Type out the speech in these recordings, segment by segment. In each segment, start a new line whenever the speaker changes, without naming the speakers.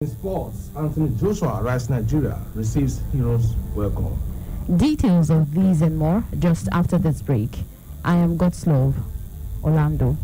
In sports, Anthony Joshua Rice Nigeria receives heroes welcome.
Details of these and more just after this break. I am Godslove, Orlando.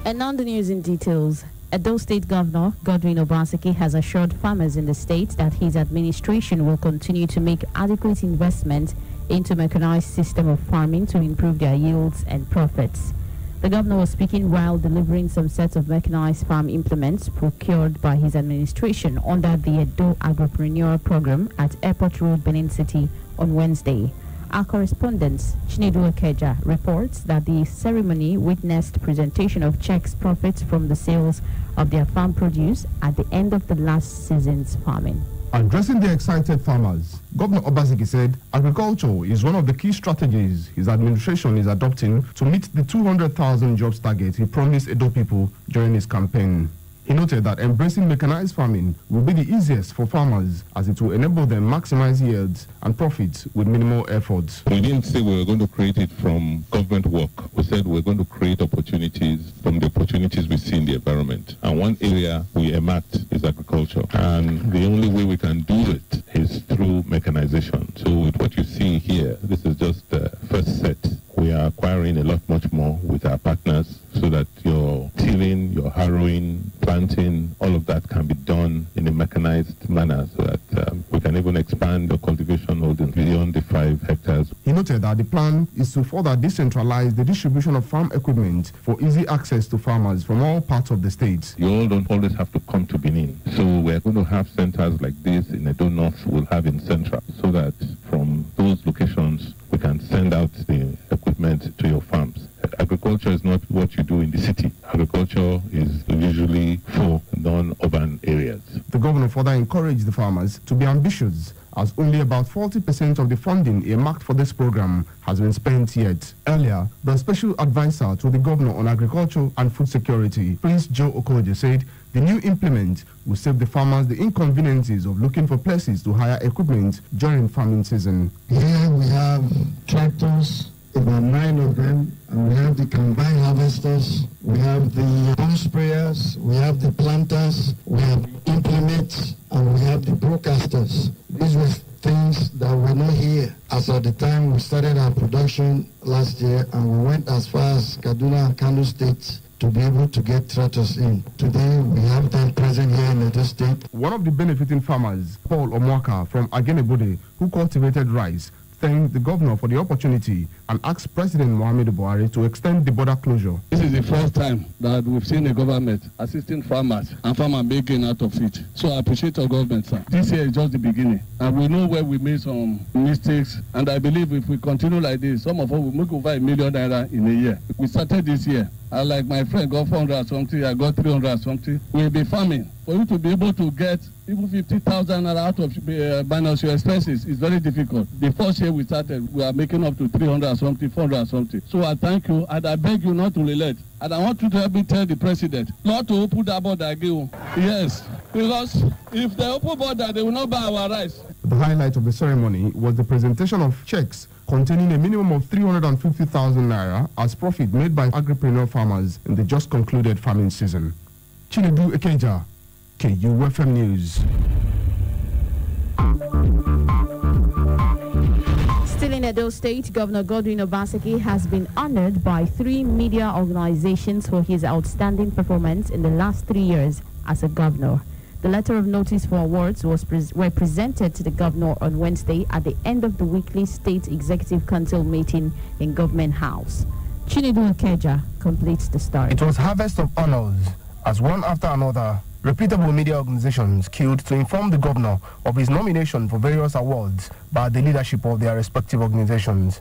And now the news in details. Edo State Governor Godwin Obaseki has assured farmers in the state that his administration will continue to make adequate investment into mechanized system of farming to improve their yields and profits. The governor was speaking while delivering some sets of mechanized farm implements procured by his administration under the Edo Agripreneur Program at Airport Road, Benin City on Wednesday. Our correspondent, Chinedu Okeja, reports that the ceremony witnessed presentation of checks profits from the sales of their farm produce at the end of the last season's farming.
Addressing the excited farmers, Governor Obaseki said agriculture is one of the key strategies his administration is adopting to meet the 200,000 jobs target he promised Edo people during his campaign. He noted that embracing mechanized farming will be the easiest for farmers as it will enable them maximize yields and profits with minimal effort.
We didn't say we were going to create it from government work. We said we're going to create opportunities from the opportunities we see in the environment. And one area we earmarked is agriculture. And the only way we can do it is through mechanization. So with what you see here, this is just the first set. We are acquiring a lot much more with our partners so that your tilling, your harrowing, planting, all of that can be done in a mechanized manner so that we can even expand the cultivation holdings beyond the 5 hectares.
He noted that the plan is to further decentralize the distribution of farm equipment for easy access to farmers from all parts of the state.
You all don't always have to come to Benin. So we're going to have centers like this in Edo North, we'll have in Central, so that from those locations we can send out the equipment to your farms. Agriculture is not what you do in the city. Agriculture is usually for non-urban areas.
The governor further encouraged the farmers to be ambitious, as only about 40% of the funding earmarked for this program has been spent yet. Earlier, the special advisor to the governor on agriculture and food security, Prince Joe Okoje, said the new implement will save the farmers the inconveniences of looking for places to hire equipment during farming season.
Here we have tractors, about 9 of them, and we have the combine harvesters, we have the pump sprayers, we have the planters, we have implements, and we have the broadcasters. These were things that were not here as at the time we started our production last year, and we went as far as Kaduna and Kano states to be able to get tractors in. Today we have them present here in Edo State.
One of the benefiting farmers, Paul Omwaka from Agenebode, who cultivated rice, thanked the governor for the opportunity and asked President Muhammadu Buhari to extend the border closure.
This is the first time that we've seen a government assisting farmers and farmers making out of it. So I appreciate our government, sir. This year is just the beginning. And we know where we made some mistakes. And I believe if we continue like this, some of us will make over ₦1 million in a year. We started this year. And like my friend got 400 something, I got 300 something. We'll be farming. For you to be able to get even 50,000 out of minus your expenses is very difficult. The first year we started, we are making up to 300 something, 400 something. So I thank you, and I beg you not to relent. And I want you to help me tell the president not to open that border again. Yes, because if they open border, they will not buy our rice.
The highlight of the ceremony was the presentation of checks containing a minimum of 350,000 naira as profit made by agripreneur farmers in the just concluded farming season. Chinedu Okeja, KUFM News.
Still in Edo State, Governor Godwin Obaseki has been honored by 3 media organizations for his outstanding performance in the last 3 years as a governor. The letter of notice for awards were presented to the governor on Wednesday at the end of the weekly State Executive Council meeting in Government House. Chinedu Okeja completes the story.
It was harvest of honors as one after another reputable media organizations queued to inform the governor of his nomination for various awards by the leadership of their respective organizations.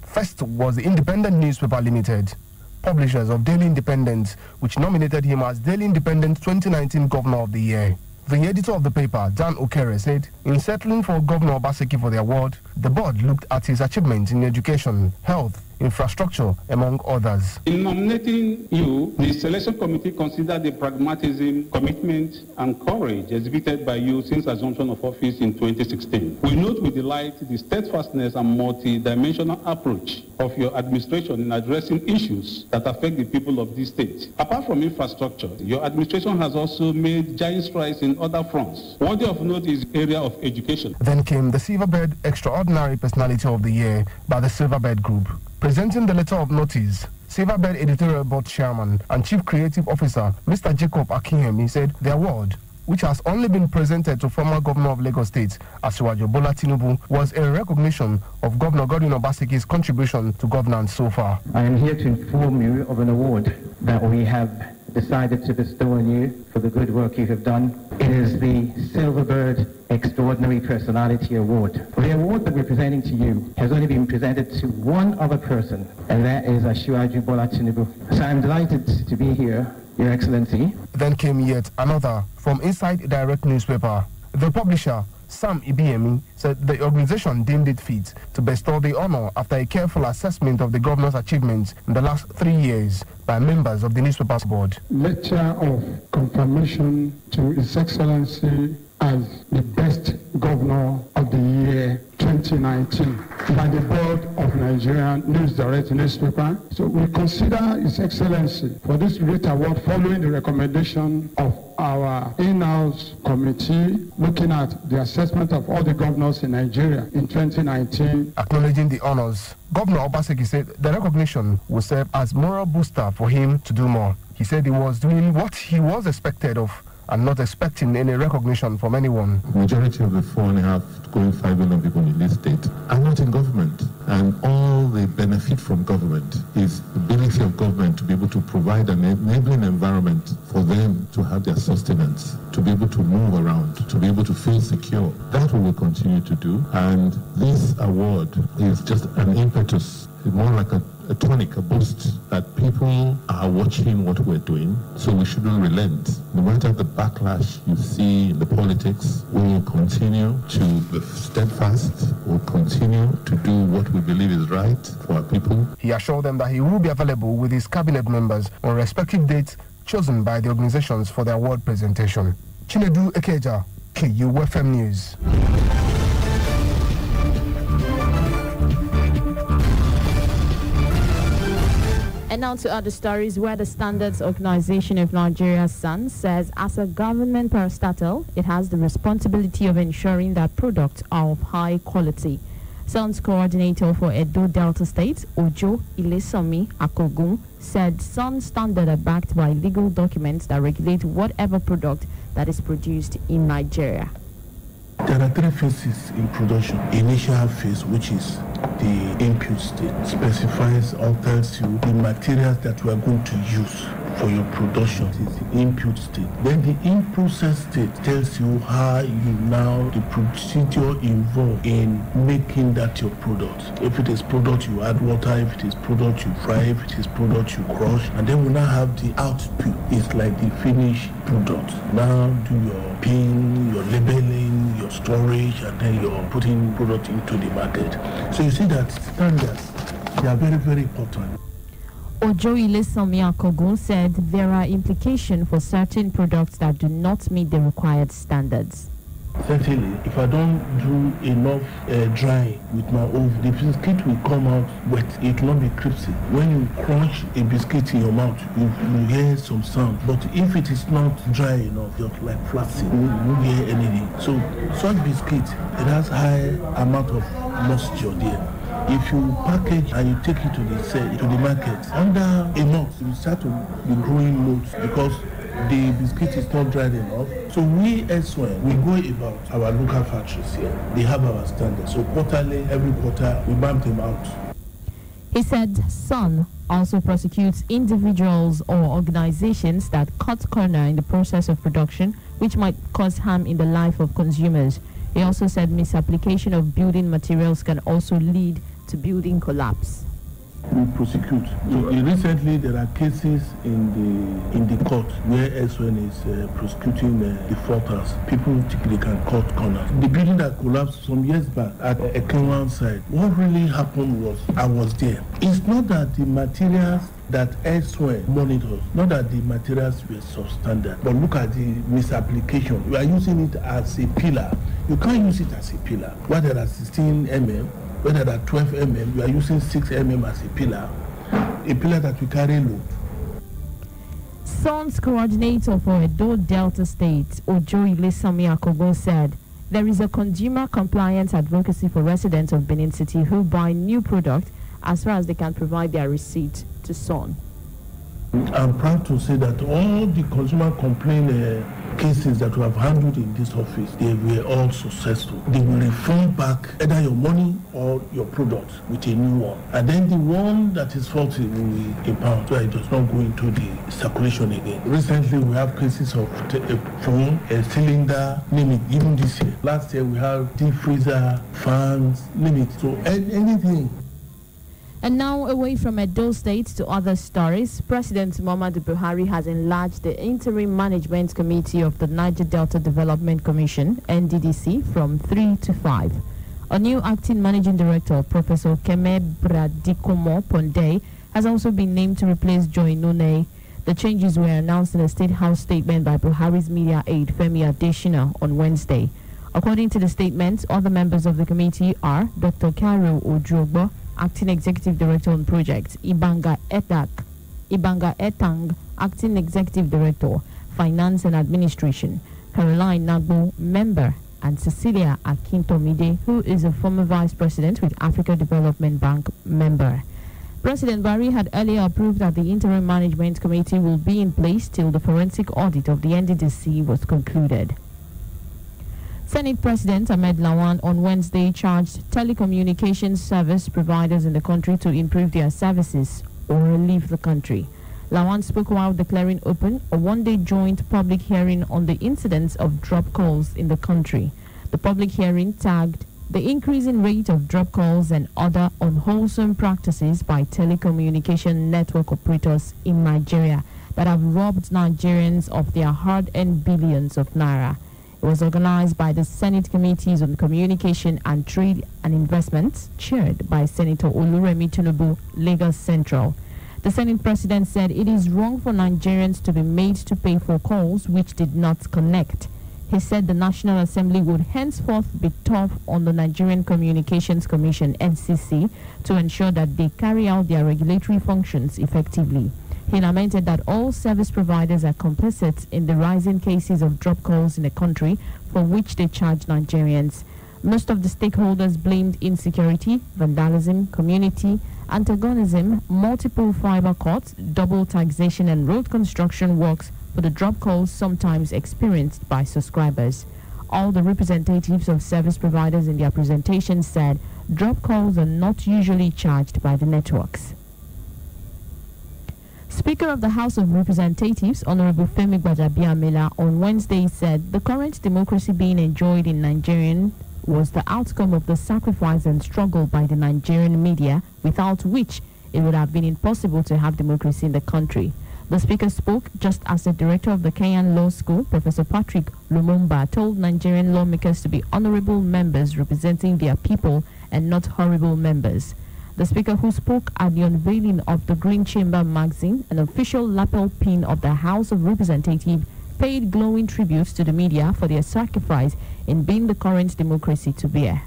First was the Independent Newspaper Limited, publishers of Daily Independent, which nominated him as Daily Independent 2019 Governor of the Year. The editor of the paper, Dan Okere, said, in settling for Governor Obaseki for the award, the board looked at his achievements in education, health, infrastructure, among others.
In nominating you, the selection committee considered the pragmatism, commitment, and courage exhibited by you since assumption of office in 2016. We note with delight the steadfastness and multi-dimensional approach of your administration in addressing issues that affect the people of this state. Apart from infrastructure, your administration has also made giant strides in other fronts. Worthy of note is the area of education.
Then came the Silverbird Extraordinary Personality of the Year by the Silverbird Group. Presenting the letter of notice, Silverbird Editorial Board Chairman and Chief Creative Officer, Mr. Jacob Akinyemi, said the award, which has only been presented to former Governor of Lagos State, Asiwaju Bola Tinubu, was a recognition of Governor Godwin Obaseki's contribution to governance so far.
I am here to inform you of an award that we have decided to bestow on you for the good work you have done. It is the Silverbird Extraordinary Personality Award. The award that we're presenting to you has only been presented to one other person, and that is Asiwaju Bola Tinubu. So I'm delighted to be here, Your Excellency.
Then came yet another from Inside Direct newspaper. The publisher, Sam Ibiemi, said the organization deemed it fit to bestow the honor after a careful assessment of the governor's achievements in the last 3 years by members of the newspaper's board.
Letter of confirmation to His Excellency as the best governor of the year 2019 by the board of Nigerian News Direct newspaper. So we consider His Excellency for this great award following the recommendation of our in-house committee looking at the assessment of all the governors in Nigeria in 2019.
Acknowledging the honors, Governor Obaseki said the recognition will serve as moral booster for him to do more. He said he was doing what he was expected of and not expecting any recognition from anyone.
Majority of the 4.5 going 5 million people in this state are not in government, and all they benefit from government is the ability of government to be able to provide an enabling environment for them to have their sustenance, to be able to move around, to be able to feel secure. That we will continue to do, and this award is just an impetus, more like a tonic, a boost, that people are watching what we're doing, so we shouldn't relent. No matter the backlash you see in the politics, we will continue to be steadfast, we'll continue to do what we believe is right for our people.
He assured them that he will be available with his cabinet members on respective dates chosen by the organizations for the award presentation. Chinedu Ekeja, KUFM News.
And now to other stories where the Standards Organization of Nigeria, SAN, says as a government parastatal, it has the responsibility of ensuring that products are of high quality. SAN's coordinator for Edo Delta State, Ojo Ilesomi Akogun, said SAN standards are backed by legal documents that regulate whatever product that is produced in Nigeria.
There are 3 phases in production. Initial phase, which is the input state, specifies or tells you the materials that we are going to use for your production. Is the input state. Then the in-process state tells you how you now, the procedure involved in making that your product. If it is product, you add water. If it is product, you fry. If it is product, you crush. And then we now have the output. It's like the finished product. Now do your pin, your labeling, your storage, and then you're putting product into the market. So you see that standards, they are very, very important.
Ojo Ilesomi Akogun said there are implications for certain products that do not meet the required standards.
Certainly, if I don't do enough drying with my oven, the biscuit will come out wet. It will not be crispy. When you crunch a biscuit in your mouth, you hear some sound. But if it is not dry enough, just like flaccid, you won't hear anything. So such biscuit, it has high amount of moisture there. If you package and you take it to the market, under a month, you start to be growing mold because the biscuit is not dried enough. So we elsewhere, we go about our local factories here. They have our standards. So quarterly, every quarter, we bump them out.
He said SAN also prosecutes individuals or organizations that cut corner in the process of production, which might cause harm in the life of consumers. He also said misapplication of building materials can also lead to building collapse.
we prosecute. So recently there are cases in the court where SON is prosecuting defaulters. People think they can cut corners. The building that collapsed some years back at a Kenwan side, what really happened was, I was there. It's not that the materials that SON monitors, not that the materials were substandard, but look at the misapplication. You are using it as a pillar. You can't use it as a pillar. Where there are 16 mm, where there are 12 mm, you are using 6 mm as a pillar that will carry load.
SON's coordinator for Edo Delta State, Ojo Ilesami Akogo, said there is a consumer compliance advocacy for residents of Benin City who buy new products as far as they can provide their receipt to SON.
I'm proud to say that all the consumer complaint cases that we have handled in this office, they were all successful. They will refund back either your money or your product with a new one. And then the one that is faulty will be impounded so it does not go into the circulation again. Recently, we have cases of a phone, a cylinder, name it, even this year. Last year, we have deep freezer, fans, name it. So anything.
And now, away from Edo State to other stories, President Muhammadu Buhari has enlarged the Interim Management Committee of the Niger Delta Development Commission, NDDC, from 3 to 5. A new acting managing director, Professor Keme Bradikomo Ponde, has also been named to replace Joy Nune. The changes were announced in a State House statement by Buhari's media aide, Femi Adesina, on Wednesday. According to the statement, other members of the committee are Dr. Karo Ojogbo, Acting Executive Director on Projects, Ibanga Etang, Acting Executive Director, Finance and Administration, Caroline Nagbo, Member, and Cecilia Akintomide, who is a former Vice President with Africa Development Bank, Member. President Buhari had earlier approved that the Interim Management Committee will be in place till the forensic audit of the NDDC was concluded. Senate President Ahmed Lawan on Wednesday charged telecommunications service providers in the country to improve their services or leave the country. Lawan spoke while declaring open a one-day joint public hearing on the incidence of drop calls in the country. The public hearing tagged the increasing rate of drop calls and other unwholesome practices by telecommunication network operators in Nigeria that have robbed Nigerians of their hard-earned billions of naira. It was organized by the Senate Committees on Communication and Trade and Investments, chaired by Senator Oluremi Tinubu, Lagos Central. The Senate President said it is wrong for Nigerians to be made to pay for calls which did not connect. He said the National Assembly would henceforth be tough on the Nigerian Communications Commission, NCC, to ensure that they carry out their regulatory functions effectively. He lamented that all service providers are complicit in the rising cases of drop calls in the country for which they charge Nigerians. Most of the stakeholders blamed insecurity, vandalism, community antagonism, multiple fiber cuts, double taxation and road construction works for the drop calls sometimes experienced by subscribers. All the representatives of service providers in their presentations said drop calls are not usually charged by the networks. Speaker of the House of Representatives, Honorable Femi Gbajabiamila, on Wednesday said the current democracy being enjoyed in Nigeria was the outcome of the sacrifice and struggle by the Nigerian media, without which it would have been impossible to have democracy in the country. The Speaker spoke just as the Director of the Kenyan Law School, Professor Patrick Lumumba, told Nigerian lawmakers to be honorable members representing their people and not horrible members. The Speaker, who spoke at the unveiling of the Green Chamber magazine, an official lapel pin of the House of Representatives, paid glowing tributes to the media for their sacrifice in being the current democracy to bear.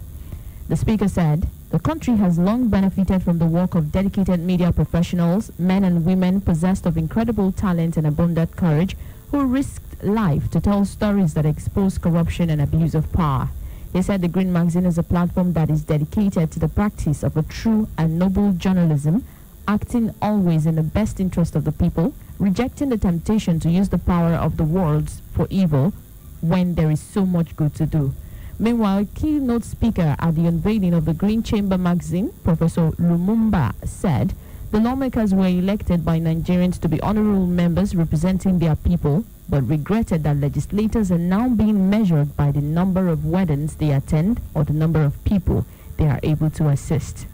The Speaker said, the country has long benefited from the work of dedicated media professionals, men and women possessed of incredible talent and abundant courage, who risked life to tell stories that expose corruption and abuse of power. He said the Green Magazine is a platform that is dedicated to the practice of a true and noble journalism, acting always in the best interest of the people, rejecting the temptation to use the power of the words for evil when there is so much good to do. Meanwhile, keynote speaker at the unveiling of the Green Chamber magazine, Professor Lumumba, said the lawmakers were elected by Nigerians to be honorable members representing their people, but regretted that legislators are now being measured by the number of weddings they attend or the number of people they are able to assist.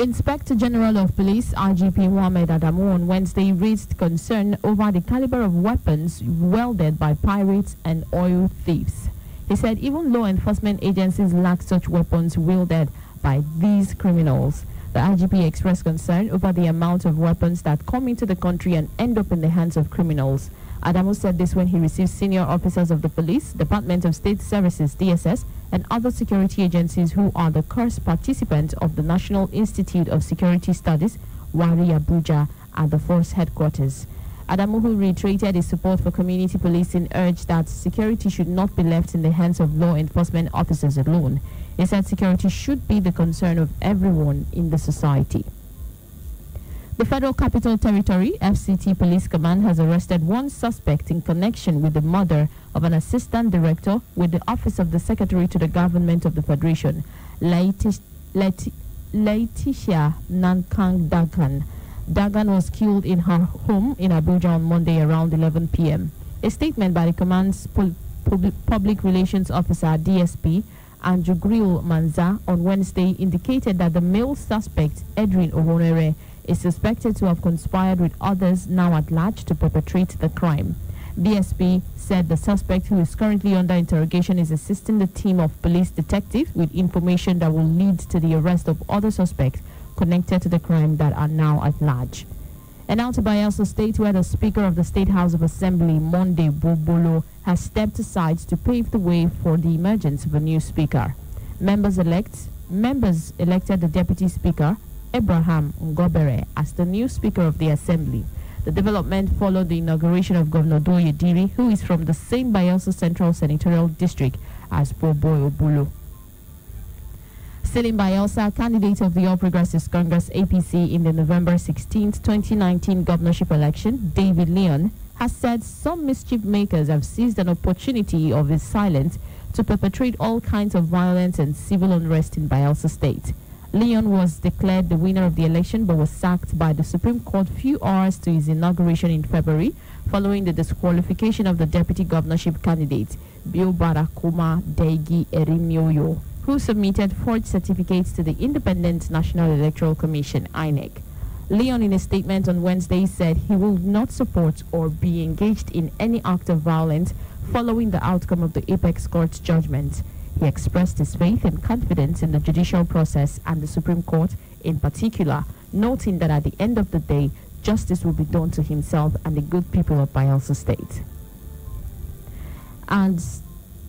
Inspector General of Police IGP Mohammed Adamu on Wednesday raised concern over the caliber of weapons wielded by pirates and oil thieves. He said even law enforcement agencies lack such weapons wielded by these criminals. The IGP expressed concern over the amount of weapons that come into the country and end up in the hands of criminals. Adamu said this when he received senior officers of the Police, Department of State Services (DSS), and other security agencies who are the course participants of the National Institute of Security Studies, Wari Abuja, at the force headquarters. Adamu, who reiterated his support for community policing, urged that security should not be left in the hands of law enforcement officers alone. He said security should be the concern of everyone in the society. The Federal Capital Territory FCT Police Command has arrested one suspect in connection with the murder of an assistant director with the Office of the Secretary to the Government of the Federation, Laetitia Nankang Dagan. Dagan was killed in her home in Abuja on Monday around 11 p.m. A statement by the command's Public Relations Officer, DSP, Andrew Grill Manza, on Wednesday indicated that the male suspect, Edwin Ohonere, is suspected to have conspired with others now at large to perpetrate the crime. DSP said the suspect, who is currently under interrogation, is assisting the team of police detectives with information that will lead to the arrest of other suspects connected to the crime that are now at large. And now to Bayelsa State, where the Speaker of the State House of Assembly, Monday Bobolo, has stepped aside to pave the way for the emergence of a new speaker. Members elected the Deputy Speaker, Abraham Ngobere, as the new Speaker of the Assembly. The development followed the inauguration of Governor Doye Diri, who is from the same Bayelsa Central Senatorial District as Boboy Obulo. Still in Bayelsa, candidate of the All Progressives Congress APC in the November 16, 2019 governorship election, David Leon, has said some mischief makers have seized an opportunity of his silence to perpetrate all kinds of violence and civil unrest in Bayelsa State. Leon was declared the winner of the election but was sacked by the Supreme Court few hours to his inauguration in February, following the disqualification of the deputy governorship candidate, Biobarakoma Deigi Erimioyo, who submitted forged certificates to the Independent National Electoral Commission, INEC. Leon, in a statement on Wednesday, said he will not support or be engaged in any act of violence following the outcome of the Apex Court's judgment. He expressed his faith and confidence in the judicial process and the Supreme Court in particular, noting that at the end of the day, justice will be done to himself and the good people of Bayelsa State. And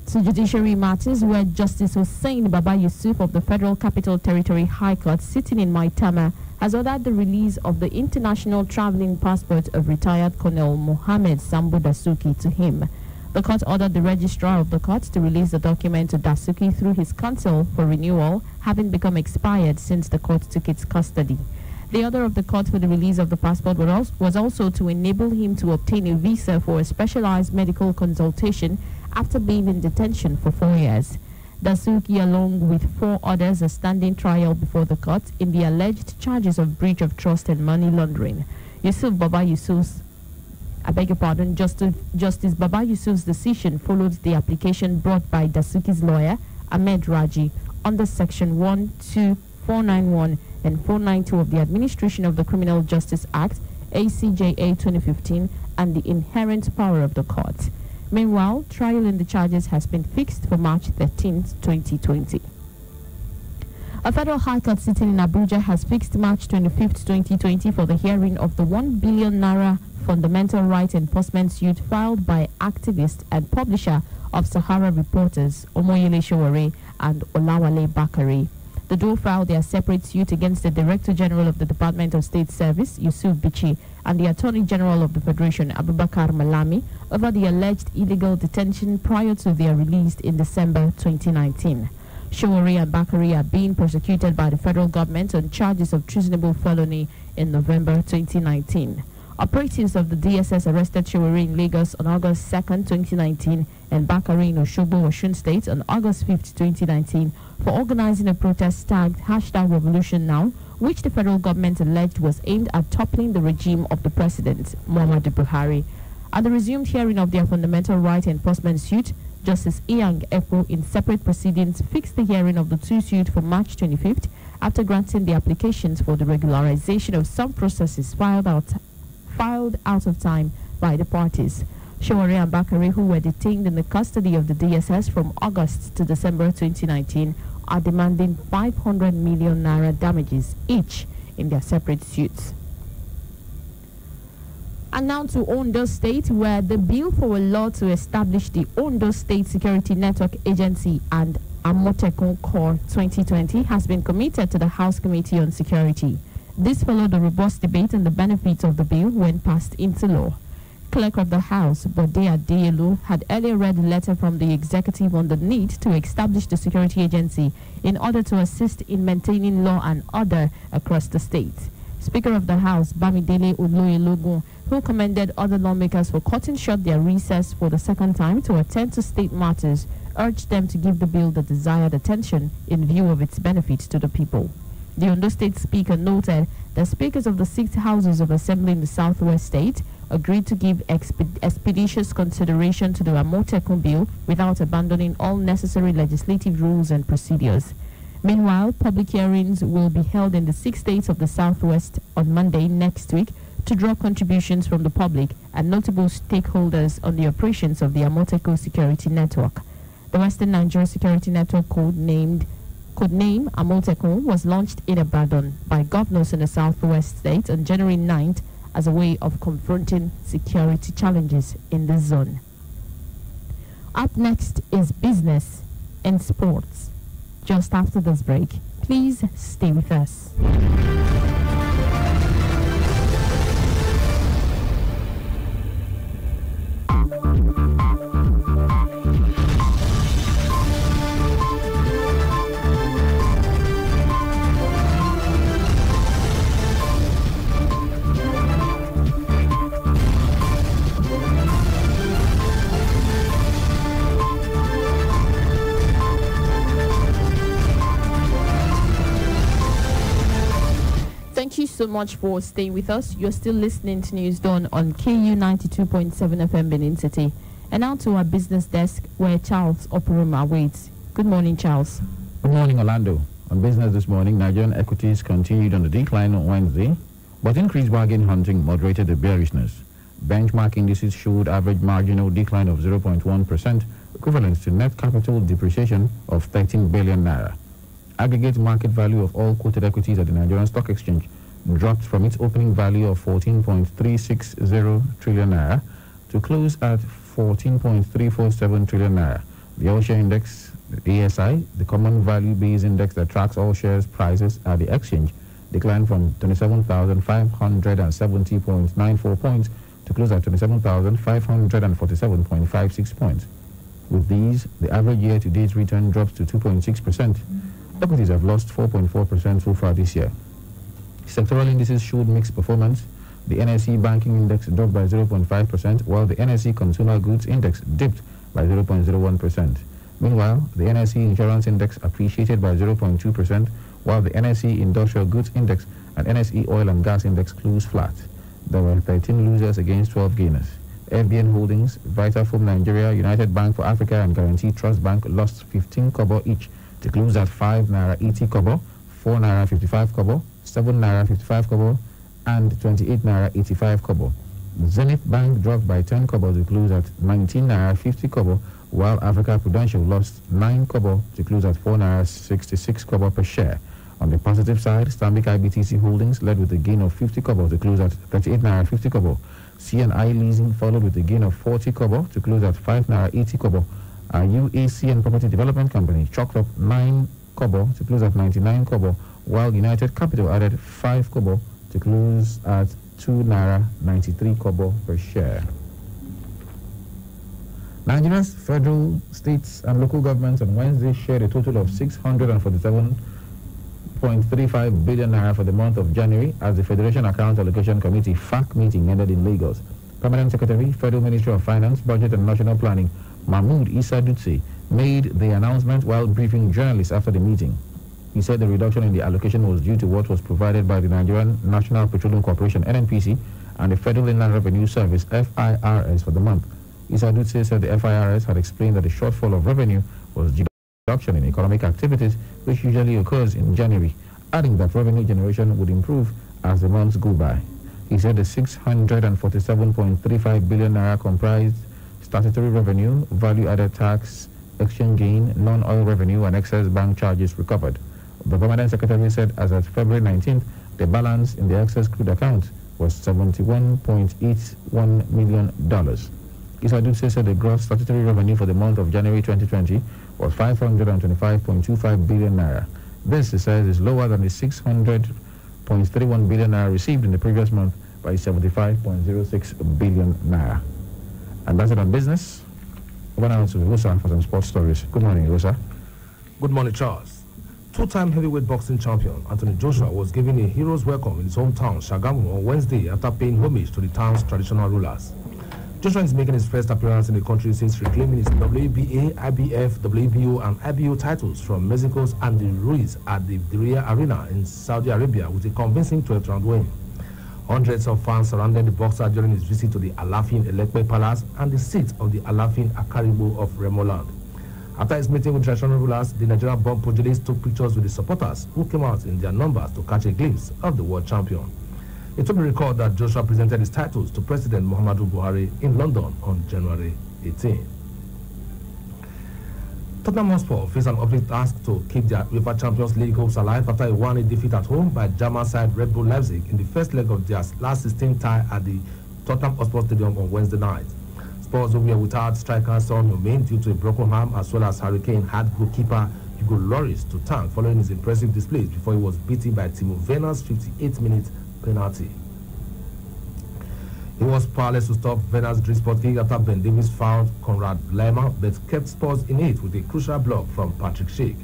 to judiciary matters, where Justice Hussein Baba Yusuf of the Federal Capital Territory High Court, sitting in Maitama, has ordered the release of the international traveling passport of retired Colonel Mohammed Sambo Dasuki to him. The court ordered the registrar of the court to release the document to Dasuki through his counsel for renewal, having become expired since the court took its custody. The order of the court for the release of the passport was also to enable him to obtain a visa for a specialized medical consultation after being in detention for 4 years. Dasuki, along with 4 others, are standing trial before the court in the alleged charges of breach of trust and money laundering. Justice Baba Yusuf's decision followed the application brought by Dasuki's lawyer, Ahmed Raji, under Section 1, 2, 491 and 492 of the Administration of the Criminal Justice Act, ACJA 2015, and the inherent power of the court. Meanwhile, trial in the charges has been fixed for March 13, 2020. A federal high court sitting in Abuja has fixed March 25, 2020 for the hearing of the 1 billion naira fundamental right enforcement suit filed by activist and publisher of Sahara Reporters, Omoyele Sowore and Olawale Bakare. The duo filed their separate suit against the Director General of the Department of State Service, Yusuf Bichi, and the Attorney General of the Federation, Abubakar Malami, over the alleged illegal detention prior to their release in December 2019. Sowore and Bakare are being prosecuted by the federal government on charges of treasonable felony in November 2019. Operatives of the DSS arrested Sowore in Lagos on August 2, 2019, and Bakare in Osogbo, Osun State on August 5, 2019, for organizing a protest tagged #RevolutionNow, which the federal government alleged was aimed at toppling the regime of the President, Muhammadu Buhari. At the resumed hearing of their fundamental right enforcement suit, Justice Iyang Epo, in separate proceedings, fixed the hearing of the two suits for March 25th after granting the applications for the regularization of some processes filed out of time by the parties. Shawari and Bakari, who were detained in the custody of the DSS from August to December 2019, are demanding 500 million naira damages each in their separate suits. And now to Ondo State, where the bill for a law to establish the Ondo State Security Network Agency and Amotekun Corps 2020 has been committed to the House Committee on Security. This followed a robust debate on the benefits of the bill when passed into law. Clerk of the House, Bode Adeyelu, had earlier read a letter from the executive on the need to establish the security agency in order to assist in maintaining law and order across the state. Speaker of the House, Bamidele Oloyelogun, who commended other lawmakers for cutting short their recess for the second time to attend to state matters, urged them to give the bill the desired attention in view of its benefits to the people. The Ondo State Speaker noted that speakers of the 6 houses of assembly in the southwest state agreed to give expeditious consideration to the Amotekun bill without abandoning all necessary legislative rules and procedures. Meanwhile, public hearings will be held in the 6 states of the Southwest on Monday next week to draw contributions from the public and notable stakeholders on the operations of the Amotekun Security Network. The Western Nigeria Security Network code name Amotekun was launched in Ibadan by governors in the Southwest state on January 9th as a way of confronting security challenges in the zone. Up next is business and sports. Just after this break, please stay with us. Thank you so much for staying with us. You're still listening to News Dawn on KU 92.7 FM Benin City. And now to our business desk where Charles Operuma waits. Good morning, Charles.
Good morning, Orlando. On business this morning, Nigerian equities continued on the decline on Wednesday, but increased bargain hunting moderated the bearishness. Benchmark indices showed average marginal decline of 0.1%, equivalent to net capital depreciation of 13 billion naira. Aggregate market value of all quoted equities at the Nigerian Stock Exchange dropped from its opening value of 14.360 trillion naira to close at 14.347 trillion naira. The All Share Index, the ASI, the common value-based index that tracks all shares prices at the exchange, declined from 27,570.94 points to close at 27,547.56 points. With these, the average year-to-date return drops to 2.6%. Equities have lost 4.4% so far this year. Sectoral indices showed mixed performance. The NSE Banking Index dropped by 0.5%, while the NSE Consumer Goods Index dipped by 0.01%. Meanwhile, the NSE Insurance Index appreciated by 0.2%, while the NSE Industrial Goods Index and NSE Oil and Gas Index closed flat. There were 13 losers against 12 gainers. FBN Holdings, Kufm Nigeria, United Bank for Africa and Guarantee Trust Bank lost 15 kobo each to close at 5 naira 80 kobo, 4 naira 55 kobo, 7 naira 55 kobo, and 28 naira 85 kobo. Zenith Bank dropped by 10 kobo to close at 19 naira 50 kobo, while Africa Prudential lost 9 kobo to close at 4 naira 66 kobo per share. On the positive side, Stanbic IBTC Holdings led with a gain of 50 kobo to close at 38 naira 50 kobo. CNI Leasing followed with a gain of 40 kobo to close at 5 naira 80 kobo. UACN Property Development Company chalked up 9 kobo to close at 99 kobo, while United Capital added 5 kobo to close at 2 naira 93 kobo per share. Nigeria's federal, states, and local governments on Wednesday shared a total of 647.35 billion naira for the month of January as the Federation Account Allocation Committee FAC meeting ended in Lagos. Permanent Secretary, Federal Ministry of Finance, Budget and National Planning, Mahmoud Issa Dutse, made the announcement while briefing journalists after the meeting. He said the reduction in the allocation was due to what was provided by the Nigerian National Petroleum Corporation, NNPC, and the Federal Inland Revenue Service, FIRS, for the month. Issa Dutse said the FIRS had explained that the shortfall of revenue was due to reduction in economic activities, which usually occurs in January, adding that revenue generation would improve as the months go by. He said the 647.35 billion naira comprised statutory revenue, value-added tax, exchange gain, non-oil revenue, and excess bank charges recovered. The permanent secretary said as of February 19th, the balance in the excess crude account was $71.81 million. Issa said the gross statutory revenue for the month of January 2020 was 525.25 billion naira. This, he says, is lower than the 600.31 billion naira received in the previous month by 75.06 billion naira. And that's it on business. Over now to Rosa for some sports stories. Good morning, Rosa.
Good morning, Charles. Two-time heavyweight boxing champion Anthony Joshua was given a hero's welcome in his hometown, Shagamu, on Wednesday after paying homage to the town's traditional rulers. Joshua is making his first appearance in the country since reclaiming his WBA, IBF, WBO, and IBO titles from Mexico's Andy Ruiz at the Diriyah Arena in Saudi Arabia with a convincing 12th-round win. Hundreds of fans surrounded the boxer during his visit to the Alafin Elekpe Palace and the seat of the Alafin Akaribo of Remoland. After his meeting with traditional rulers, the Nigerian-born pugilist took pictures with the supporters who came out in their numbers to catch a glimpse of the world champion. It will be recalled that Joshua presented his titles to President Muhammadu Buhari in London on January 18. Tottenham Hotspur face an uphill task to keep their UEFA Champions League hopes alive after a 1-8 defeat at home by German side Red Bull Leipzig in the first leg of their last 16 tie at the Tottenham Hotspur Stadium on Wednesday night. Spurs were without striker Son Heung-min due to a broken arm, as well as Hurricane had goalkeeper Hugo Lloris to thank following his impressive displays before he was beaten by Timo Werner's 58-minute penalty. He was powerless to stop Werner's dream spot kick after Ben Davies fouled Konrad Laimer, but kept Spurs in it with a crucial block from Patrick Schick.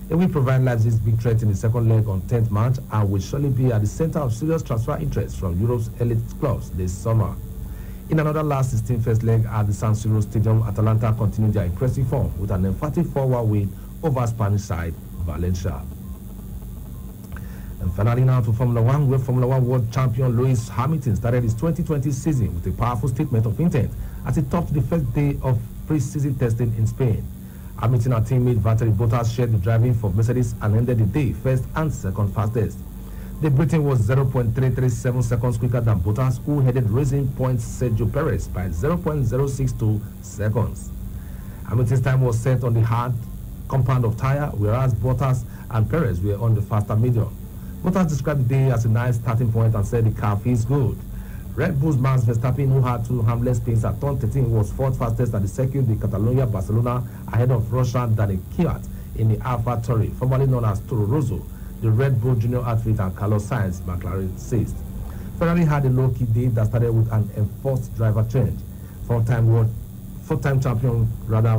It will provide Leipzig's big threat in the second leg on 10th March and will surely be at the center of serious transfer interest from Europe's elite clubs this summer. In another last 16 first leg at the San Siro Stadium, Atalanta continued their impressive form with an emphatic 4-1 win over Spanish side Valencia. And finally now to Formula One, where Formula One world champion Lewis Hamilton started his 2020 season with a powerful statement of intent as he topped the first day of pre-season testing in Spain. Hamilton and teammate Valtteri Bottas shared the driving for Mercedes and ended the day first and second fastest. The Briton was 0.337 seconds quicker than Bottas, who headed Racing Point's Sergio Perez by 0.062 seconds. Hamilton's time was set on the hard compound of tire, whereas Bottas and Perez were on the faster medium. Bottas described the day as a nice starting point and said the car feels good. Red Bull's Max Verstappen, who had two harmless spins at turn 13, was fourth fastest at the circuit de Catalonia, Barcelona, ahead of Russian Daniil Kvyat in the AlphaTauri, formerly known as Toro Rosso, the Red Bull junior athlete, and Carlos Sainz, McLaren sixth. Ferrari had a low-key day that started with an enforced driver change. Four-time champion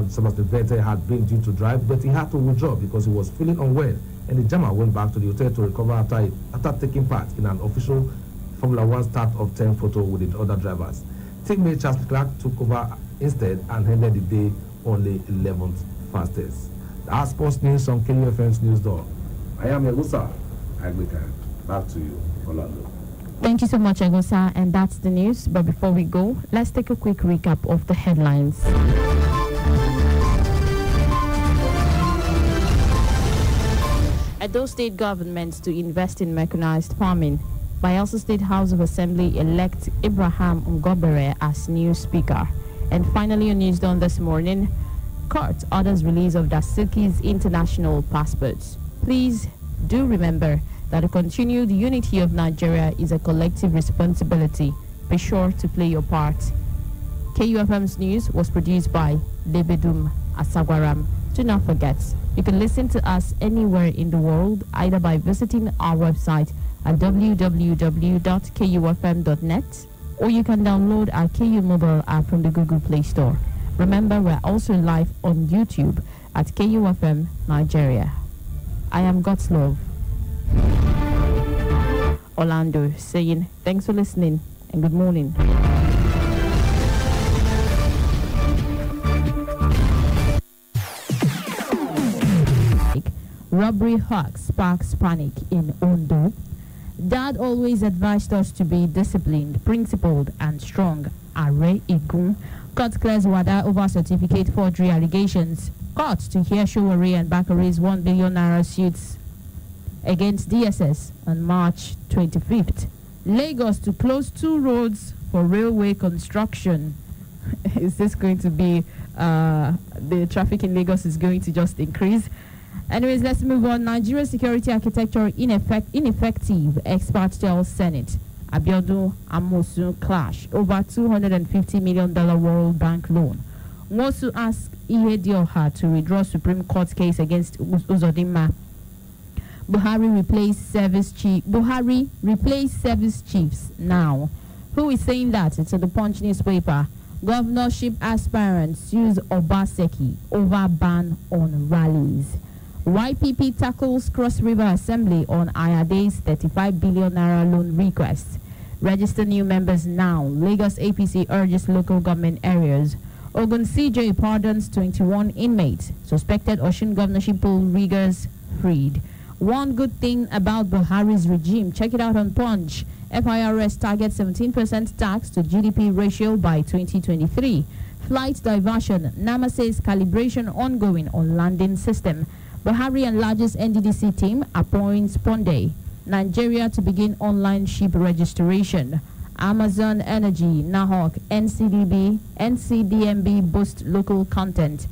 Sebastian Vettel had been due to drive, but he had to withdraw because he was feeling unwell, and the German went back to the hotel to recover after taking part in an official Formula One start of 10 photo with the other drivers. Teammate Charles Leclerc took over instead and ended the day only 11th fastest. That's sports news on KUFM's News Door. I am Egusa Anglican. Back to you, Orlando.
Thank you so much, Egusa, and that's the news. But before we go, let's take a quick recap of the headlines. Edo State government to invest in mechanized farming. Bayelsa State House of Assembly elect Abraham Ngobere as new speaker. And finally on News Dawn this morning, court orders release of Dasuki's international passports. Please do remember that the continued unity of Nigeria is a collective responsibility. Be sure to play your part. KUFM's news was produced by Lebedum Asagwaram. Do not forget, you can listen to us anywhere in the world, either by visiting our website at www.kufm.net, or you can download our KU mobile app from the Google Play Store. Remember, we're also live on YouTube at KUFM Nigeria. I am God's Love. Orlando saying thanks for listening and good morning. Robbery hawk sparks panic in Ondo. Dad always advised us to be disciplined, principled, and strong. Are Igun. Court clears Wada over certificate forgery allegations. Court to hear Showore and Bakare's 1 billion naira suits. against DSS on March 25th. Lagos to close 2 roads for railway construction. Is this going to be the traffic in Lagos is going to just increase? Anyways, let's move on. Nigeria security architecture ineffective, experts tell Senate. Abiodun Amosu clash over $250 million World Bank loan. Nwosu asks Ihedioha to withdraw Supreme Court case against Uzodinma. Buhari replace service chiefs now. Who is saying that? It's in the Punch newspaper. Governorship aspirants use Obaseki over ban on rallies. YPP tackles Cross River Assembly on Ayade's 35 billion naira loan request. Register new members now. Lagos APC urges local government areas. Ogun CJ pardons 21 inmates. Suspected Osun governorship poll riggers freed. One good thing about Buhari's regime. Check it out on Punch. FIRS targets 17% tax to GDP ratio by 2023. Flight diversion. NAMA says calibration ongoing on landing system. Buhari enlarges NDDC team, appoints Ponde. Nigeria to begin online ship registration. Amazon Energy, Nahok, NCDMB boost local content.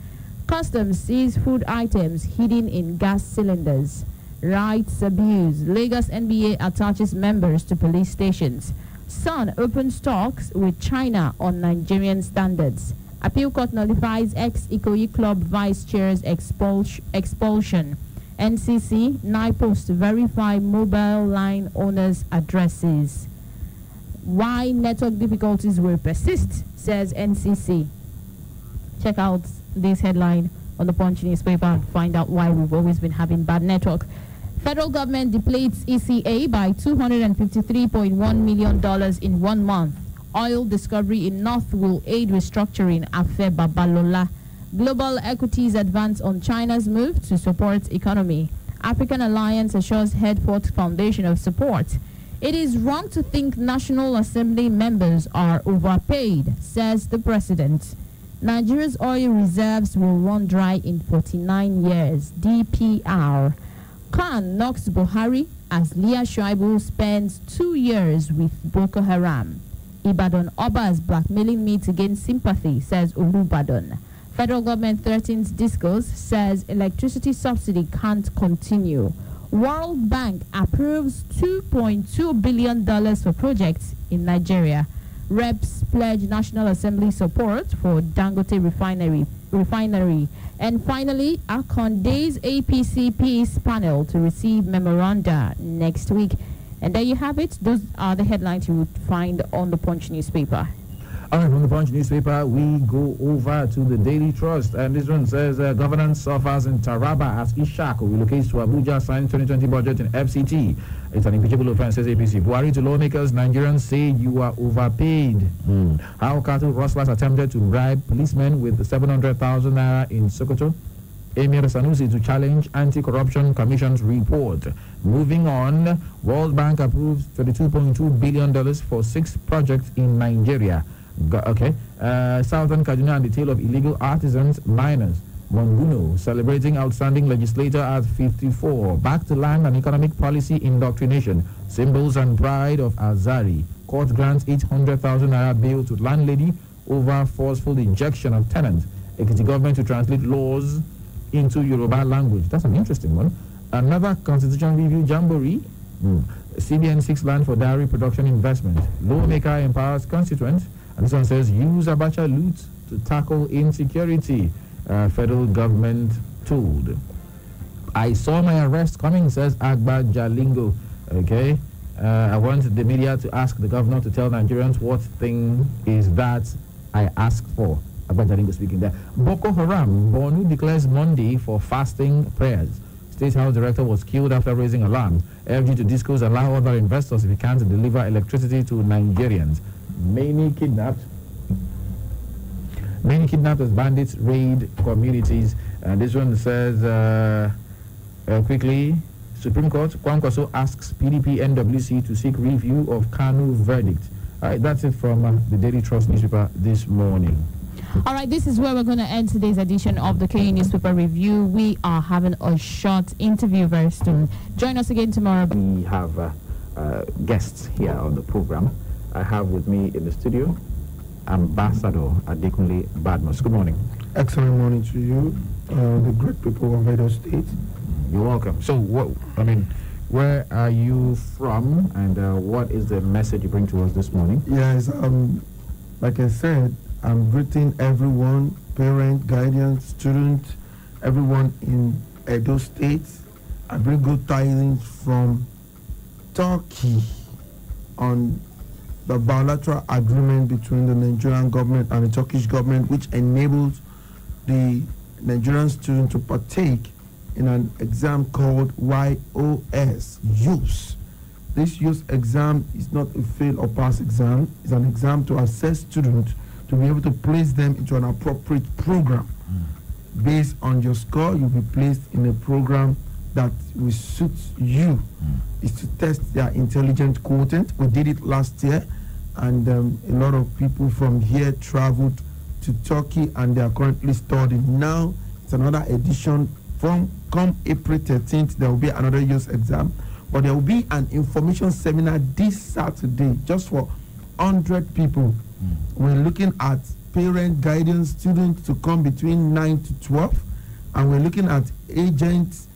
Customs sees food items hidden in gas cylinders. Rights abuse. Lagos NBA attaches members to police stations. Sun opens talks with China on Nigerian standards. Appeal court nullifies ex-Ikoyi Club vice chair's expulsion. NCC, NIPOST verify mobile line owners' addresses. Why network difficulties will persist, says NCC. Check out this headline on the Punch newspaper and find out why we've always been having bad network. Federal government depletes ECA by $253.1 million in 1 month. Oil discovery in North will aid restructuring, Afe Babalola. Global equities advance on China's move to support economy. African Alliance assures Headfort Foundation of support. It is wrong to think National Assembly members are overpaid, says the president. Nigeria's oil reserves will run dry in 49 years. DPR. Khan knocks Buhari as Leah Shuaibu spends 2 years with Boko Haram. Ibadan Oba's blackmailing me to gain sympathy, says Olubadan. Federal government threatens discos, says electricity subsidy can't continue. World Bank approves $2.2 billion for projects in Nigeria. Reps pledge National Assembly support for Dangote refinery. And finally, Akonde's APC Peace panel to receive memoranda next week. And there you have it. Those are the headlines you would find on the Punch newspaper.
All right, from the Punch newspaper, we go over to the Daily Trust. And this one says, governance suffers in Taraba as Ishaq relocates to Abuja, signs 2020 budget in FCT. It's an impeachable offense, says APC. Buhari to lawmakers, Nigerians say you are overpaid. How cattle rustlers attempted to bribe policemen with 700,000 naira in Sokoto. Emir Sanusi to challenge Anti-Corruption Commission's report. Moving on, World Bank approves $32.2 billion for 6 projects in Nigeria. Southern Kaduna and the tale of illegal artisans, miners. Monguno celebrating outstanding legislator at 54. Back to land and economic policy indoctrination. Symbols and pride of Azari. Court grants 800,000 naira bail to landlady over forceful injection of tenants. Ekiti government to translate laws into Yoruba language. That's an interesting one. Another constitution review jamboree. CBN 6 land for dairy production investment. Lawmaker empowers constituents. And this one says, use Abacha loot to tackle insecurity. Federal government told. I saw my arrest coming, says Agba Jalingo. Okay. I want the media to ask the governor to tell Nigerians what thing is that I asked for. Agba Jalingo speaking there. Boko Haram, Borno declares Monday for fasting prayers. State House Director was killed after raising alarm. FG to discos allow other investors if he can't deliver electricity to Nigerians. Many kidnapped as bandits raid communities. This one says, quickly, Supreme Court, Kwankwaso asks PDP NWC to seek review of Kanu verdict. All right, that's it from the Daily Trust newspaper this morning.
All right, this is where we're going to end today's edition of the KU Newspaper Review. We are having a short interview very soon. Join us again tomorrow.
We have guests here on the program. I have with me in the studio Ambassador Adekunle Badmus. Good morning.
Excellent morning to you, the great people of Edo State.
You're welcome. So, where are you from, and what is the message you bring to us this morning?
Yes, like I said, I'm greeting everyone, parent, guardian, student, everyone in Edo State. I bring good tidings from Turkey on the bilateral agreement between the Nigerian government and the Turkish government, which enables the Nigerian student to partake in an exam called YOS, YOS. This YOS exam is not a fail or pass exam. It's an exam to assess students to be able to place them into an appropriate program. Based on your score, you'll be placed in a program that will suit you. It's to test their intelligence quotient. We did it last year, and a lot of people from here traveled to Turkey, and they are currently studying. Now, it's another edition. Come April 13th, there will be another YOS exam, but there will be an information seminar this Saturday just for 100 people. We're looking at parent, guidance, students to come between 9 to 12, and we're looking at agents,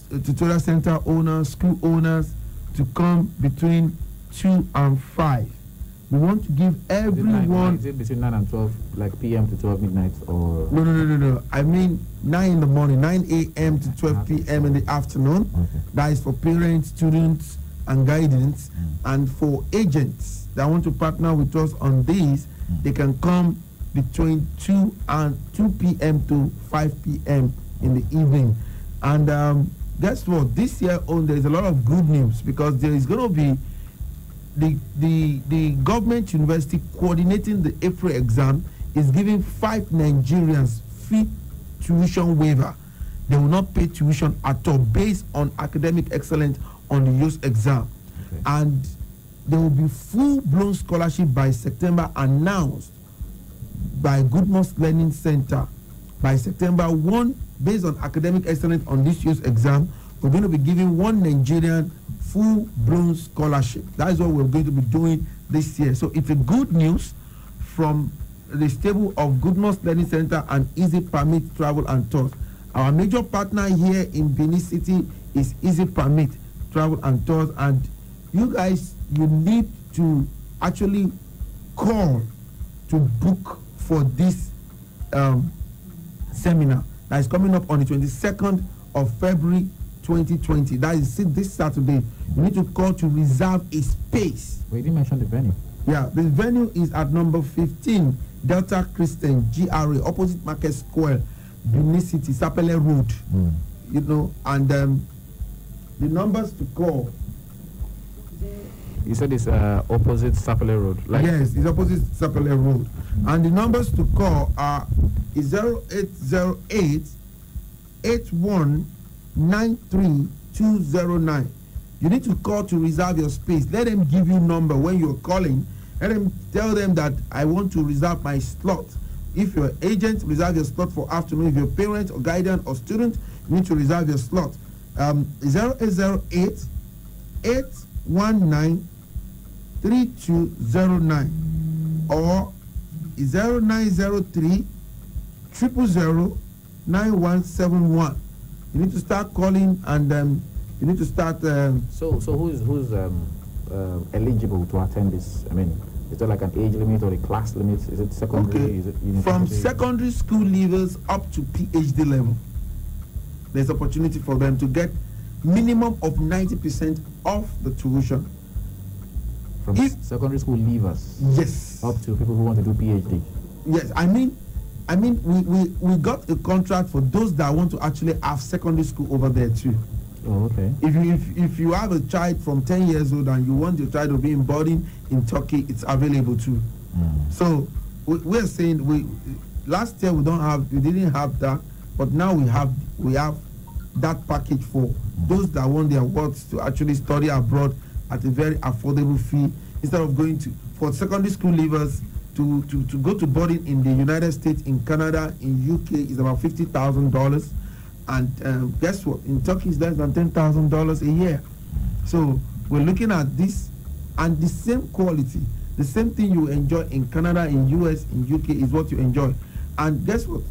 tutorial center owners, school owners to come between 2 and 5. We want to give everyone...
Is it between 9 and 12, like p.m. to 12 midnight, or...
No. I mean 9 in the morning, 9 a.m. to 12 p.m. in the afternoon.
Okay.
That is for parents, students, and guidance. And for agents that want to partner with us on these, they can come between 2 p.m. to 5 p.m. in the evening. And guess what? This year there is a lot of good news, because there is going to be the government university coordinating the April exam is giving 5 Nigerians free tuition waiver. They will not pay tuition at all based on academic excellence on the YOS exam.
Okay.
And there will be full-blown scholarship by September announced by Goodness Learning Center. By September 1, based on academic excellence on this YOS exam, we're going to be giving 1 Nigerian full-blown scholarship. That is what we're going to be doing this year. So it's a good news from the stable of Goodness Learning Center and Easy Permit Travel and Tours. Our major partner here in Benin City is Easy Permit Travel and Tours, and you guys, you need to actually call to book for this seminar that is coming up on the 22nd of February 2020. That is this Saturday. You need to call to reserve a space.
We didn't mention the venue.
Yeah, the venue is at number 15 Delta Christian GRA, opposite Market Square, Benin City, Sapele Road. You know, and the numbers to call.
You said it's opposite Sapele Road. Like
yes, it's opposite Sapele Road. And the numbers to call are 0808 8193209. You need to call to reserve your space. Let them give you number when you're calling. Let them tell them that I want to reserve my slot. If you're an agent, reserve your slot for afternoon. If you're a parent or guardian or student, you need to reserve your slot. 0808 819 3209 or 0903 000 9171. You need to start calling, and you need to start.
So who's eligible to attend this? I mean, is there like an age limit or a class limit? Is it secondary?
Okay.
Is it university?
From secondary school leavers up to PhD level, there's opportunity for them to get minimum of 90% off the tuition.
From secondary school leavers?
Yes.
Up to people who want to do PhD?
Yes, I mean, we got a contract for those that want to actually have secondary school over there too.
Oh, okay.
If you have a child from 10 years old and you want your child to be in boarding in Turkey, it's available too. So we're saying last year we didn't have that, but now we have that package for those that want their works to actually study abroad at a very affordable fee, instead of going for secondary school leavers
to go to boarding in the United States, in Canada, in UK is about $50,000, and guess what? In Turkey is less than $10,000 a year. So we're looking at this, and the same quality, the same thing you enjoy in Canada, in US, in UK is what you enjoy. And guess what?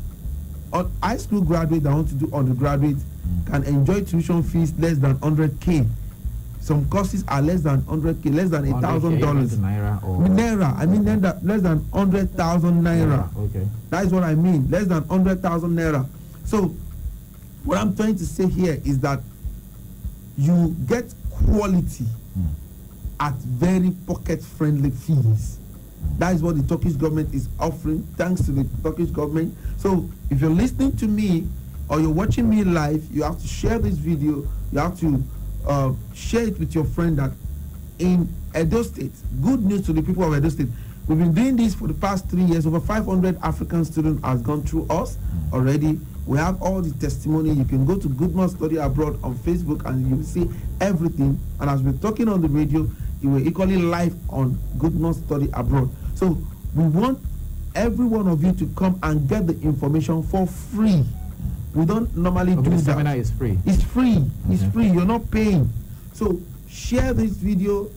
On high school graduate that want to do undergraduate can enjoy tuition fees less than 100K. Some courses are less than 100K, less than $1,000.
Naira or
Naira, I mean less than 100,000 naira.
Okay.
That is what I mean, less than 100,000 naira. So what I'm trying to say here is that you get quality at very pocket-friendly fees. That is what the Turkish government is offering, thanks to the Turkish government. So if you're listening to me or you're watching me live, you have to share this video. You have to share it with your friend that in Edo State, good news to the people of Edo State. We've been doing this for the past 3 years. Over 500 African students has gone through us already. We have all the testimony. You can go to Goodman Study Abroad on Facebook and you will see everything. And as we're talking on the radio, you were equally live on Goodman Study Abroad. So we want every one of you to come and get the information for free. We don't normally do that.
The seminar is free.
It's free. It's free. You're not paying. So share this video.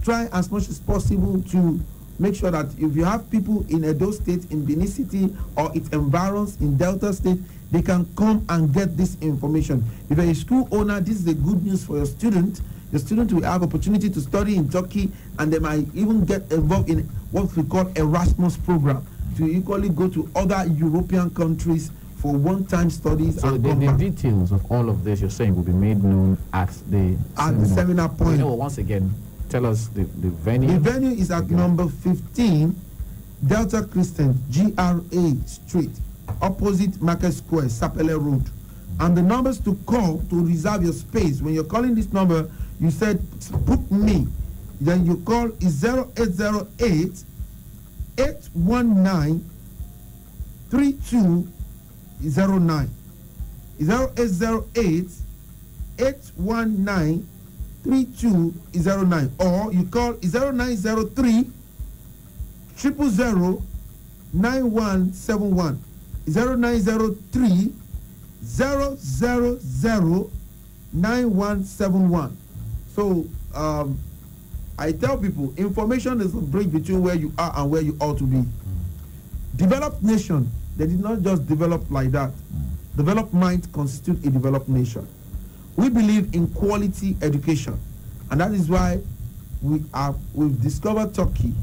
Try as much as possible to make sure that if you have people in Edo State, in Benin City, or its environs, in Delta State, they can come and get this information. If you're a school owner, this is the good news for your student. The student will have opportunity to study in Turkey, and they might even get involved in what we call Erasmus program, to equally go to other European countries for one-time studies.
So the details of all of this you're saying will be made known at the
seminar point.
You know, once again, tell us the venue.
The venue is at number 15, Delta Christian, GRA Street, opposite Market Square, Sapele Road. And the numbers to call to reserve your space, when you're calling this number, you said, book me. Then you call is 0808 819 3209. 0808 819 3209. Or you call 0903 000 9171. 0903 000 9171. So I tell people, information is a bridge between where you are and where you ought to be. Developed nation, they did not just develop like that. Developed mind constitute a developed nation. We believe in quality education, and that is why we've discovered Turkey,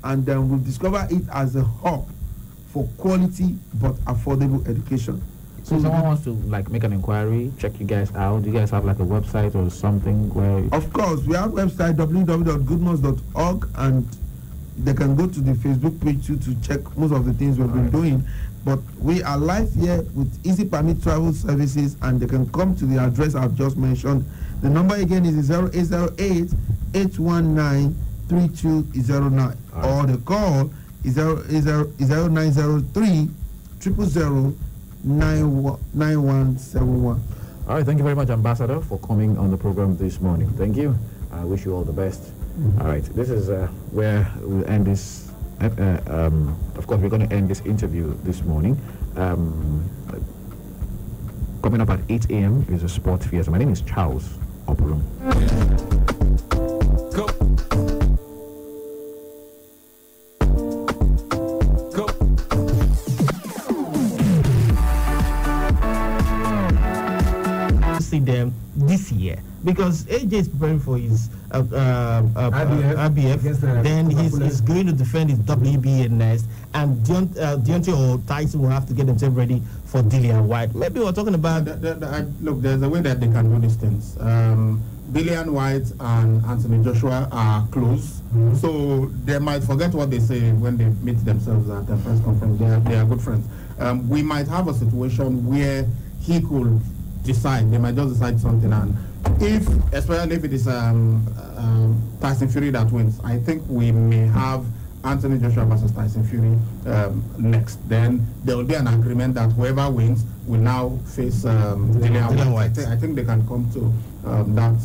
and we've discovered it as a hub for quality but affordable education.
So if someone wants to make an inquiry, check you guys out, do you guys have a website or something where?
Of course, we have website www.goodmans.org, and they can go to the Facebook page too to check most of the things we've been doing. But we are live here with Easy Permit Travel Services, and they can come to the address I've just mentioned. The number again is 0808 819 3209, or the call is 0903 000 9171.
All right, thank you very much, Ambassador, for coming on the program this morning. Thank you. I wish you all the best. All right, this is where we'll end this. Of course, we're going to end this interview this morning. Coming up at 8 a.m. is a sports fiesta. My name is Charles Operum.
Go.
See them this year because AJ is preparing for his IBF. Then he's going to defend his WBA next, and Deontay or Tyson will have to get themselves ready for Dillian White. Maybe we're talking about
look. There's a way that they can do these things. Dillian White and Anthony Joshua are close, so they might forget what they say when they meet themselves at the press conference. They are good friends. We might have a situation where he could decide. They might just decide something, and especially if it is Tyson Fury that wins, I think we may have Anthony Joshua versus Tyson Fury next. Then there will be an agreement that whoever wins will now face Dillian White. I think they can come to that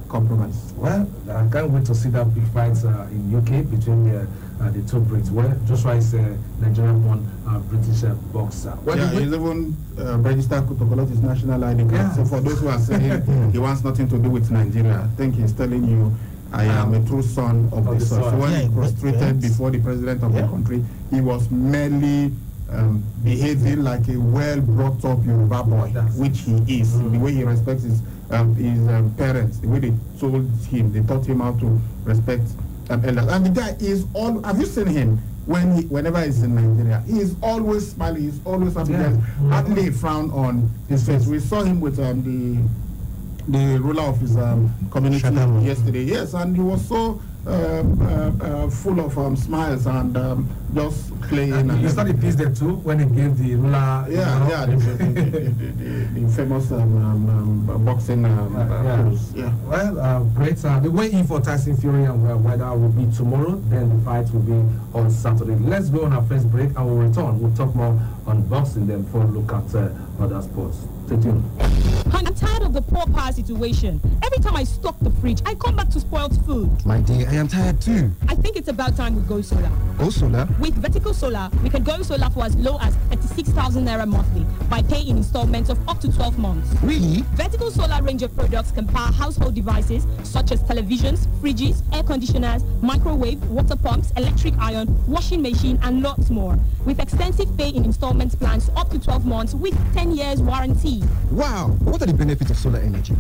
compromise.
Well, I can't wait to see that big fight in UK between the two Brits. Well, Joshua is a Nigerian-born British boxer. Well,
he's even registered to collect his national ID card. Yeah. So for those who are saying he wants nothing to do with Nigeria, I think he's telling you, I am a true son of the soil. So when he prostrated before the president of the country, he was merely behaving like a well-brought-up Yoruba boy, which he is. The way he respects his parents, the way they told him, they taught him how to respect elders. And the guy is all. Have you seen him whenever he's in Nigeria? He is always smiling. He's always happy. There's hardly a frown on his face. We saw him with the ruler of his community yesterday. Yes, and he was so full of smiles and just playing. And
you saw the piece there too when he gave the ruler.
The famous boxing rules. Yeah.
Well, great. The weigh-in for Tyson Fury and Wilder will be tomorrow. Then the fight will be on Saturday. Let's go on our first break and we'll return. We'll talk more on boxing then before we look at other sports. Stay tuned.
I'm tired of the poor power situation. Every time I stock the fridge, I come back to spoiled food.
My dear, I am tired too.
I think it's about time we go solar.
Go solar?
With Vertical Solar, we can go solar for as low as 36,000 naira monthly by paying in installments of up to 12 months.
Really?
Vertical Solar range of products can power household devices such as televisions, fridges, air conditioners, microwave, water pumps, electric iron, washing machine, and lots more. With extensive pay in installments plans up to 12 months with 10 years warranty.
Wow! What are the benefits of solar energy?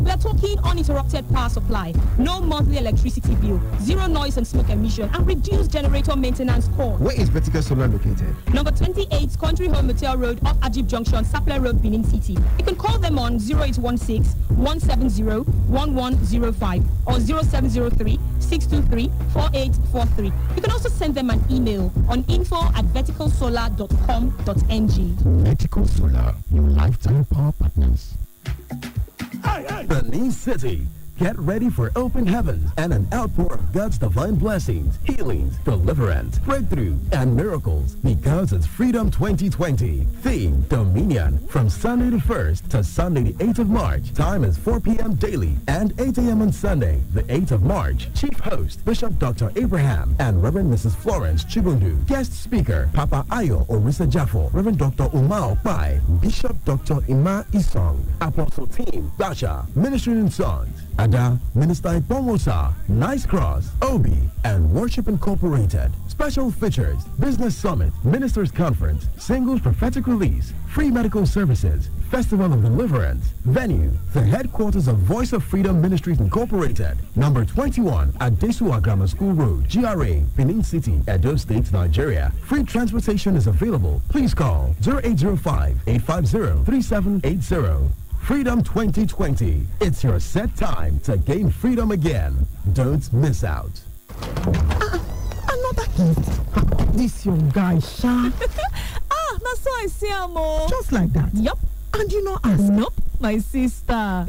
We are talking uninterrupted power supply, no monthly electricity bill, zero noise and smoke emission, and reduced generator maintenance cost.
Where is Vertical Solar located?
Number 28, Country Home Motel Road, off Ajib Junction, Sapler Road, Benin City. You can call them on 0816-170-1105 or 0703-623-4843. You can also send them an email on info@verticalsolar.com.ng.
Vertical Solar, your lifetime power partners.
Benin City. Get ready for open heavens and an outpour of God's divine blessings, healings, deliverance, breakthrough, and miracles because it's Freedom 2020. Theme, Dominion, from Sunday the 1st to Sunday the 8th of March. Time is 4 p.m. daily and 8 a.m. on Sunday, the 8th of March. Chief host, Bishop Dr. Abraham and Reverend Mrs. Florence Chibundu. Guest speaker, Papa Ayo Orisa Jaffo, Reverend Dr. Umao Pai, Bishop Dr. Ima Isong, Apostle Team, Basha, Ministering in Songs, Ada, Minister Ipomosa, Nice Cross, Obi, and Worship Incorporated. Special features, Business Summit, Ministers Conference, Singles Prophetic Release, Free Medical Services, Festival of Deliverance. Venue, the headquarters of Voice of Freedom Ministries Incorporated, number 21 at Desua Grammar School Road, GRA, Benin City, Edo State, Nigeria. Free transportation is available. Please call 0805-850-3780. Freedom 2020. It's your set time to gain freedom again. Don't miss out.
Another gift. This young guy, Sha.
That's why I see him.
Just like that.
Yup.
And you know ask.
Nope. My sister.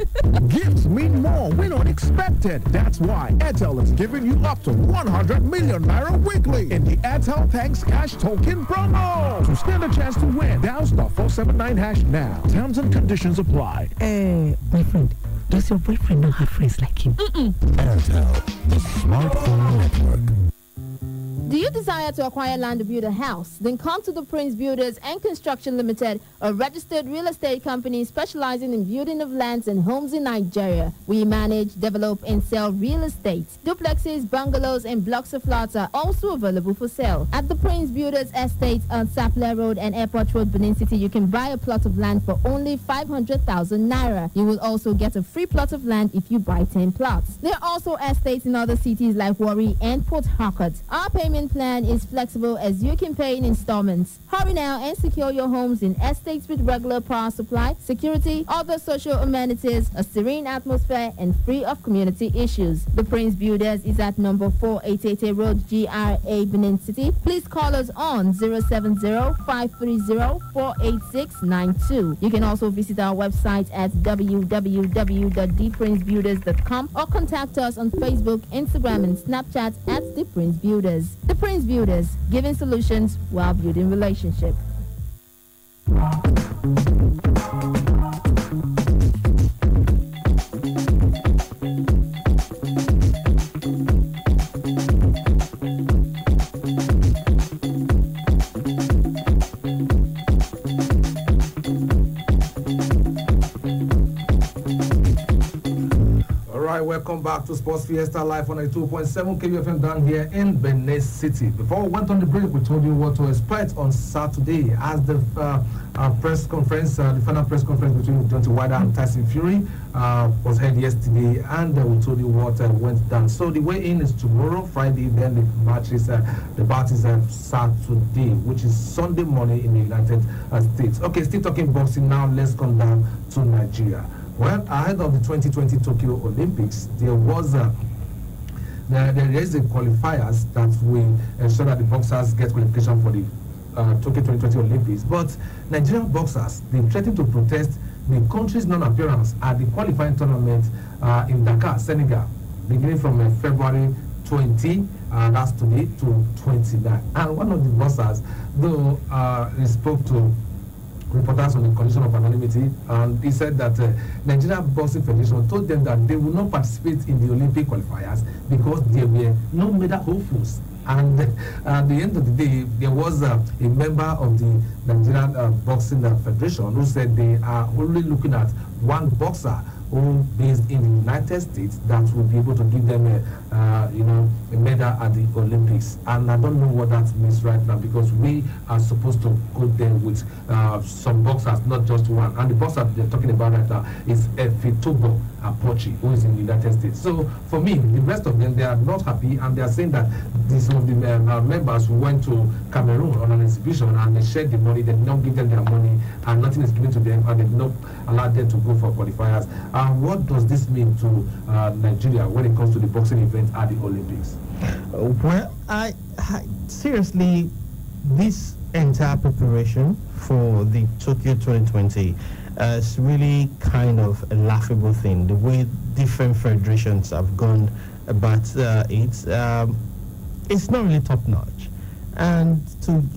Gifts mean more when unexpected. That's why Airtel is giving you up to 100 million naira weekly in the Airtel Thanks Cash Token promo. To stand a chance to win, dial *479# now. Terms and conditions apply.
Boyfriend, does your boyfriend not have friends like him?
Airtel, the smartphone network.
Do you desire to acquire land to build a house? Then come to the Prince Builders and Construction Limited, a registered real estate company specializing in building of lands and homes in Nigeria. We manage, develop, and sell real estate. Duplexes, bungalows, and blocks of flats are also available for sale. At the Prince Builders Estate on Sapler Road and Airport Road, Benin City, you can buy a plot of land for only 500,000 naira. You will also get a free plot of land if you buy 10 plots. There are also estates in other cities like Warri and Port Harcourt. Our payment plan is flexible as you can pay in installments. Hurry now and secure your homes in estates with regular power supply, security, other social amenities, a serene atmosphere, and free of community issues. The Prince Builders is at number 488 Road, GRA, Benin City. Please call us on 070-530-48692. You can also visit our website at www.theprincebuilders.com or contact us on Facebook, Instagram, and Snapchat at The Prince Builders. The Prince Builders, giving solutions while building relationships.
welcome back to Sports Fiesta Live on 92.7 KUFM down here in Benin City. Before we went on the break, we told you what to expect on Saturday as the press conference, the final press conference between Deontay Wilder and Tyson Fury was held yesterday, and we told you what went down. So the weigh-in is tomorrow, Friday, then the bout is Saturday, which is Sunday morning in the United States. Okay, still talking boxing now. Let's come down to Nigeria. Well, ahead of the 2020 Tokyo Olympics, there is a qualifiers that will ensure that the boxers get qualification for the Tokyo 2020 Olympics. But Nigerian boxers, they threatened to protest the country's non-appearance at the qualifying tournament in Dakar, Senegal, beginning from February 20, that's today, to 29. And one of the boxers, though, he spoke to reporters on the condition of anonymity, and he said that Nigerian Boxing Federation told them that they will not participate in the Olympic qualifiers because there were no medal hopefuls. And at the end of the day, there was a member of the Nigerian Boxing Federation who said they are only looking at one boxer who based in the United States that will be able to give them a medal at the Olympics. And I don't know what that means right now, because we are supposed to go there with some boxers, not just one. And the boxer they're talking about right now is Efitobo Apochi, who is in the United States. So for me, the rest of them, they are not happy, and they are saying that some of the members who went to Cameroon on an exhibition and they shared the money, they did not give them their money, and nothing is given to them, and they did not allow them to go for qualifiers. What does this mean to Nigeria when it comes to the boxing event at the Olympics?
Well, I seriously, this entire preparation for the Tokyo 2020 is really kind of a laughable thing. The way different federations have gone about it's not really top notch. And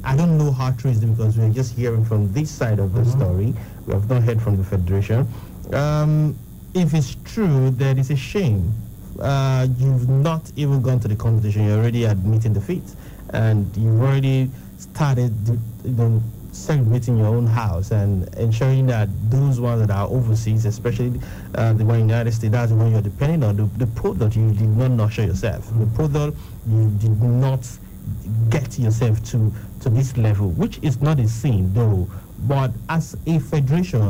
I don't know how true it is, because we're just hearing from this side of the story. We have not heard from the federation. If it's true, that is a shame. You've not even gone to the competition. You're already admitting defeat, and you've already started celebrating your own house and ensuring that those ones that are overseas, especially the one in the United States, that's the one you're depending on. The product you did not nurture yourself. The product you did not get yourself to this level, which is not a sin though. But as a federation,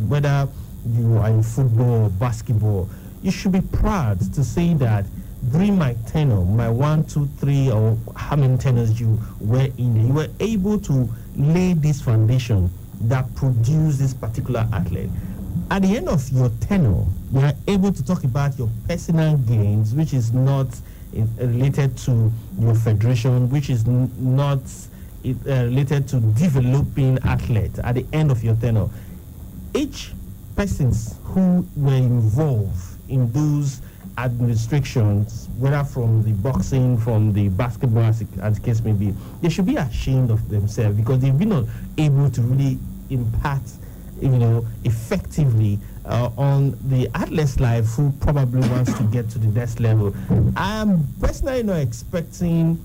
whether you are in football or basketball, you should be proud to say that during my tenure, my 1, 2, 3, or how many tenures you were in, you were able to lay this foundation that produced this particular athlete. At the end of your tenure, you are able to talk about your personal gains, which is not related to your federation, which is not related to developing athletes at the end of your tenure. Each persons who were involved in those administrations, whether from the boxing, from the basketball, as the case may be, they should be ashamed of themselves, because they've been not able to really impact, effectively on the athlete's life who probably wants to get to the next level. I'm personally not expecting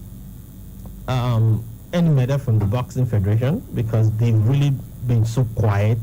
any medal from the Boxing Federation, because they've really been so quiet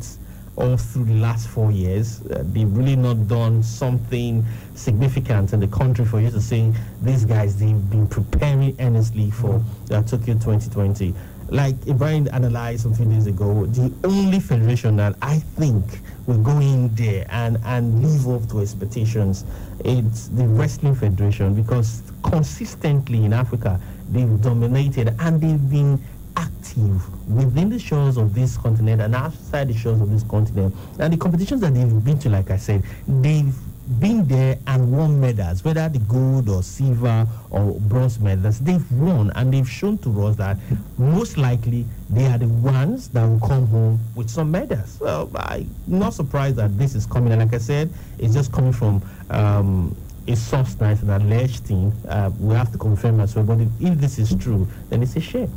all through the last 4 years. They've really not done something significant in the country for you to say, these guys, they've been preparing earnestly for Tokyo 2020. Like Ibrahim analyzed some few days ago, the only federation that I think will go in there and live up to expectations, it's the Wrestling Federation, because consistently in Africa, they've dominated and they've been active within the shores of this continent and outside the shores of this continent. And the competitions that they've been to, like I said, they've been there and won medals, whether the gold or silver or bronze medals, they've won, and they've shown to us that most likely they are the ones that will come home with some medals. So I'm not surprised that this is coming, and like I said, it's just coming from a source that's an alleged thing. We have to confirm as well, but if this is true, then it's a shame.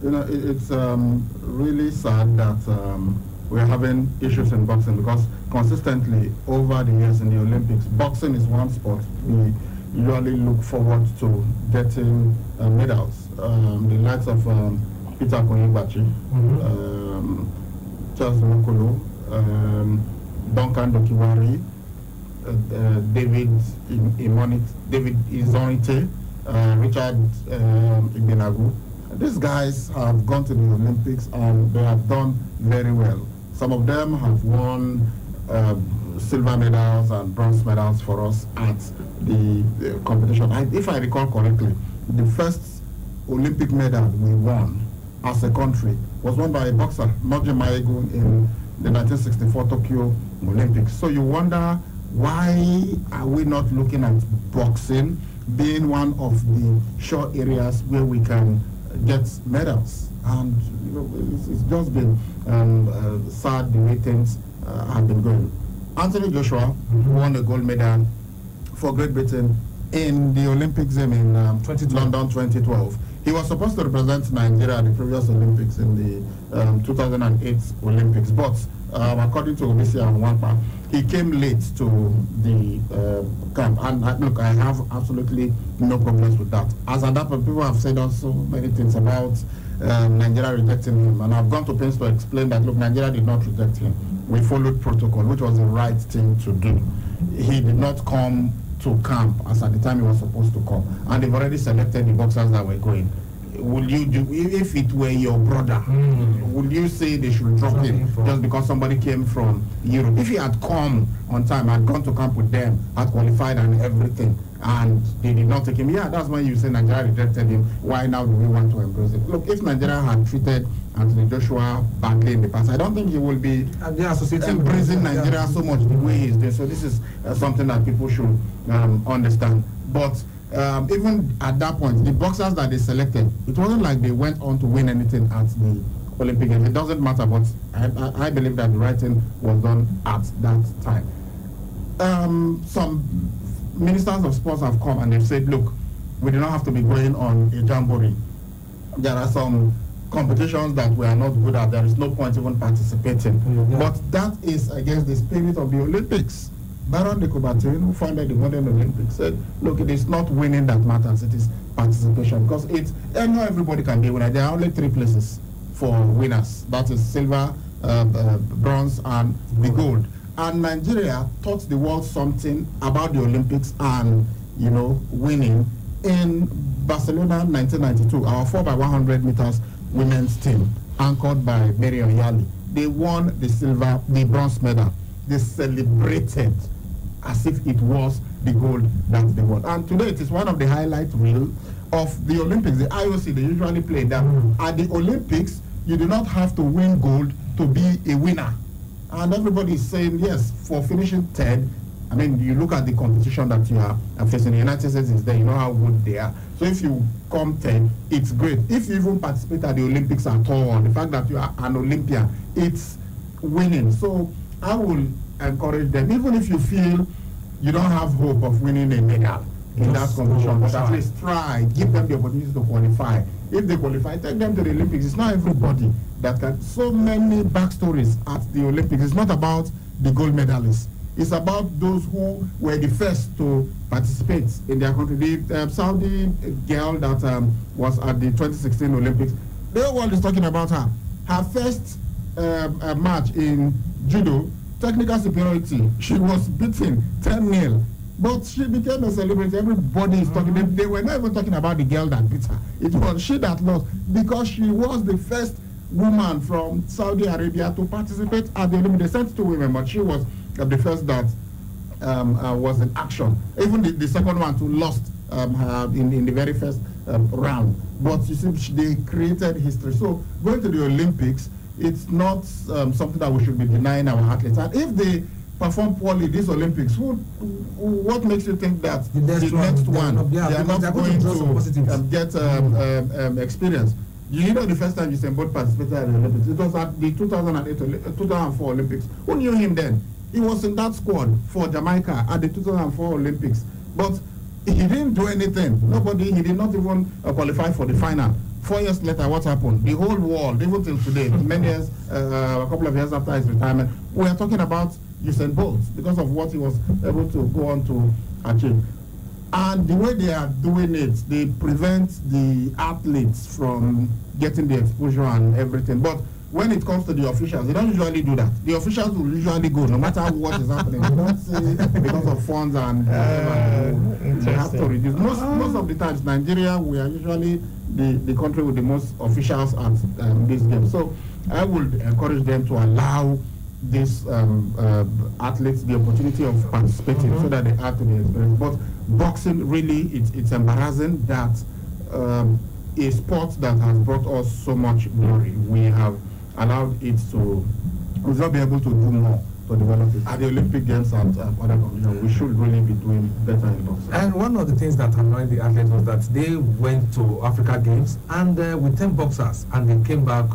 It's really sad that we're having issues in boxing, because consistently over the years in the Olympics, boxing is one sport we usually look forward to getting medals. The likes of Peter Koyigbachi, Charles Mokolo, Duncan Dokiwari,
David Izonite, Richard Igbenagu. These guys have gone to the Olympics and they have done very well. Some of them have won silver medals and bronze medals for us at the competition. If I recall correctly, the first Olympic medal we won as a country was won by a boxer, Noji Maegun, in the 1964 Tokyo Olympics. So you wonder, why are we not looking at boxing being one of the sure areas where we can get medals? And you know, it's just been sad the way things have been going. Anthony Joshua won a gold medal for Great Britain in the Olympics in London 2012. He was supposed to represent Nigeria at the previous Olympics in the 2008 Olympics, but according to Obisi and Wampa, he came late to the camp. And look, I have absolutely no problems with that. As at that point, people have said also many things about Nigeria rejecting him, and I've gone to pains to explain that, look, Nigeria did not reject him. We followed protocol, which was the right thing to do. He did not come to camp as at the time he was supposed to come, and they've already selected the boxers that were going. Would you do, if it were your brother, would you say they should drop him just because somebody came from Europe? If he had come on time, had gone to camp with them, had qualified and everything, and they did not take him, yeah, that's when you say Nigeria rejected him. Why now do we want to embrace it? Look, if Nigeria had treated Anthony Joshua badly in the past, I don't think he will be embracing Nigeria so much the way he's doing. So this is something that people should understand. But even at that point, the boxers that they selected, it wasn't like they went on to win anything at the Olympic Games. It doesn't matter, but I believe that the right thing was done at that time. Some ministers of sports have come and they've said, look, we do not have to be going on a jamboree. There are some competitions that we are not good at. There is no point even participating. But that is against the spirit of the Olympics. Baron de Coubertin, who founded the modern Olympics, said, look, it is not winning that matters, it is participation. Because it's, and not everybody can be a winner. There are only 3 places for winners. That is silver, bronze, and the gold. And Nigeria taught the world something about the Olympics and, you know, winning. In Barcelona 1992, our 4x100 meters women's team, anchored by Mary Oyali, they won the bronze medal. They celebrated as if it was the gold that they won. And today it is one of the highlight reel of the Olympics. The IOC, they usually play that. At the Olympics, you do not have to win gold to be a winner. And everybody is saying, yes, for finishing third, I mean, you look at the competition that you are facing. The United States is there, you know how good they are. So if you come third, it's great. If you even participate at the Olympics at all, the fact that you are an Olympian, it's winning. So I will encourage them, even if you feel you don't have hope of winning a medal in that competition, but at least try, give them the opportunity to qualify. If they qualify, take them to the Olympics. It's not everybody that can. So many backstories at the Olympics. It's not about the gold medalists. It's about those who were the first to participate in their country. The Saudi girl that was at the 2016 Olympics, the whole world is talking about her. Her first match in judo, technical superiority, she was beaten 10-0. But she became a celebrity. Everybody is talking. They were not even talking about the girl that beat her. It was she that lost because she was the first woman from Saudi Arabia to participate at the Olympics. They sent 2 women, but she was the first that was in action. Even the second one who lost in the very first round. But you see, they created history. So going to the Olympics, it's not something that we should be denying our athletes. And if they perform poorly these Olympics, what makes you think that the next one they are not going to get experience? You know, the first time Usain Bolt participated at the Olympics, it was at the 2004 Olympics. Who knew him then? He was in that squad for Jamaica at the 2004 Olympics. But he didn't do anything. He did not even qualify for the final. 4 years later, what happened? The whole world, even till today, many years, a couple of years after his retirement, we are talking about Usain Bolt because of what he was able to go on to achieve. And the way they are doing it, they prevent the athletes from getting the exposure and everything. But when it comes to the officials, they don't usually do that. The officials will usually go, no matter what is happening. They don't say because of funds and we have to reduce. Most of the times, Nigeria, we are usually the country with the most officials at this game. So I would encourage them to allow these athletes the opportunity of participating so that they add to the experience. But boxing, really, it's embarrassing that a sport that has brought us so much glory, we have allowed it to not be able to do more to develop it. At the Olympic Games and other competitions, we should really be doing better in boxing.
And one of the things that annoyed the athletes was that they went to Africa Games and with 10 boxers, and they came back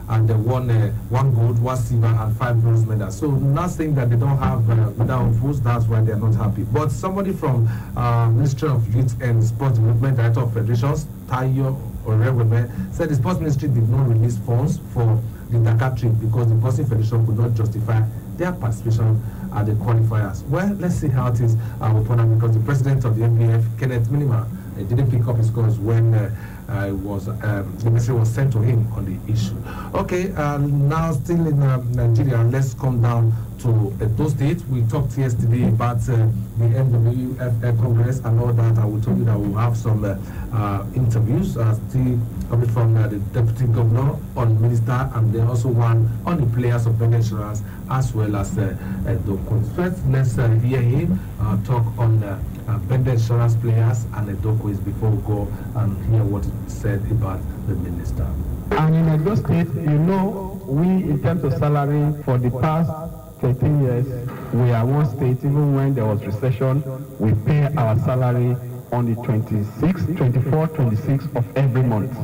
and they won 1 gold, 1 silver, and 5 bronze medals. So not saying that they don't have medal of votes, that's why they're not happy. But somebody from Ministry of Youth and Sports Development, Director of Federations, Tayo Oreweme, said the Sports Ministry did not release funds for the Dakar trip because the Boxing Federation could not justify their participation at the qualifiers. Well, let's see how it is with Pona, because the president of the NBF, Kenneth Minima, didn't pick up his calls when the message was sent to him on the issue. Okay, now still in Nigeria, let's come down to Edo State. We talked yesterday about the MWF Congress and all that. I will tell you that we'll have some interviews still coming from the Deputy Governor on Minister, and then also one on the players of bank insurance as well as Edo. First, let's hear him talk on bank insurance players and Edo quiz before we go and hear what he said about the Minister.
And in Edo State, you know, we in terms of salary for the past 13 years, we are one state, even when there was recession, we pay our salary on the 26th, 24th, 26th of every month.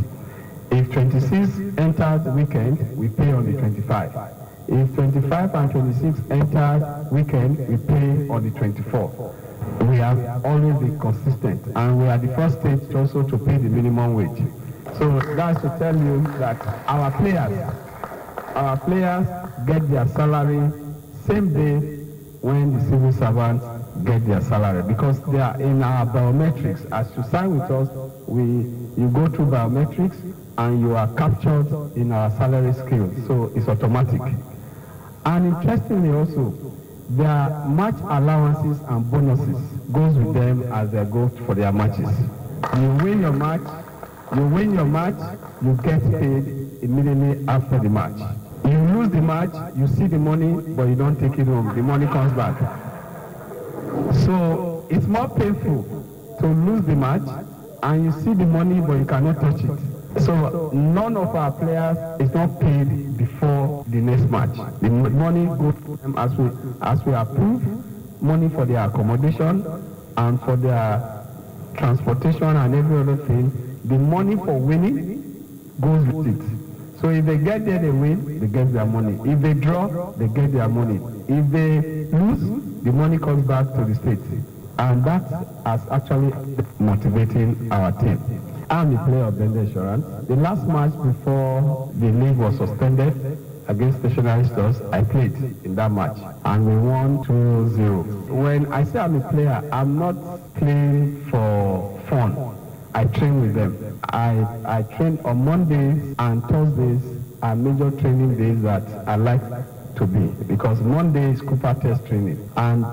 If 26 enters the weekend, we pay on the 25. If 25 and 26 enter weekend, we pay on the 24. We have always been consistent, and we are the first state also to pay the minimum wage. So that's to tell you that our players get their salary same day when the civil servants get their salary, because they are in our biometrics. As you sign with us, you go through biometrics and you are captured in our salary scale, so it's automatic. And interestingly also, their match allowances and bonuses goes with them as they go for their matches. You win your match, you get paid immediately after the match. You lose the match, you see the money, but you don't take it home. The money comes back. So it's more painful to lose the match and you see the money, but you cannot touch it. So none of our players is not paid before the next match. The money goes to them as we approve, money for their accommodation and for their transportation and every other thing. The money for winning goes with it. So if they get there, they win, they get their money. If they draw, they get their money. If they lose, the money comes back to the state. And that has actually motivating our team. I'm the player of Bende Insurance. The last match before the league was suspended against Stationary Stores, I played in that match. And we won 2-0. When I say I'm a player, I'm not playing for fun. I train with them. I train on Mondays and Thursdays are major training days that I like to be, because Monday is Cooper test training and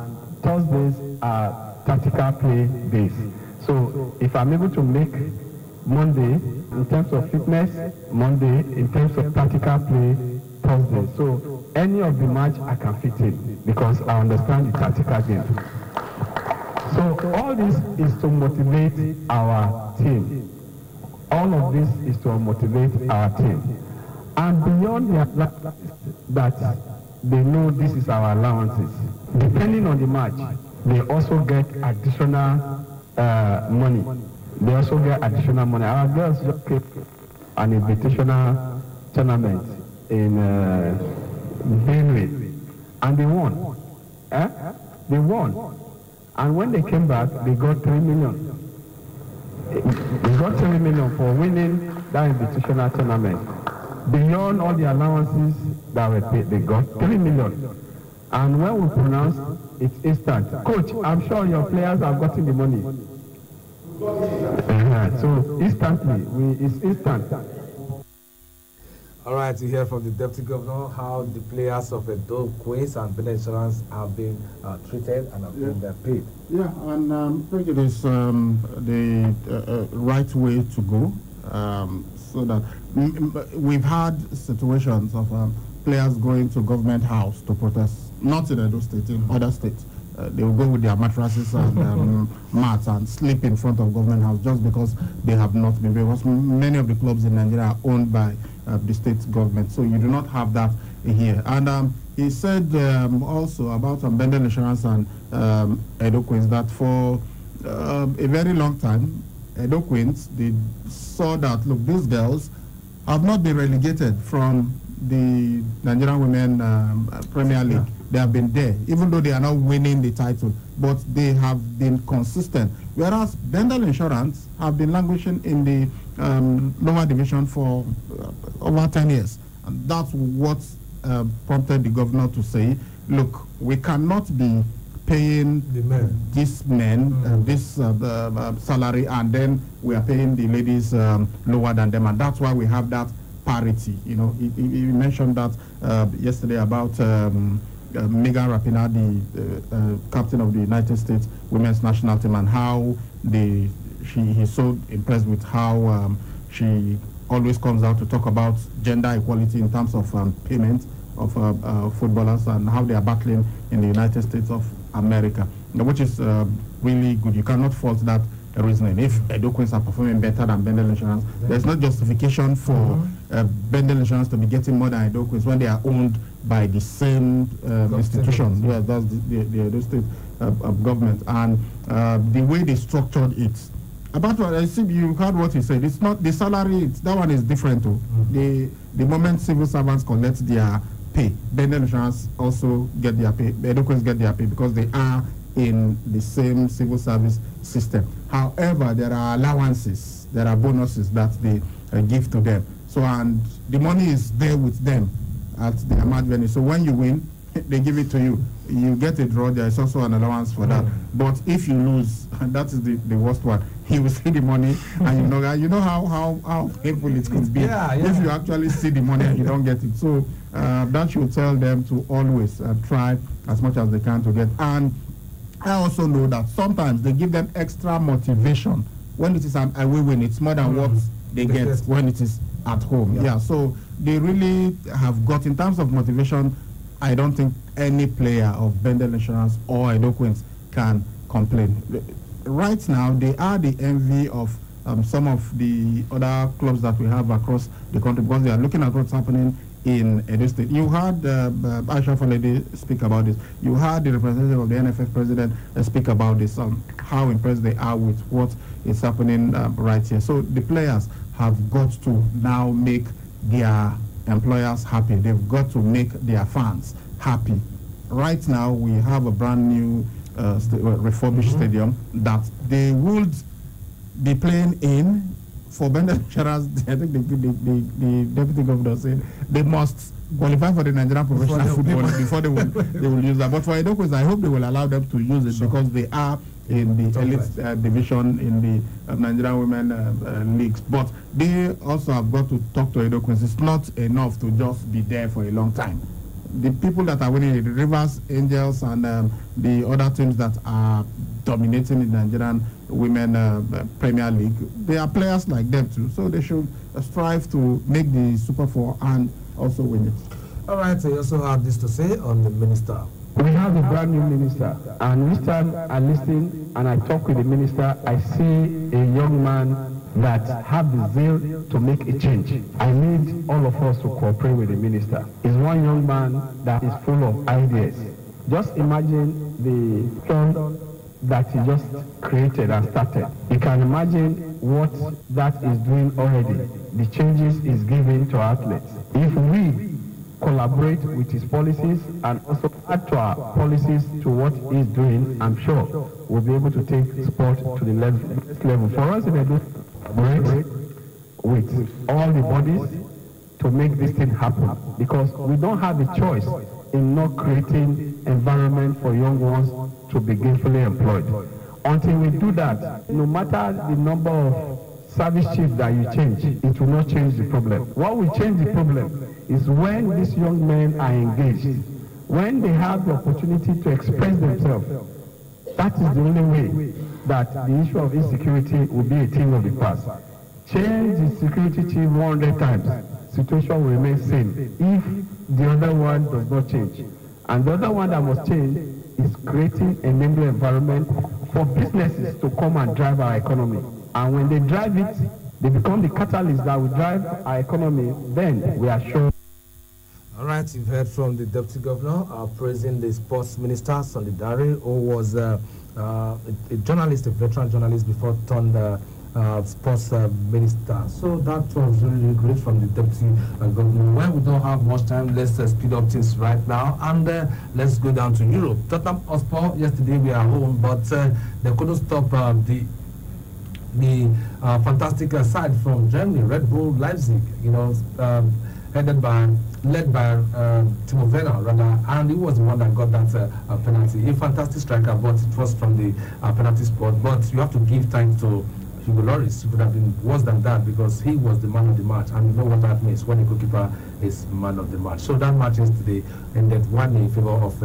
Thursdays are tactical play days. So if I'm able to make Monday in terms of fitness, Monday in terms of tactical play, Thursday. So any of the match I can fit in because I understand the tactical game. So all this is to motivate our team. All of this is to motivate our team. And beyond the allowances that they know this is our allowances, depending on the match, they also get additional money. They also get additional money. Our girls just came an invitational tournament in Benue, and they won. They won. And when they came back, they got 3 million. They got 3 million for winning that invitational tournament. Beyond all the allowances that were paid, they got 3 million. And when we pronounce, it's instant. Coach, I'm sure your players have gotten the money. So instantly, it's instant.
All right, to hear from the Deputy Governor how the players of Edo Queens and Benin Insurance have been treated and have been paid.
Yeah, and I think it is the right way to go. So that we've had situations of players going to government house to protest, not in Edo State, in other states. They will go with their mattresses and mats and sleep in front of government house just because they have not been, because many of the clubs in Nigeria are owned by the state government. So you do not have that here. And he said also about Bendel Insurance and Edo Queens that for a very long time, Edo Queens, they saw that, look, these girls have not been relegated from the Nigerian Women Premier League. They have been there, even though they are not winning the title, but they have been consistent. Whereas Bendel Insurance have been languishing in the lower division for over 10 years. And that's what prompted the governor to say, look, we cannot be paying these men this salary, and then we are paying the ladies lower than them. And that's why we have that parity. You know, he mentioned that yesterday about Megan Rapinoe, the captain of the United States women's national team, and how he's so impressed with how she always comes out to talk about gender equality in terms of payment of footballers and how they are battling in the United States of America, which is really good. You cannot fault that reasoning. If Edo Queens are performing better than Bendel Insurance, there's no justification for Bendel Insurance to be getting more than Edo Queens when they are owned by the same institution. Yeah, that's the Edo State government. And the way they structured it, about what I see, you heard what he said. It's not the salary. That one is different too. The moment civil servants collect their pay, Bendel Insurance also get their pay. Edo Queens get their pay because they are in the same civil service system. However, there are allowances, there are bonuses that they give to them. So, and the money is there with them at the amount venue. So when you win, they give it to you. You get a draw, there is also an allowance for that. But if you lose, and that is the worst one, you will see the money, and you know how painful it could be if you actually see the money and you don't get it. So that should tell them to always try as much as they can to get. And I also know that sometimes they give them extra motivation when it is an away win. It's more than what they get when it is at home. Yeah, so they really have got, in terms of motivation, I don't think any player of Bendel Insurance or Edo Queens can complain. Right now, they are the envy of some of the other clubs that we have across the country, because they are looking at what's happening in Edo State. You heard Aisha Falede speak about this. You heard the representative of the NFF president speak about this, how impressed they are with what is happening right here. So the players have got to now make their employers happy. They've got to make their fans happy. Right now, we have a brand new refurbished stadium that they would be playing in. For Bendel Insurance, I think the deputy governor said they must qualify for the Nigerian professional football before they will use that. But for Edo Queens, I hope they will allow them to use it because they are in the elite division in the Nigerian Women leagues. But they also have got to talk to Edo Queens. It's not enough to just be there for a long time. The people that are winning, the Rivers Angels and the other teams that are dominating the Nigerian Women Premier League, they are players like them too. So they should strive to make the Super 4 and also win it.
All right, so you also have this to say on the minister.
We have a brand new minister, and each time I listen and I talk with the minister, I see a young man that have the zeal to make a change. I need all of us to cooperate with the minister. He's one young man that is full of ideas. Just imagine the fund that he just created and started. You can imagine what that is doing already, the changes he's giving to athletes. If we collaborate with his policies and also add to our policies to what he's doing, I'm sure we'll be able to take sport to the next level. For us, if we do collaborate with all the bodies to make this thing happen, because we don't have a choice in not creating environment for young ones to be gainfully employed. Until we do that, no matter the number of service chief that you change, it will not change the problem. What will change the problem is when these young men are engaged, when they have the opportunity to express themselves. That is the only way that the issue of insecurity will be a thing of the past. Change the security chief 100 times, situation will remain same if the other one does not change. And the other one that must change is creating an enabling environment for businesses to come and drive our economy. And when they drive it, they become the catalyst that will drive our economy, then we are sure.
All right, you've heard from the Deputy Governor praising the Sports Minister, Sunday Dare, who was a journalist, a veteran journalist before turned Sports Minister. So that was really great from the Deputy Governor. Well, we don't have much time. Let's speed up things right now, and let's go down to Europe. Tottenham Hotspur, yesterday we are home, but they couldn't stop the fantastic side from Germany, Red Bull Leipzig, led by Timo Werner, rather, and he was the one that got that penalty. A fantastic striker, but it was from the penalty spot. But you have to give thanks to Hugo Lloris. It would have been worse than that because he was the man of the match, and you know what that means when a goalkeeper is man of the match. So that match yesterday ended 1-0 in favor of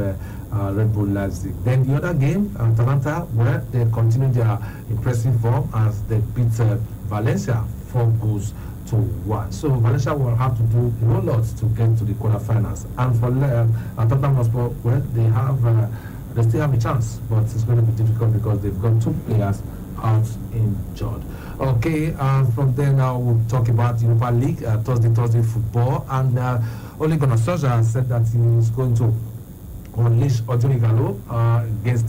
Red Bull Leipzig. Then the other game, Atalanta, where they continued their impressive form as they beat Valencia 4-1. So Valencia will have to do a whole lot to get to the quarterfinals. And for Tottenham Hotspur, well, they still have a chance, but it's going to be difficult because they've got 2 players out injured. Okay, from there now we'll talk about the Europa League, Thursday football, and Ole Gunnar Solskjaer said that he is going to unleash Odoni Gallo against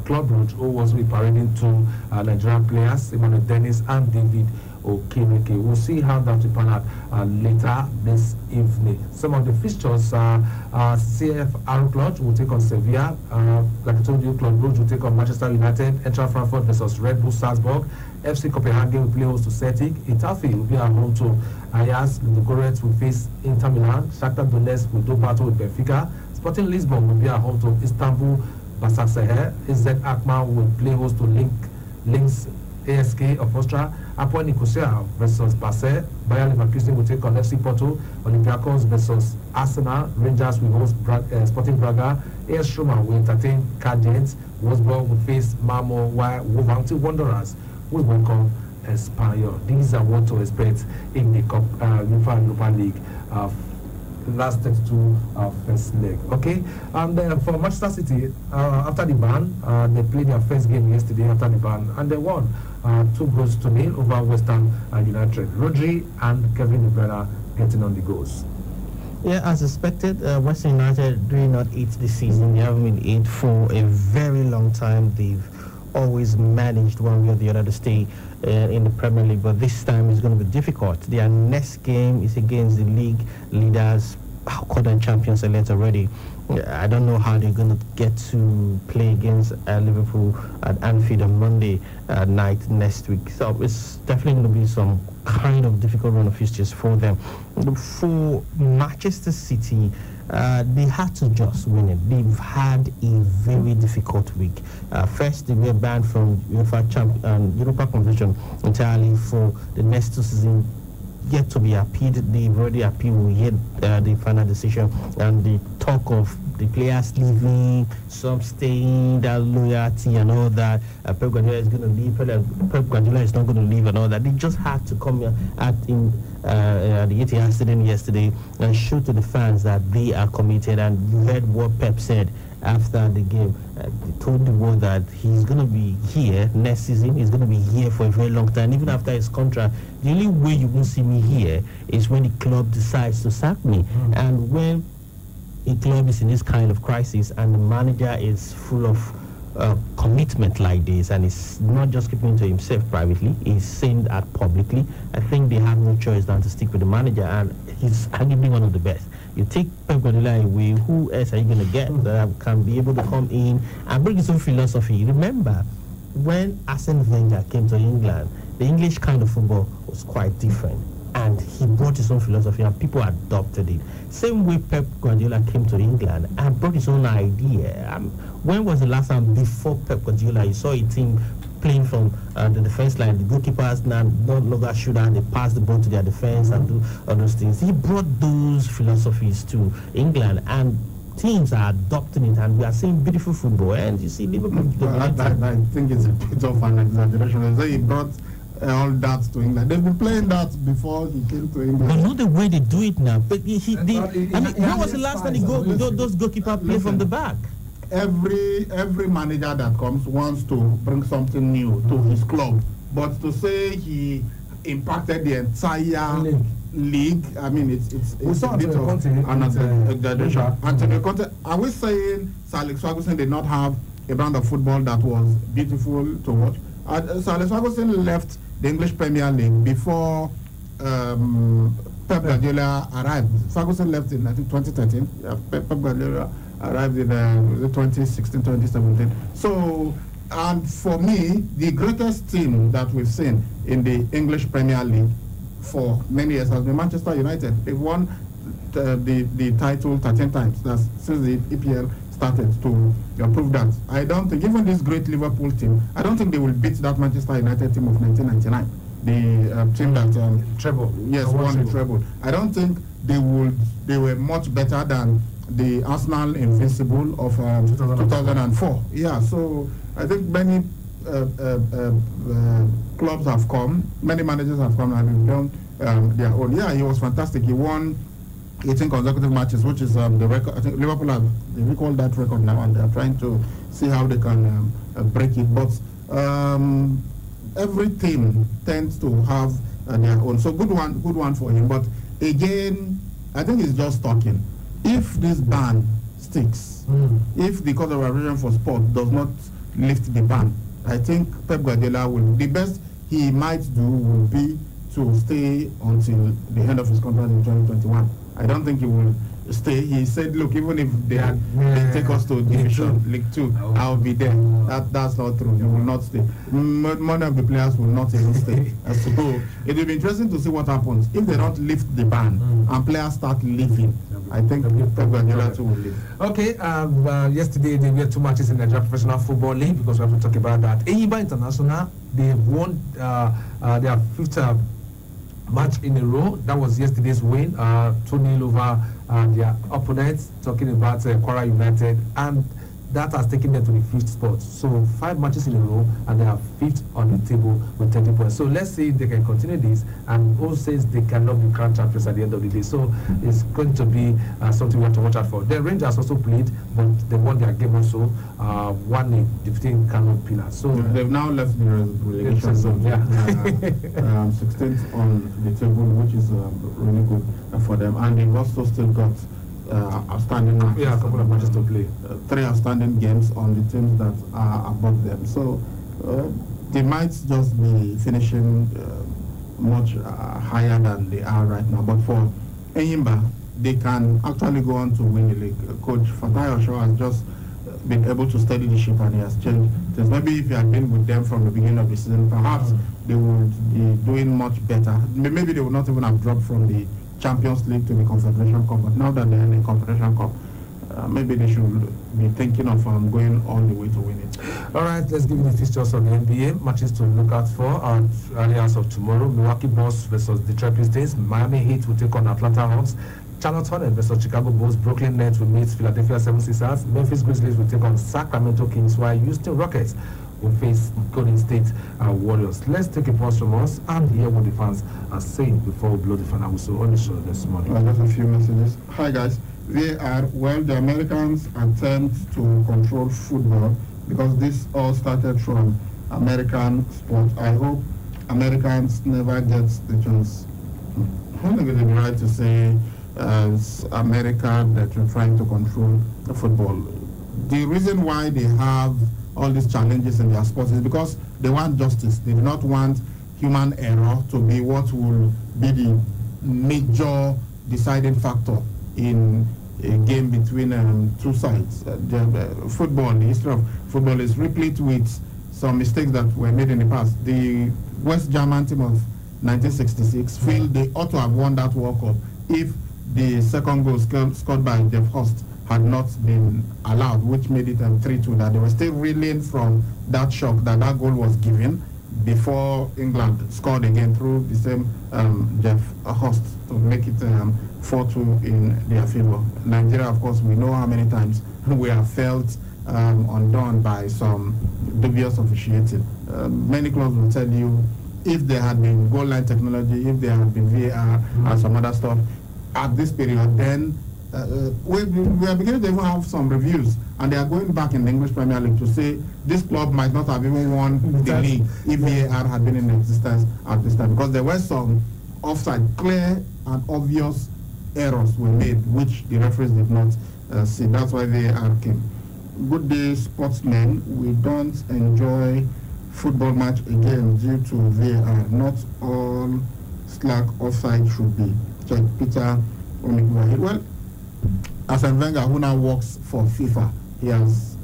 Club Brugge, who was parading 2 Nigerian players, Emmanuel Dennis and David Okereke. We'll see how that will pan out later this evening. Some of the fixtures are CF Cluj will take on Sevilla. Like I told you, Club Brugge will take on Manchester United. Eintracht Frankfurt versus Red Bull Salzburg. FC Copenhagen will play host to Celtic. Itafi will be at home to Ajax. Ludogorets will face Inter Milan. Shakhtar Donetsk will do battle with Benfica. Sporting Lisbon will be at home to Istanbul Basaksehir. AZ Alkmaar will play host to Linz ASK of Austria. Apoel Nicosia versus Basel. Bayer Leverkusen will take on FC Porto. Olympiacos versus Arsenal. Rangers will host Sporting Braga. AS Roma will entertain Cardiff. Wolfsburg will face Malmo, while Wolverhampton Wanderers will welcome Espanyol. These are what to expect in the UEFA Europa League last 32 first leg. Okay, and for Manchester City, after the ban, they played their first game yesterday after the ban, and they won 2-0 over West Ham United. Rodri and Kevin De Bruyne getting on the goals.
Yeah, as expected, West Ham United do not eat this season. They haven't been eat for a very long time. They've always managed one way or the other to stay in the Premier League, but this time it's going to be difficult. Their next game is against the league leaders, current champions elect already. I don't know how they're going to get to play against Liverpool at Anfield on Monday night next week. So it's definitely going to be some kind of difficult run of fixtures for them. For Manchester City, they had to just win it. They've had a very difficult week. First, they were banned from Europa competition entirely for the next 2 seasons. Yet to be appealed. They've already appealed. We hear the final decision, and the talk of the players leaving, some staying, that loyalty and all that. Pep Guardiola is going to leave. Pep Guardiola is not going to leave and all that. They just had to come at the Etihad Stadium yesterday and show to the fans that they are committed. And you heard what Pep said after the game. He told the world that he's going to be here next season. He's going to be here for a very long time, even after his contract. The only way you won't see me here is when the club decides to sack me. And when a club is in this kind of crisis and the manager is full of commitment like this, and he's not just keeping it to himself privately, he's saying that publicly, I think they have no choice than to stick with the manager, and he's arguably one of the best. You take Pep Guardiola away, who else are you going to get that can be able to come in and bring his own philosophy? Remember, when Arsene Wenger came to England, the English kind of football was quite different, and he brought his own philosophy and people adopted it. Same way Pep Guardiola came to England and brought his own idea. When was the last time before Pep Guardiola you saw a team playing from the defense line. The goalkeepers now no longer shoot and they pass the ball to their defense and do all those things. He brought those philosophies to England, and teams are adopting it, and we are seeing beautiful football. And you see Liverpool.
I think it's a bit of an exaggeration. He brought all that to England. They've been playing that before he came to England.
But not the way they do it now. But when was the last time those goalkeepers play from the back?
Every manager that comes wants to bring something new to his club, but to say he impacted the entire league, I mean, it's a bit of an exaggeration. Antonio Conte, are we saying Sir Alex Ferguson did not have a brand of football that was beautiful to watch? Sir Alex Ferguson left the English Premier League before Pep Guardiola arrived. Ferguson left in, I think, 2013. Pep Guardiola arrived in 2016, 2017. So, and for me, the greatest team that we've seen in the English Premier League for many years has been Manchester United. They've won the title 13 times. That's since the EPL started, to prove that. I don't think, even this great Liverpool team, I don't think they will beat that Manchester United team of 1999. The team that
treble.
Yes, won the treble. I don't think they were much better than the Arsenal Invincible of 2004. Yeah, so I think many clubs have come, many managers have come and done their own. Yeah, he was fantastic. He won 18 consecutive matches, which is the record. I think Liverpool have recalled that record now, and they are trying to see how they can break it. But every team tends to have their own. So good one for him. But again, I think it's just talking. If this ban sticks, if the Court of Arbitration for Sport does not lift the ban, I think Pep Guardiola will. The best he might do will be to stay until the end of his contract in 2021. I don't think he will stay. He said, look, even if they take us to Division League 2, I'll be there. That's not true. He will not stay. Many of the players will not even stay. So it will be interesting to see what happens. If they don't lift the ban and players start leaving, I think Pep Guardiola too will leave.
Okay, yesterday there were 2 matches in the Nigeria Professional Football League, because we have to talk about that. Enyimba International, they won their 5th match in a row. That was yesterday's win, 2-0 over their opponents, talking about Kwara United, and that has taken them to the 5th spot. So 5 matches in a row, and they are 5th on the table with 30 points. So let's see if they can continue this, and who says they cannot be crowned champions at the end of the day. So it's going to be something we have to watch out for. The Rangers also played, but they won their game also, 1-0, defeating Kano Pillars. So
they've now left the relegation zone. 16th on the table, which is really good for them. And they've also still got outstanding matches.
Yeah, a couple of matches to play.
3 outstanding games on the teams that are above them. So they might just be finishing much higher than they are right now. But for Enyimba, they can actually go on to win the league. Coach Fatai Osho has just been able to steady the ship, and he has changed things. Maybe if he had been with them from the beginning of the season, perhaps they would be doing much better. Maybe they would not even have dropped from the Champions League to the Confederation Cup, but now that they're in the Confederation Cup, maybe they should be thinking of going all the way to win it.
All right, let's give you the fixtures of the NBA matches to look out for. Early hours of tomorrow, Milwaukee Bucks versus Detroit Pistons, Miami Heat will take on Atlanta Hawks, Charlotte Hornets versus Chicago Bulls, Brooklyn Nets will meet Philadelphia 76ers, Memphis Grizzlies will take on Sacramento Kings, while Houston Rockets will face Golden State Warriors. Let's take a pause from us and hear what the fans are saying before we blow the final whistle on the show this morning.
Just a few messages. Hi guys, the Americans attempt to control football because this all started from American sport. I hope Americans never get the chance. I don't think it's right to say America that you're trying to control the football. The reason why they have all these challenges in their sports is because they want justice. They do not want human error to be what will be the major deciding factor in a game between 2 sides. Football, the history of football is replete with some mistakes that were made in the past. The West German team of 1966 feel they ought to have won that World Cup if the second goal scored by Jeff Hurst had not been allowed, which made it 3-2, that they were still reeling from that shock that goal was given before England scored again through the same Jeff Hurst to make it 4-2 in their favor. Nigeria, of course, we know how many times we have felt undone by some dubious officiating. Many clubs will tell you, if there had been goal line technology, if there had been VAR and some other stuff at this period, then we are beginning to even have some reviews, and they are going back in the English Premier League to say this club might not have even won the league if VAR had been in existence at this time, because there were some offside, clear and obvious errors were made, which the referees did not see. That's why VAR came. Good day, sportsmen. We don't enjoy football match again due to VAR. Not all slack offside should be. Check Peter Onigwa. Well, Arsene Wenger, who now works for FIFA,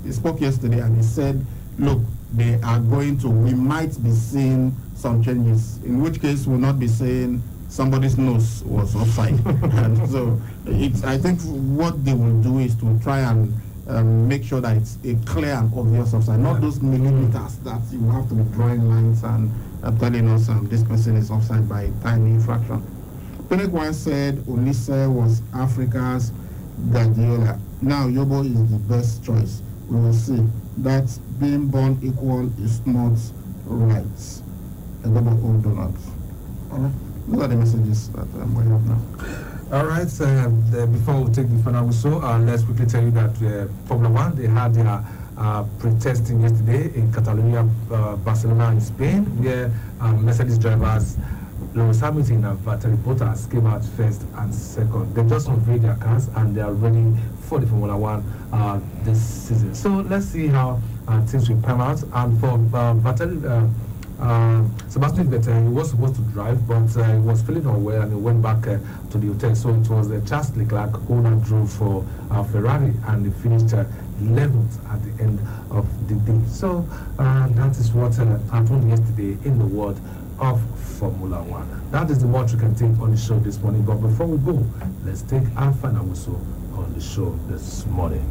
he spoke yesterday and he said, look, they are going to, we might be seeing some changes, in which case we'll not be saying somebody's nose was offside. And so I think what they will do is to try and make sure that it's a clear and obvious offside, not those millimeters that you have to be drawing lines and telling us this person is offside by a tiny fraction. Penek once said Olise was Africa's Guardiola. Now Yobo is the best choice. We will see. That being born equal is not right. Old donuts. Those are the messages that we have now.
All right, before we take the final whistle, let's quickly tell you that Formula One, they had their pre-testing yesterday in Catalonia, Barcelona in Spain, where Mercedes drivers Lewis Hamilton and Valtteri Bottas came out first and second. They just unveiled their cars and they are ready for the Formula One this season. So let's see how things will pan out. And for Valtteri, Sebastian Vettel, he was supposed to drive, but he was feeling unwell and he went back to the hotel. So it was Charles Leclerc who now drove for Ferrari, and he finished 11th at the end of the day. So that is what happened yesterday in the world of Formula One. That is the much we can take on the show this morning. But before we go, let's take our final whistle on the show this morning.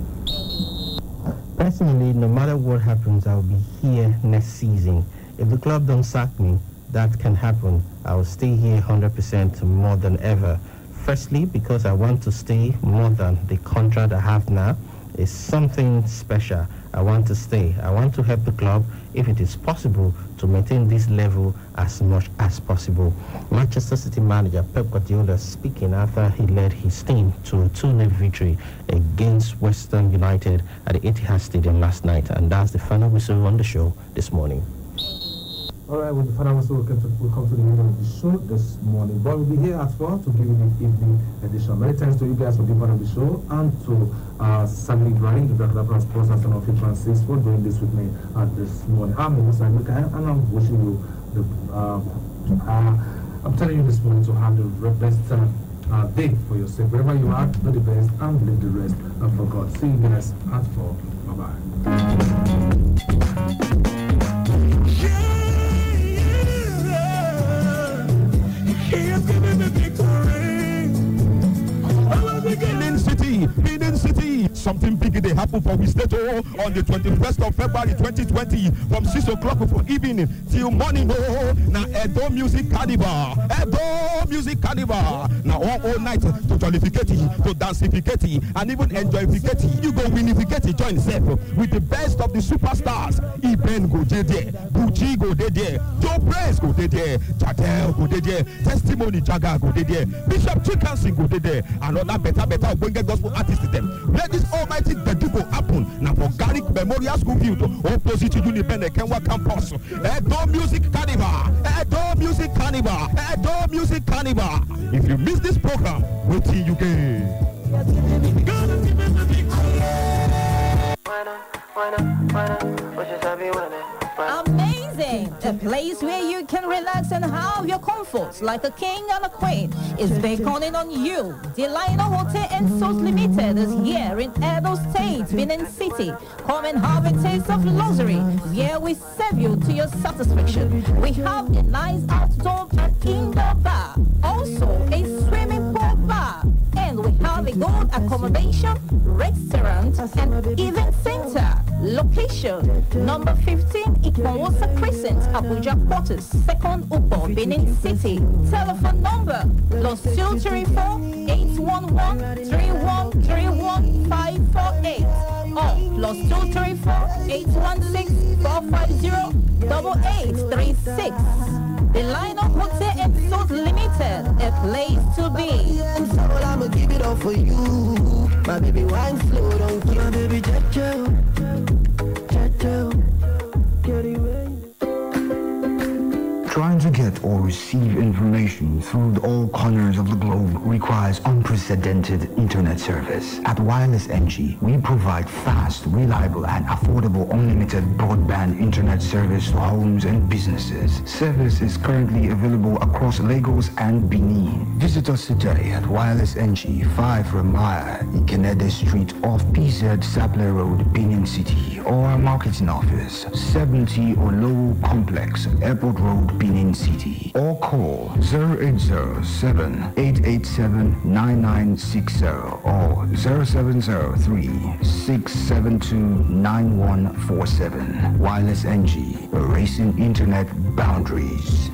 Personally, no matter what happens, I'll be here next season. If the club don't sack me, that can happen. I'll stay here 100% more than ever. Firstly, because I want to stay more than the contract I have now. It's something special. I want to stay. I want to help the club, if it is possible, to maintain this level as much as possible. Manchester City manager Pep Guardiola speaking after he led his team to a 2-0 victory against West Ham United at the Etihad Stadium last night. And that's the final whistle on the show this morning.
All right, with the final whistle, we'll come to the end of the show this morning. But we'll be here at 4 to give you the evening edition. Many thanks to you guys for being part of the show, and to Sally Ibrahim, the Director of Sports and Son of Francis, for doing this with me this morning. I'm Musa Mikael, and I'm wishing you I'm telling you this morning to have the best day for yourself. Wherever you are, do the best and leave the rest for God. See you guys at 4. Bye-bye.
Benin City, something big they happen for we state on the 21st of February 2020 from 6 o'clock for evening till morning. Now Edo Music Carnival, now all night to jollificate, to danceificate, and even enjoyficate. You go winificate, join yourself with the best of the superstars. Iben go there, Gucci go there, Joe Praise go there, Jadel go there, Testimony Jaga go there, Bishop Chikansing go there, and other better when get gospel artists them. Let this almighty go happen now for Garrick Memorial School Field opposite to Uniben Kenwa campus. Edo Music Carnival, Edo Music Carnival, Edo Music Carnival. If you miss this program, wait till you get.
Amazing! A place where you can relax and have your comforts like a king and a queen is beckoning on you. The Lionel Hotel and Suites Limited is here in Edo State, Benin City. Come and have a taste of luxury. Here we serve you to your satisfaction. We have a nice outdoor and indoor bar, also a swimming pool bar, and we have a gold accommodation, restaurant, and event center. Location, number 15, Ikwawosa Crescent, Abuja Quarters, 2nd Upo, Benin City. Telephone number, +234 811 3131 548 or +234 816 450 8836. The Line of Hotel and Suites Limited, a place to be.
I'ma give it all for you. My baby wine slow, don't kill. My baby Jajo, get it right.
Trying to get or receive information through all corners of the globe requires unprecedented internet service. At Wireless NG, we provide fast, reliable, and affordable unlimited broadband internet service to homes and businesses. Service is currently available across Lagos and Benin. Visit us today at Wireless NG, 5 Ramaya, Ikenede Street off PZ Sapler Road, Benin City, or our marketing office, 70 Olowo Complex, Airport Road, Benin City, or call 0807-887-9960 or 0703-672-9147. Wireless NG, erasing internet boundaries.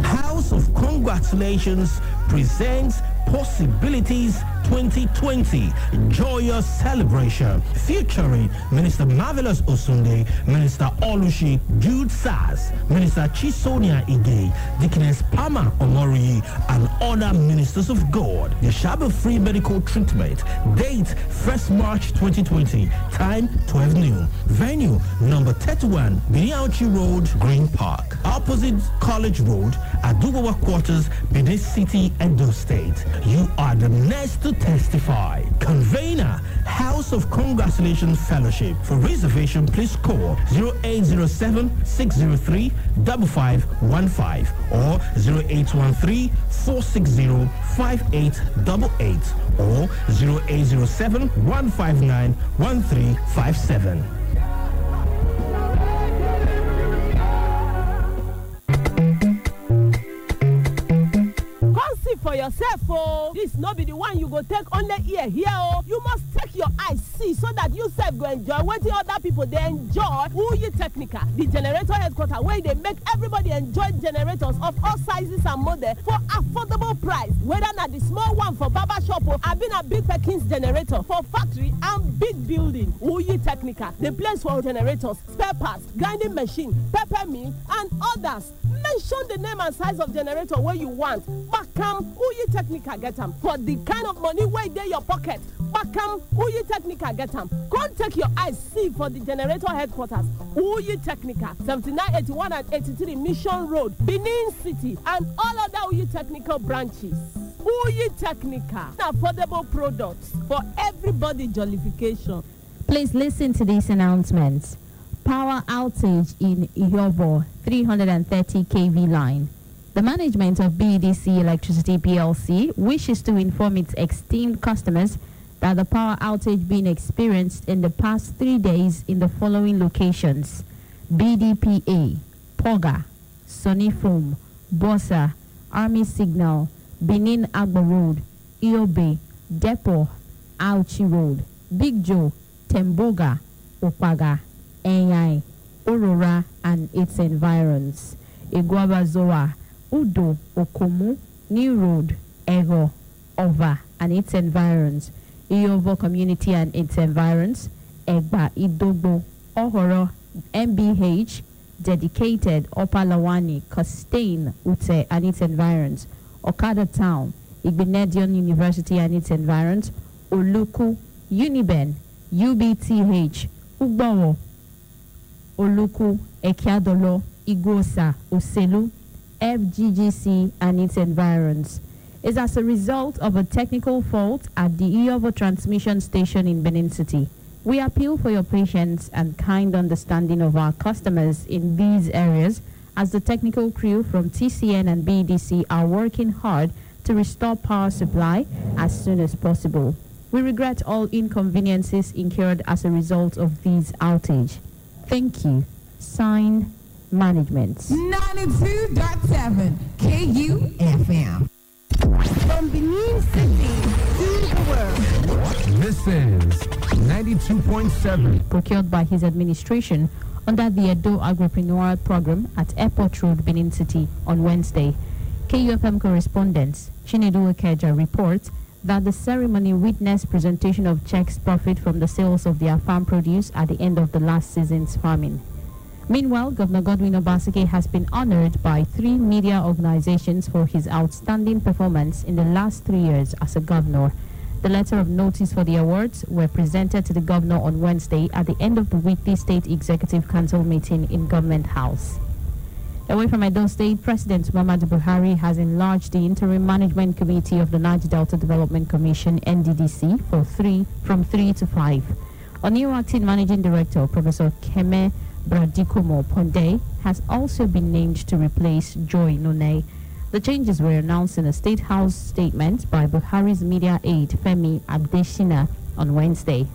House of Congratulations presents Possibilities 2020 Joyous Celebration featuring Minister Marvelous Osunde, Minister Olushi Jude Saz, Minister Chisonia Ige, Deaconess Pama Omori, and other ministers of God. There shall be free medical treatment. Date 1st March 2020. Time 12 noon. Venue number 31 Biniauchi Road, Green Park, opposite College Road, Adubawa Quarters, Benin City, Edo State. You are the next to testify. Convener, House of Congratulations Fellowship. For reservation, please call 0807-603-5515 or 0813-460-5888 or 0807-159-1357.
For yourself, oh, this not be the one you go take only ear here, oh. You must take your eyes see so that you self go enjoy what the other people they enjoy. Who you technical, the generator headquarters where they make everybody enjoy generators of all sizes and models for affordable price. Whether not the small one for barber shop or I've been a big Perkins generator for factory and big building. Who you technical, the place for generators, spare parts, grinding machine, pepper mill, and others. Mention the name and size of generator where you want. Bakam, who you technical get them for the kind of money where they your pocket. Bakam, who you technical get them. Go take your eyes see for the generator headquarters. Who you technical 79, 81, and 83 Mission Road, Benin City, and all other who you technical branches. Who you technical affordable products for everybody jollification.
Please listen to these announcements. Power outage in Ihobo 330 kV line. The management of BEDC Electricity PLC wishes to inform its esteemed customers that the power outage being experienced in the past 3 days in the following locations: BDPA, Poga, Sonifum, Bosa, Army Signal, Benin Agbo Road, Iobe, Depot, Auchi Road, Big Joe, Temboga, Opaga, Enyai, Aurora and its environs, Iguabazoa, Udo, Okomu, New Road, Ego, Ova and its environs, Iovo Community and its environs, Egba, Idogbo, Ohoro, MBH, Dedicated, Opalawani, Costain, Ute and its environs, Okada Town, Igbinedion University and its environs, Oluku, Uniben, UBTH, Ugbawo, Oluku, Ekiadolo, Igosa, Oselu, FGGC and its environs. Is as a result of a technical fault at the Iovo transmission station in Benin City. We appeal for your patience and kind understanding of our customers in these areas as the technical crew from TCN and BDC are working hard to restore power supply as soon as possible. We regret all inconveniences incurred as a result of these outage. Thank you. Signed, management.
92.7 KUFM. From Benin City to the world.
This is 92.7.
Procured by his administration under the Edo Agripreneur Program at Airport Road, Benin City on Wednesday. KUFM correspondent Chinedu Okeja reports that the ceremony witnessed presentation of checks profit from the sales of their farm produce at the end of the last season's farming. Meanwhile, Governor Godwin Obaseki has been honored by 3 media organizations for his outstanding performance in the last 3 years as a governor. The letter of notice for the awards were presented to the governor on Wednesday at the end of the weekly State Executive Council meeting in Government House. Away from Edo State, President Muhammadu Buhari has enlarged the Interim Management Committee of the Niger Delta Development Commission (NDDC) from 3 to 5. A new acting managing director, Professor Keme Bradikomo Ponde, has also been named to replace Joy Nune. The changes were announced in a State House statement by Buhari's media aide Femi Adesina on Wednesday.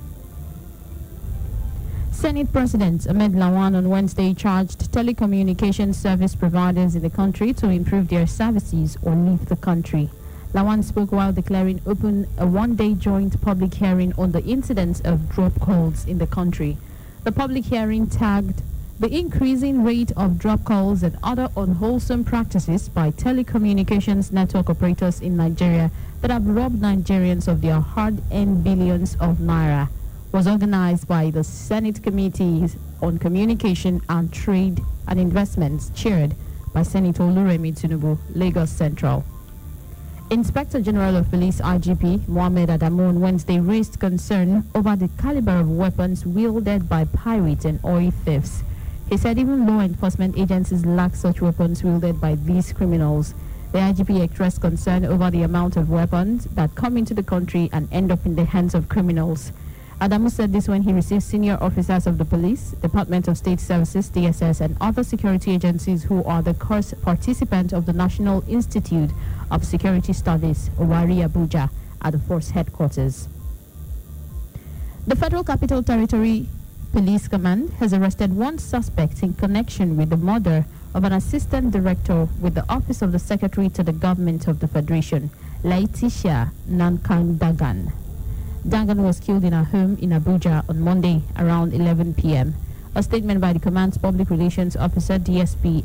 Senate President Ahmed Lawan on Wednesday charged telecommunications service providers in the country to improve their services or leave the country. Lawan spoke while declaring open a one-day joint public hearing on the incidence of drop calls in the country. The public hearing tagged the increasing rate of drop calls and other unwholesome practices by telecommunications network operators in Nigeria that have robbed Nigerians of their hard-earned billions of naira. Was organized by the Senate Committees on Communication and Trade and Investments, chaired by Senator Oluremi Tinubu, Lagos Central. Inspector General of Police IGP Mohammed Adamu on Wednesday raised concern over the caliber of weapons wielded by pirates and oil thieves. He said even law enforcement agencies lack such weapons wielded by these criminals. The IGP expressed concern over the amount of weapons that come into the country and end up in the hands of criminals. Adamu said this when he received senior officers of the police, Department of State Services, DSS, and other security agencies who are the course participant of the National Institute of Security Studies, Owari Abuja, at the force headquarters. The Federal Capital Territory Police Command has arrested one suspect in connection with the murder of an assistant director with the Office of the Secretary to the Government of the Federation, Letitia Nankan Dagan. Dagan was killed in her home in Abuja on Monday around 11 p.m. A statement by the command's public relations officer, DSP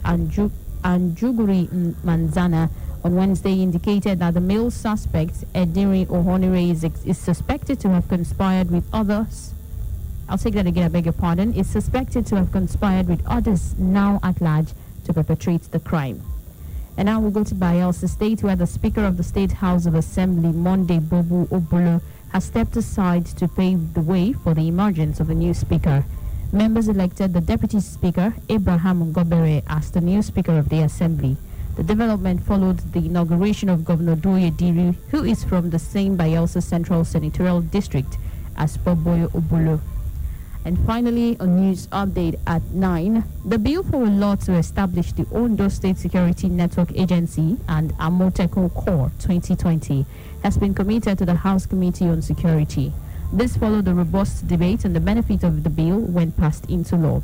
Anjuguri Manzana, on Wednesday indicated that the male suspect, Ediri Ohonire, is suspected to have conspired with others. I'll take that again, I beg your pardon. Is suspected to have conspired with others now at large to perpetrate the crime. And now we'll go to Bayelsa State, where the Speaker of the State House of Assembly, Monday Bobu Obolo, has stepped aside to pave the way for the emergence of a new speaker. Members elected the Deputy Speaker, Abraham Ngobere, as the new Speaker of the Assembly. The development followed the inauguration of Governor Doye Diri, who is from the same Bayelsa Central Senatorial District as Boboyo Obolo. And finally, a news update at 9. The bill for a law to establish the Ondo State Security Network Agency and Amoteco Corps 2020 has been committed to the House Committee on Security. This followed a robust debate on the benefit of the bill when passed into law.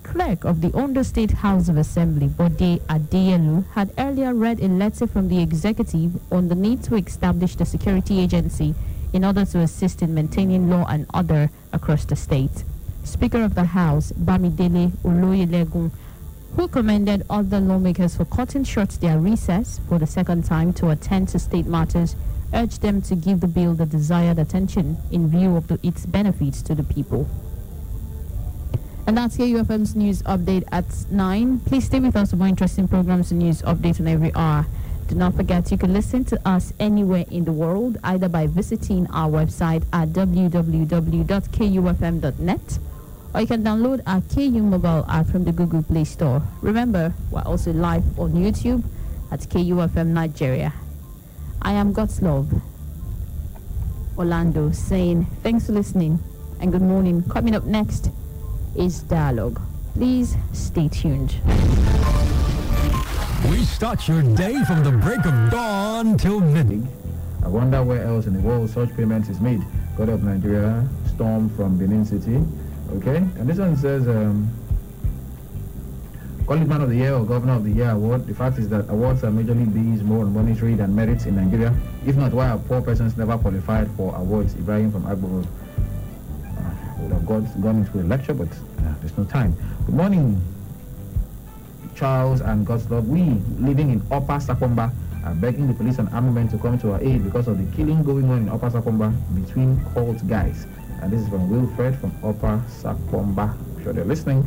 Clerk of the Ondo State House of Assembly, Bode Adeyelu, had earlier read a letter from the executive on the need to establish the security agency in order to assist in maintaining law and order across the state. Speaker of the House, Bamidele Oloyelegun, who commended other lawmakers for cutting short their recess for the second time to attend to state matters, urged them to give the bill the desired attention in view of its benefits to the people. And that's KUFM's news update at 9. Please stay with us for more interesting programs and news updates on every hour. Do not forget you can listen to us anywhere in the world, either by visiting our website at www.kufm.net, or you can download our KU mobile app from the Google Play Store. Remember, we're also live on YouTube at KUFM Nigeria. I am God's Love Orlando saying thanks for listening and good morning. Coming up next is Dialogue. Please stay tuned.
We start your day from the break of dawn till midnight.
I wonder where else in the world such payment is made. God of Nigeria, Storm from Benin City. Okay, and this one says, Call it Man of the Year or Governor of the Year award. The fact is that awards are majorly based more on monetary than merits in Nigeria. If not, why are poor persons never qualified for awards? Ibrahim from Agbo would have gone into a lecture, but there's no time. Good morning, Charles and God's love. We living in Upper Sakomba are begging the police and army men to come to our aid because of the killing going on in Upper Sakomba between cult guys. And this is from Wilfred from Upper Sakomba. I'm sure they're listening.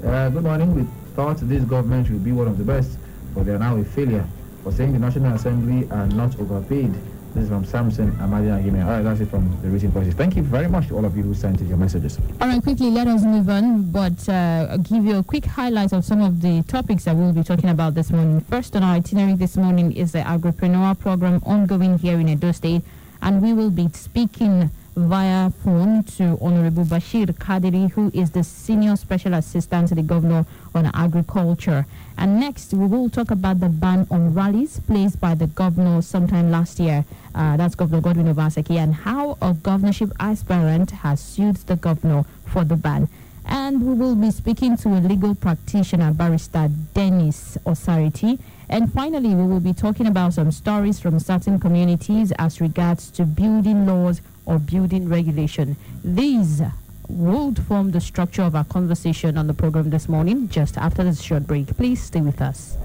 Good morning. We thought this government will be one of the best, but they are now a failure for saying the National Assembly are not overpaid. This is from Samson Amadi Agime. All right, that's it from the written voices. Thank you very much to all of you who sent your messages.
All right, quickly, let us move on, but I'll give you a quick highlight of some of the topics that we'll be talking about this morning. First on our itinerary this morning is the agripreneur program ongoing here in Edo State, and we will be speaking via phone to Honorable Bashir Kadiri, who is the Senior Special Assistant to the Governor on Agriculture. And next, we will talk about the ban on rallies placed by the Governor sometime last year. That's Governor Godwin Obaseki, and how a governorship aspirant has sued the Governor for the ban. And we will be speaking to a legal practitioner, Barrister Dennis Osariti. And finally, we will be talking about some stories from certain communities as regards to building laws or building regulation. These would form the structure of our conversation on the program this morning, just after this short break. Please stay with us.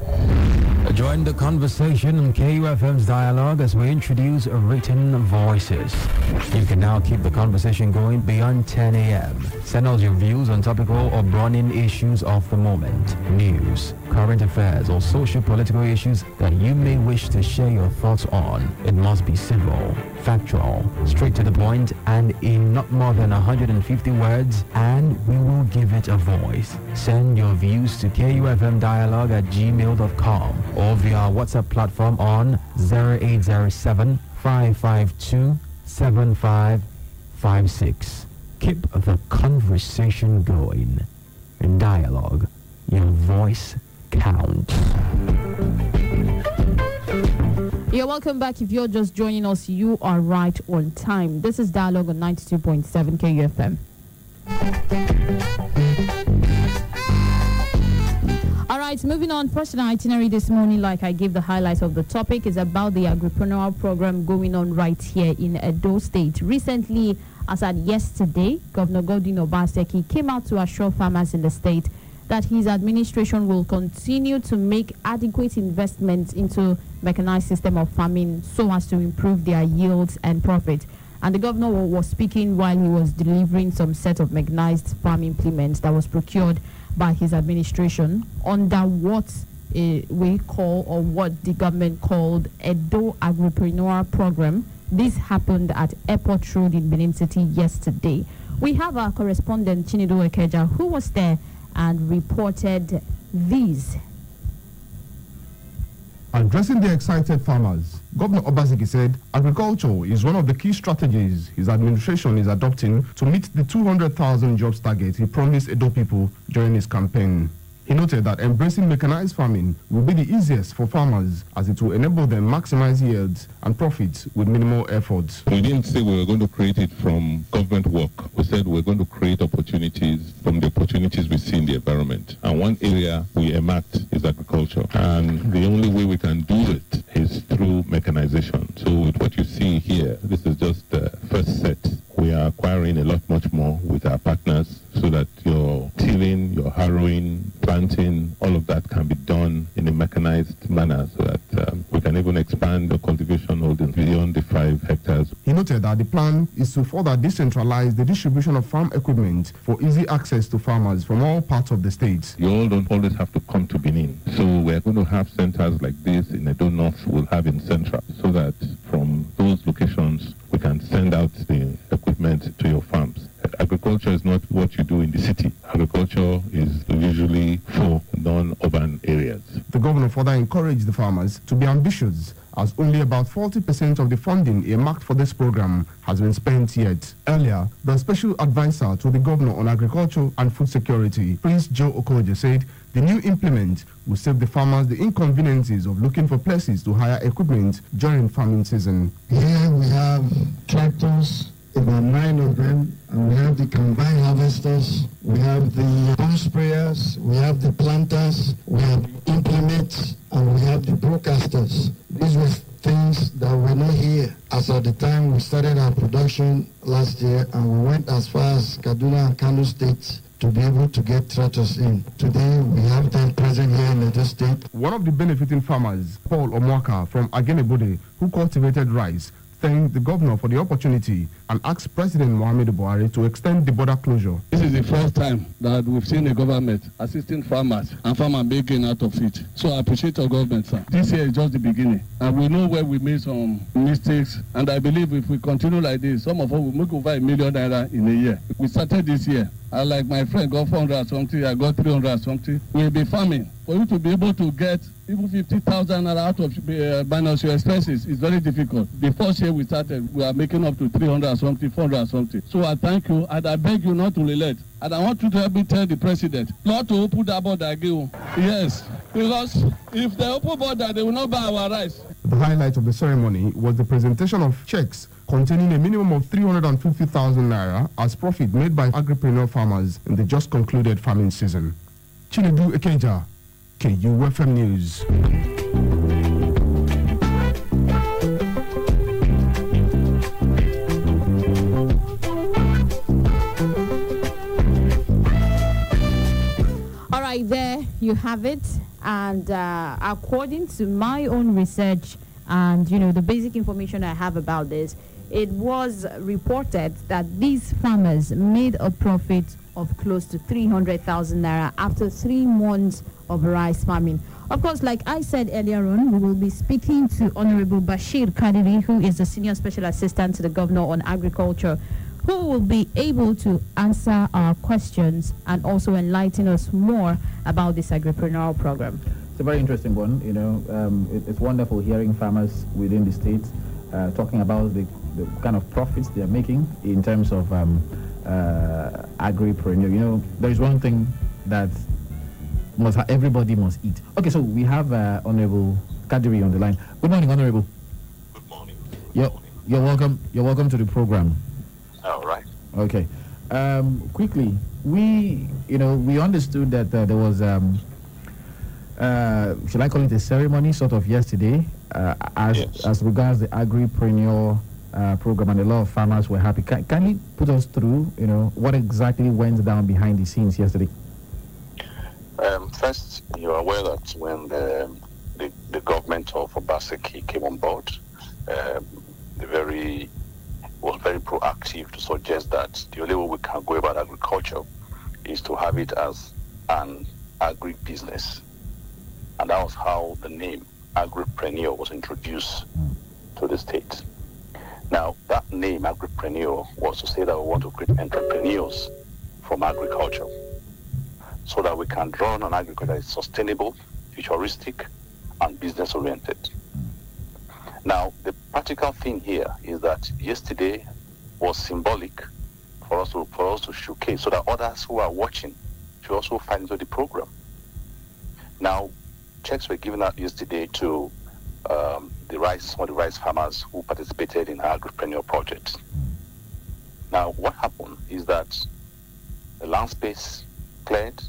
Join the conversation on KUFM's Dialogue as we introduce written voices. You can now keep the conversation going beyond 10 a.m. Send us your views on topical or burning issues of the moment, news, current affairs, or social-political issues that you may wish to share your thoughts on. It must be civil, factual, straight to the point, and in not more than 150 words, and we will give it a voice. Send your views to kufmdialogue@gmail.com or via our WhatsApp platform on 0807 552 7556. Keep the conversation going. In Dialogue, your voice counts.
You're welcome back. If you're just joining us, you are right on time. This is Dialogue on 92.7 KUFM. All right, moving on. First on our itinerary this morning, like I gave the highlights of the topic, is about the agripreneur program going on right here in Edo State. Recently, as at yesterday, Governor Godwin Obaseki came out to assure farmers in the state that his administration will continue to make adequate investments into mechanized system of farming so as to improve their yields and profit. And the governor was speaking while he was delivering some set of mechanized farm implements that was procured by his administration under what we call, or what the government called, Edo Agripreneur Program. This happened at Airport Road in Benin City yesterday. We have our correspondent Chinido Ekeja, who was there and reported these.
Addressing the excited farmers, Governor Obaseki said agriculture is one of the key strategies his administration is adopting to meet the 200,000 jobs target he promised Edo people during his campaign. He noted that embracing mechanized farming will be the easiest for farmers as it will enable them maximize yields and profits with minimal effort.
We didn't say we were going to create it from government work. We said we're going to create opportunities from the opportunities we see in the environment. And one area we enact is agriculture. And the only way we can do it is through mechanization. So with what you see here, this is just the first set. We are acquiring a lot much more with our partners so that your tilling, your harrowing, planting, all of that can be done in a mechanized manner so that we can even expand the cultivation holdings beyond the 5 hectares.
He noted that the plan is to further decentralize the distribution of farm equipment for easy access to farmers from all parts of the state.
You all don't always have to come to Benin. So we're going to have centers like this in Edo North, we'll have in Central, so that from those locations we can send out the equipment to your farms. Agriculture is not what you do in the city. Agriculture is usually for non-urban areas.
The governor further encouraged the farmers to be ambitious, as only about 40% of the funding earmarked for this program has been spent yet. Earlier, the special advisor to the governor on agriculture and food security, Prince Joe Okoje, said the new implement will save the farmers the inconveniences of looking for places to hire equipment during farming season.
Here we have tractors, about 9 of them, and we have the combine harvesters, we have the bomb sprayers, we have the planters, we have implements, and we have the broadcasters. These were things that were not here as at the time we started our production last year, and we went as far as Kaduna and Kano states to be able to get tractors in. Today, we have them present here in the state.
One of the benefiting farmers, Paul Omwaka from Agenebode, who cultivated rice, thanked the governor for the opportunity and asked President Muhammadu Buhari to extend the border closure.
This is the first time that we've seen a government assisting farmers and farmers making out of it. So I appreciate our government, sir. This year is just the beginning. And we know where we made some mistakes. And I believe if we continue like this, some of us will make over ₦1 million in a year. We started this year. And like my friend got 400 something, I got 300 something. We'll be farming. For you to be able to get even 50,000 out of minus your expenses is very difficult. The first year we started, we are making up to 300 something, 400 something. So I thank you, and I beg you not to relent. And I want you to help me tell the president not to open that border again. Yes, because if they open border, they will not buy our rice.
The highlight of the ceremony was the presentation of checks containing a minimum of 350,000 naira as profit made by agripreneur farmers in the just concluded farming season. Chinedu Ekeja, KUFM News.
All right, there you have it. And according to my own research and, the basic information I have about this, it was reported that these farmers made a profit of close to 300,000 naira after 3 months of rice farming. Of course, like I said earlier on, we will be speaking to Honorable Bashir Kadiri, who is the Senior Special Assistant to the Governor on Agriculture, who will be able to answer our questions and also enlighten us more about this agripreneurial program.
It's a very interesting one. It's wonderful hearing farmers within the state talking about the kind of profits they are making in terms of agripreneur. There is one thing that everybody must eat. Okay, so we have Honorable Kadiri on the line. Good morning, Honorable.
Good morning.
You're welcome. You're welcome to the program.
All right.
Okay. Quickly, we understood that there was should I call it a ceremony sort of yesterday as regards the agripreneur program, and a lot of farmers were happy. Can you put us through, what exactly went down behind the scenes yesterday?
First, you are aware that when the government of Obaseki came on board, was very proactive to suggest that the only way we can go about agriculture is to have it as an agri-business. And that was how the name agripreneur was introduced to the state. Now, that name agripreneur was to say that we want to create entrepreneurs from agriculture so that we can draw on an agriculture that is sustainable, futuristic, and business-oriented. Now, the practical thing here is that yesterday was symbolic for us to showcase so that others who are watching should also find into the program. Now, checks were given out yesterday to some of the rice farmers who participated in our agripreneur project. Now, what happened is that the land space cleared,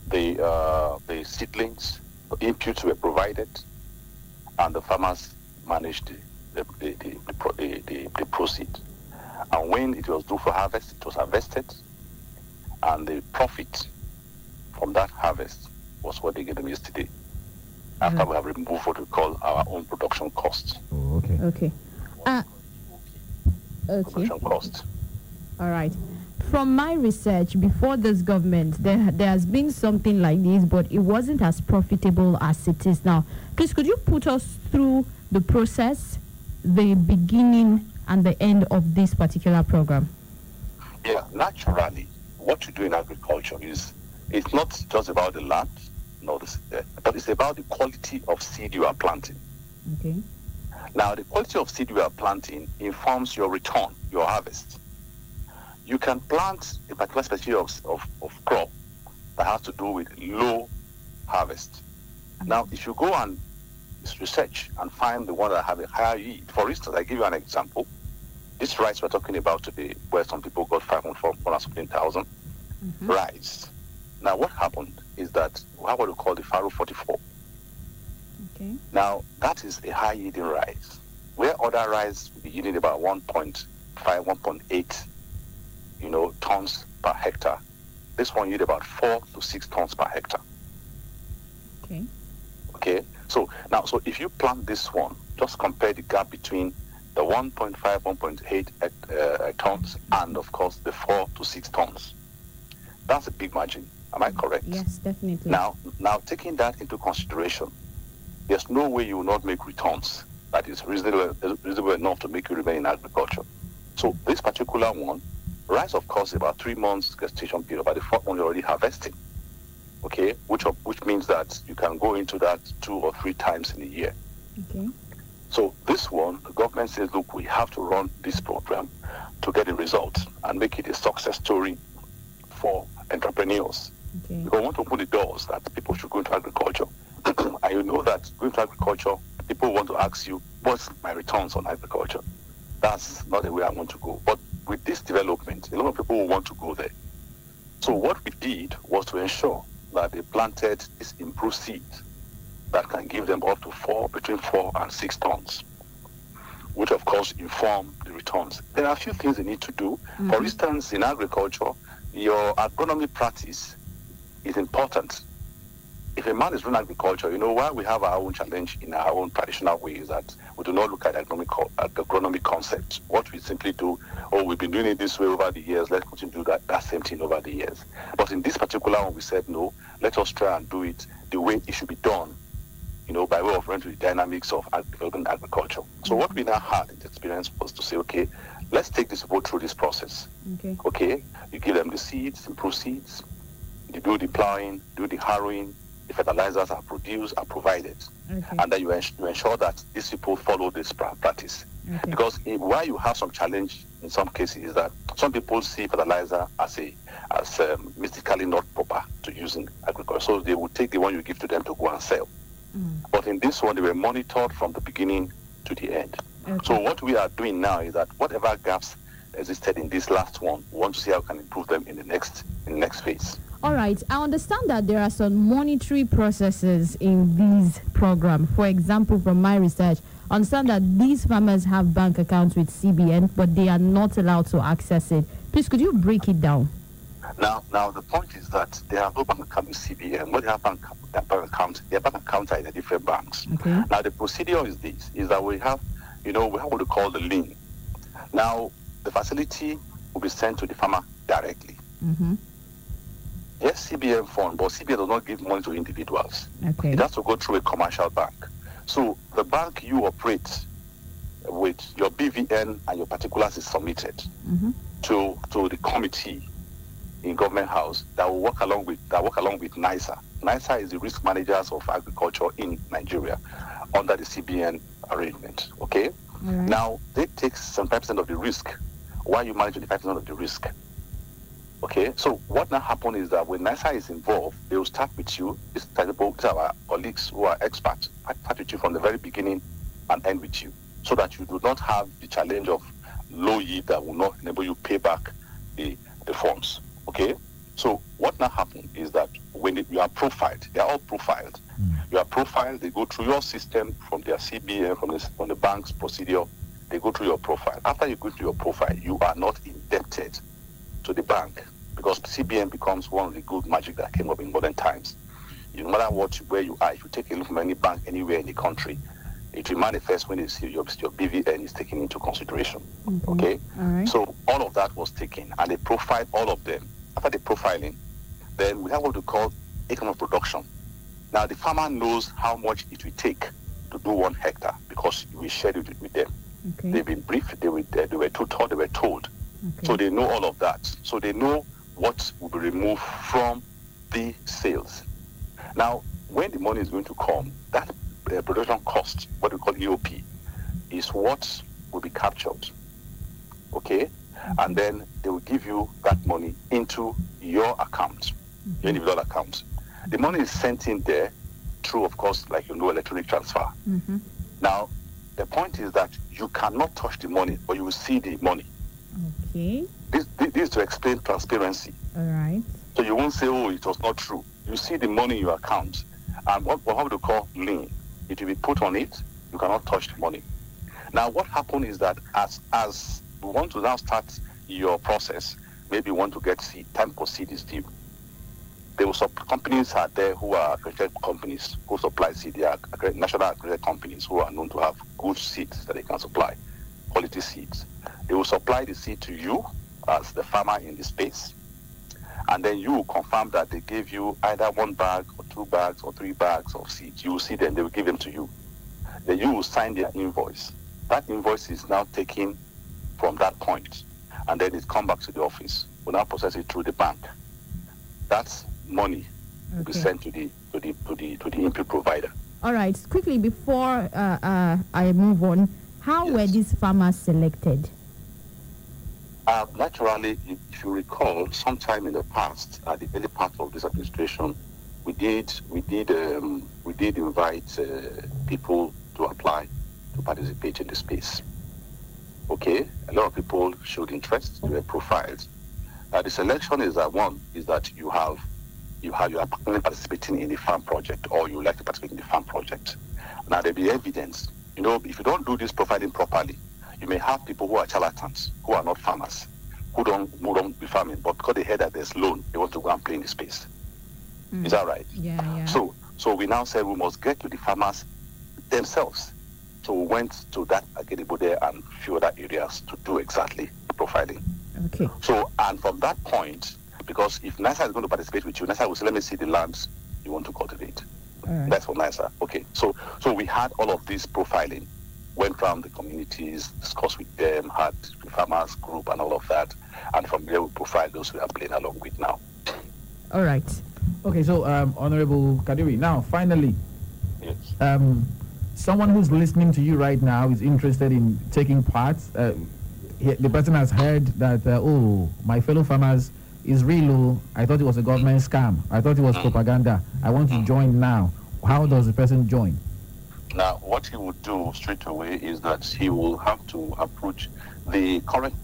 the seedlings, the inputs were provided, and the farmers managed the proceed. And when it was due for harvest, it was harvested, and the profit from that harvest was what they gave them yesterday, after we have removed what we call our own production costs.
Oh, okay.
Okay.
Production cost.
All right. From my research, before this government, there has been something like this, but it wasn't as profitable as it is now. Please, could you put us through the process, the beginning and the end of this particular program?
Yeah, naturally, what you do in agriculture it's not just about the land, but it's about the quality of seed you are planting.
Okay.
Now, the quality of seed you are planting informs your return, your harvest. You can plant a particular species of crop that has to do with low harvest. Now, if you go and research and find the one that have a higher yield, for instance, I give you an example. this rice we're talking about today, where some people got 500,000 rice. Now, what happened is that we have what we call the Faro 44.
Okay.
Now, that is a high yielding rice, where other rice will be yielding about 1.5, 1.8, tons per hectare. This one yield about 4 to 6 tons per hectare.
Okay.
Okay. So if you plant this one, just compare the gap between the 1.5, 1.8 tons and, of course, the 4 to 6 tons. That's a big margin. Am I correct?
Yes, definitely.
Now, taking that into consideration, there's no way you will not make returns that is reasonable enough to make you remain in agriculture. So this particular one, rice, of course, about 3 months gestation period. By the 4th month, you're already harvesting. Okay, which means that you can go into that 2 or 3 times in a year.
Okay.
So this one, the government says, look, we have to run this program to get a result and make it a success story for entrepreneurs.
Okay.
Because we want to open the doors that people should go into agriculture. And you know that going to agriculture, people want to ask you, what's my returns on agriculture? That's not the way I want to go. But with this development, a lot of people will want to go there. So what we did was to ensure that they planted this improved seed that can give them up to between 4 and 6 tons, which of course inform the returns. There are a few things they need to do. For instance, in agriculture, your agronomy practice is important. If a man is doing agriculture, why we have our own challenge in our own traditional ways that we do not look at agronomy concept. What we simply do, we've been doing it this way over the years, let's continue to do that same thing over the years. But in this particular one, we said, no, let us try and do it the way it should be done, by way of running to the dynamics of developing agriculture. So what we now had in the experience was to say, okay, let's take this people through this process. Okay, you give them the seeds, improve seeds, you do the plowing, do the harrowing, the fertilizers are produced, are provided. And then you ensure that these people follow this practice. Because why you have some challenge in some cases is that some people see fertilizer as mystically not proper to use in agriculture. So they will take the one you give to them to go and sell. But in this one, they were monitored from the beginning to the end. So what we are doing now is that whatever gaps existed in this last one, we want to see how we can improve them in the next phase.
All right. I understand that there are some monetary processes in these programs. For example, from my research, I understand that these farmers have bank accounts with CBN, but they are not allowed to access it. Please, could you break it down?
Now the point is that they have no bank account with CBN. What they have bank accounts, their bank accounts are in the different banks. Now the procedure is this: is that we have what we call the lien. Now the facility will be sent to the farmer directly. Yes, CBN fund, but CBN does not give money to individuals. It has to go through a commercial bank. So the bank you operate with, your BVN and your particulars is submitted to the committee in Government House that will work along with NISA. NISA is the risk managers of agriculture in Nigeria under the CBN arrangement. Okay. Now they take 75% of the risk, while you manage 25% of the risk. Okay, so what now happens is that when NISA is involved, they will start with you. These are our colleagues who are experts. Start with you from the very beginning and end with you, so that you do not have the challenge of low yield that will not enable you pay back the funds. Okay, so what now happens is that when you are profiled, they are all profiled. You are profiled. They go through your system from their CBN, from the bank's procedure. They go through your profile. After you go through your profile, you are not indebted to the bank, because CBN becomes one of the good magic that came up in modern times. No matter where you are, if you take a look from any bank anywhere in the country, it will manifest when they see your BVN is taken into consideration. Okay? So all of that was taken, and they profiled all of them. After the profiling, then we have what we call economic production. Now the farmer knows how much it will take to do 1 hectare, because we shared it with them. They've been briefed, they were told. So they know all of that. So they know what will be removed from the sales. Now, when the money is going to come, that production cost, what we call EOP, is what will be captured. Okay? And then they will give you that money into your account, your individual account. The money is sent in there through, of course, electronic transfer. Now, The point is that you cannot touch the money, but you will see the money.
Okay.
This is to explain transparency.
All right.
So you won't say, oh, it was not true. You see the money in your account, and what we call lien. It will be put on it. You cannot touch the money. Now, what happened is that as we want to now start your process, maybe you want to get seed, time for seed is due. There were some companies out there who are accredited companies who supply seed. They are national accredited companies who are known to have good seeds that they can supply, quality seeds. They will supply the seed to you as the farmer in the space, and then you will confirm that they gave you either 1 bag or 2 bags or 3 bags of seeds. You will see them, they will give them to you. Then you will sign their invoice. That invoice is now taken from that point, and then it comes back to the office. We'll now process it through the bank. That's money will be sent to the input provider.
All right. Quickly before I move on, how were these farmers selected?
Naturally, if you recall, sometime in the past, at the early part of this administration, we did invite people to apply to participate in the space. Okay, a lot of people showed interest. They were profiled. The selection is that you are participating in the farm project, or you like to participate in the farm project. Now there'll be evidence. You know, if you don't do this profiling properly, you may have people who are charlatans, who are not farmers, who don't be farming, but because they hear that there's loan, they want to go and play in the space. Is that right?
Yeah.
So we now said we must get to the farmers themselves. So we went to that Agedibo there and few other areas to do exactly the profiling.
Okay.
So, and from that point, because if NISA is going to participate with you, NISA will say, let me see the lands you want to cultivate.
Right.
That's for NISA. Okay. So we had all of this profiling, went around the communities, discussed with them, had the farmers group and all of that. And from there, we profiled those we are playing along with now.
All right.
Okay, so Honorable Kadiri, now finally,
yes.
Someone who's listening to you right now is interested in taking part. The person has heard that, oh, my fellow farmers is real. I thought it was a government scam. I thought it was propaganda. I want to join now. How does the person join?
Now, what he would do straight away is that he will have to approach the current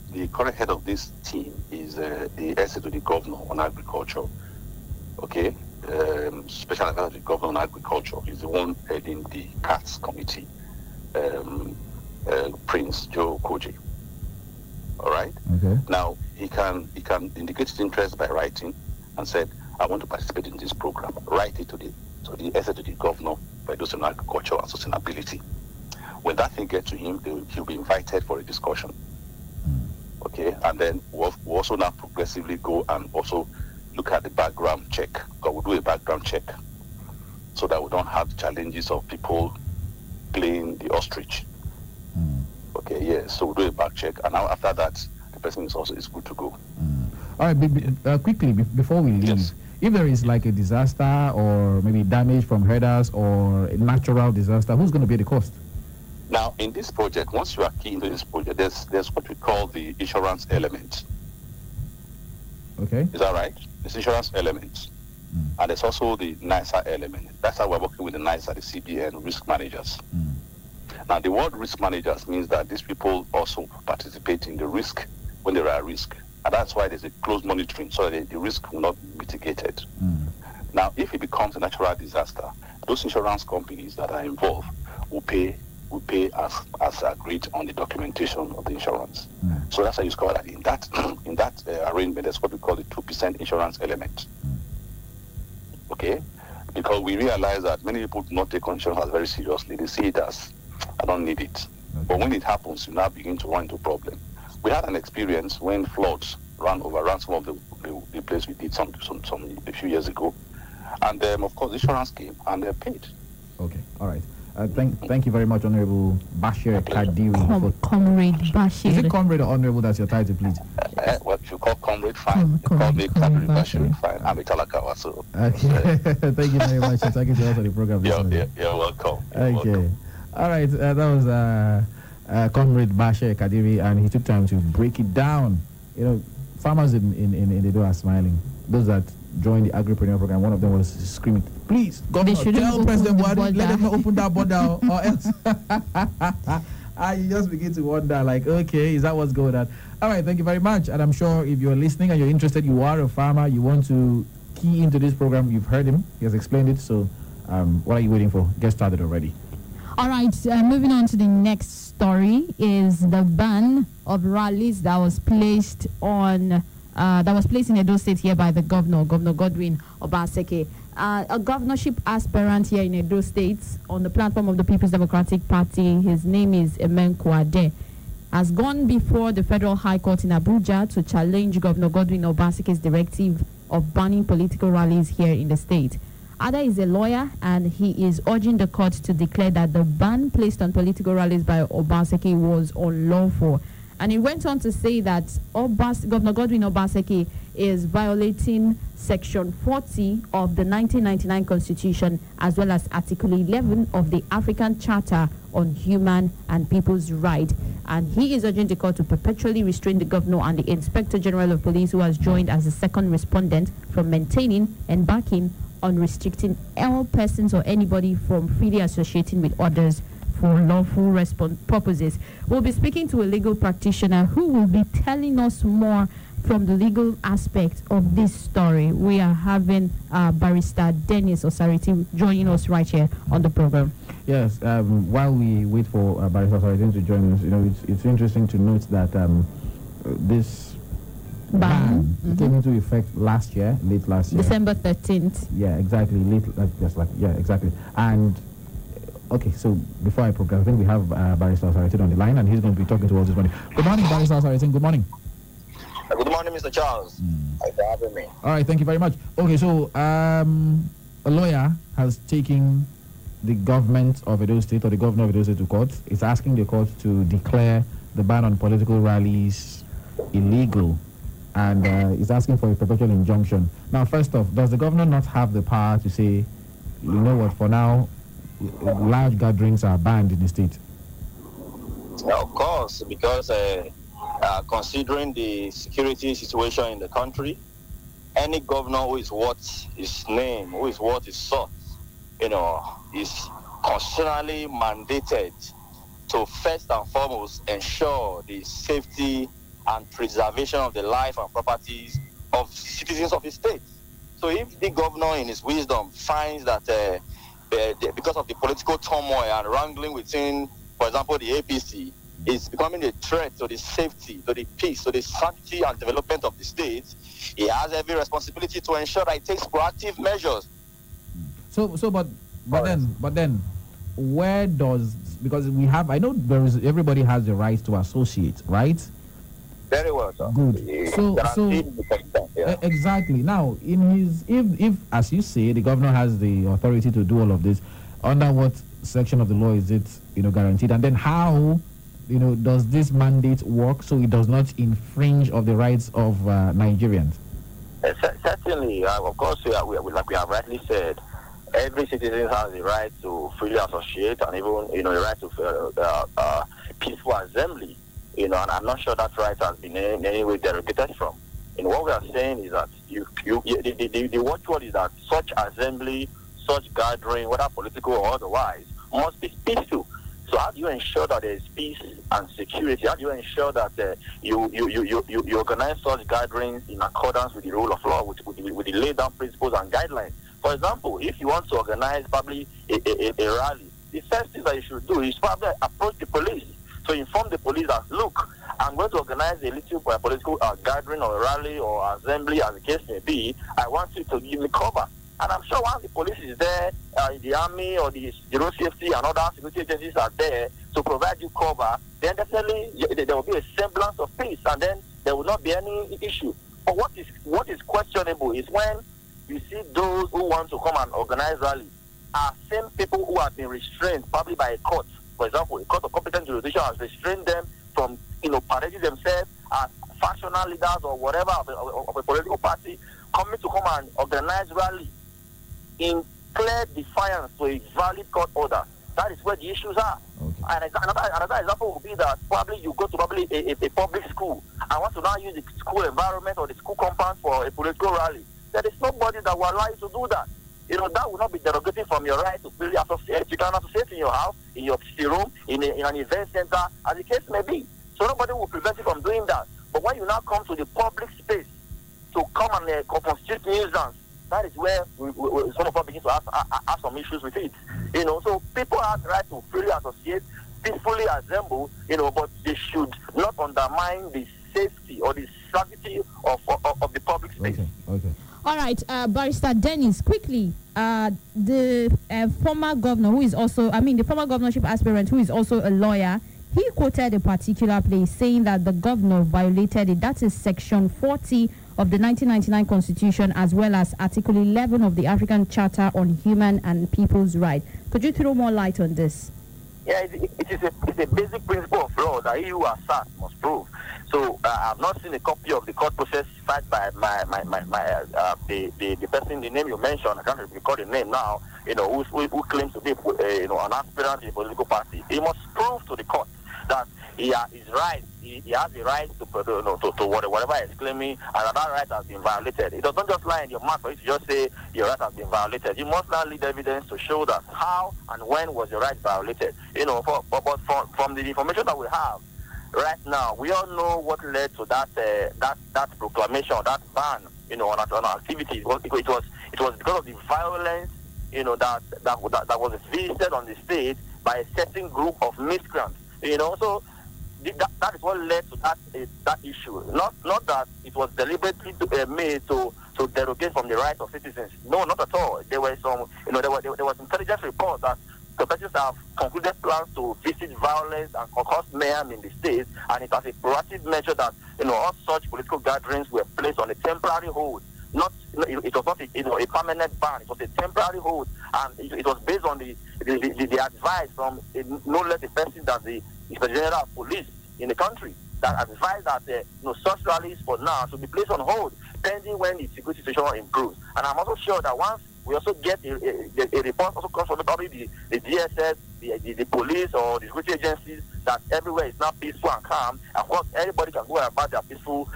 head of this team is the essay to the governor on agriculture. Okay, special advisor to the governor on agriculture is the one heading the CATS committee, Prince Joe Koji. All right.
Okay.
Now he can indicate his interest by writing and said, I want to participate in this program. Write it to the essay to the governor by those in agriculture and sustainability. When that thing gets to him, he'll be invited for a discussion. Okay, and then we'll also now progressively go and also look at the background check. Because we'll do a background check so that we don't have challenges of people playing the ostrich. Okay, yeah. So we'll do a back check, and now after that, the person is good to go.
All right. Quickly before we leave,
yes.
If there is like a disaster or maybe damage from herders or a natural disaster, who's going to pay the cost?
Now, in this project, once you are key into this project, there's what we call the insurance element.
Okay.
Is that right? There's insurance element. And there's also the NISA element. That's how we're working with the NISA, the CBN risk managers. Now, the word risk managers means that these people also participate in the risk when there are risk. And that's why there's a close monitoring so that the risk will not be mitigated. Now, if it becomes a natural disaster, those insurance companies that are involved will pay as agreed on the documentation of the insurance. So that's how you discover that in that arrangement, that's what we call the 2% insurance element. Okay? Because we realize that many people do not take insurance very seriously. They see it as, I don't need it. But when it happens, you now begin to run into problem. We had an experience when floods ran some of the place we did some a few years ago. And of course, the insurance came and they paid.
Okay, all right. Thank you very much, Honorable Bashir Kadiri.
Comrade Bashir.
Is it comrade or honorable that's your title, please?
Well, if you call comrade, fine. You call me comrade Bashir, fine. I'm a Talakawa, so.
Okay. Thank you very much. Thank you for the program.
You're welcome.
Okay.
Welcome.
All right. That was Comrade Bashir Kadiri, and he took time to break it down. You know, farmers in Edo are smiling. Those that joined the agripreneur program, one of them was screaming, "Please, Governor, tell President Buhari, let them not open that border or else." You just begin to wonder, like, okay, is that what's going on? All right, thank you very much. And I'm sure if you're listening and you're interested, you are a farmer, you want to key into this program, you've heard him, he has explained it. So what are you waiting for? Get started already.
All right, moving on to the next story is the ban of rallies that was placed in Edo State here by the Governor Godwin Obaseki. A governorship aspirant here in Edo State on the platform of the People's Democratic Party, his name is Emenkwade, has gone before the Federal High Court in Abuja to challenge Governor Godwin Obaseki's directive of banning political rallies here in the state. Ada is a lawyer, and he is urging the court to declare that the ban placed on political rallies by Obaseki was unlawful. And he went on to say that Governor Godwin Obaseki is violating Section 40 of the 1999 Constitution, as well as Article 11 of the African Charter on Human and People's Rights. And he is urging the court to perpetually restrain the governor and the Inspector General of Police, who has joined as a second respondent, from maintaining and backing on restricting all persons or anybody from freely associating with others for lawful purposes. We'll be speaking to a legal practitioner who will be telling us more from the legal aspect of this story. We are having Barrister Dennis Osariti joining us right here on the program.
Yes, while we wait for Barrister Osariti to join us, it's interesting to note that this ban came into effect late last year.
December 13th.
Yeah, exactly. Exactly. And okay, so before I program, I think we have Barrister Osariti on the line, and he's going to be talking to us this morning. Good morning, Barrister Osariti. Good morning.
Good morning, Mr. Charles. Thanks for having me.
All right, thank you very much. Okay, so a lawyer has taken the government of Edo State, or the governor of Edo State, to court. It's asking the court to declare the ban on political rallies illegal, and is asking for a perpetual injunction. Now, first off, does the governor not have the power to say, you know what, for now, large gatherings are banned in the state?
Of course, because considering the security situation in the country, any governor who is worth his name, who is worth his salt, is constitutionally mandated to first and foremost ensure the safety and preservation of the life and properties of citizens of his state. So if the governor in his wisdom finds that because of the political turmoil and wrangling within, for example, the APC, is becoming a threat to the safety, to the peace, to the sanctity and development of the state, he has every responsibility to ensure that he takes proactive measures.
But then, where does, because we have, I know everybody has the right to associate, right?
Very well, sir.
Good. So exactly. Now, if as you say, the governor has the authority to do all of this, under what section of the law is it, guaranteed? And then how, does this mandate work so it does not infringe of the rights of Nigerians?
Certainly, of course, like we have rightly said, every citizen has the right to freely associate and even, the right to peaceful assembly. And I'm not sure that right has been in any way derogated from. What we are saying is that the watchword is that such assembly, such gathering, whether political or otherwise, must be peaceful. So how do you ensure that there is peace and security? How do you ensure that you organize such gatherings in accordance with the rule of law, with the laid down principles and guidelines? For example, if you want to organize probably a rally, the first thing that you should do is probably approach the police. So inform the police that, look, I'm going to organize a little political gathering or rally or assembly, as the case may be. I want you to give me cover. And I'm sure once the police is there, the army or the road safety and other security agencies are there to provide you cover, then definitely there will be a semblance of peace, and then there will not be any issue. But what is questionable is when you see those who want to come and organize rallies are same people who have been restrained probably by a court. For example, a court of competent jurisdiction has restrained them from, parading themselves as factional leaders or whatever of a political party, coming to come and organize rally in clear defiance to a valid court order. That is where the issues are. Okay. And another example would be that probably you go to probably a public school and want to now use the school environment or the school compound for a political rally. there is nobody that will allow you to do that. You know, that will not be derogating from your right to freely associate. You can associate in your house, in your room, in an event center, as the case may be. So nobody will prevent you from doing that. But when you now come to the public space to come and constitute nuisance, that is where some of us begin to have some issues with it. You know, so people have the right to freely associate, peacefully assemble, you know, but they should not undermine the safety or the sanctity of the public space.
Okay. All right, Barrister Dennis, quickly, the former governor who is also, the former governorship aspirant who is also a lawyer, he quoted a particular place saying that the governor violated it. That is Section 40 of the 1999 Constitution, as well as Article 11 of the African Charter on Human and People's Rights. Could you throw more light on this?
Yeah, it's a basic principle of law that he who asserts must prove. So I've not seen a copy of the court process filed by the person, the name you mentioned. I can't recall the name now. You know, who claims to be an aspirant in a political party. He must prove to the court that he has his right. He has the right to whatever he's claiming, and that right has been violated. It doesn't just lie in your mouth for you to just say your right has been violated. You must now lead evidence to show that how and when was your right violated. You know, but from the information that we have right now, we all know what led to that proclamation, that ban, you know, on activity. It was because of the violence, you know, that was visited on the state by a certain group of miscreants. You know, so that is what led to that issue. Not that it was deliberately made to derogate from the rights of citizens. No, not at all. There were some, you know, there was intelligence report that the persons have concluded plans to visit violence and cause mayhem in the state, and it was a proactive measure that, you know, all such political gatherings were placed on a temporary hold. It was not a permanent ban. It was a temporary hold, and it was based on the advice from no less a person than the Inspector General of Police in the country that advised that such rallies for now should be placed on hold pending when the security situation improves. And I'm also sure that once we also get a report also comes from probably the DSS, the police or the security agencies that everywhere is now peaceful and calm. Of course, everybody can go about their peaceful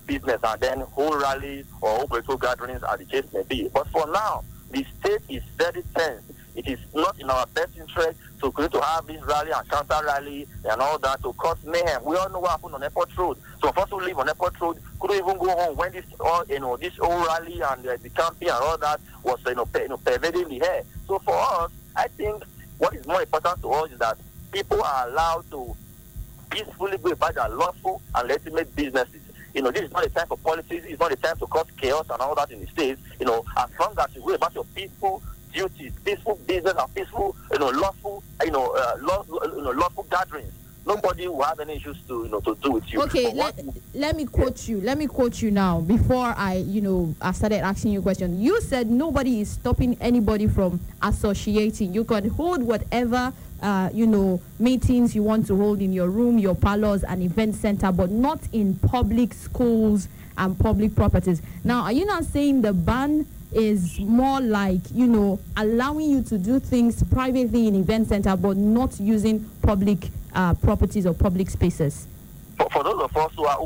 business and then hold rallies or hold political gatherings as the case may be. But for now, the state is very tense. It is not in our best interest to continue to have this rally and counter rally and all that to cause mayhem. We all know what happened on Airport Road. So for us who live on Airport Road couldn't even go home when this whole rally and the camping and all that was pervading the air. So for us, I think what is more important to us is that people are allowed to peacefully go about their lawful and legitimate businesses. You know, this is not a time for politics. It's not a time to cause chaos and all that in the states. You know, as long as you go about your peaceful duties, peaceful business, and peaceful, lawful, lawful gatherings, nobody will have any issues to do with you.
Okay, let me quote you. Let me quote you now. Before I started asking you a question, you said nobody is stopping anybody from associating. You can hold whatever meetings you want to hold in your room, your parlors, and event center, but not in public schools and public properties. Now, are you not saying the ban is more like, allowing you to do things privately in event center, but not using public properties or public spaces?
For those of us who have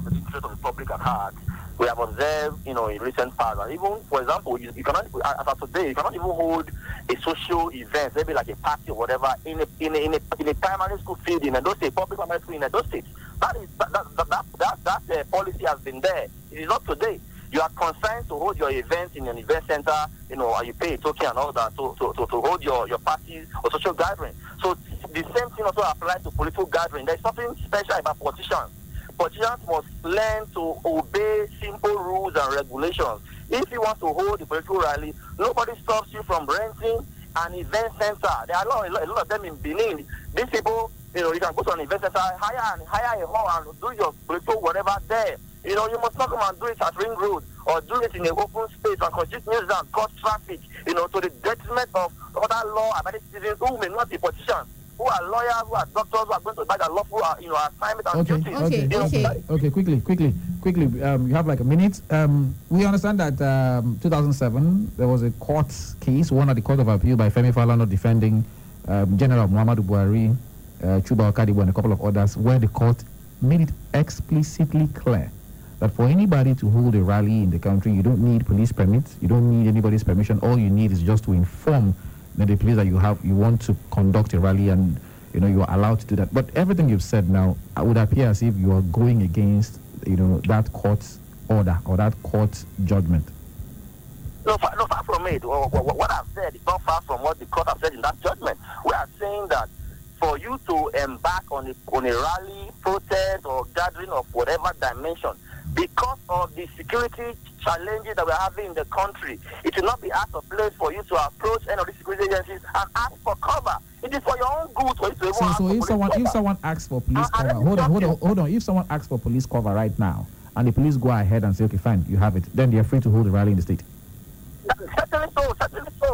the interest of the public at heart, we have observed, in recent past, and even, for example, you cannot, as of today, you cannot even hold a social event, maybe like a party or whatever, in a primary school field in Edo State, public primary school in Edo State. That policy has been there. It is not today. You are consigned to hold your events in an event center, and you pay a token and all that to hold your parties or social gathering. So the same thing also applies to political gathering. There is something special about politicians. Politicians must learn to obey simple rules and regulations. If you want to hold a political rally, nobody stops you from renting an event center. There are a lot of them in Benin. These people, you can go to an event center, hire a hall and do your political whatever there. You must not come and do it at Ring Road or do it in an open space and constitute nuisance, cause traffic, to the detriment of other law-abiding citizens who may not be politicians, who are lawyers, who are doctors, who are going to buy their lawful, assignment and duties.
Okay, quickly. You have like a minute. We understand that 2007 there was a court case, one at the Court of Appeal by Femi Falana defending General Muhammadu Buhari, Chuba Okadibo, and a couple of others, where the court made it explicitly clear that for anybody to hold a rally in the country, you don't need police permits, you don't need anybody's permission. All you need is just to inform the place that you want to conduct a rally, and you are allowed to do that. But everything you've said now would appear as if you are going against that court's order or that court's judgment.
No, far from it. What I've said is not far from what the court has said in that judgment. We are saying that for you to embark on a rally, protest, or gathering of whatever dimension, because of the security challenges that we're having in the country, it will not be out of place for you to approach any of these security agencies and ask for cover. It is for your own good for you to
if someone asks for police cover, hold on. If someone asks for police cover right now, and the police go ahead and say, okay, fine, you have it, then they are free to hold a rally in the state.
Certainly so.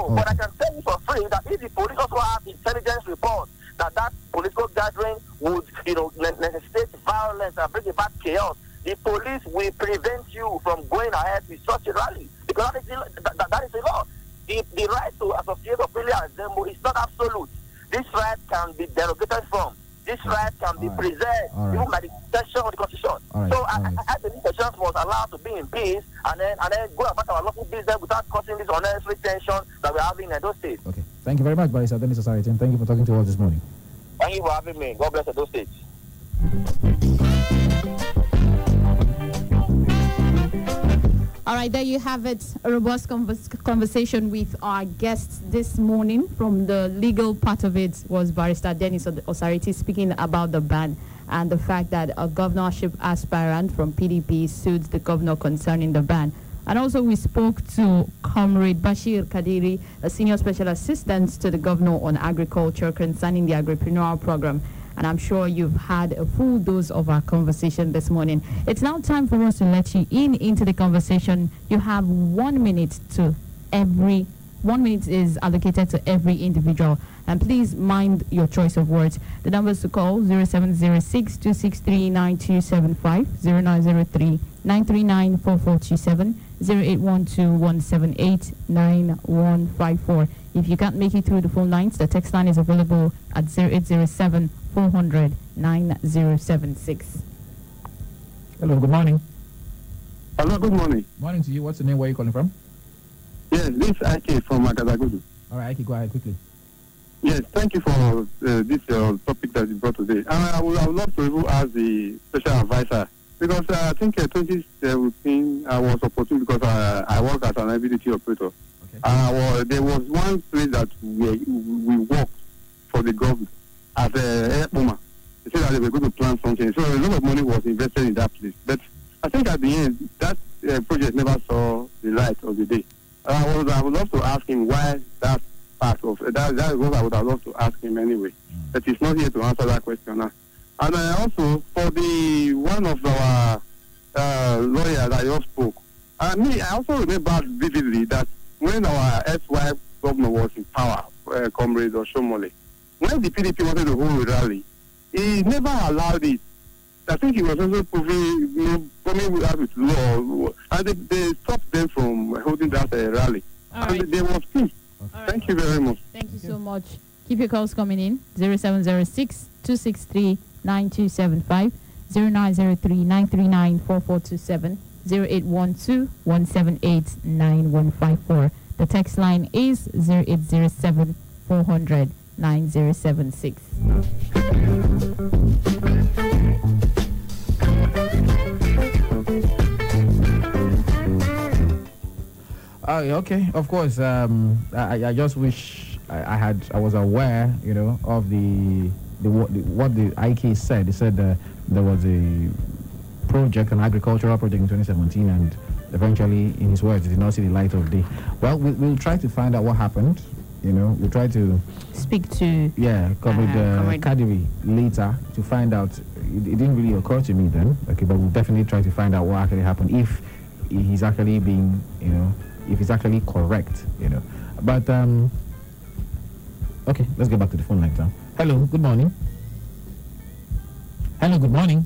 Okay. But I can tell you for free that if the police also have intelligence reports that political gathering would, necessitate violence and bring about chaos, the police will prevent you from going ahead with such a rally, because that is the law. The right to associate or freely assemble is not absolute. This right can be derogated from. This right can be preserved even by the section of the Constitution. So I believe the church was allowed to be in peace and then go about our local business without causing this unnecessary tension that we're having in Edo State.
Okay. Thank you very much, Barrister Dennis Society, and thank you for talking to us this morning.
Thank you for having me. God bless Edo State.
All right, there you have it. A robust conversation with our guests this morning. From the legal part of it was Barrister Dennis Osariti speaking about the ban and the fact that a governorship aspirant from PDP sued the governor concerning the ban. And also we spoke to Comrade Bashir Kadiri, a senior special assistant to the governor on agriculture concerning the agripreneur program. And I'm sure you've had a full dose of our conversation this morning. It's now time for us to let you into the conversation. You have 1 minute to every 1 minute is allocated to every individual. And please mind your choice of words. The numbers to call 0706-263-9275, 0903-939-4427, 0812-178-9154. If you can't make it through the phone lines, the text line is available at 0807-400-9076.
Hello, good morning.
Hello, good morning.
Morning to you. What's the name? Where are you calling from?
Yes, this is Ike from Magadagudu.
All right, Ike, go ahead quickly.
Yes, thank you for this topic that you brought today. I would love to even ask the special advisor, because I think 2017 I was opportune because I work as an IBDT operator. Okay. There was one place that we worked for the government as a Puma. They said that they were going to plan something. So a lot of money was invested in that place. But I think at the end, that project never saw the light of the day. I would love to ask him why that part of that is what I would have loved to ask him anyway. But he's not here to answer that question now. And also, for the one of our lawyers that just spoke, I also remember vividly that when our ex-wife governor was in power, Comrade Oshomole, when the PDP wanted to hold a rally, he never allowed it. I think he was also coming with law, and they stopped them from holding that rally. And there was peace. Thank you very much.
Thank you so much. Keep your calls coming in. 0706-263-9275, 0903-939-4427, 0812-178-9154. The text line is 0807-400-9076.
Okay, of course. I just wish I was aware, of what the IK said. They said there was a project, an agricultural project in 2017, and eventually, in his words, it did not see the light of day. Well, we'll try to find out what happened. We'll try to
speak to
Comrade Kadiri later to find out. It didn't really occur to me then. Okay, but we'll definitely try to find out what actually happened, if he's actually being, if it's actually correct, But okay, let's get back to the phone line now. Hello, good morning. Hello, good morning.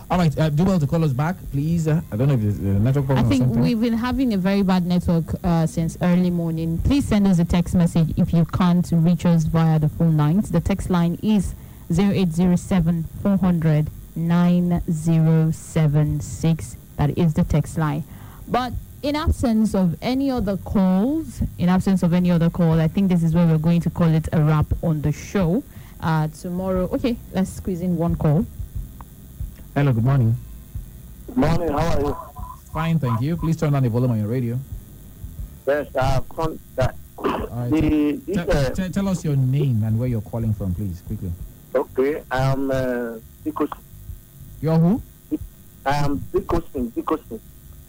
All right, do well to call us back, please. I don't know if there's a network problem.
I think
or something.
We've been having a very bad network since early morning. Please send us a text message if you can't reach us via the phone lines. The text line is 0807 400 9076. That is the text line. But in absence of any other calls, I think this is where we're going to call it a wrap on the show. Tomorrow, okay, let's squeeze in one call.
Hello, good morning.
Good morning, how are you?
Fine, thank you. Please turn down the volume on your radio.
Yes, that.
Tell us your name and where you're calling from, please, quickly.
Okay, I'm Dikosin.
You're who?
I am Dikosin.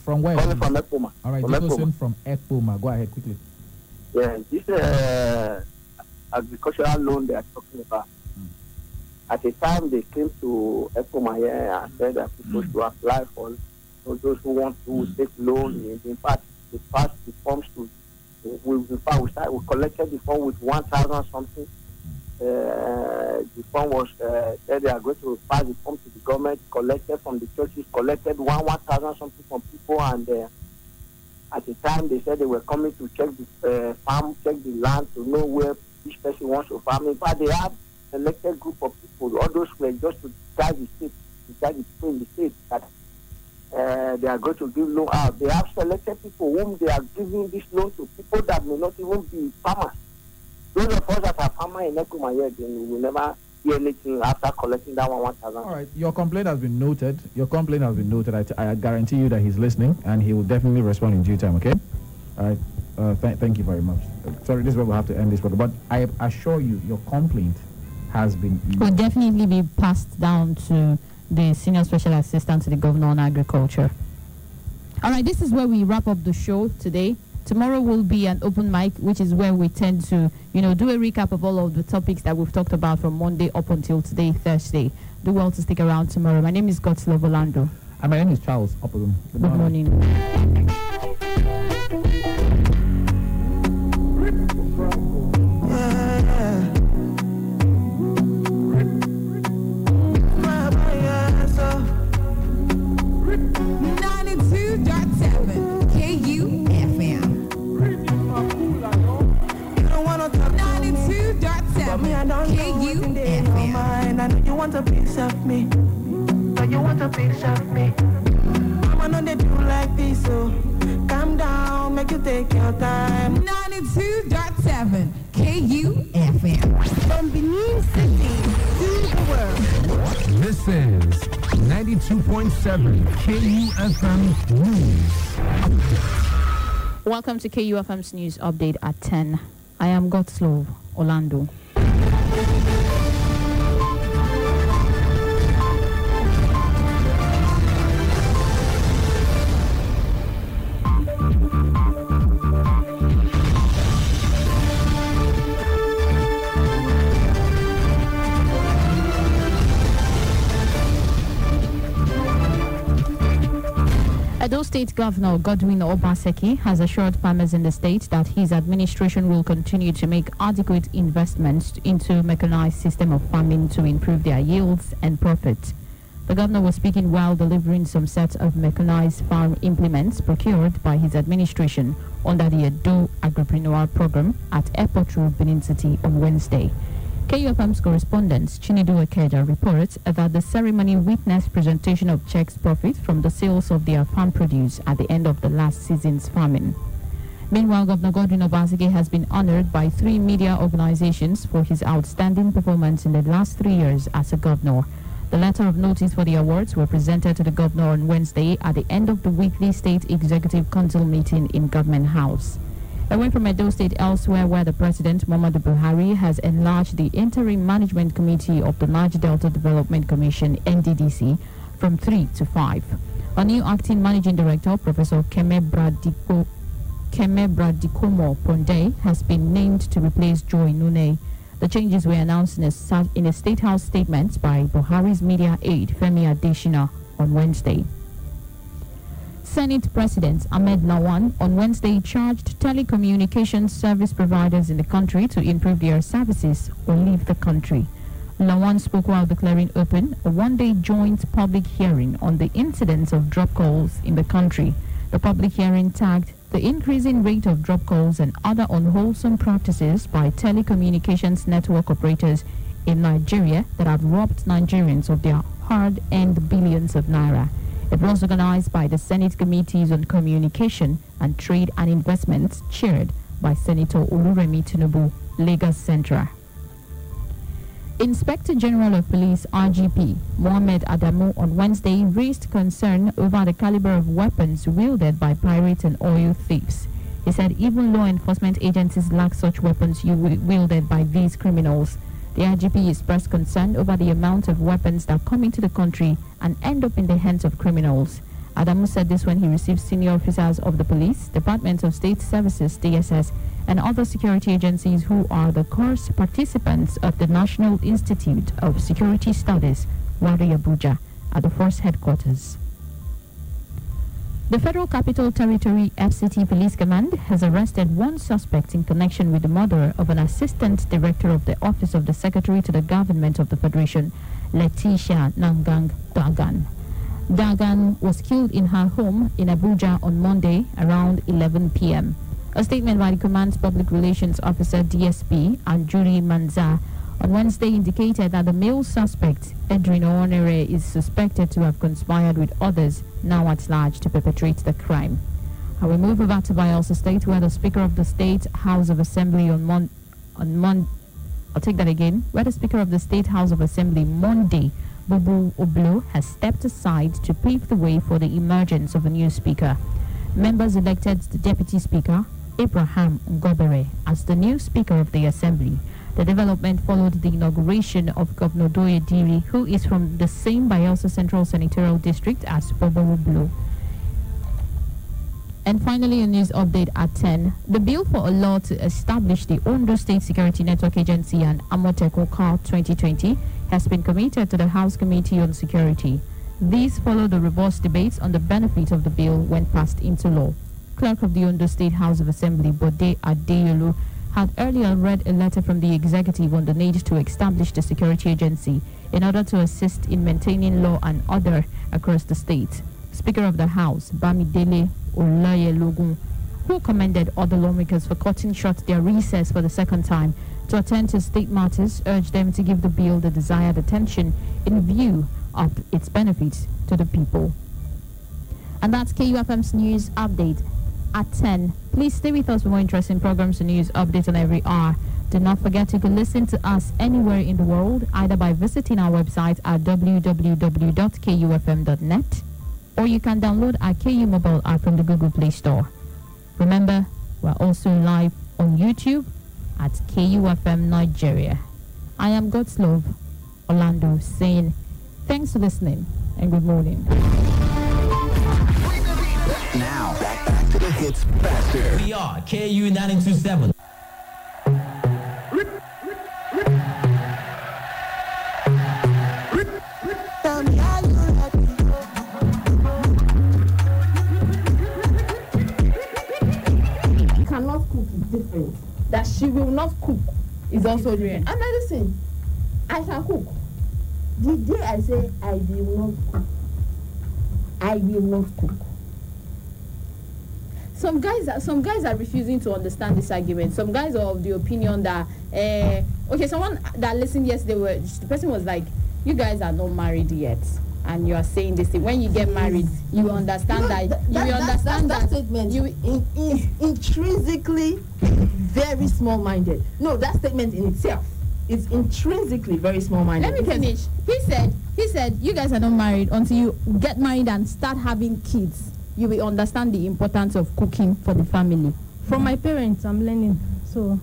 From where?
Calling from Ekpoma.
All right, Dikosin from Ekpoma. Go ahead, quickly.
Yeah, this agricultural loan they are talking about. At the time they came to Ekpoma here and said that people should apply for those who want to take loan. In fact, they passed the forms to. We collected the form with 1,000 something. The form was said they are going to pass the form to the government, collected from the churches, collected 1,000 something from people, and at the time they said they were coming to check the farm, check the land to know where each person wants to farm. In fact, they have selected group of people. All those were just to guide the state, to guide the people in the state that they are going to give loan out. They have selected people whom they are giving this loan to, people that may not even be farmers. Those of us that are farmers in Ekuma here, we will never hear anything after collecting that 1,000.
All right, your complaint has been noted. I guarantee you that he's listening, and he will definitely respond in due time, okay? All right, thank you very much. Sorry, this is where we'll have to end this program, but I assure you, your complaint has been...
Will definitely be passed down to the Senior Special Assistant to the Governor on Agriculture. All right, this is where we wrap up the show today. Tomorrow will be an open mic, which is where we tend to, do a recap of all of the topics that we've talked about from Monday up until today, Thursday. Do well to stick around tomorrow. My name is Godslove Orlando.
And my name is Charles Oporum.
Good morning.
You want a piece of me, but you want a piece of me. I know they do like this, so calm down, make you take your time.
92.7 KUFM. From Benin City to the world.
This is 92.7 KUFM News.
Welcome to KUFM's News Update at 10. I am Godslove Orlando. Edo State Governor Godwin Obaseki has assured farmers in the state that his administration will continue to make adequate investments into a mechanized system of farming to improve their yields and profits. The governor was speaking while delivering some sets of mechanized farm implements procured by his administration under the Edo Agripreneur Program at Airport Road, Benin City on Wednesday. KUFM's correspondent Chinedu Ekeja reports that the ceremony witnessed presentation of checks profit from the sales of their farm produce at the end of the last season's farming. Meanwhile, Governor Godwin Obaseki has been honored by 3 media organizations for his outstanding performance in the last 3 years as a governor. The letter of notice for the awards were presented to the governor on Wednesday at the end of the weekly State Executive Council meeting in Government House. Away from Edo State, elsewhere where the President, Muhammadu Buhari, has enlarged the Interim Management Committee of the Niger Delta Development Commission, NDDC, from 3 to 5. A new acting managing director, Professor Keme Bradikomo Ponde, has been named to replace Joy Nune. The changes were announced in a State House statement by Buhari's media aide, Femi Adesina, on Wednesday. Senate President Ahmed Lawan on Wednesday charged telecommunications service providers in the country to improve their services or leave the country. Lawan spoke while declaring open a one-day joint public hearing on the incidence of drop calls in the country. The public hearing tagged the increasing rate of drop calls and other unwholesome practices by telecommunications network operators in Nigeria that had robbed Nigerians of their hard-earned billions of naira. It was organized by the Senate Committees on Communication and Trade and Investments, chaired by Senator Oluremi Tinubu, Lagos Central. Inspector General of Police RGP Mohammed Adamu on Wednesday raised concern over the caliber of weapons wielded by pirates and oil thieves. He said even law enforcement agencies lack such weapons wielded by these criminals. The RGP expressed concern over the amount of weapons that come into the country and end up in the hands of criminals. Adamu said this when he received senior officers of the police, Department of State Services, DSS, and other security agencies who are the course participants of the National Institute of Security Studies, Wari Abuja, at the force headquarters. The Federal Capital Territory FCT Police Command has arrested one suspect in connection with the murder of an assistant director of the Office of the Secretary to the Government of the Federation, Letitia Nangang Dagan. Dagan was killed in her home in Abuja on Monday around 11 p.m. A statement by the Command's Public Relations Officer DSP Anjuri Manza on Wednesday indicated that the male suspect, Edwin Onere, is suspected to have conspired with others now at large to perpetrate the crime. I will move over to Bayelsa State, where the Speaker of the State House of Assembly where the Speaker of the State House of Assembly Monday, Bubu Oblo, has stepped aside to pave the way for the emergence of a new speaker. Members elected the Deputy Speaker, Abraham Ngobere, as the new Speaker of the Assembly. The development followed the inauguration of Governor Doye Diri, who is from the same Bayelsa Central Senatorial District as Bobo Blue. And finally, a news update at 10. The bill for a law to establish the Ondo State Security Network Agency and Amoteco Car 2020 has been committed to the House Committee on Security. These follow the robust debates on the benefit of the bill when passed into law. Clerk of the Ondo State House of Assembly, Bode Adeyolu, had earlier read a letter from the executive on the need to establish the security agency in order to assist in maintaining law and order across the state. Speaker of the House, Bamidele Olayelogun, who commended other lawmakers for cutting short their recess for the second time to attend to state matters, urged them to give the bill the desired attention in view of its benefits to the people. And that's KUFM's news update at 10. Please stay with us for more interesting programs and news updates on every hour. Do not forget you can listen to us anywhere in the world, either by visiting our website at www.kufm.net, or you can download our KU mobile app from the Google Play Store. Remember, we're also live on YouTube at KUFM Nigeria. I am God's Love Orlando saying thanks for listening and good morning.
Now, back to the hits faster.
We are KU 927.
Cannot cook is different. That she will not cook is also different. And listen, I can cook. The day I say I will not cook, I will not cook. Some guys are refusing to understand this argument. Some guys are of the opinion that okay, someone that listened yesterday, the person was like, you guys are not married yet, and you are saying this thing. When you get married, you will understand that statement is intrinsically very small-minded. No, that statement in itself is intrinsically very small-minded.
Let me finish. He said you guys are not married until you get married and start having kids. You will understand the importance of cooking for the family.
From my parents, I'm learning. So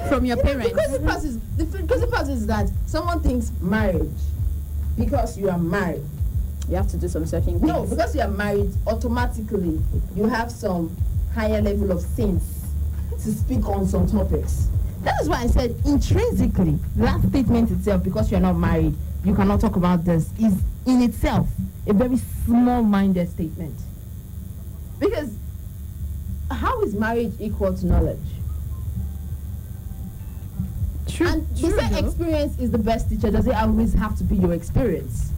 from your parents.
Because the part is that someone thinks marriage, because you are married,
you have to do some certain things.
No, because you are married, automatically you have some higher level of sense to speak on some topics. That is why I said intrinsically, that statement itself, because you are not married, you cannot talk about this, is in itself a very small-minded statement. Because how is marriage equal to knowledge?
True.
And they say experience is the best teacher. Does it always have to be your experience?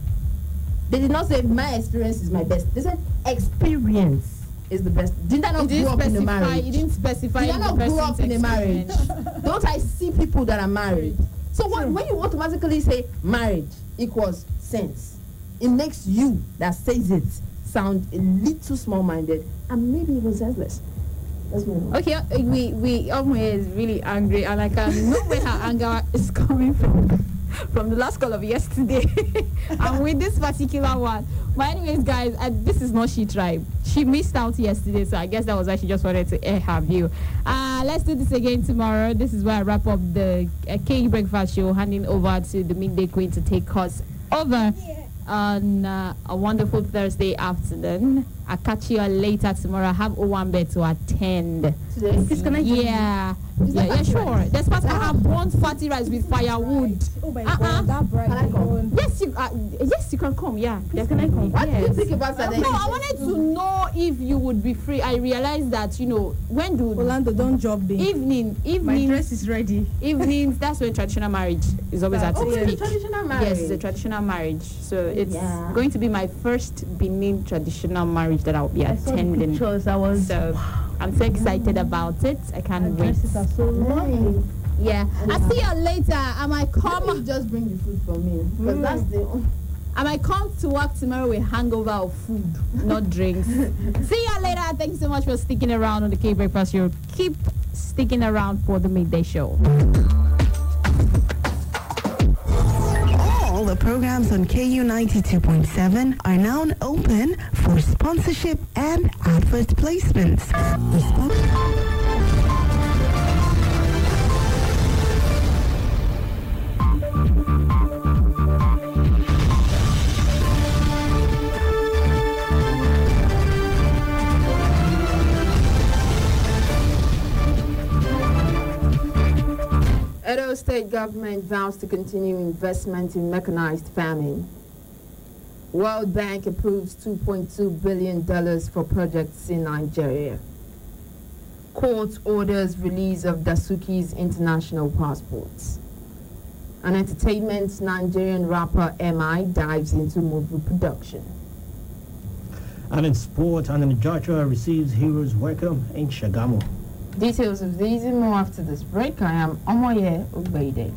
They did not say my experience is my best. They said experience
is the best. Did I not grow up in a marriage?
It didn't specify.
Did I not grow up in a marriage? Don't I see people that are married? So when you automatically say marriage equals sense, it makes you that says it sound a little small-minded and maybe even senseless.
Okay, we always really angry, and I can know where her anger is coming from the last call of yesterday, and with this particular one. But anyways, guys, this is not She Tribe. She missed out yesterday, so I guess that was why she just wanted to air her view. Let's do this again tomorrow. This is where I wrap up the KU Breakfast Show, handing over to the Midday Queen to take us over on a wonderful Thursday afternoon. I'll catch you later tomorrow. I have Owambe to attend.
Today?
Yeah, sure. There's part I have burnt fatty rice with firewood.
Oh my God, that bright. Can I come?
Yes, you can come. Yeah, definitely.
What do you think about that?
No, I wanted to know if you would be free. I realized that, when do
Orlando don't job day.
Evening.
My dress is ready.
Evenings, that's when traditional marriage is always at its peak.
Traditional marriage.
Yes, it's a traditional marriage. So it's going to be my first Benin traditional marriage that I'll be attending. So I'm so excited about it. I can't wait.
Are so lovely.
Yeah. I'll see you later. I might come.
Just bring the food for me. Because that's the...
I might come to work tomorrow with hangover of food, not drinks. See you later. Thank you so much for sticking around on the K Breakfast Show. Keep sticking around for the midday show.
All the programs on KU 92.7 are now open for sponsorship and advert placements.
Edo State government vows to continue investment in mechanized farming. World Bank approves $2.2 billion for projects in Nigeria. Court orders release of Dasuki's international passports. And entertainment, Nigerian rapper MI dives into movie production.
And in sport, and Joshua receives Heroes Welcome in Shagamu.
Details of these and more after this break. I am Omoye Ogbede.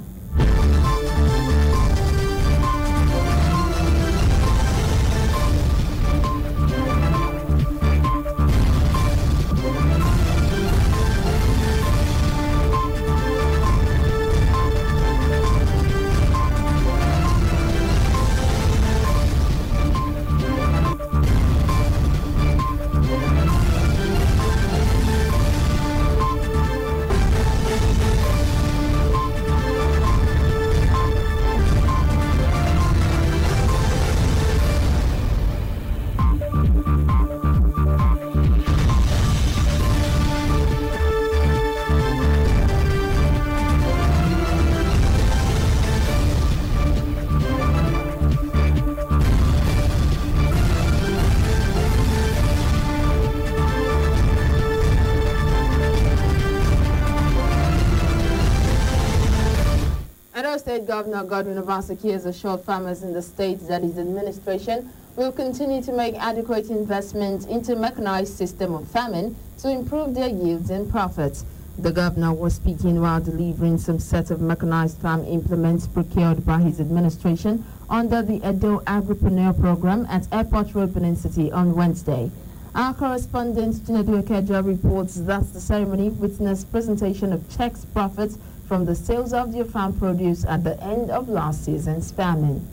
State Governor Godwin Obaseki has assured farmers in the state that his administration will continue to make adequate investment into mechanized system of farming to improve their yields and profits. The governor was speaking while delivering some set of mechanized farm implements procured by his administration under the Edo Agripreneur Program at Airport Road, Benin City on Wednesday. Our correspondent Chinedu Ekedra reports that the ceremony witnessed presentation of checks profits from the sales of their farm produce at the end of last season's famine.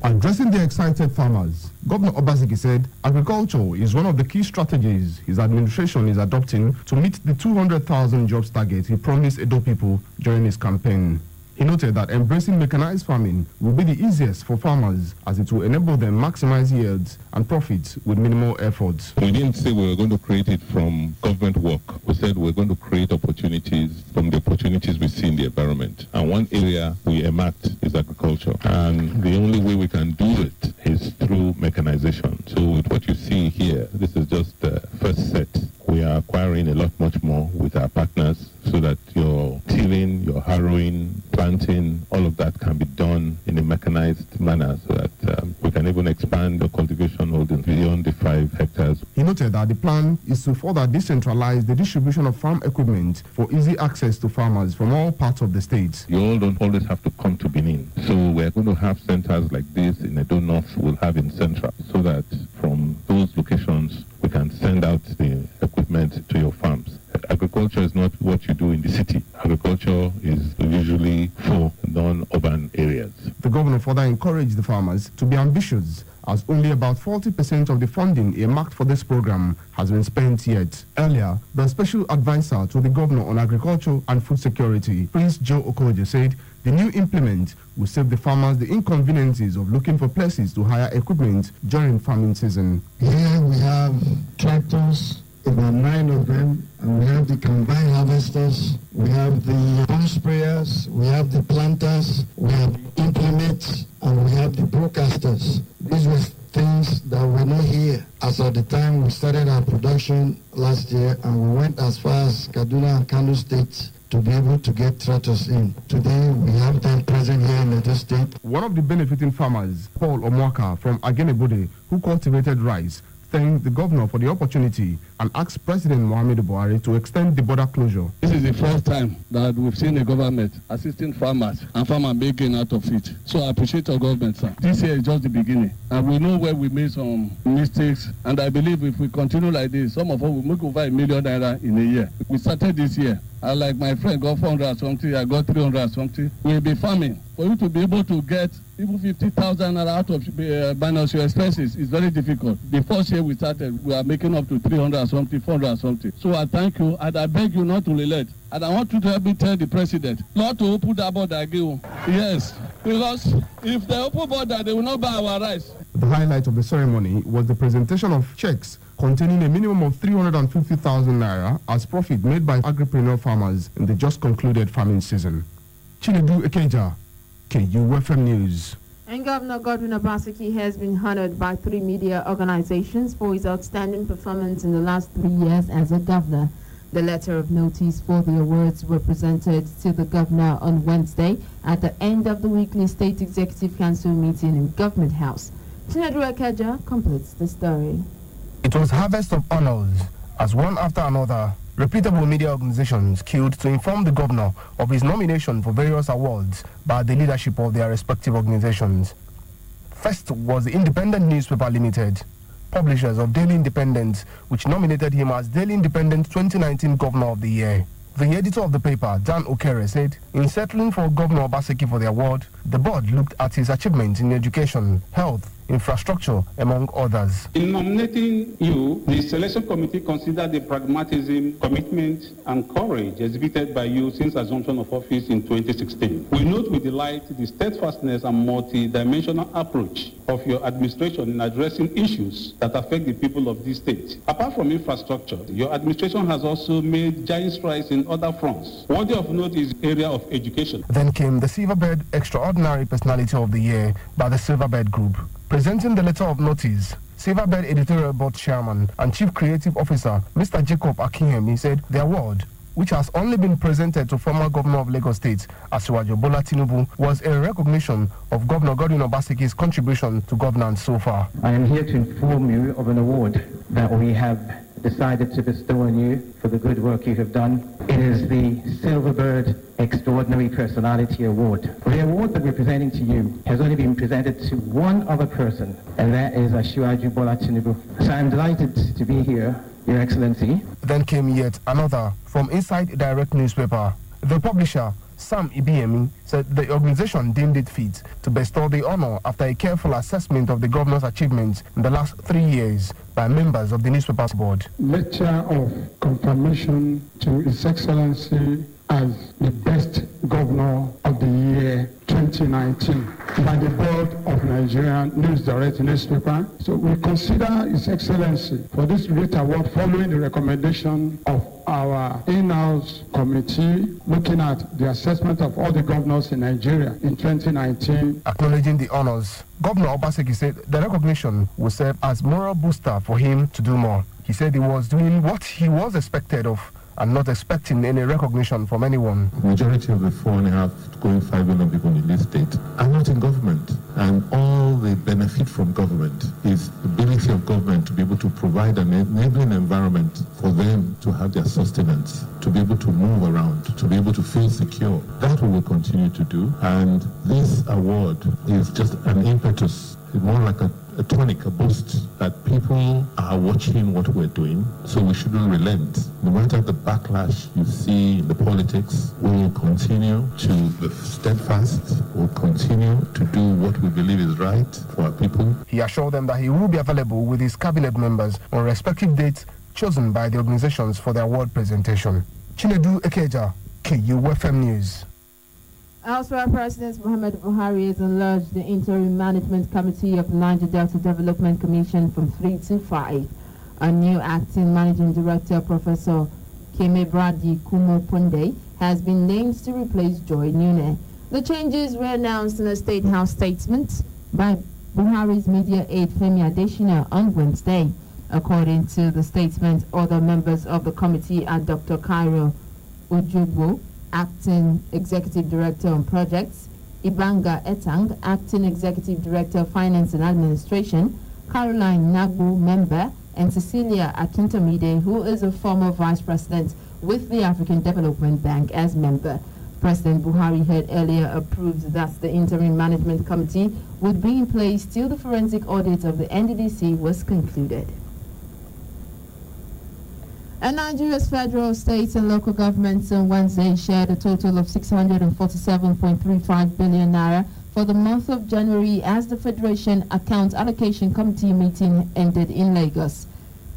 Addressing the excited farmers, Governor Obaseki said agriculture is one of the key strategies his administration is adopting to meet the 200,000 jobs target he promised Edo people during his campaign. He noted that embracing mechanized farming will be the easiest for farmers as it will enable them maximize yields and profits with minimal effort.
We didn't say we were going to create it from government work. We said we're going to create opportunities from the opportunities we see in the environment. And one area we enact is agriculture. And the only way we can do it is through mechanization. So with what you see here, this is just the first set. We are acquiring a lot much more with our partners, so that your tilling, your harrowing, planting, all of that can be done in a mechanized manner so that we can even expand the cultivation holdings beyond the 5 hectares.
He noted that the plan is to further decentralize the distribution of farm equipment for easy access to farmers from all parts of the state.
You all don't always have to come to Benin. So we're going to have centers like this in Edo North, we'll have in Central, so that from those locations we can send out the equipment to your farms. Agriculture is not what you do in the city. Agriculture is usually for non-urban areas.
The governor further encouraged the farmers to be ambitious, as only about 40% of the funding earmarked for this program has been spent yet. Earlier, the special advisor to the governor on agriculture and food security, Prince Joe Okoje, said the new implement will save the farmers the inconveniences of looking for places to hire equipment during farming season.
Here we have tractors, about 9 of them, and we have the combine harvesters, we have the pump sprayers, we have the planters, we have implements, and we have the broadcasters. These were things that were not here as at the time we started our production last year, and we went as far as Kaduna and Kano states to be able to get tractors in. Today we have them present here in the state.
One of the benefiting farmers, Paul Omwaka from Agenebode, who cultivated rice, thanked the governor for the opportunity and asked President Muhammadu Buhari to extend the border closure.
This is the first time that we've seen a government assisting farmers and farmers making out of it. So I appreciate our government, sir. This year is just the beginning. And we know where we made some mistakes. And I believe if we continue like this, some of us will make over ₦1 million in a year. We started this year. And like my friend got 400 something, I got 300 something. We'll be farming. For you to be able to get even 50,000 out of minus your expenses is very difficult. The first year we started, we are making up to 300 something, 400 something. So I thank you, and I beg you not to relent. And I want you to help me tell the president not to open that border again. Yes, because if they open border, they will not buy our rice.
The highlight of the ceremony was the presentation of checks containing a minimum of 350,000 naira as profit made by agripreneur farmers in the just concluded farming season. Chinedu Ekeja, KUFM News.
And Governor Godwin Obaseki has been honored by 3 media organizations for his outstanding performance in the last 3 years as a governor. The letter of notice for the awards were presented to the governor on Wednesday at the end of the weekly State Executive Council meeting in Government House. Chinedu Ekeja completes the story.
It was harvest of honors as one after another, reputable media organizations queued to inform the governor of his nomination for various awards by the leadership of their respective organizations. First was the Independent Newspaper Limited, publishers of Daily Independent, which nominated him as Daily Independent 2019 Governor of the Year. The editor of the paper, Dan Okere, said, in settling for Governor Obaseki for the award, the board looked at his achievements in education, health, infrastructure, among others.
In nominating you, the selection committee considered the pragmatism, commitment, and courage exhibited by you since assumption of office in 2016. We note with delight the steadfastness and multi-dimensional approach of your administration in addressing issues that affect the people of this state. Apart from infrastructure, your administration has also made giant strides in other fronts. Worthy of note is the area of education.
Then came the Silverbird Extraordinary Personality of the Year by the Silverbird Group. Presenting the letter of notice, Silverbird Editorial Board Chairman and Chief Creative Officer, Mr. Jacob Akinyemi, said the award, which has only been presented to former Governor of Lagos State, Asiwaju Bola Tinubu, was a recognition of Governor Godwin Obaseki's contribution to governance so far.
I am here to inform you of an award that we have decided to bestow on you for the good work you have done. It is the Silverbird Extraordinary Personality Award. The award that we're presenting to you has only been presented to one other person, and that is Asiwaju Bola Tinubu. So I'm delighted to be here, Your Excellency.
Then came yet another from Inside Direct newspaper. The publisher, Sam Ibiemi, said the organization deemed it fit to bestow the honor after a careful assessment of the governor's achievements in the last 3 years by members of the newspaper's board.
Letter of confirmation to His Excellency as the best governor of the year 2019 by the board of Nigerian News Direct newspaper. So we consider His Excellency for this great award following the recommendation of our in-house committee looking at the assessment of all the governors in Nigeria in 2019.
Acknowledging the honors, Governor Obaseki said the recognition will serve as moral booster for him to do more. He said he was doing what he was expected of and not expecting any recognition from anyone.
Majority of the 4.5 going 5 million people in this state are not in government, and all the benefit from government is the ability of government to be able to provide an enabling environment for them to have their sustenance, to be able to move around, to be able to feel secure. That we will continue to do, and this award is just an impetus, more like a tonic, a boost, that people are watching what we're doing, so we shouldn't relent. No matter the backlash you see in the politics, we will continue to be steadfast, we'll continue to do what we believe is right for our people.
He assured them that he will be available with his cabinet members on respective dates chosen by the organizations for the award presentation. Chinedu Ekeja, KUFM News.
Elsewhere, President Muhammad Buhari has enlarged the Interim Management Committee of the Niger Delta Development Commission from 3 to 5. A new acting managing director, Professor Kemebradi Kumo-Punde, has been named to replace Joy Nune. The changes were announced in a State House statement by Buhari's media aide Femi Adesina on Wednesday. According to the statement, other members of the committee are Dr. Cairo Ojogbo, Acting Executive Director on Projects, Ibanga Etang, Acting Executive Director of Finance and Administration, Caroline Nagbo, Member, and Cecilia Akintomide, who is a former Vice President with the African Development Bank, as member. President Buhari had earlier approved that the Interim Management Committee would be in place till the forensic audit of the NDDC was concluded. And Nigeria's federal, state, and local governments on Wednesday shared a total of 647.35 billion naira for the month of January as the Federation Account Allocation Committee meeting ended in Lagos.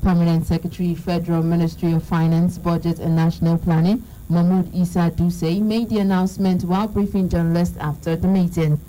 Permanent Secretary, Federal Ministry of Finance, Budget and National Planning, Mahmoud Issa Duse, made the announcement while briefing journalists after the meeting.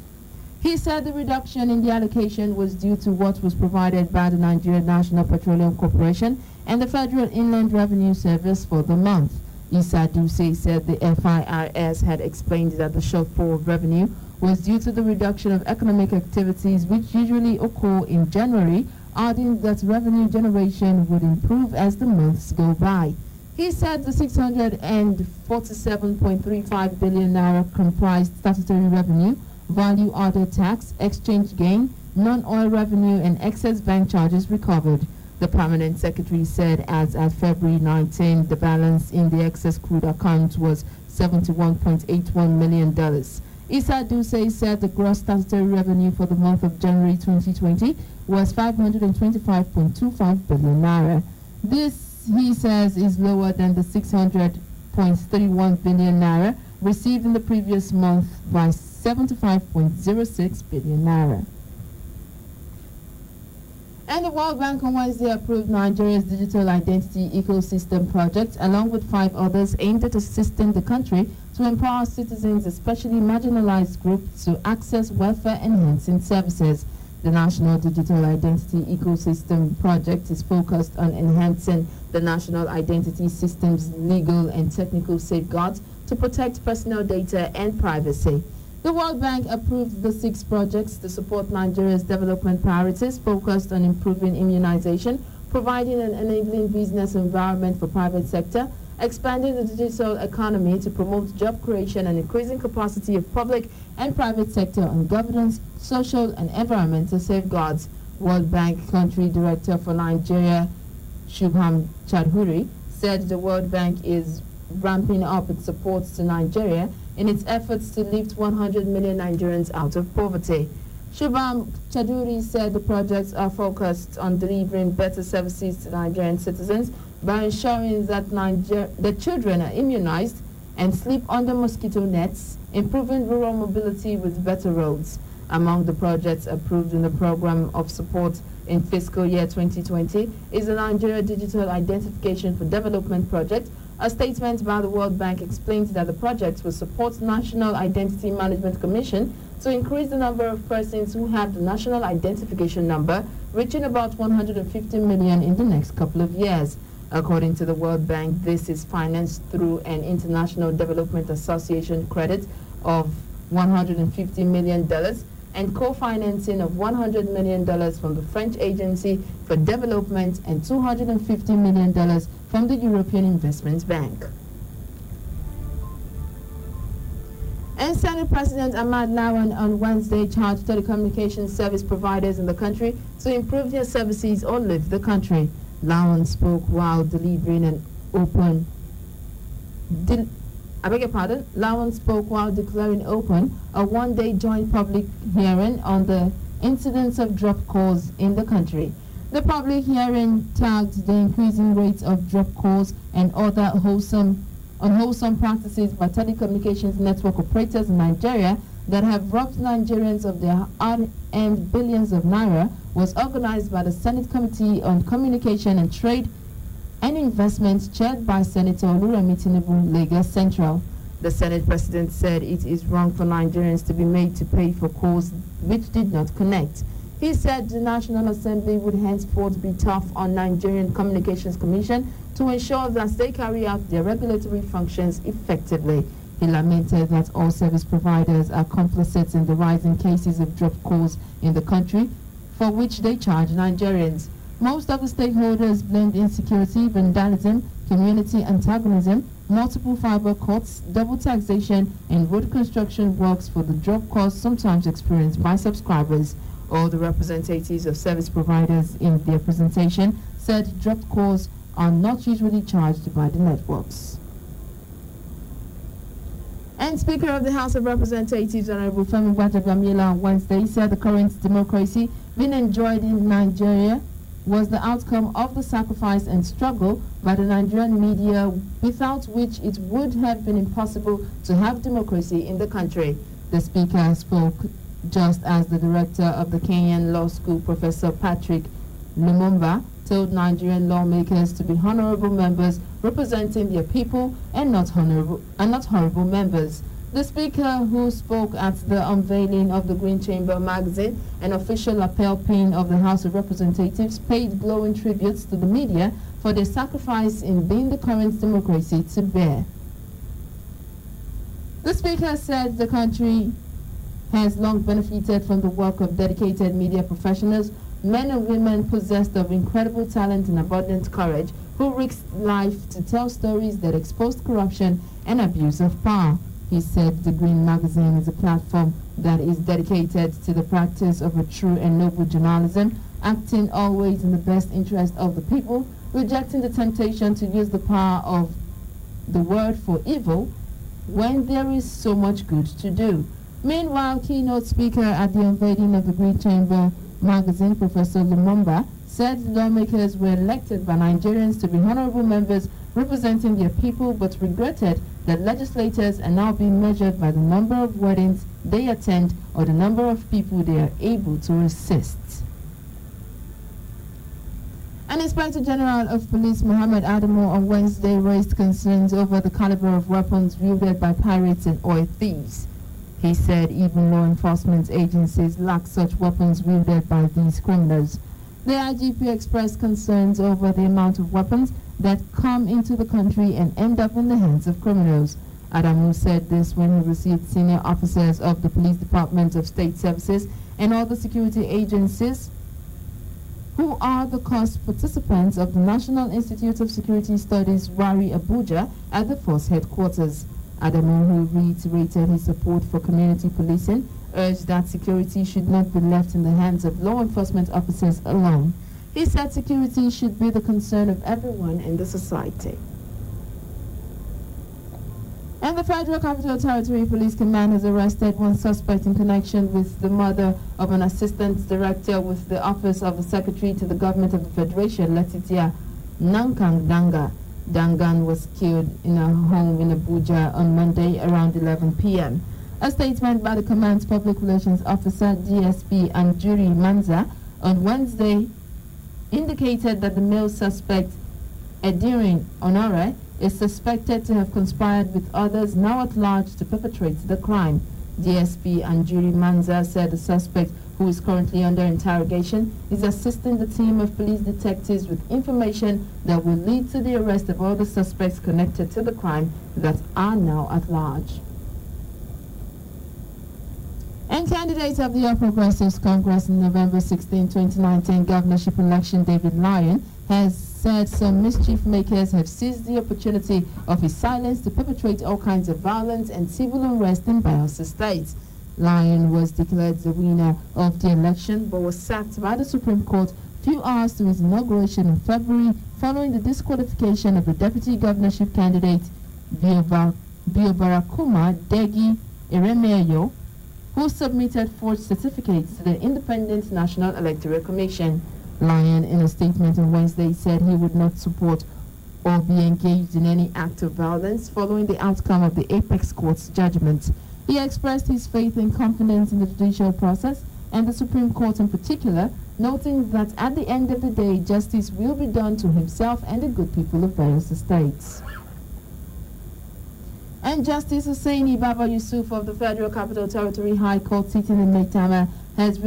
He said the reduction in the allocation was due to what was provided by the Nigerian National Petroleum Corporation and the Federal Inland Revenue Service for the month. Issa Duse said the FIRS had explained that the shortfall of revenue was due to the reduction of economic activities which usually occur in January, adding that revenue generation would improve as the months go by. He said the 647.35 billion naira comprised statutory revenue, value added tax, exchange gain, non-oil revenue, and excess bank charges recovered. The permanent secretary said as at February 19, the balance in the excess crude account was $71.81 million. Issa Duse said the gross statutory revenue for the month of January 2020 was 525.25 billion naira. This, he says, is lower than the 600.31 billion naira received in the previous month by 75.06 billion naira. And the World Bank on Wednesday approved Nigeria's digital identity ecosystem project, along with 5 others aimed at assisting the country to empower citizens, especially marginalized groups, to access welfare-enhancing services. The National Digital Identity Ecosystem Project is focused on enhancing the national identity system's legal and technical safeguards to protect personal data and privacy. The World Bank approved the 6 projects to support Nigeria's development priorities focused on improving immunization, providing an enabling business environment for private sector, expanding the digital economy to promote job creation and increasing capacity of public and private sector on governance, social and environmental safeguards. World Bank Country Director for Nigeria, Shubham Chadhuri, said the World Bank is ramping up its support to Nigeria in its efforts to lift 100 million Nigerians out of poverty. Shubham Chadhuri said the projects are focused on delivering better services to Nigerian citizens by ensuring that the children are immunized and sleep under mosquito nets, improving rural mobility with better roads. Among the projects approved in the program of support in fiscal year 2020 is the Nigeria Digital Identification for Development project. A statement by the World Bank explains that the project will support National Identity Management Commission to increase the number of persons who have the National Identification Number, reaching about 150 million in the next couple of years. According to the World Bank, this is financed through an International Development Association credit of $150 million and co-financing of $100 million from the French Agency for Development and $250 million from the European Investment Bank. And Senate President Ahmad Lawan on Wednesday charged telecommunications service providers in the country to improve their services or leave the country. Lawan spoke while delivering an open... Lawan spoke while declaring open a one-day joint public hearing on the incidence of dropped calls in the country. The public hearing tagged the increasing rates of dropped calls and other unwholesome practices by telecommunications network operators in Nigeria that have robbed Nigerians of their hard-earned billions of naira was organized by the Senate Committee on Communication and Trade and Investment chaired by Senator Oluremi Tinubu, Lagos Central. The Senate President said it is wrong for Nigerians to be made to pay for calls which did not connect. He said the National Assembly would henceforth be tough on Nigerian Communications Commission to ensure that they carry out their regulatory functions effectively. He lamented that all service providers are complicit in the rising cases of dropped calls in the country, for which they charge Nigerians. Most of the stakeholders blamed insecurity, vandalism, community antagonism, multiple fiber cuts, double taxation, and road construction works for the drop calls sometimes experienced by subscribers. All the representatives of service providers in their presentation said dropped calls are not usually charged by the networks. And Speaker of the House of Representatives, Honorable Femi Gbadagba-Mila, on Wednesday said the current democracy being enjoyed in Nigeria was the outcome of the sacrifice and struggle by the Nigerian media, without which it would have been impossible to have democracy in the country. The Speaker spoke just as the director of the Kenyan Law School, Professor Patrick Lumumba, told Nigerian lawmakers to be honorable members representing their people and not horrible members. The Speaker, who spoke at the unveiling of the Green Chamber magazine, an official lapel pin of the House of Representatives, paid glowing tributes to the media for their sacrifice in being the current democracy to bear. The Speaker said the country has long benefited from the work of dedicated media professionals, men and women possessed of incredible talent and abundant courage, who risked life to tell stories that exposed corruption and abuse of power. He said the Green Magazine is a platform that is dedicated to the practice of a true and noble journalism, acting always in the best interest of the people, rejecting the temptation to use the power of the word for evil when there is so much good to do. Meanwhile, keynote speaker at the unveiling of the Green Chamber magazine, Professor Lumumba, said lawmakers were elected by Nigerians to be honorable members representing their people, but regretted that legislators are now being measured by the number of weddings they attend or the number of people they are able to assist. An Inspector General of Police, Mohammed Adamo, on Wednesday raised concerns over the caliber of weapons wielded by pirates and oil thieves. He said even law enforcement agencies lack such weapons wielded by these criminals. The IGP expressed concerns over the amount of weapons that come into the country and end up in the hands of criminals. Adamu said this when he received senior officers of the Police Department of State Services and all the security agencies who are the cost participants of the National Institute of Security Studies, Wari Abuja, at the force headquarters. Adamu, who reiterated his support for community policing, urged that security should not be left in the hands of law enforcement officers alone. He said security should be the concern of everyone in the society. And the Federal Capital Territory Police Command has arrested one suspect in connection with the murder of an assistant director with the Office of the Secretary to the Government of the Federation, Letitia Nankang Danga. Dangan was killed in a home in Abuja on Monday around 11 p.m. A statement by the command's public relations officer, DSP Anjuri Manza, on Wednesday indicated that the male suspect, Edirin Honore, is suspected to have conspired with others now at large to perpetrate the crime. DSP Anjuri Manza said the suspect, who is currently under interrogation, is assisting the team of police detectives with information that will lead to the arrest of all the suspects connected to the crime that are now at large. And candidate of the All Progressives Congress in November 16, 2019 governorship election, David Lyon, has said some mischief makers have seized the opportunity of his silence to perpetrate all kinds of violence and civil unrest in Bayelsa State. Lion was declared the winner of the election but was sacked by the Supreme Court few hours to his inauguration in February following the disqualification of the deputy governorship candidate Biobarakuma Degi Eremeyo, who submitted forged certificates to the Independent National Electoral Commission. Lion, in a statement on Wednesday, said he would not support or be engaged in any act of violence following the outcome of the Apex Court's judgment. He expressed his faith and confidence in the judicial process and the Supreme Court in particular, noting that at the end of the day, justice will be done to himself and the good people of various states. And Justice Hussaini Baba Yusuf of the Federal Capital Territory High Court sitting in Maitama has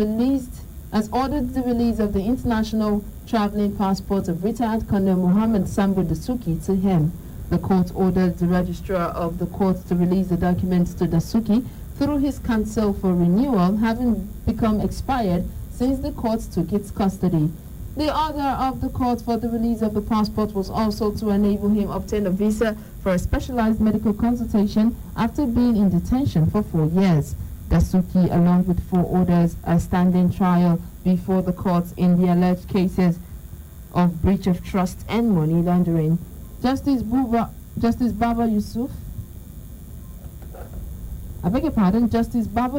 ordered the release of the international traveling passport of retired Colonel Muhammad Sambo Dasuki to him. The court ordered the registrar of the court to release the documents to Dasuki through his counsel for renewal, having become expired since the court took its custody. The order of the court for the release of the passport was also to enable him obtain a visa for a specialized medical consultation after being in detention for 4 years. Dasuki, along with 4 others, are standing trial before the courts in the alleged cases of breach of trust and money laundering. Justice Baba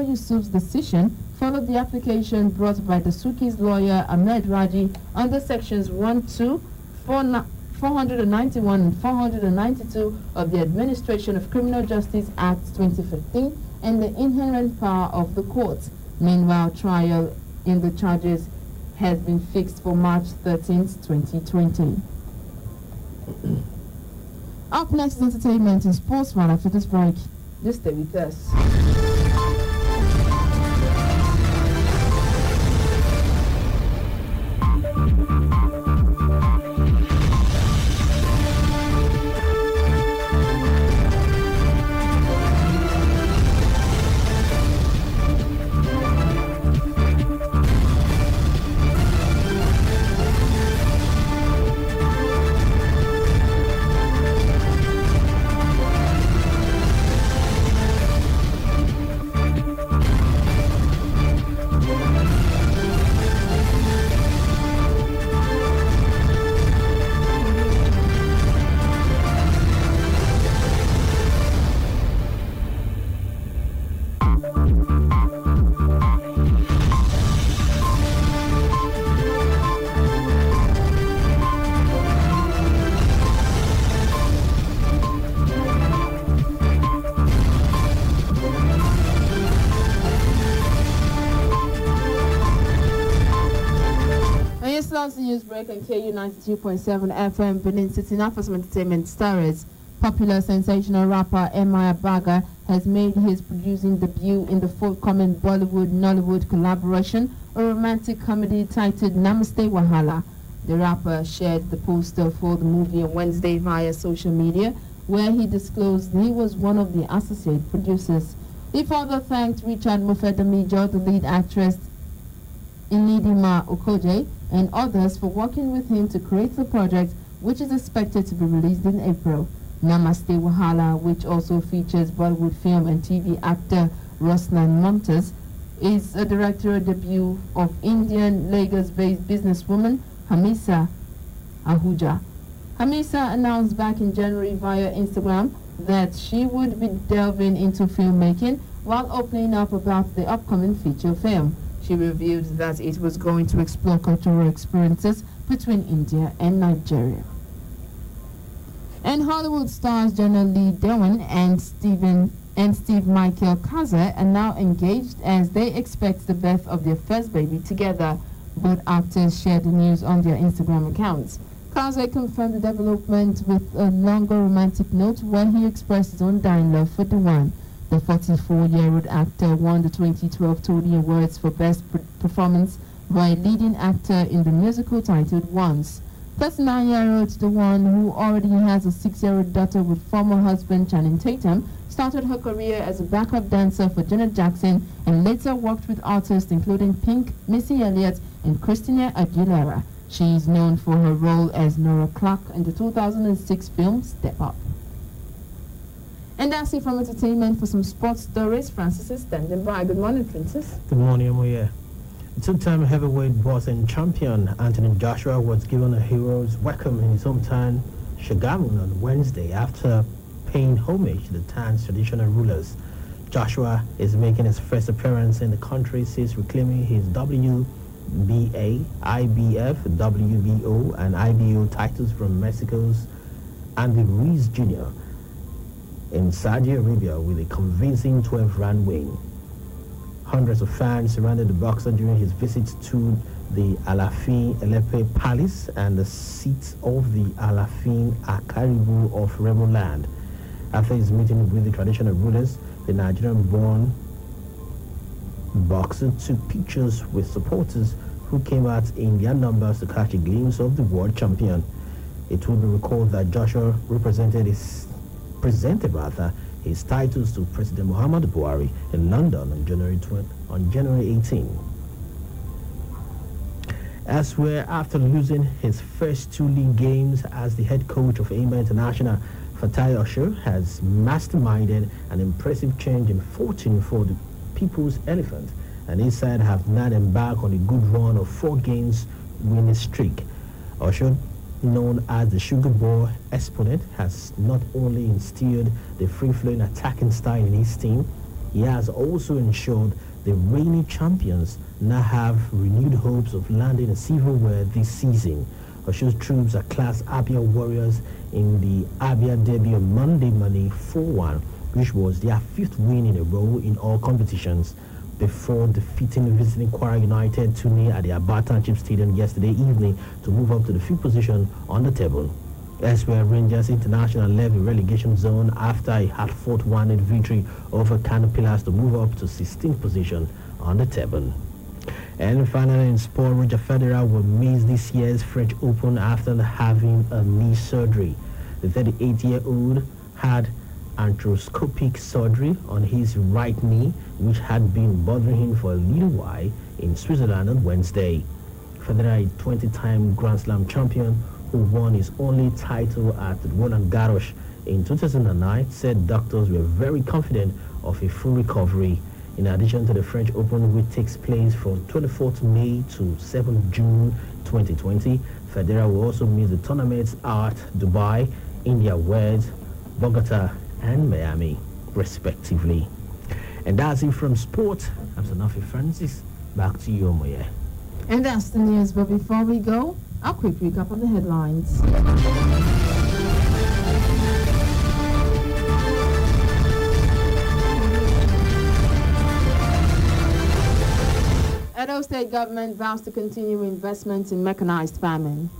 Yusuf's decision followed the application brought by Dasuki's lawyer Ahmed Raji under sections 491 and 492 of the Administration of Criminal Justice Act 2015 and the inherent power of the court. Meanwhile, trial in the charges has been fixed for March 13, 2020. Up next is entertainment and sports right after this break. Just stay with us. The news break on KU 92.7 FM Benin City. Now for some entertainment stories. Popular sensational rapper Emma Baga has made his producing debut in the forthcoming Bollywood-Nollywood collaboration, a romantic comedy titled Namaste Wahala. The rapper shared the poster for the movie on Wednesday via social media, where he disclosed he was one of the associate producers. He further thanked Richard Mofedamijo, the lead actress, Inidima Okoje, and others for working with him to create the project, which is expected to be released in April. Namaste Wahala, which also features Bollywood film and TV actor Rosnan Mumtaz, is a directorial debut of Indian Lagos-based businesswoman Hamisa Ahuja. Hamisa announced back in January via Instagram that she would be delving into filmmaking while opening up about the upcoming feature film. She revealed that it was going to explore cultural experiences between India and Nigeria. And Hollywood stars Jenna Lee Dewan and Steve Michael Kaza are now engaged as they expect the birth of their first baby together. Both actors shared the news on their Instagram accounts. Kaza confirmed the development with a longer romantic note where he expressed his undying love for Dewan. The 44-year-old actor won the 2012 Tony Awards for Best Performance by a leading actor in the musical titled Once. 39-year-old Dewan, who already has a 6-year-old daughter with former husband Channing Tatum, started her career as a backup dancer for Janet Jackson and later worked with artists including Pink, Missy Elliott, and Christina Aguilera. She is known for her role as Nora Clark in the 2006 film Step Up. And that's it from entertainment. For some sports stories, Francis is standing by. Good morning, Princess.
Good morning, Amoye. Two-time heavyweight boxing champion Anthony Joshua was given a hero's welcome in his hometown, Shagamun, on Wednesday after paying homage to the town's traditional rulers. Joshua is making his first appearance in the country since reclaiming his WBA, IBF, WBO, and IBO titles from Mexico's Andy Ruiz Jr. in Saudi Arabia with a convincing 12-round win. Hundreds of fans surrounded the boxer during his visit to the Alafin Elepe Palace and the seat of the Alafin Akaribu of Rebel Land. After his meeting with the traditional rulers, the Nigerian-born boxer took pictures with supporters who came out in their numbers to catch a glimpse of the world champion. It will be recalled that Joshua presented his titles to President Muhammadu Buhari in London on January 18. Elsewhere, after losing his first two league games as the head coach of Aimba International, Fatai Osho has masterminded an impressive change in fortune for the People's Elephant, and his side have now embarked on a good run of 4 games winning streak. Osho, known as the Sugar Boy exponent, has not only instilled the free-flowing attacking style in his team, he has also ensured the reigning champions now have renewed hopes of landing a silverware this season. Osho's troops are classed Abia Warriors in the Abia Derby on Monday morning 4-1, which was their 5th win in a row in all competitions, before defeating visiting Kwara United 2-0 at the Aba Township Stadium yesterday evening to move up to the 5th position on the table. Elsewhere, Rangers International left the relegation zone after a hard-fought 1-8 victory over Kano Pillars to move up to 16th position on the table. And finally, in sport, Roger Federer will miss this year's French Open after having a knee surgery. The 38-year-old had arthroscopic surgery on his right knee, which had been bothering him for a little while in Switzerland on Wednesday. Federer, a 20-time Grand Slam champion who won his only title at Roland Garros in 2009, said doctors were very confident of a full recovery. In addition to the French Open, which takes place from 24th May to 7th June 2020, Federer will also miss the tournaments at Dubai, India Wells, Bogota, and Miami, respectively. And that's it from sport. I'm Sanofi Francis. Back to you, Omoye.
And that's the news, but before we go, a quick recap of the headlines. Edo State government vows to continue investments in mechanized farming.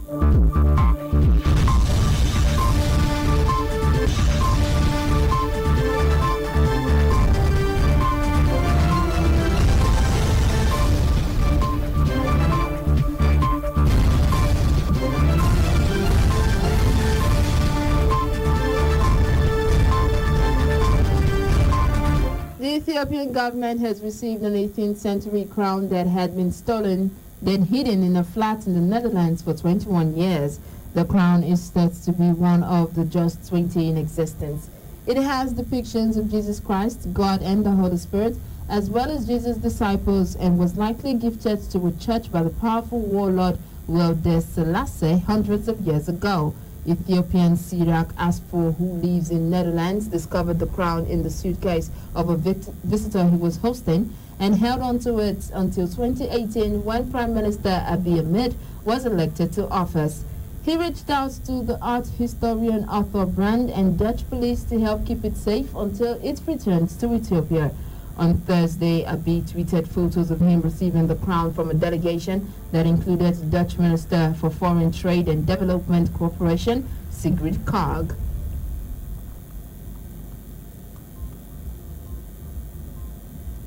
The Ethiopian government has received an 18th century crown that had been stolen, then hidden in a flat in the Netherlands for 21 years. The crown is thought to be one of the just 20 in existence. It has depictions of Jesus Christ, God and the Holy Spirit, as well as Jesus' disciples, and was likely gifted to a church by the powerful warlord Wilde Selassie hundreds of years ago. Ethiopian Sirak Asfor, who lives in Netherlands, discovered the crown in the suitcase of a visitor he was hosting and held onto it until 2018 when Prime Minister Abiy Ahmed was elected to office. He reached out to the art historian Arthur Brand and Dutch police to help keep it safe until it returns to Ethiopia. On Thursday, Abiy tweeted photos of him receiving the crown from a delegation that included Dutch Minister for Foreign Trade and Development Cooperation, Sigrid Kaag.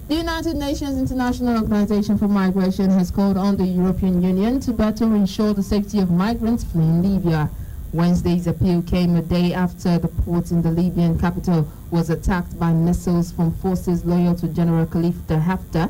The United Nations International Organization for Migration has called on the European Union to better ensure the safety of migrants fleeing Libya. Wednesday's appeal came a day after the port in the Libyan capital was attacked by missiles from forces loyal to General Khalifa Haftar.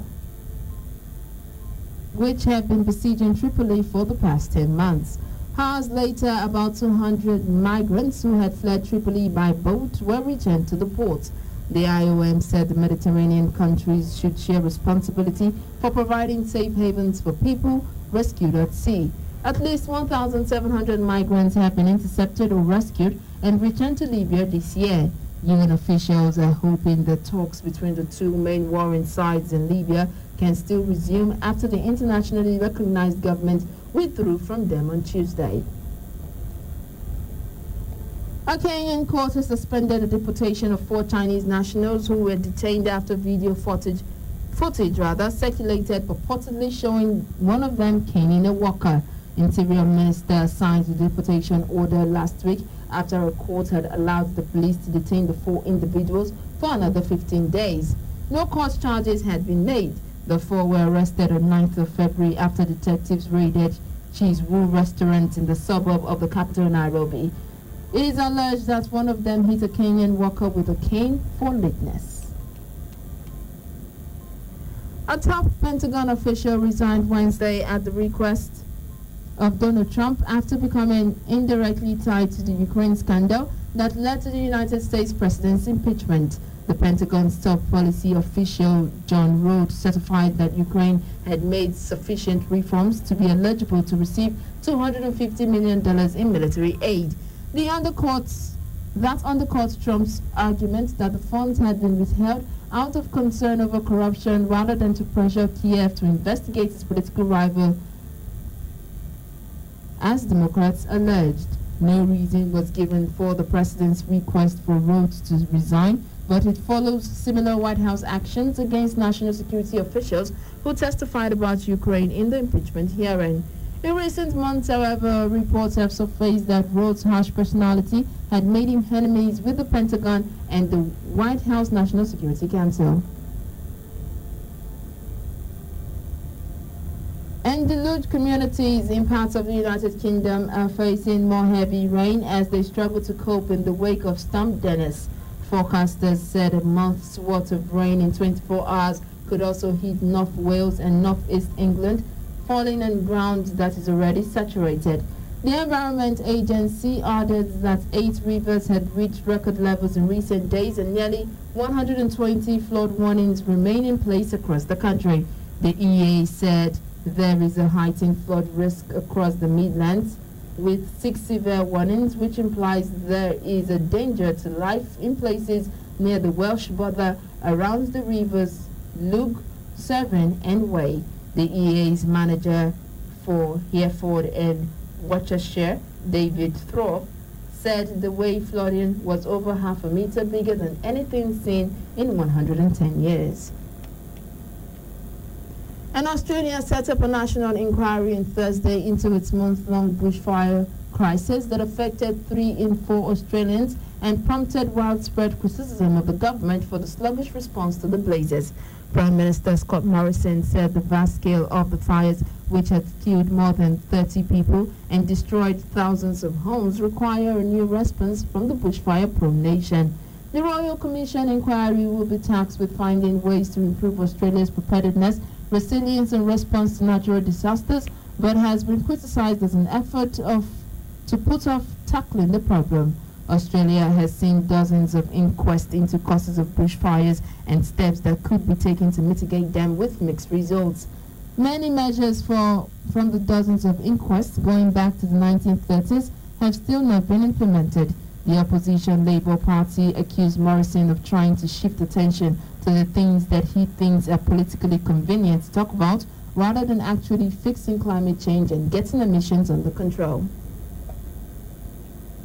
which have been besieging Tripoli for the past 10 months. Hours later, about 200 migrants who had fled Tripoli by boat were returned to the port. The IOM said the Mediterranean countries should share responsibility for providing safe havens for people rescued at sea. At least 1,700 migrants have been intercepted or rescued and returned to Libya this year. UN officials are hoping that talks between the two main warring sides in Libya can still resume after the internationally recognized government withdrew from them on Tuesday. A Kenyan court has suspended the deportation of 4 Chinese nationals who were detained after video footage circulated purportedly showing one of them caning a walker. Interior Minister signed the deportation order last week after a court had allowed the police to detain the 4 individuals for another 15 days. No court charges had been made. The 4 were arrested on 9th of February after detectives raided Cheese Wu restaurant in the suburb of the capital, Nairobi. It is alleged that one of them hit a Kenyan worker with a cane for lateness. A top Pentagon official resigned Wednesday at the request of Donald Trump after becoming indirectly tied to the Ukraine scandal that led to the United States president's impeachment. The Pentagon's top policy official, John Rhodes, certified that Ukraine had made sufficient reforms to be eligible to receive $250 million in military aid. That undercuts Trump's argument that the funds had been withheld out of concern over corruption rather than to pressure Kiev to investigate its political rival, as Democrats alleged. No reason was given for the president's request for Rhodes to resign, but it follows similar White House actions against national security officials who testified about Ukraine in the impeachment hearing. In recent months, however, reports have surfaced that Rhodes' harsh personality had made him enemies with the Pentagon and the White House National Security Council. And deluged communities in parts of the United Kingdom are facing more heavy rain as they struggle to cope in the wake of Storm Dennis. Forecasters said a month's worth of rain in 24 hours could also hit North Wales and Northeast England, falling on ground that is already saturated. The Environment Agency added that 8 rivers had reached record levels in recent days and nearly 120 flood warnings remain in place across the country. The EA said there is a heightened flood risk across the Midlands, with 6 severe warnings, which implies there is a danger to life in places near the Welsh border around the rivers Lugg, Severn and Wey. The EA's manager for Hereford and Worcestershire, David Thorpe, said the Wey flooding was over half a meter bigger than anything seen in 110 years. And Australia set up a national inquiry on Thursday into its month-long bushfire crisis that affected 3 in 4 Australians and prompted widespread criticism of the government for the sluggish response to the blazes. Prime Minister Scott Morrison said the vast scale of the fires, which had killed more than 30 people and destroyed thousands of homes, require a new response from the bushfire-prone nation. The Royal Commission inquiry will be tasked with finding ways to improve Australia's preparedness, resilience and response to natural disasters, but has been criticized as an effort to put off tackling the problem. Australia has seen dozens of inquests into causes of bushfires and steps that could be taken to mitigate them with mixed results. Many measures from the dozens of inquests going back to the 1930s have still not been implemented. The opposition Labour Party accused Morrison of trying to shift attention to the things that he thinks are politically convenient to talk about, rather than actually fixing climate change and getting emissions under control.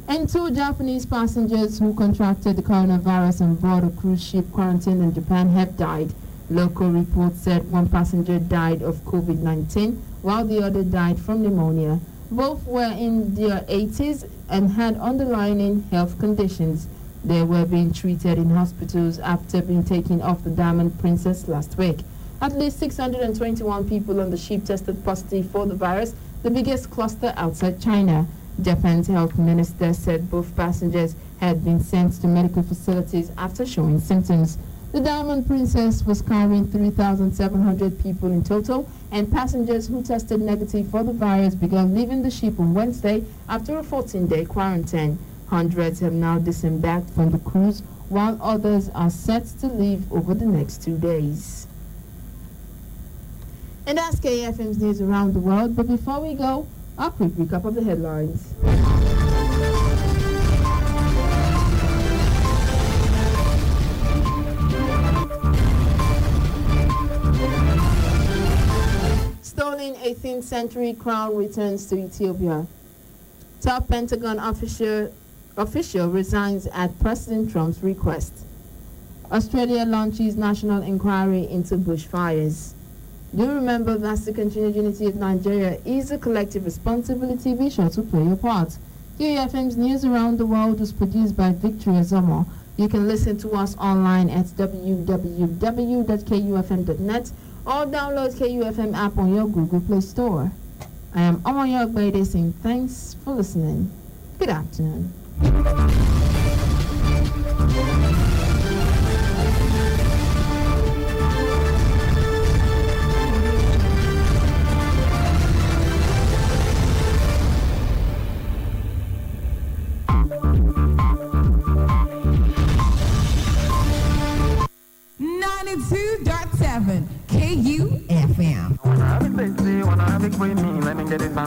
And 2 Japanese passengers who contracted the coronavirus on board a cruise ship quarantined in Japan have died. Local reports said 1 passenger died of COVID-19, while the other died from pneumonia. Both were in their 80s and had underlying health conditions. They were being treated in hospitals after being taken off the Diamond Princess last week. At least 621 people on the ship tested positive for the virus, the biggest cluster outside China. Japan's health minister said both passengers had been sent to medical facilities after showing symptoms. The Diamond Princess was carrying 3,700 people in total, and passengers who tested negative for the virus began leaving the ship on Wednesday after a 14-day quarantine. Hundreds have now disembarked from the cruise, while others are set to leave over the next 2 days. And that's KFM's news around the world, but before we go, a quick recap of the headlines. Stolen 18th century crown returns to Ethiopia. Top Pentagon official resigns at President Trump's request. Australia launches national inquiry into bushfires. Do remember that the continued unity of Nigeria is a collective responsibility. Be sure to play your part. QFM's News Around the World was produced by Victoria Zomo. You can listen to us online at www.kufm.net or download KUFM app on your Google Play Store. I am Omoyo Ogbede saying thanks for listening. Good afternoon.
92.7 KUFM.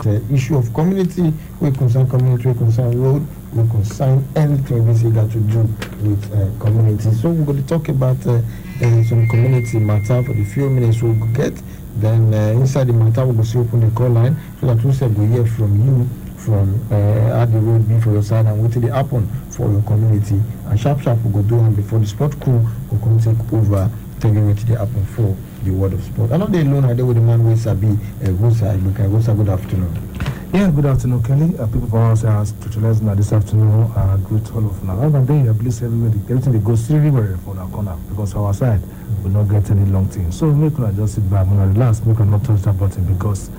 The issue of community, we concern community, we concern road, we concern anything we got to do with community. So we're going to talk about some community matter for the few minutes we'll get. Then inside the matter, we'll go open the call line so that we will hear from you from how the road be for your side and what did happen for your community. And sharp we'll go do and before the sport crew will come take over, telling what did happen for the world of sport. I know they alone are there with the man who Sabi Rosa. Good afternoon.
Yeah, good afternoon, Kelly. People from us are to lesson this afternoon. Great all of now. Every day, I believe everything they go really well for our corner because our side will not get any long thing. So make us just sit back and relax. Make us not touch that button because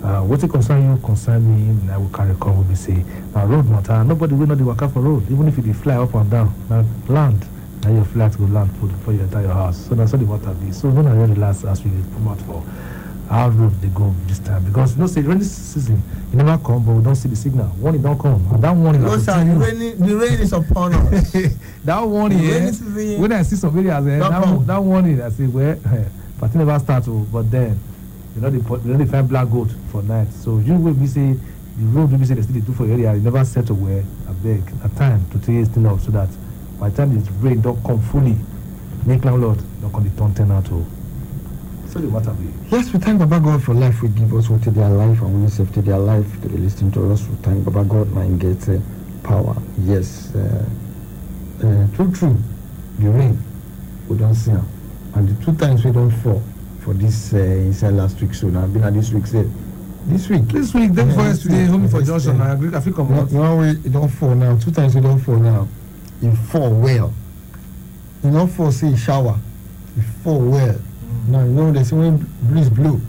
what it concern you, concern me, and I will carry on with me say, road matter, nobody will not work out for road, even if you fly up and down, land, now your flat will land for your entire house. So that's how the water be. So when I really last as we come out for how road they go this time, because you know, say rainy season, you never come, but we don't see the signal. Warning don't come, and that warning.
No, sir, the rain is upon us.
That warning, when I see some videos, that warning, I say, well, but never start to, but then. You know, they find black goat for night. So you will be say the road will be say they still do for your area. You never settle where I beg a time to take it up so that by the time this rain don't come fully, make landlord don't come the turn out to. So the water be.
Yes, we thank Baba God for life. We give us what their life and we safety their life. They listen to us. We thank Baba God and get power. Yes, true. The rain we don't see, and the 2 times we don't fall. For this inside last week, so now been at this week. This week,
then first today, home for Johnson. I agree. I feel come out.
No, we don't fall now. 2 times we don't fall now. You fall well. You don't fall say shower. You fall well. Now you know they say when breeze blow.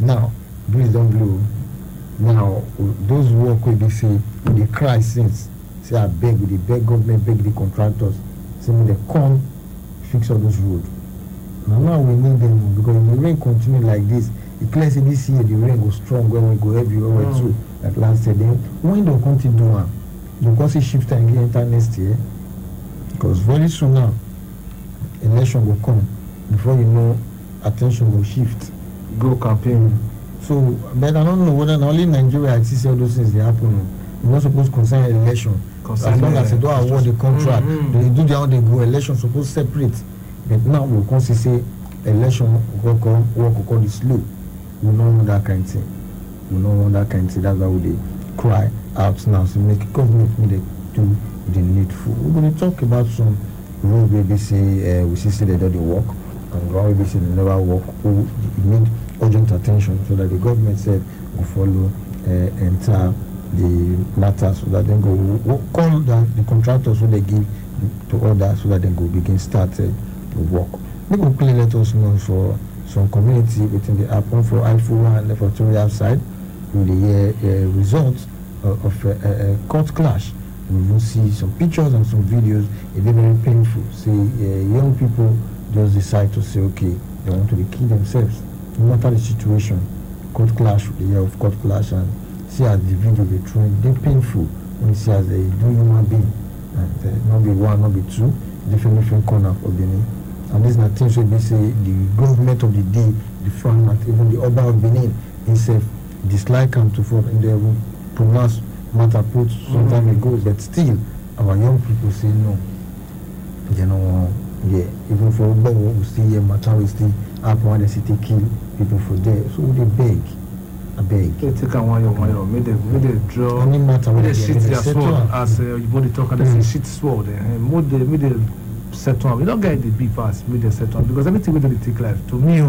Now breeze don't blow. Now those work will be say they cry since. Say I beg with the beg government, beg the contractors. Say when they come fix all those roads. Now we need them because if the rain continue like this, it clears this year the rain goes strong when we go everywhere too. Like last year, then when they continue doing, you can see shift and get enter next year because very soon now, election will come. Before you know, attention will shift.
Go campaign.
So, but I don't know whether only Nigeria I see all those things they happen. You're not supposed to concern election. As long as they don't award the contract, they do their own, they go election supposed separate. But now we can say election work is slow. We don't want that kind of thing. We don't want that kind of thing. That's why we cry out now. So make government need to do the needful. We're going to talk about some road where they say we see they do the work and road where they say they never work. We need urgent attention so that the government said will follow enter the matter so that then go call the contractors who they give to order so that then go begin start work. Maybe please let us know for some community within the app for I4 and the side with the results of a court clash. We will see some pictures and some videos. It's very painful. See young people just decide to say, okay, they want to kill themselves. No matter the situation, court clash, the year of court clash, and see as the video they throwing, they painful when you see as they do human being, and not be one, not be two, different corner of Benin. And these are things we say the government of the day, the farmer, even the Oba of Benin himself dislike him to form in the pronounce matter put some time ago, but still our young people say no. You know, yeah, even for Oba we see here matter we still up when the city kill people for there. So they beg. I beg.
They take a one, made they draw.
Any matter
they shit their sword as you body talk and they say shit sword and made they set on. We don't get the big fast, made they set on because everything we do they take life. To me,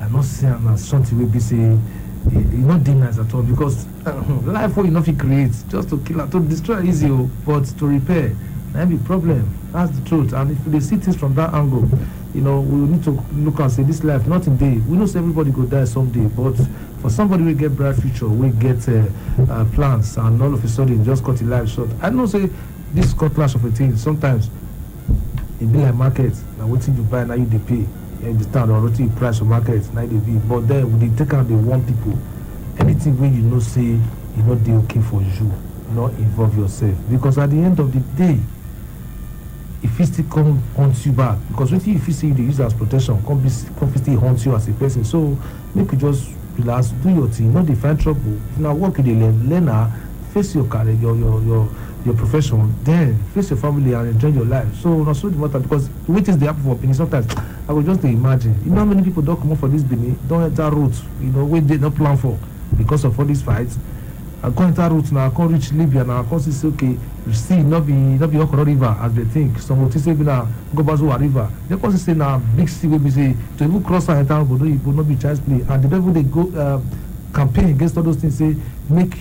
I not see something we be say not demons at all because life what you know it creates just to kill to destroy easy, but to repair that be problem. That's the truth. And if they see things from that angle, you know, we need to look and say this life not in day. We know everybody go die someday, but for somebody we get bright future, we get plans, and all of a sudden just cut the life short. I don't say this cutlass of a thing. Sometimes it be like market. Now what you buy now you they pay. You understand or what you price of market now they be. But then when they take out the one people, anything when you know say you know they okay for you, not involve yourself because at the end of the day. If it still come haunt you back, because what if you see they use as protection, come still haunt you as a person. So make you just relax, do your thing, not define trouble. If you now work with the learner, face your career, your profession, then face your family and enjoy your life. So not so the matter because the way things they happen for Benin sometimes I will just imagine. You know how many people don't come up for this Benin, don't enter route, you know, where they don't plan for because of all these fights. I can't enter route now, I can't reach Libya now, I can't say okay, see not be Okoro River as they think. Some will say now go Bazoa River. They can't say now big sea will be say to even cross and enter but it will not be child's play. And the devil they go campaign against all those things say make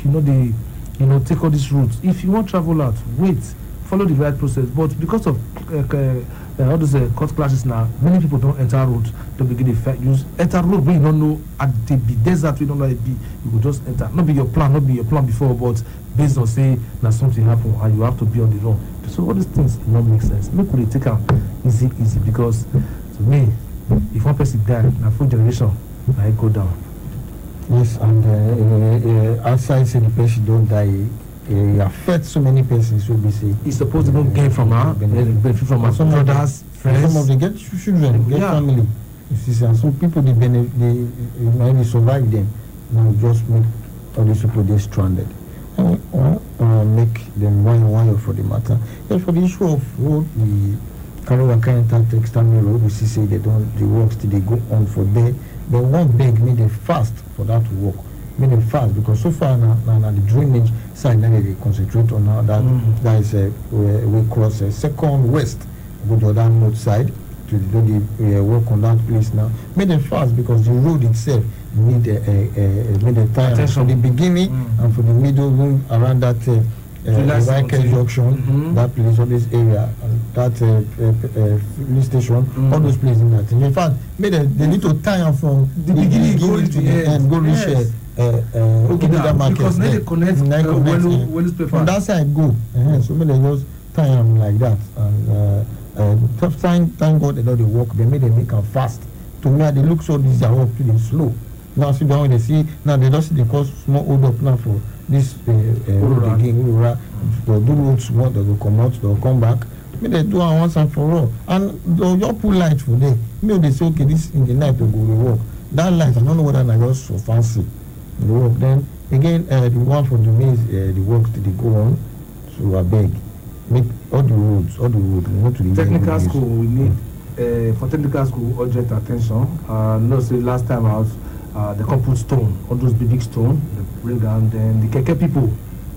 take all these routes. If you want to travel out, wait, follow the right process. But because of all those court clashes now, many people don't enter road to begin the fact use enter road where you don't know at the desert we don't know it be you will just enter. Not be your plan before, but based on say that something happen and you have to be on the road. So all these things do not make sense. Make we take them easy because to me, if one person die, na full generation, I go down.
Yes, and outside say the person don't die. It affects so many persons. Will be say
he's supposed to not gain from her, benefit from her brothers, friends.
Some of them get children, get family. You see, and some people they maybe survive them. Now just make all these people they stranded. Make them one for the matter. Yes, for the issue of road, the Karawa Kayanta to external road, we see say they don't the works till they go on for there. They won't beg me they fast for that to work. Made them fast because so far now the drainage side now they concentrate on now that that is we cross second west go to that north side to do the work on that place now. Made them fast because the road itself need made a time for the beginning and for the middle room around that Waike junction, that place or this area and that police station, all those places in that. In fact, they need to tie them from the beginning to the end, go reach that market
because they connect
from that side go. So they just tie them like that and tough time. Thank God they do the work. They make them fast. To me, they look so these are work pretty slow. Now see down they see now they just see the cost small hold up now for this again to do roads small they will come out they will come back. Maybe they do it once and for all and they'll just put light for them. Maybe they say okay this in the night will go to work. That light I don't know whether I just so fancy. The work. Then again, the one for the me is the work that they go on. So I beg, make all the roads, not to the
technical school. We need for technical school urgent attention. No, say last time out, they come put stone, all those big stone, they bring down. Then the keke people,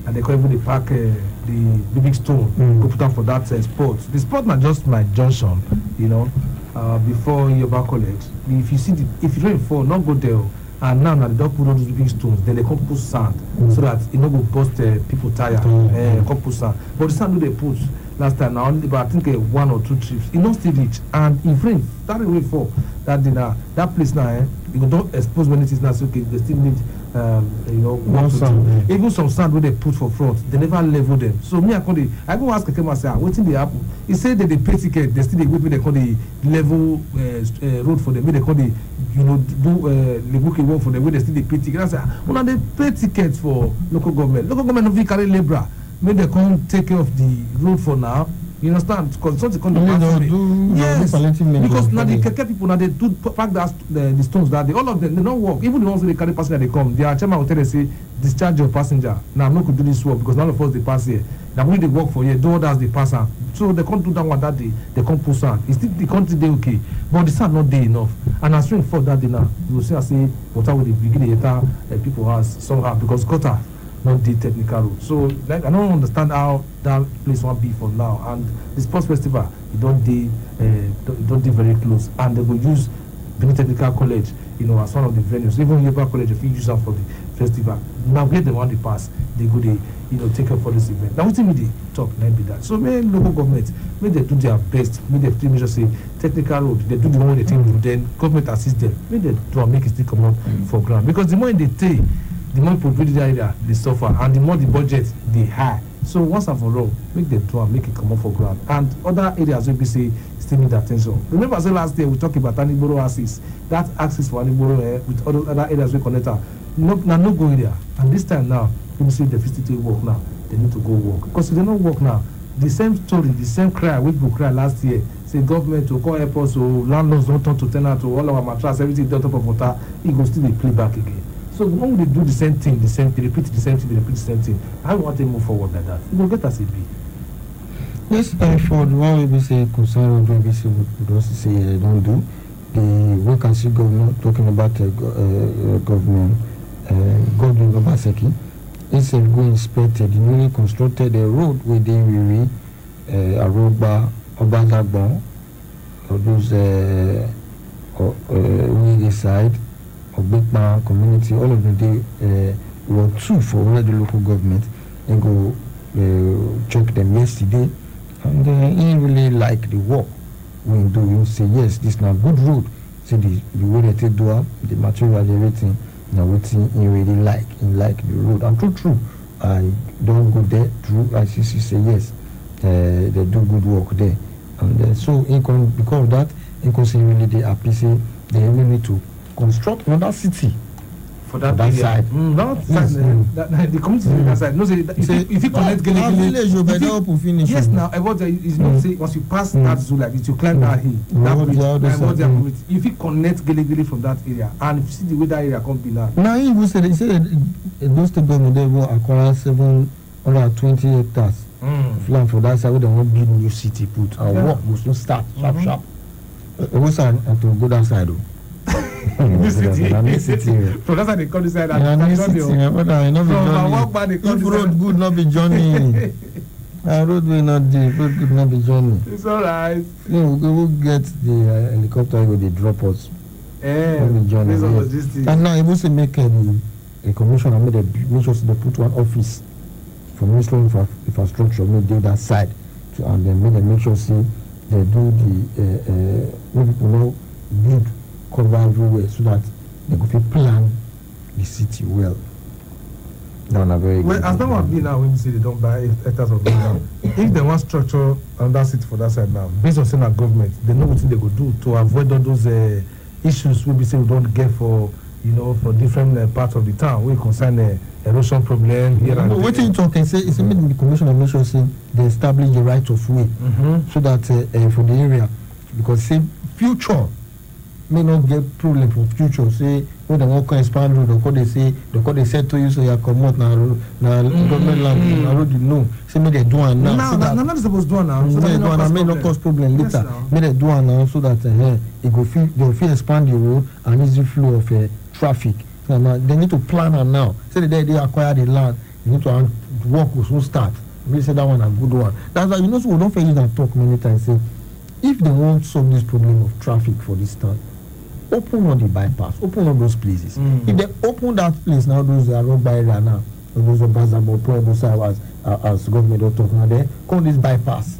and they come even park the big stone, go put down for that spot. The spot not just my junction, you know. Before Yoba College, if you rain fall, not go there. And now they don't put all those big stones, then they come put sand so that it not go bust people tire. Come put sand. But the sand they put last time now only about I think 1 or 2 trips. It not still reach. And if rain start away for that dinner, that place now you don't expose many things now. So okay, they still need even some sand where they put for front, they never level them. So me, I go ask Kekema, say, waiting they happen. He said that they pay ticket, they still they wait, they call the level road for them, they call the the booking work for them, where they still they pay ticket. I say, well, they pay tickets for local government. Local government don't carry labor. Maybe they can't take care of the road for now. You understand? Because something kind of yes, because now the keke people now they do pack the stones that all of them they don't work. Even the ones who they carry passenger they come. Their chairman will tell them say discharge your passenger. Now I'm not going to do this work because none of us they pass here. Now when they work for here, do others they pass on. So they can't do that one that day. They can't pull sand. It's still the country they okay, but the sand not there enough. And as rain fall that day now, you will see I say water will begin the people has somehow because gutter not the technical road. So like I don't understand how that place won't be for now. And the sports festival it don't do very close, and they will use Benin Technical College, as one of the venues. Even Yoruba College, if you use them for the festival, now get them on the pass, they go take up for this event. Now what they talk like be that. So may local government, may they do their best, may they measure say technical road, they do the one they think then government assist them, may they do and make it still come out for ground. Because the more they take, the more people the area they suffer, and the more the budget they high. So once and for all, make them do and make it come up for ground. And other areas will be say still need attention. Remember, I said last year we talked about Aniboro axis. That axis for Aniboro with other areas we connect. No go there. And this time now, people say the facility work now. They need to go work because if they don't work now, the same story, the same cry we go cry last year. Say government to call airports, so landlords don't turn to tenant to all our mattress, everything on top of water. It goes still they play back again. So when they do the same thing, they repeat the same thing, I want to move forward like that. You will get as it be.
Yes, for the one we say concern of we would also say don't do. The we can see government talking about government, Godwin Obaseki. Instead go inspect the newly constructed road within a road bar Obazagbon, or those the side. Big man community, all of them they were two for all the local government and go check them yesterday, and he really like the work we do. You say yes, this now good road. See the way they take do the material, everything. Now what he really like the road. And true, I don't go there. True, I see say yes, they do good work there, and so because of that, because he really they happy say they really need to construct another city
for that
side.
The community on that side. No, say if you connect village, yes, now about is not say once you pass that zoo like this, you climb that hill. If you connect Gele from that area, and if you see the way that area come be now.
Now he said those two government they will acquire 720 hectares land for that side where they want build new city put and work will soon start sharp. What's to go that side though?
This city. So that's how they come this side.
If road good, not be journey. Road will not do. Road good, not be journey.
It's alright.
We will get the helicopter. Will they drop us? Not be journey. And now, if we say make a commission and make sure they put one office for Ministry of Infrastructure, make that side, and then make sure see they do the people know build. Cover everywhere so that they could plan the city well.
Well, as that one be now when you say they don't buy hectares of land, if they want structure on that city for that side now, based on saying that government, they know what they could do to avoid all those issues we say we don't get for for different parts of the town. We concern erosion problem here and there.
What you talk and say is the commission of nation say they establish the right of way so that for the area, because say future may not get problem for future. Say when they want to expand road, they say to you so you come out now government land road you know. Say may they do it now.
Now not supposed to do it now.
So they may not cause problem later. May they do it now so that it go feel expand the road and easy flow of traffic. So now they need to plan it now. Say they acquire the land, they need to work will soon start. We say that one a good one. That's why so we don't fail that talk many times. Say if they want to solve this problem of traffic for this town, open all the bypass, open all those places. If they open that place now, those are road by area now, those are Bazabo, Pro, as government are talking about there, call this bypass,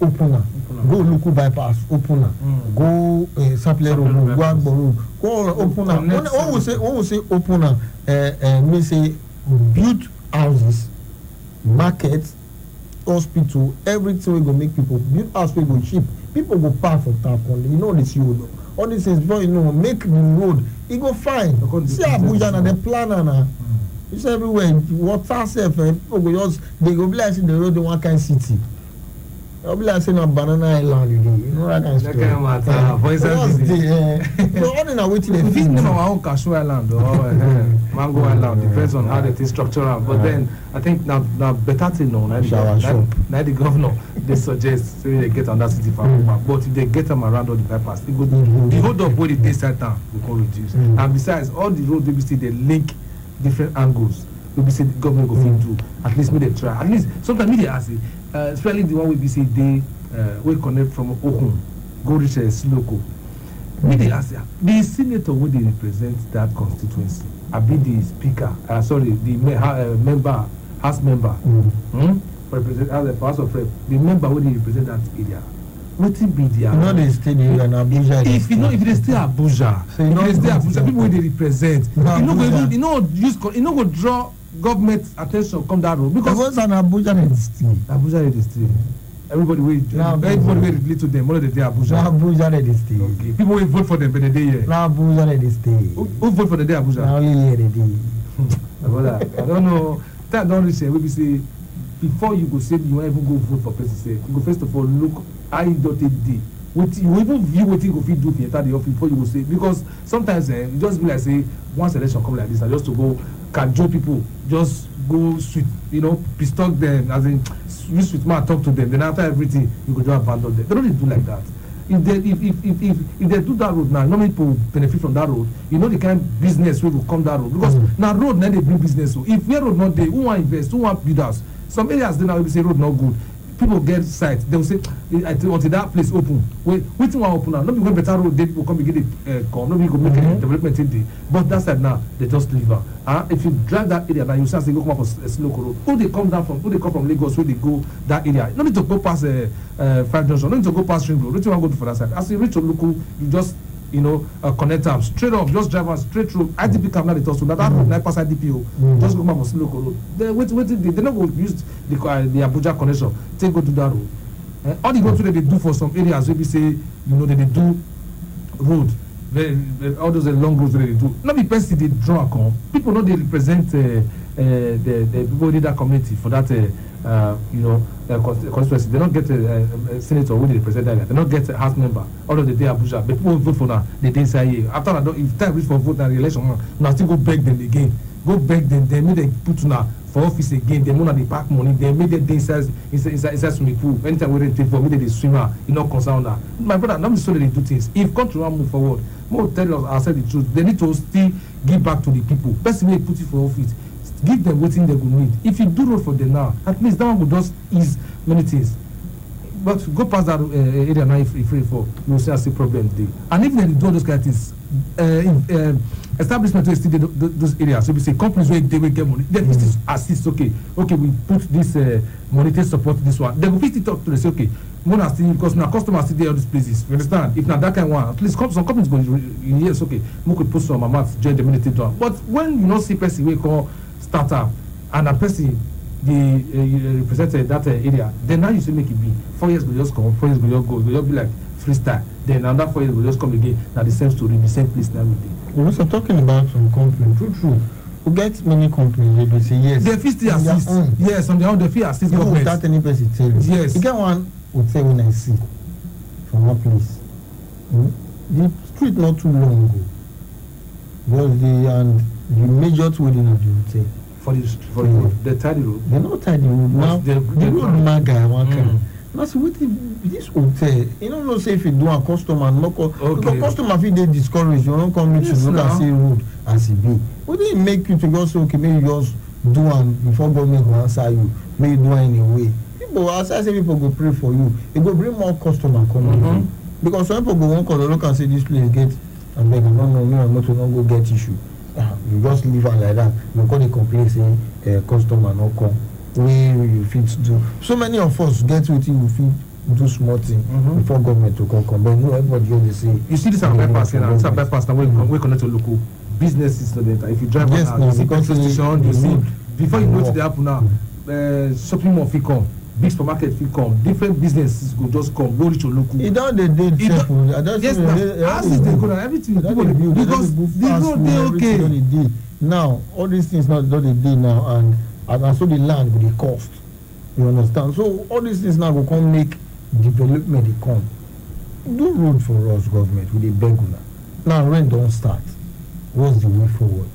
open now. Go local bypass, open now. Go Sapler Road, go Agbo Road, go open now. When we say open now, me say build houses, markets, hospital, everything we go make people build house we go cheap. People go park for tap only. You know this, you know. All this is very, you know, make the road. It go fine. See Abuja and the planner now. It's everywhere. Water safe. People go just they go be like the road in one kind of city. They'll be like saying a banana island, you know that kind of stuff. That kind of matter. So all in a way to the
we name our own cashew island or mango island, depends on how they think structural. But then I think now better thing now the governor they suggest so they get on that city farm. But if they get them around all the bypass, it would the hold up where they start down we can reduce. And besides all the roads they they link different angles. We say the government go fit do at least make them try. At least sometimes they ask it, especially the one we say they we connect from Okun go reach Siloko. They ask the senator who they represent that constituency. I be the speaker. The member, house member. Represent as a house of rep. The member who they represent that area. What be the?
You know they stay in Abuja.
If they stay Abuja, so if they stay Abuja, people who they represent, you know go draw government attention come that road because
what's an Abuja
they stay. Everybody will relate to them. What they say Abuja.
Abuja they stay.
Okay. People will vote for them, but they here.
Now Abuja they stay.
Who vote for the day Abuja?
Now only here they day.
I don't know. That don't reach. We say before you go say you want even go vote for person. Say you go first of all look how you don't take day. What you even view what you go fit do enter the office before you go say because sometimes you just be like say once election come like this, I just to go cajole people, just go sweet, you know, pistock them as in use sweet man talk to them. Then after everything you go just abandon them. They don't really do like that. If they do that road now, no many people benefit from that road. You know the kind of business we will come that road because now road now they bring business. So if where road not there, who want invest, who want build house? Some areas they now will say road not good. People get site, they will say until that place open. Wait till one open now. Not be when better road they will come begin come. Nobody go make any development in there. But that side now they just leave her. If you drive that area now, you say go come up for a slow road. Who they come from Lagos, where they go that area. No need to go past 5 junction. No need to go past Ring Road. What you want to go to for that side? As you reach to local, you just connect them straight off, just drive us straight through. IDP come now they talk so that road now pass IDP. Just go come up for slow road. They not go use the Abuja connection. Take go to that road. All the go to they do for some areas where we say they do road. All those long roads that they do. Not be person they draw come. People know they represent the people in that community for that constituency. They don't get a senator who they represent that. They don't get a house member. All of the day Abuja. But people vote for now. They didn't say here. After that, if time reach for vote now the election, now still go beg them again. Go beg them. They make them put now for office again. They money they pack money. They make them inside swimming pool. Anytime we take for me, they swimmer. You know concern that. My brother, not so that they do things. If country want move forward, more tell us ourselves the truth. They need to still give back to the people. Best way put it for office. Give them what they will need. If you do road for them now, at least that one will just ease many things. But go past that area now if you for you will see problems there. And if they do those kind of things, establishment will still those areas. So we say companies where they will get money, then this is assist. Okay, we put this monetary support this one. They will fit it up to say okay. Because now customers still there all these places. You understand? If not that kind of one, at least some companies go yes, okay, we could put some amount join the military down. But when you not see person we call startup and a person they represented that area, then now you say make it be 4 years will just come, 4 years will just go, will just be like freestyle. Then another 4 years will just come again. Now the same story, the same place now everything.
We're also talking about some companies. True. We get many companies they say yes.
They fit still assist. Yes, on their own they fit assist government.
Without any person tell you.
Yes.
You get one hotel when I see from one place. The street not too long ago. Was the major wedding of the hotel.
For the road, the tidy road.
They're not tidy road. Now the road maga one kind. Now see what this hotel, you don't say if you do a customer knock because customer feel they discouraged, you don't come to look and see road as it be. What they make you to go so okay, maybe you just do one before government will answer you, maybe do anyway. People as I say people go pray for you, it go bring more customer coming. Because some people go one call look and say this place get and beg no I'm not go get issue. You just leave her like that. You call the complaint saying customer no come. Where you fit do. So many of us get with you fit do small thing before government to come. But no everybody go they say.
You see this bypass now. This bypass now we connect to local. businesses to enter. If you drive
Yes,
on
now,
you see
because
petrol station, you see before you know
walk.
to the happen now, shopping mall fit come, big supermarket fit come, different businesses go just come, go reach your local.
It don't they did
Yes, now as they go now, everything people dey build because the road dey okay.
Now all these things now don't they dey now and so the land will dey cost. You understand? So all these things now will come make development dey come. Do road for us, government, with the beg una. Now rain don't start. What's the way forward?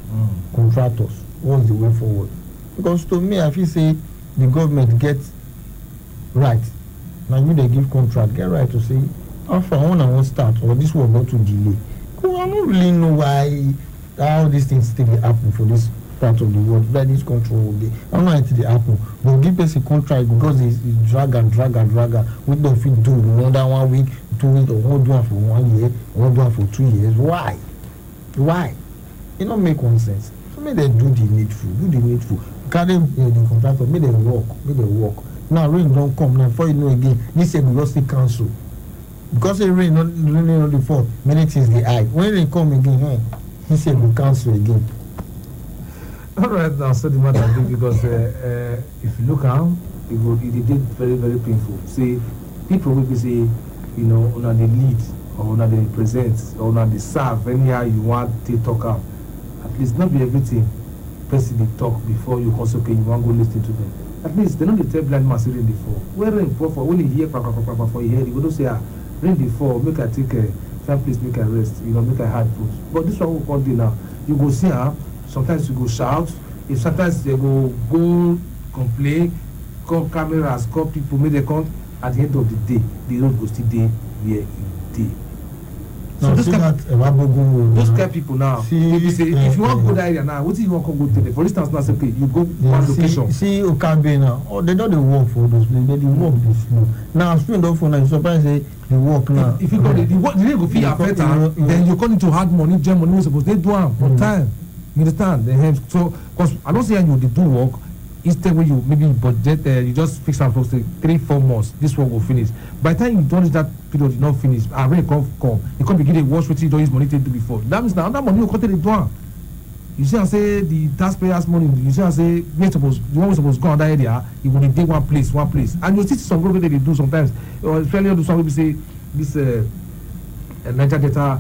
Contractors, what's the way forward? Because to me, I feel say the government get right. Now you they give contract, get right to say, after one and one start, or this will not to delay. Because I don't really know why how these things still happen for this part of the world, where this control day. I don't know how it dey happen. But give us a contract because it's drag and. We don't fit do another 1 week, 2 weeks, or one do one for 1 year, one do one for 2 years. Why? It don't make one sense. So make them do the needful. Carry the contractor, make them work. Now rain don't come. Now before you know again, this year we just still cancel. Because the rain not the fall, many things they hide. When rain come again, this year we cancel again.
All right, now so the matter big because if you look around, it did very, very painful. See, people will be say, you know, on the lead or on the present or on the serve anyhow you want to talk out. At least not be everything person they talk before you also pay. You want to go listen to them. At least they know the tell blind man say rain dey fall. Where rain fall for only hear for your head. You go to say rain dey fall. Make I take a fine place, make I rest. You know, make I hard food. But this one will do now. You go see sometimes you go shout. If sometimes they go complain, call cameras, call people, make they come. At the end of the day, the road go still dey where it dey. So those kind of people now, people say, if you want to go that area now, what do you want to go there? For instance, now say, okay, you go one location.
See, Okabe now, they don't work for those places, they work this slow. Now, student of phone, I'm surprised they work now.
If you go there, the go feel affect then you come into hard money, jam money, suppose they do them on time. You understand? So, because I don't say you do work. Instead when you maybe budget you just fix am for say 3-4 months this work will finish. By the time you don't reach that period you not finish and rain come you can't begin to wash wetin you don use money to do before. That means na another money you come take dey do am. You see am say the taxpayers money you see am say the one wey suppose go on that area e go dey dey one place and you see some road wey dey do sometimes especially all those one wey be say this Niger Delta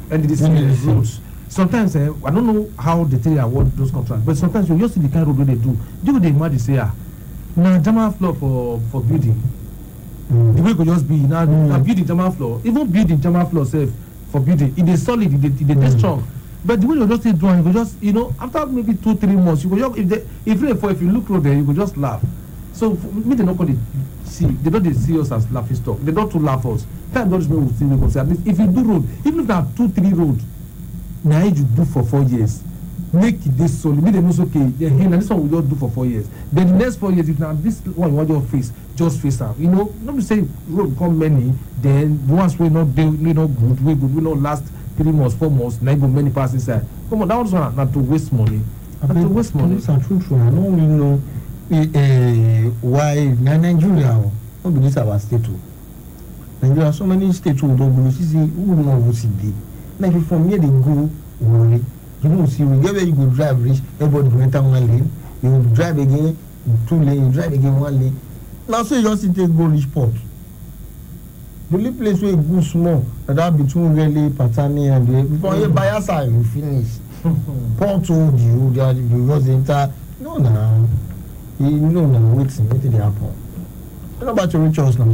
NDDC roads. Sometimes I don't know how they tell you award those contracts, but sometimes you just see the kind of road they do. You dey imagine say now German floor for building. The way it could just be now building German floor, even building German floor safe for building. It is solid, it is strong. But the way you just say drawing, you go just after maybe 2-3 months, you go just if you look road there, you go just laugh. So me they not going to see they don't see us as laughing stock. They don't to laugh us. Time don't know we see say at least if you do road, even if there are 2-3 roads. Now you do for 4 years, make it this solid. Make them know okay. Now this one we just do for 4 years. Then the next 4 years, if now this one you want your face, just face out. You know, not to say road become many. Then the ones we not good, we not last 3 months, 4 months. Now you go many pass inside. Come on, that was not to waste money. Not to waste money.
These are true. I don't really know why Nigeria. Not be this our state. Nigeria, so many states who don't go. See, who know what it did. Like if from here they go worry, you don't see we get where you go drive reach, everybody go enter one lane, you will drive again 2 lanes, you drive again 1 lane. Now so you just take go reach port. The only place where you go small, that between really Patani and the before you buy your side you finish. Port told you that you just enter you know now waiting they happen. What about your reach us now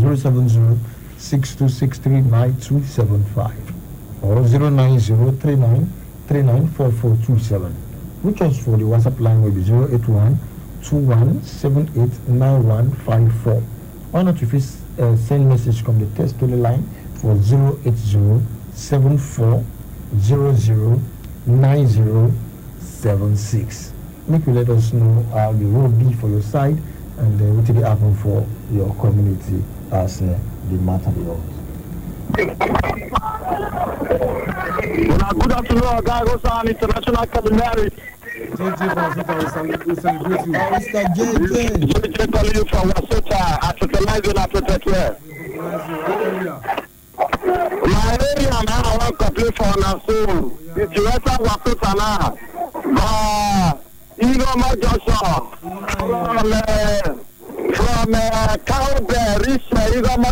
070-6263-9275. or 09039394427. Which was for the WhatsApp line will be 08121789154. Why not if you send message from the text to the line for 08074009076. Make you let us know how the road be for your side and what will happen for your community as the matter of.
Good afternoon, guy. What's on international culinary?
Mr. JJ
calling you from Wasota at fertilizer and protect. My area now I want to play for now, so it's your Wasota now. You know my Joshua from Cowbell, reach my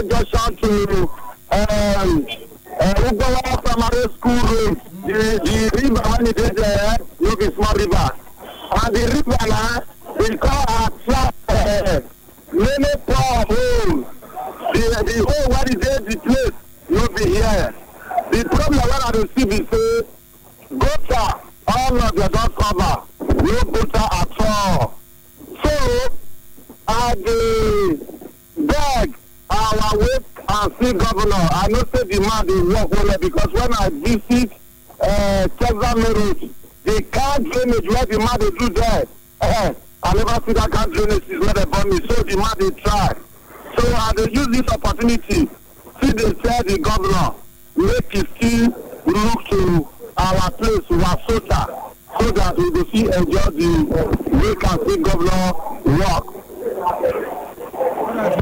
Joshua to Ugowa Primary School. The river when it is there, look a small river. And the river now, we call our many poor holes. The hole where it is the place, you'll be here. The problem when I receive is gutter, all of them don't cover. No gutter at all. So, I beg our wait and see governor. I know say the man they work well because when I visit Texas Road, the car drainage where the man they do there, I never see that car drainage is where they burn me. So the man they try. So I they use this opportunity. See they tell the governor, make it still look to our place, Wasota, so that we will see enjoy the make and see governor work.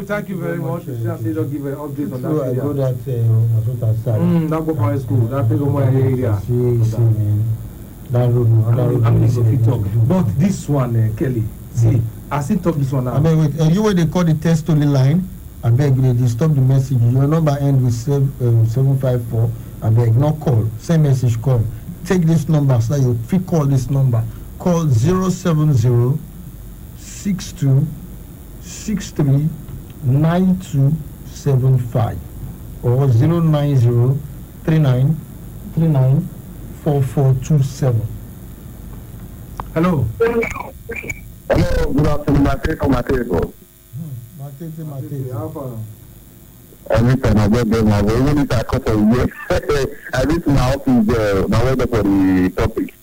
Thank you very much. You just give an update on that
area.
I
go that Wasota side.
That go for high school. That take over area.
See, man. That road,
but this one, Kelly, see, I still talk this one now.
I beg, wait, you where they call the test only line, I beg you, they stop the message. Your number end with 754. I beg, not call. Send message, call. Take this number, so you free call this number. Call 070 62 63 9275 or 090 39 39 4427.
Hello.
Hello, good afternoon, Mateo.
Mateo.
How far?
Every time I get there, my way, even if I cut a year, I reach my office, my weather for the topic.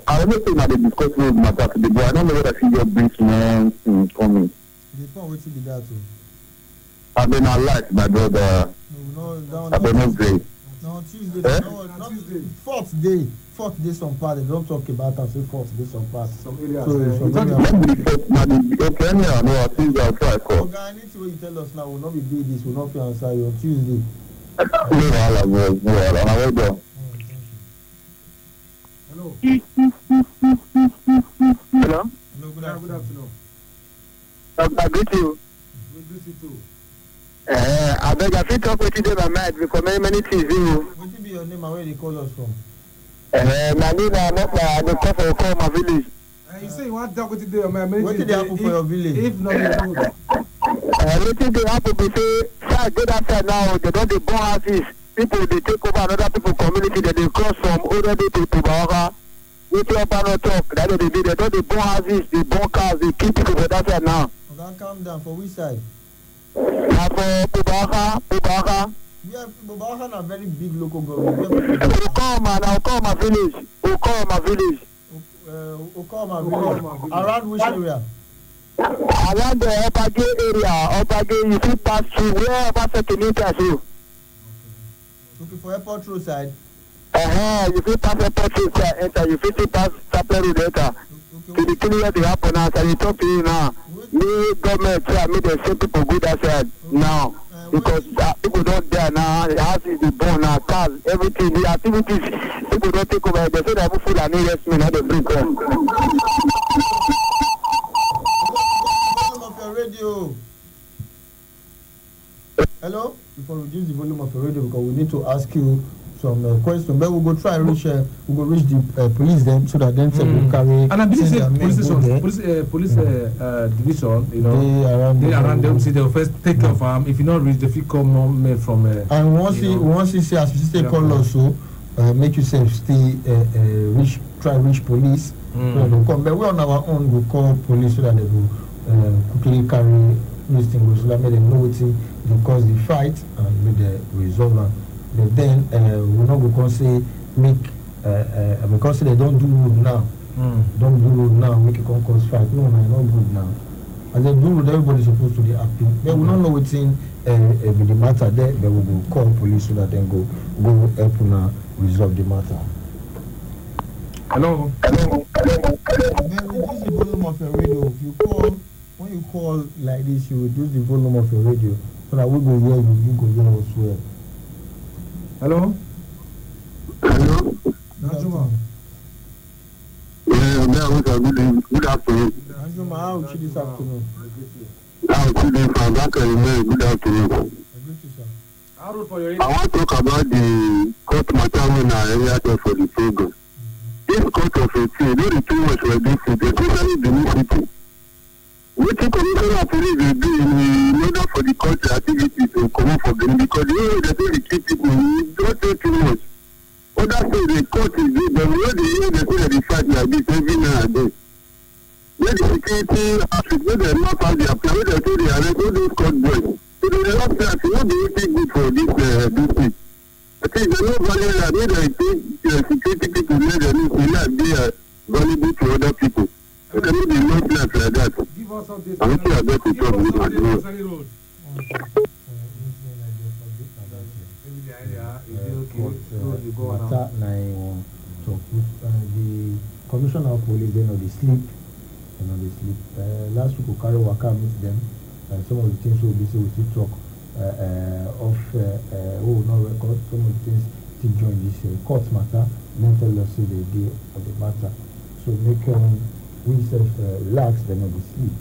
I don't think that they discuss road matter today, but I don't know whether I see your bridge man coming. I've been alive, my brother. I've been not great.
No, Tuesday. No, Tuesday. Fourth day some part. They don't talk about us. Say fourth day some part. Some areas.
Okay, no, I think I'll try call.
Okay, I need to what you tell us now. We'll not be doing this. We'll not be answer you on Tuesday.
Hello.
Hello.
Hello. Good afternoon.
I greet you.
We greet you too.
I beg, I feel talk with you my mind because many things you.
What will be your name and where they call us from?
My name is the call for call my village.
You say you want to talk with you my village.
What did they happen for your village?
If not, you know.
Everything they happen to say, side go that side now, they don't they burn houses. People they take over another people community that they cross from older people to Baoka. With your panel talk, that they do, they don't they burn houses, they burn cars, they keep people for that side now.
Okay, calm down. For which side?
For Bubaka.
Yeah, Bubaka is a very big local government.
I'll call my village.
Around which area?
Around the Opage area. Opage, you fit pass through wherever certain meters you.
Okay, for airport road side.
You fit pass airport road side, enter. You fit pass Chapel road enter. To the clear the happen now, so you talk to you now. Me government try make them say people go that side now because people don't there now. The houses they burn now, cars, everything, the activities people don't take over. They say that food and investment now they bring home.
Volume of your radio. Hello. Before we reduce the volume of your radio because we need to ask you some questions, but we go try reach the police them so that then will carry.
And I believe police division, you know, they around them. See, they'll first take care of them. If you not reach, the fee come made from.
And once you see as you say call also, make yourself stay try reach police. So they come, but we on our own go call police so that they will quickly carry this thing so that make them know what they cause the fight and make the resolve them. But then we're not going to say make because they don't do road now. Don't do road now, make a cause fight. No, not good now. As they do road, everybody's supposed to be happy. But we don't know what's in the matter there, but we will call police so that then go help now resolve the matter.
Hello.
Then reduce the volume of your radio. If you call, when you call like this, you reduce the volume of your radio so that we go hear you, you go hear us well.
Hello?
Good afternoon.
Anjuma, how are you this afternoon?
Good afternoon. I want to talk about the court matter when I area there for the program. This court of 18, no too much for this city, especially the new city. What the commissioner of police will do in order for the court activities to come up for them, because the way they do the keep people, don't take too much. Others say the court is good, but when they say that they fight like this every now and then. When the security officers, when they not have their plan, when they say they arrest all those court boys. So they will not say, what do you think good for this thing? I think there's no value that when they think security people make them will not be valuable to other people. So there will be no plans like that. I'm sure I'm going to talk with my group.
The commissioner of police, they know they sleep. Last week we carry Waka meet them, and some of the things we still talk no record. Some of the things still join this court matter. Then tell us the day of the matter. So make we relax, then they sleep.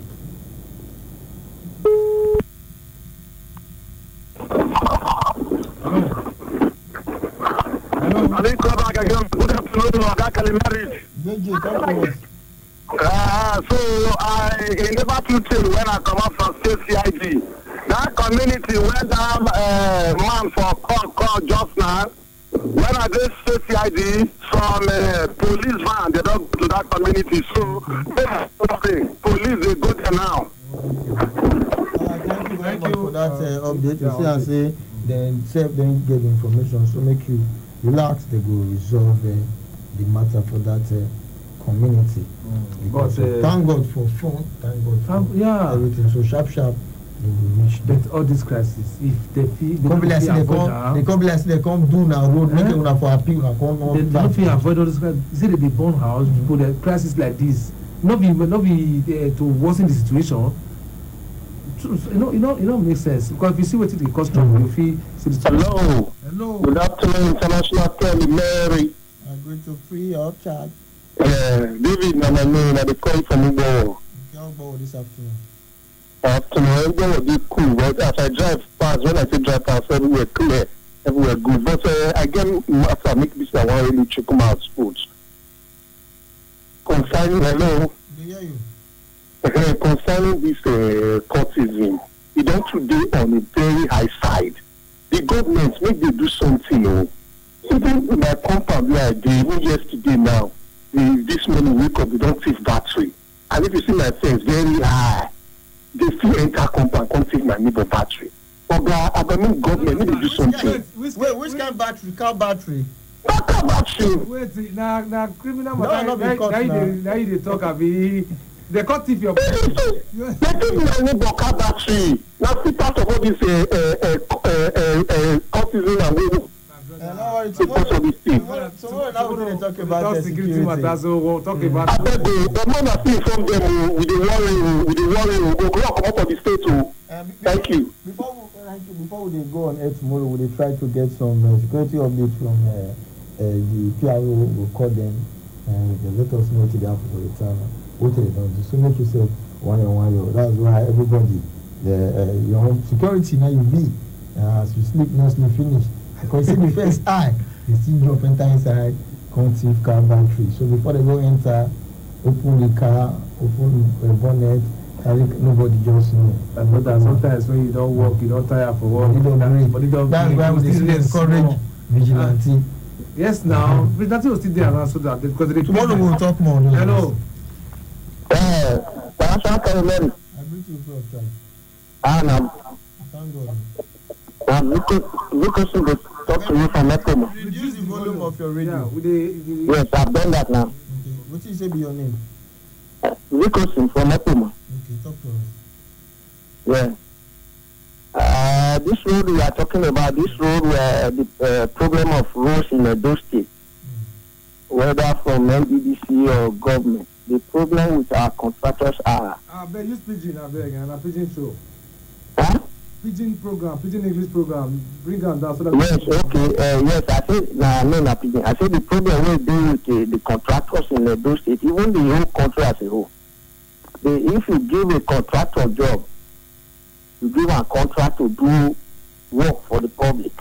I didn't come back again. Good afternoon, so I never feel till when I come up from state CID. That community went down man for call just now. When I did state CID from police van, they don't go to that community. So police they go there now.
Thank you very much for that update. You see, I say then self then get information, so make you relax. They go resolve the matter for that community. But thank God for fun. Thank God for everything. So sharp.
But all this crisis, if they feel they
come do now road, make it for appeal.
They don't feel avoid all this crisis. Say that they burn house, people the crisis like this. Not be to worsen the situation. It don't make sense, because if you see what it costs trouble, you feel.
Hello. Good afternoon, International Kelly Mary.
I'm going to free your chat.
David, my name, I call from Igbo.
Okay, this afternoon.
Everything will be cool, but as I drive past, when I say drive past, everywhere clear, everywhere good. But again, after I make this, I want really check my out sports. Concerning, hello. Concerning this courtism, it don't today on a very high side. The government make they do something. Even in my compound where I did, even yesterday now, this morning wake up, they don't take battery. And if you see my face, very high. They still enter compound, come take my neighbor battery. But I mean government need to do something.
Which kind of battery? Car battery?
Not car battery.
Wait, now criminal matter. Now you talk about they cut if your battery.
They take my neighbor car battery. Now see part of all this courtism and women.
Tomorrow now we're going to talk about security matters.
So we'll talk about
the man that still from them with the worry, go come up on the state. Thank you.
Before we go on air tomorrow, we'll try to get some security updates from the PRO. We'll call them and they let us know what they have for the time. What they don't. So make yourself one. That's why everybody, your security now you be as you sleep, no sleep finish. Because see the first eye, they still jump enter inside, come thief car battery. So before they go enter, open the car, open the bonnet, nobody just know.
And sometimes when you don't work, you don't tire for work.
You don't break. That's why we still encourage vigilante.
Yes, now vigilante will still there around so that because they
tomorrow we'll talk more.
Hello.
I
agree to you, thank
God. Talk to you from Mexico.
Reduce the volume of your radio.
Yes, I've done that now.
Okay. What did you say be your name?
Nicholson from Mexico.
Okay, talk to us.
Yeah. This road we are talking about, this road where the problem of roads in Edo State, whether from NDDC or government, the problem with our contractors are.
I beg you, pidgin, and a pidgin show.
Huh?
pidgin program, pidgin English program, bring them down so that.
Yes, okay. Yes, I say no, pidgin. I say the problem will be with the contractors in those states, even the whole country as a whole. If you give a contractor job, you give a contract to do work for the public,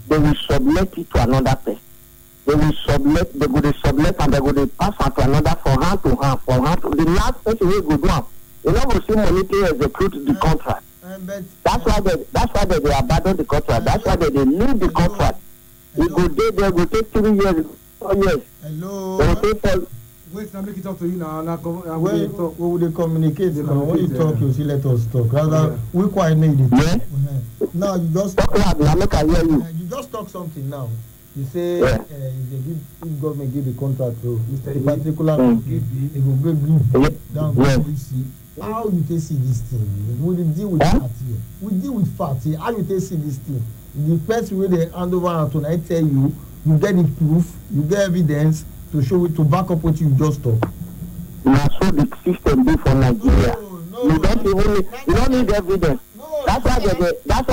they will sublet it to another person. They will sublet, they go to sublet and they go to pass on to another from hand to hand, from hand to the last person will go do. You know, we see money to execute the contract. That's why they abandon the contract. That's why they leave the contract. It go there, they will take 3 years, 4 years.
Hello.
They will take for. Wait, now make it talk to you now.
When will they communicate now? When you talk, you see, let us talk. Rather, we quite need it.
Yeah.
Now you just talk.
Now make I hear you.
You just talk something now. You say if government give a contract to a particular company, it will go down to see. How you take see this thing? We deal with fact here. We deal with fact here. How you take see this thing? The first way they hand over to I tell you, you get the proof, you get evidence to show it, to back up what you just talk.
Now so the system be for Nigeria. You don't need evidence. That's why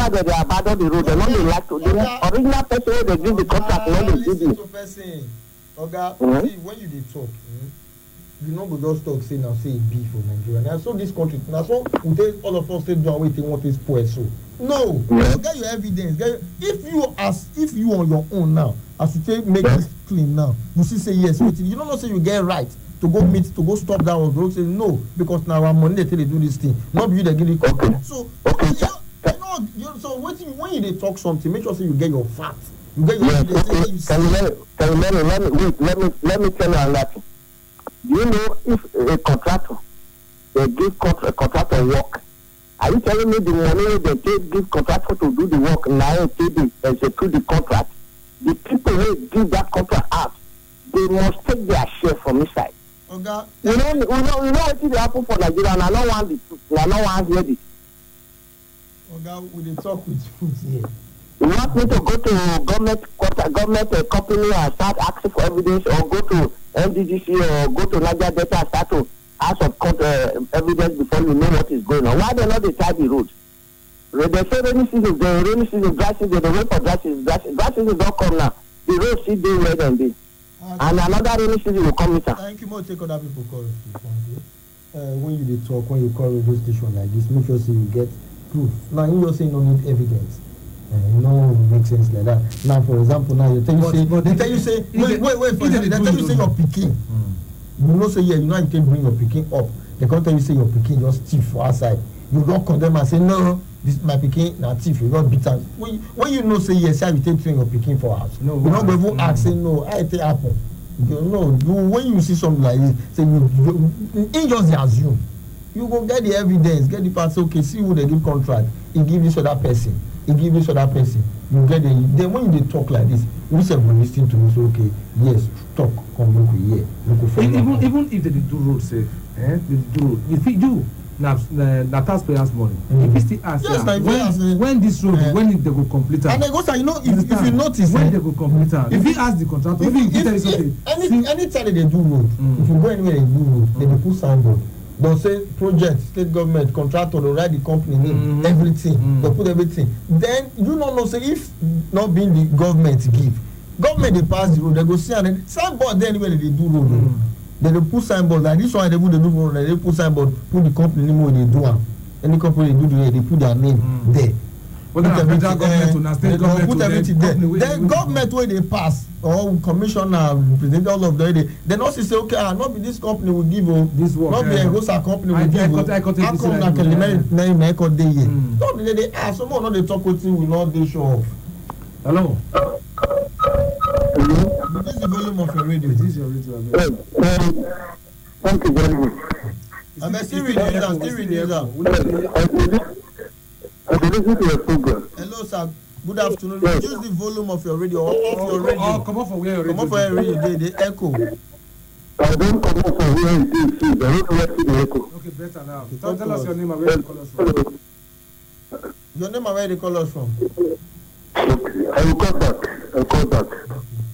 they abandon the road. They don't like to. The original person they give the contract, when they give it.
See, when you talk, you know, we just talk, say now, say it be for Nigeria. Now, so this country, now, so we take all of us say do away, they want this poor so. No, get your evidence. If you on your own now, as you take make this clean now, you see say yes, you don't know say you get right to go meet, to go stop that or go say no, because now our money they tell they do this thing, not you they get it. Okay. So, so when you they talk something, make sure say you get your facts. You get your evidence.
Let me tell you another thing. Do you know if a contractor, they give a contractor work? Are you telling me the money they give contractor to do the work now they execute the contract? The people who give that contract out, they must take their share from inside. Okay. You know what is happen for Nigeria, and I don't want to hear this.
Okay, we will talk with food here.
You want me to go to government company and start asking for evidence, or go to NDGC or go to Niger Delta and start to ask of evidence before you know what is going on? Why they not tie the roads? They say rainy season, dry season, they wait for dry season. Dry season don't come now. The road still do red and day. And another rainy season will come later.
Thank you. More take other people call. When you talk, when you call a radio station like this, make sure you get proof. Now you just say you don't need evidence. You know, it makes sense like that. Now, for example, now they tell you say, wait, for example, they tell you say your pikin. You know, say yeah, you know you can bring your pikin up. They can't tell you say your pikin just thief for outside. You don't condemn and say no, this my pikin na thief. You don't beat am. When you know say yes, I will take train your pikin for house. No, you don't even ask say no. I take happen. You know, when you see something like this, say you just assume. You go get the evidence, get the parts. Okay, see who they give contract. He give this other person. He give this other person. You get it. Then when you talk like this, we say we listen to me. So okay, yes, talk. Come look here.
Even if they do road safe, they do road. If you do, now taxpayers' money. If you still ask, when this road, when they go complete,
and they go say, you know, if you notice,
when they go complete, if you ask the contractor,
anytime they do road, if you go anywhere they do road, they will put signboard. They'll say project, state government, contractor, they'll write the company name, everything. They'll put everything. Then you don't know, say if not being the government give, government they pass the road, they go see and signboard there anywhere they do road. Then they put signboard like this one they do road, they put signboard, put the company name where they do them. Any company they do they put their name there. Put everything there. Then government where they pass or commissioner represent all of them. They not say okay, not be this company will give this work. Not be a Rosa company will give. How come na name record dey here? Don't they ask someone not they talk with you will not they show off.
Hello.
This is the volume of your radio.
This is your radio.
Thank you very much.
I'm still reading that.
I listen to your program.
Hello, sir. Good afternoon. Yes. Reduce the volume of your radio or off your radio.
Come on for where your radio.
Come on for your radio. They echo.
I don't come up for where it is. I don't know where the echo.
Okay, better now. Tell us your name and where you call us from.
Your name and where you call us from.
Okay, I will call back.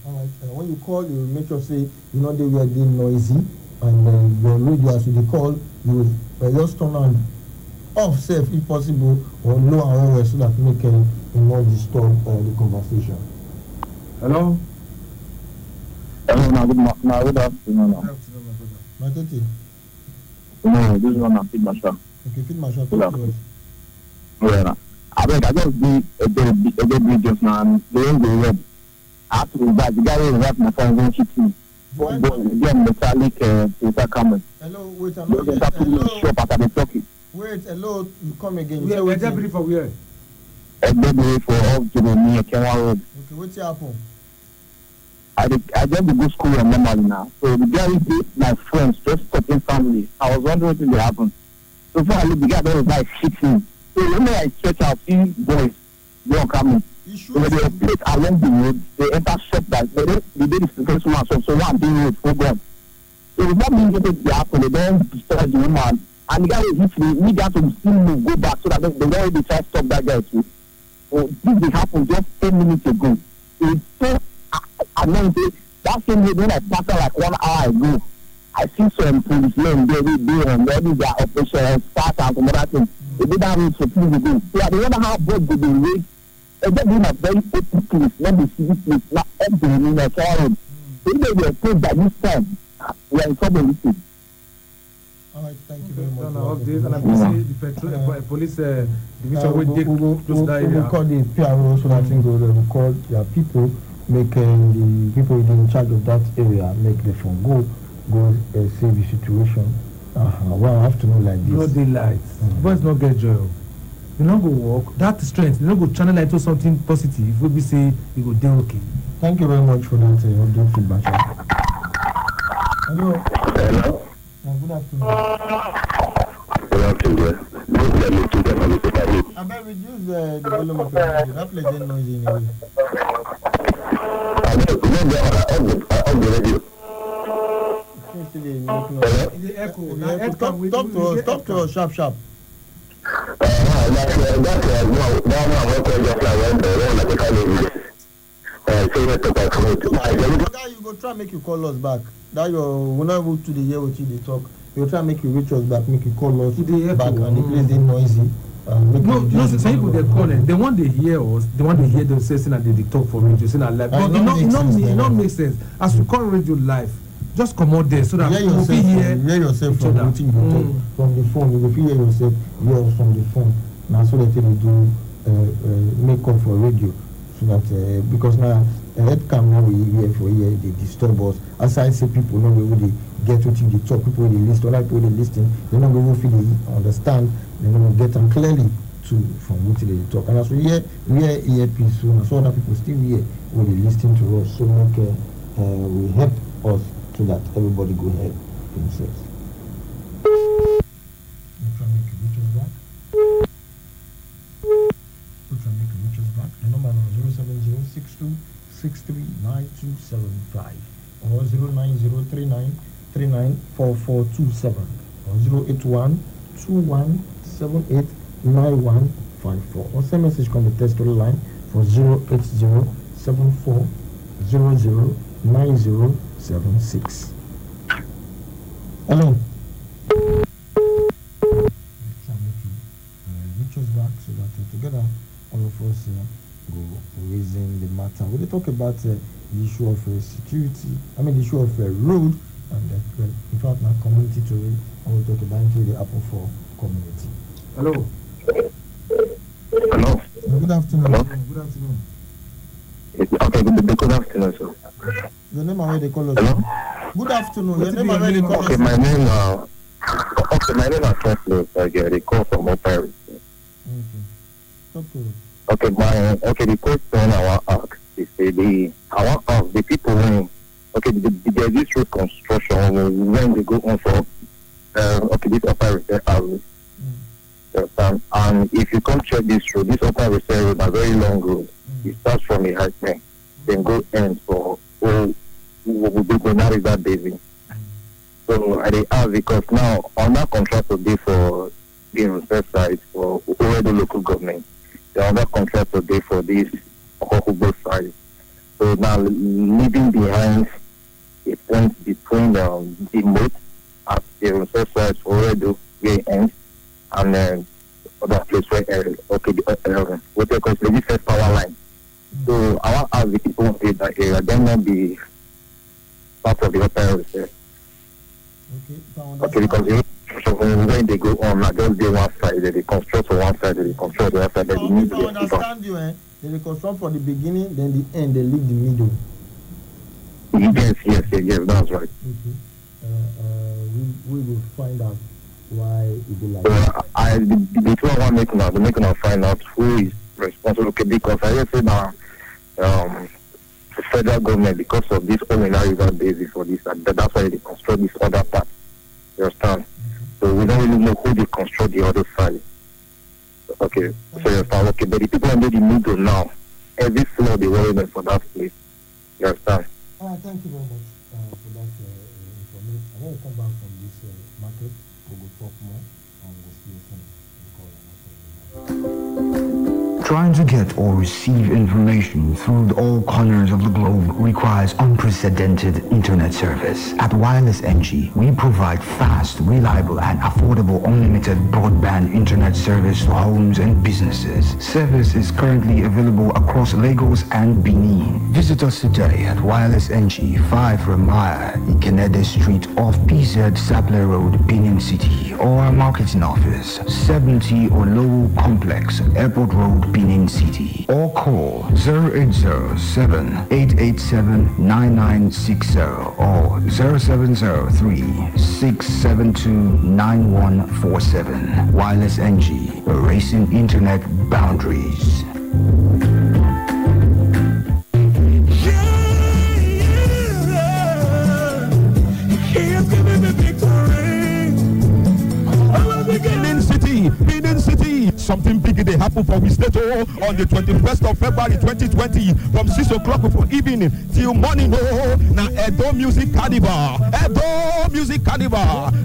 All right. When you call, you make sure say you know they were being noisy, and your radio as you call, you will just turn on off safe if possible, or low and lower so that we can not disturb the conversation.
Hello?
Hello, good afternoon. No, this is one of Feed Marshal.
Okay, Feed Marshal, talk to us.
Yeah, I just did a big just now, and they ain't the red. After that, the guy who was my phone going to shoot me. Again, metallic filter camera.
Hello, wait, I'm
not shop after the talking.
Wait, hello, you come again.
Yeah, we're just for where?
A baby for up to the near Kenwa Road.
Okay, what's happening?
I just go school normally now. So the guy is my friends, just stopping family. I was wondering what will happen. So far, the guy that was like shitting. So when I check out, see boys, they are coming. So when they are placed along the road, they enter shop that they did the first one, so one thing road for God. So it's not being able to happen, they don't destroy the woman. And the guy was hit me got to still move, go back so that they already try to stop that guy too. So this happened just 10 minutes ago. So it's so annoying. That same day when I passed out like 1 hour ago, I see some policemen there on ready their operation, start and some other things. They did that road for 2 weeks ago. So I don't know how both they been raised. They're doing a very open place, not the city place, not everything in the road. So if they were told that this time, we are in trouble with it.
Alright, thank you very much.
And I the police division will take just that area.
We'll call the PRO so that things go there. We'll call their people, making the people in charge of that area make the phone go save the situation. Well, I have to know like this.
No daylight. Boys not get joy. You don't go walk. That strength, you don't go channel into something positive. We be say you go do okay.
Thank you very much for that update feedback. Hello.
Hello.
Good afternoon.
Good afternoon.
I better reduce the volume of your radio. That place ain't noisy anyway. Talk to us, sharp. You go try make you call us back. That we're not able to the year with you they talk. You'll try make you reach us back, make you call us back, and the place is noisy.
No, some people they call it. They want to hear us. They want to hear them say that they talk for radio, say that live. But it not make sense. As we call radio live, just come out there so that
you will hear yourself from the thing you talk from the phone. You will hear yourself from the phone. Now so that they do make up for radio, so that because now head cam now we hear for here they disturb us. As I say, people know where they get what they talk. People they listen, other people they listen. They know where they understand. They know get them clearly to from what they talk. And as we hear earpiece soon, so other people still hear when they listen to us. So make will help us so that everybody go ahead themselves. The number now 07062639275 or 09039394427 or 08121789154 or send message on the text to the line for 08074009076. Hello. Reach us back so that together all of us go raising the matter. We talk about the issue of security, the issue of road, and in fact, now community to it, and we'll talk about the Apple for community.
Hello.
Hello.
Good afternoon.
Hello.
Good afternoon.
Okay, good afternoon, sir.
Your name and where they call us?
Hello.
Good afternoon. Your name and where they call us?
Okay, my name is Translate. They call from Opera. Okay, the question I want to ask is the people when there's this road construction when they go on for this upper repair house. And if you come check this road, this upper repair road, a very long road. It starts from a high point, then go end for River Basin. So I ask because now on that contractor day for the repair side for already local government. The other contractor day for this both sides. So now leaving behind a point between the moat at the resource side for already way end and other place where what they call the first power line. So I want to ask the people in that area, then not be part of the hotel. Okay, because when they go on, like just do one side, they construct on one side, they construct on the other side, then they need to
understand you, they reconstruct from the beginning, then the end, they leave the middle.
Yes, that's right.
Okay. We will find out why it be like
the two one making us find out who is responsible. Okay, because I just said that the federal government, because of this Omina River basis for this, that's why they construct this other part. You understand? So we don't really know who they construct the other side. Okay, so you understand? Okay, but the people under the middle now, every floor they worry them for that place. You understand?
Thank you very much for that information. I want to come back from this market. We will talk more and we'll see you soon.
Trying to get or receive information through all corners of the globe requires unprecedented internet service. At Wireless NG, we provide fast, reliable, and affordable unlimited broadband internet service to homes and businesses. Service is currently available across Lagos and Benin. Visit us today at Wireless NG, 5 Ramaya, Ikenede Street off PZ Sapler Road, Benin City, or our marketing office, 70 Olowo Complex, Airport Road, Benin City, or call 0807-887-9960 or 0703-672-9147. Wireless NG, erasing internet boundaries.
Benin City, something big they happen for we state on the 21st of February 2020 from 6 o'clock for evening till morning. Now Edo Music Carnival,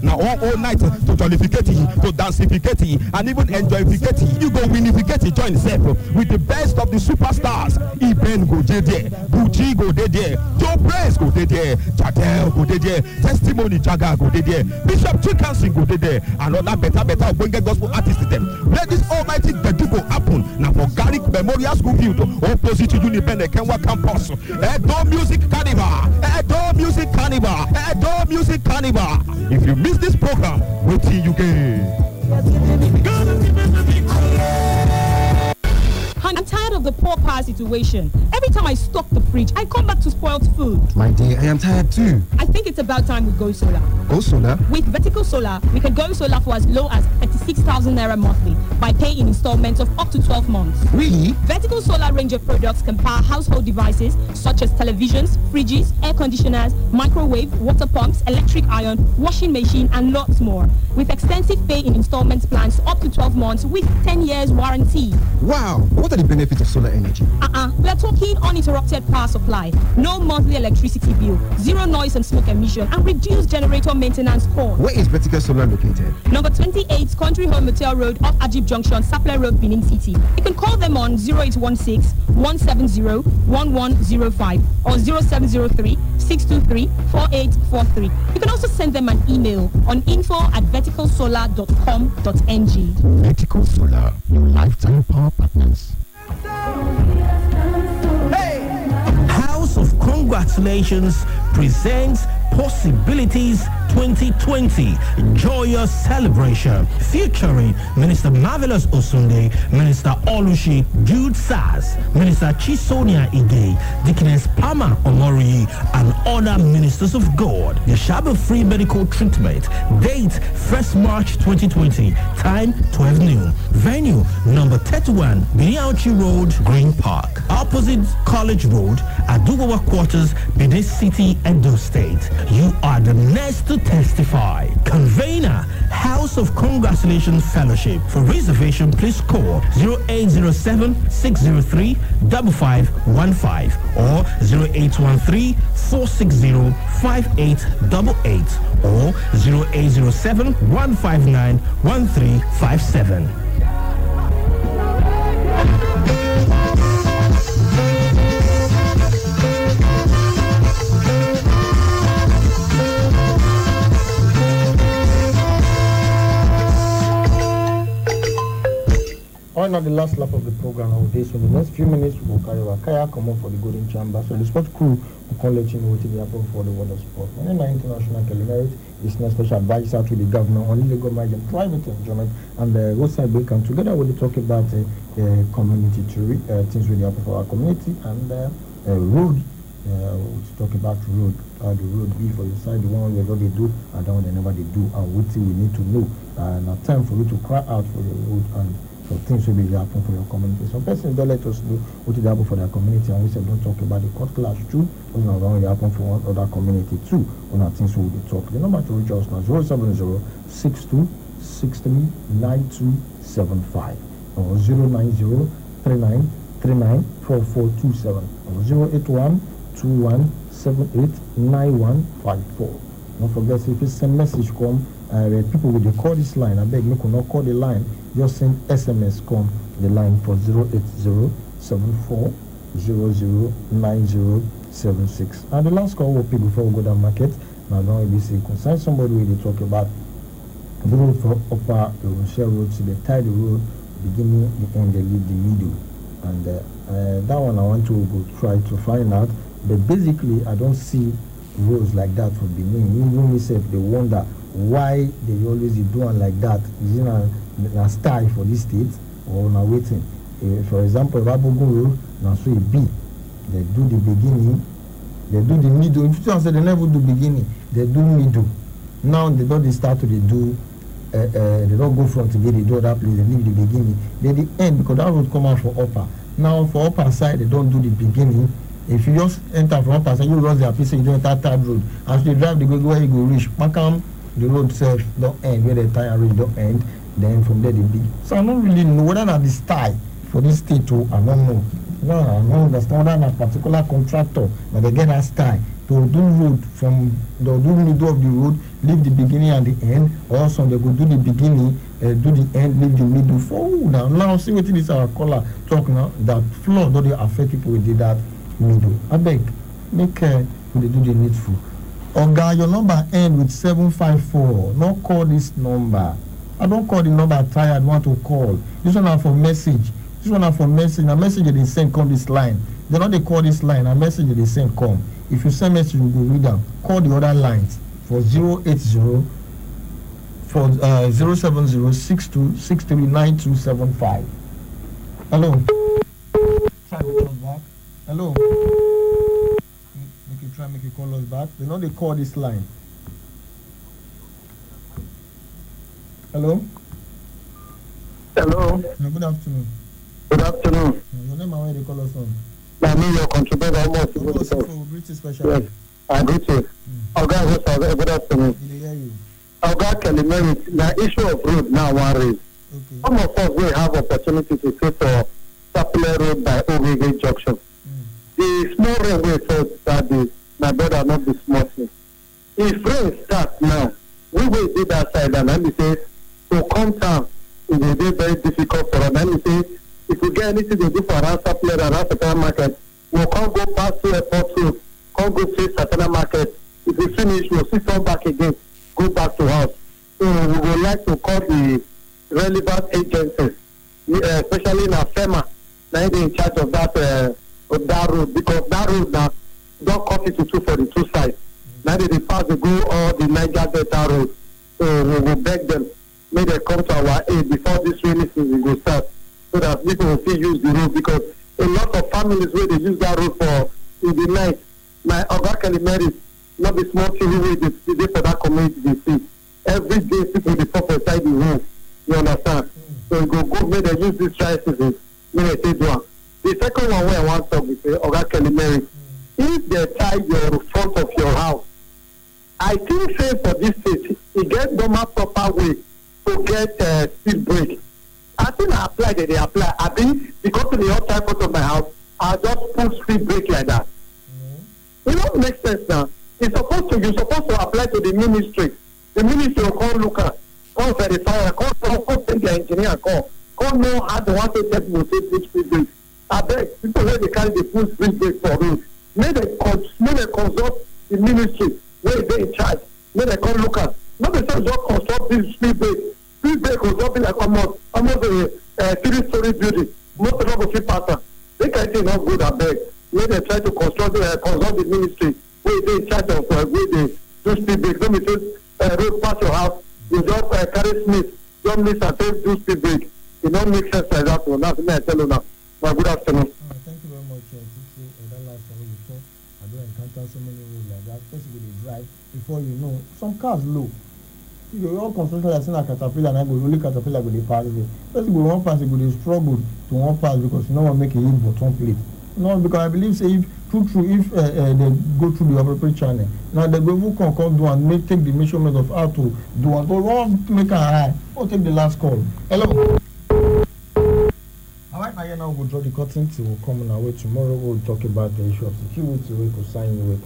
now all night to jollificate, to danceificate, and even enjoyficate. You go winificate, join yourself with the best of the superstars. Iben go there, Buji go there, Joe Praise go there, Jadel go there, Testimony Jaga go there, Bishop Chickenson go there, and other better when get gospel artists them. Let this almighty go happen now for Garrick Memorial School Field opposite to Uniben Kenwa campus. Edo Music Carnival, Edo Music Carnival, Edo Music Carnival. If you miss this program, wait till you get.
I'm tired of the poor power situation. Every time I stock the fridge, I come back to spoiled food.
My dear, I am tired too.
I think it's about time we go solar.
Go solar?
With Vertical Solar, we can go solar for as low as 36,000 Naira monthly by paying in installments of up to 12 months.
Really?
Vertical Solar range of products can power household devices such as televisions, fridges, air conditioners, microwave, water pumps, electric iron, washing machine, and lots more. With extensive pay in installments plans up to 12 months with 10 years warranty.
Wow! What are the benefits of solar energy?
We are talking uninterrupted power supply, no monthly electricity bill, zero noise and smoke emission, and reduced generator maintenance cost.
Where is Vertical Solar located?
Number 28, Country Home Motel Road, off Ajib Junction, Sapler Road, Benin City. You can call them on 0816-170-1105 or 0703-623-4843. You can also send them an email on info@verticalsolar.com.ng.
Vertical Solar, your lifetime power partners.
House of Congratulations presents Possibilities 2020 Joyous Celebration featuring Minister Marvelous Osunde, Minister Olushi Jude Saz, Minister Chisonia Ige, Deaconess Pama Omori, and other ministers of God. There shall be free medical treatment. Date 1st March 2020. Time 12 noon. Venue number 31 Biniauchi Road, Green Park, opposite College Road, Adugowa Quarters, Benin City, Edo State. You are the next to testify. Convener, House of Congratulations Fellowship. For reservation, please call 0807-603-5515 or 0813-460-5888 or 0807-159-1357.
right now, the last lap of the program of this. In the next few minutes, we will carry our kayak come up for the Golden Chamber. So the sport crew will come let you know what will happen for the world of sport. My name is International Kelimerit. It's not special advisor to the governor on illegal marriage and private enjoyment. And the roadside break, and together we'll talk about community things really happen for our community and road. We'll talk about road, how the road be for your side, the one where they do and the one they never they do, and what we need to know. Now time for you to cry out for your road and for things will be happen for your community. Some persons don't let us know what will happen for their community, and we said don't talk about the court clash too. What will happen for one other community too. On our things we will talk. The number to reach us now 070-6263-9275 or 090-3939-4427 or 081-2178-9154. Don't forget, if you send message come, people will call this line. I beg you could not call the line. Just send SMS come the line for 08074009076. And the last call will be before we go down market. Now don't be say concern somebody when they talk about the road for upper Rochelle Road, so they tie the road beginning, the end, they leave the middle. And that one I want to go try to find out. But basically, I don't see roads like that for Benin. Even myself, they wonder why they always do one like that. Is it a style for this state or not waiting? For example, Rabogo Road, now so it be. They do the beginning, they do the middle. If you say they never do beginning, they do middle. Now they don't start to do. They don't go front to get the door that place. They leave the beginning. They the end because that road come out for upper. Now for upper side, they don't do the beginning. If you just enter from upper side, you cross their place, you don't enter third road. As you drive, they go where you go reach. Makam, the road self don't end where the tire road don't end. Then from there they begin. So I don't really know whether that is style for this state too. I don't know. No, I don't understand whether that particular contractor but they get that style to do road from the middle of the road, leave the beginning and the end. Or some they go do the beginning, do the end, leave the middle. For now see what this our caller talk now. That flood don't affect people who did that middle. I beg, make care when they do the needful. Oga, your number end with 754. Not call this number. I don't call the number tired want to call. This one are for message. This one are for message. A message they send come this line. They not they call this line. A message they send come. If you send message, you go read them. Call the other lines for 080 for 070-6263-9275. Hello. Try to call us back. Hello. Make you call us back. They know they call this line. Hello.
Hello.
Good afternoon.
Good afternoon.
Your name and where they call us from?
I mean your contributor almost.
British special.
Yes, I agree to. Oga, good afternoon. Oga Kelimerit, the issue of road now one raise. Some of us will have opportunity to sit for Sapele Road by OVG Junction. The small railway thought that my brother not be small thing. If rain starts now, we will do that side and let me say to come down it will be very difficult for us. Let me say if we get anything to do for around Sapele and around Satana Market, we can't go past to airport road, can't go to Satana Market. If we finish, we'll sit on back again, go back to house. So we would like to call the relevant agencies, especially in FEMA, now they in charge of that road, because that road now don't cut it to two for the two sides. Now they pass the go all the Niger Delta road. So we will beg them, may they come to our aid before this rainy season will start, so that people will still use the road, because a lot of families where they use that road for in the night. My Oga Kelimerit, not the small children where they for that community they see. Every day people they fall inside the road. You understand? So go may they use this dry season, may they say do one. The second one where I want to talk with Oga Kelimerit, if they tie your front of your house, I think say for this state, it get normal proper way to get speed break. I think I apply that they apply. I think because of the outside front of my house, I just put speed break like that. It don't make sense now. You're supposed to apply to the ministry. The ministry will call look at, call verify, call send the engineer, call know how to want to take people to put speed break. I beg people where they carry the full speed break for road. May they consult the ministry where they in charge. May they look at. Not the same just consult this speed break. Speed break will not be like almost 3-story building. Most of them go fit pass am. They can say not good abeg. Wey dey try to consult the ministry wey dey in charge of wey dey do speed break. No be say road pass your house, you just carry Smith, just miss and say do speed break. It don't make sense like that one. That's what I tell you now. Well, good afternoon.
Thank you very much, that last one before I don't encounter so many roads like that. First you go drive before you know. Some cars low. You all construction like saying a caterpillar and I go really caterpillar go dey pass there. First you go one pass, you go dey struggle to one pass because you no want make a hit button plate. No, because I believe say if if they go through the appropriate channel, now they go come do and take the measurement of how to do and go make a high or take the last call. Hello. Alright, now we'll draw the curtain till we'll come on our way tomorrow. We'll talk about the issue of security, we could sign you.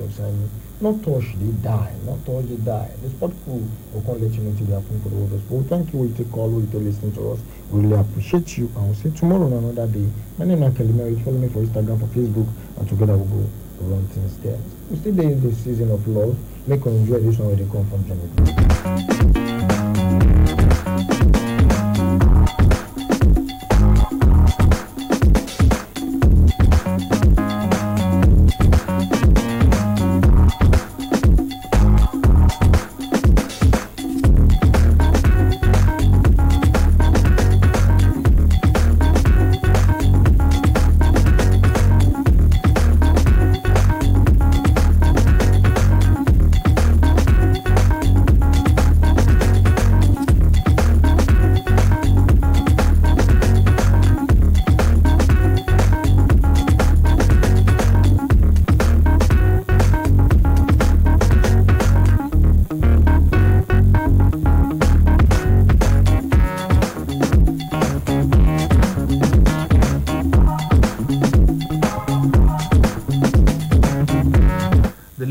Not touch, they die. Not touch, they die. The sport crew will come let you know to the happen for the world of sport. Thank you, we take call, we take listening to us. We really appreciate you and we'll see you tomorrow on another day. My name is Kelly Mary. Follow me for Instagram, for Facebook, and together we'll go run things there. We still there in this season of love. Make us enjoy this one where they come from Jamaica.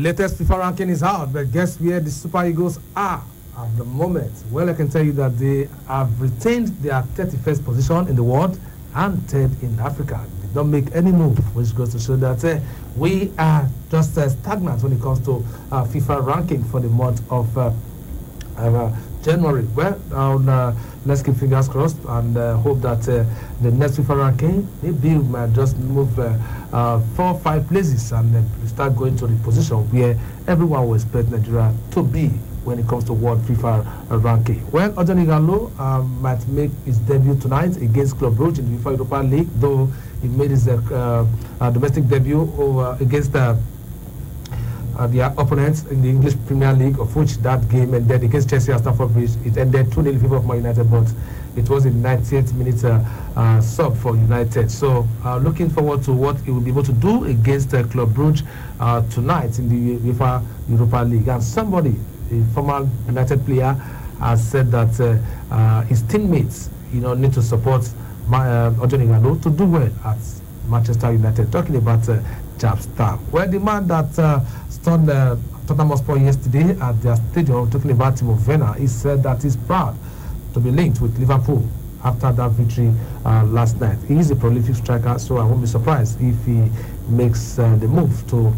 Latest FIFA ranking is out, but guess where the Super Eagles are at the moment? Well, I can tell you that they have retained their 31st position in the world and 3rd in Africa. They don't make any move, which goes to show that we are just stagnant when it comes to FIFA ranking for the month of January. Well, let's keep fingers crossed and hope that the next FIFA ranking maybe might just move 4 or 5 places and start going to the position where everyone will expect Nigeria to be when it comes to World FIFA ranking. Well, Ojo Igalo might make his debut tonight against Club Brugge in the FIFA Europa League, though he made his domestic debut against their opponents in the English Premier League, of which that game ended against Chelsea at Stamford Bridge. It ended 2-0 in favor of Man United, but it was in 98th minute sub for United. So looking forward to what he will be able to do against Club Brugge tonight in the UEFA Europa League. And somebody, a former United player, has said that his teammates, need to support Ojo Igalo to do well at Manchester United. Talking about Jab Star. Well, the man that stunned Tottenham Hotspur yesterday at their stadium, talking about Timo Werner, he said that he's proud to be linked with Liverpool after that victory last night. He is a prolific striker, so I won't be surprised if he makes the move to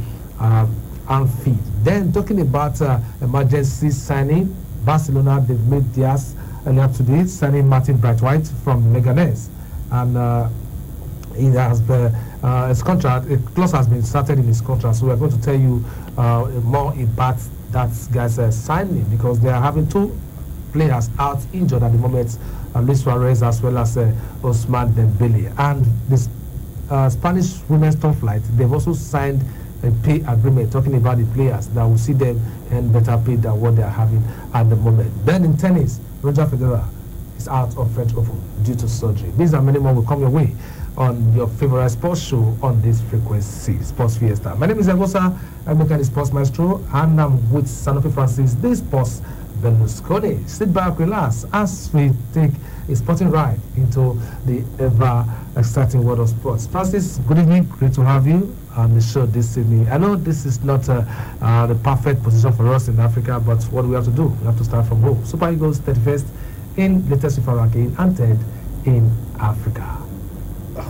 Anfield. Then talking about emergency signing, Barcelona, they've made theirs earlier today, signing Martin Braithwaite from Leganés, and he has his contract, a clause has been started in his contract, so we're going to tell you more about that guy's signing, because they are having 2 players out injured at the moment, Luis Suarez as well as Ousmane Dembele. And this Spanish women's top flight, they've also signed a pay agreement, talking about the players that will see them earn better pay than what they are having at the moment. Then in tennis, Roger Federer is out of French Open due to surgery. These and many more will come your way on your favorite sports show on this frequency, Sports Fiesta. My name is Egosa, I'm the Sports Maestro, and I'm with Sanofi Francis, the Sports Berlusconi. Sit back, relax, as we take a sporting ride into the ever-exciting world of sports. Francis, good evening, great to have you on the show this evening. I know this is not the perfect position for us in Africa, but what do we have to do? We have to start from home. Super Eagles 31st in latest FIFA ranking and 3rd in Africa.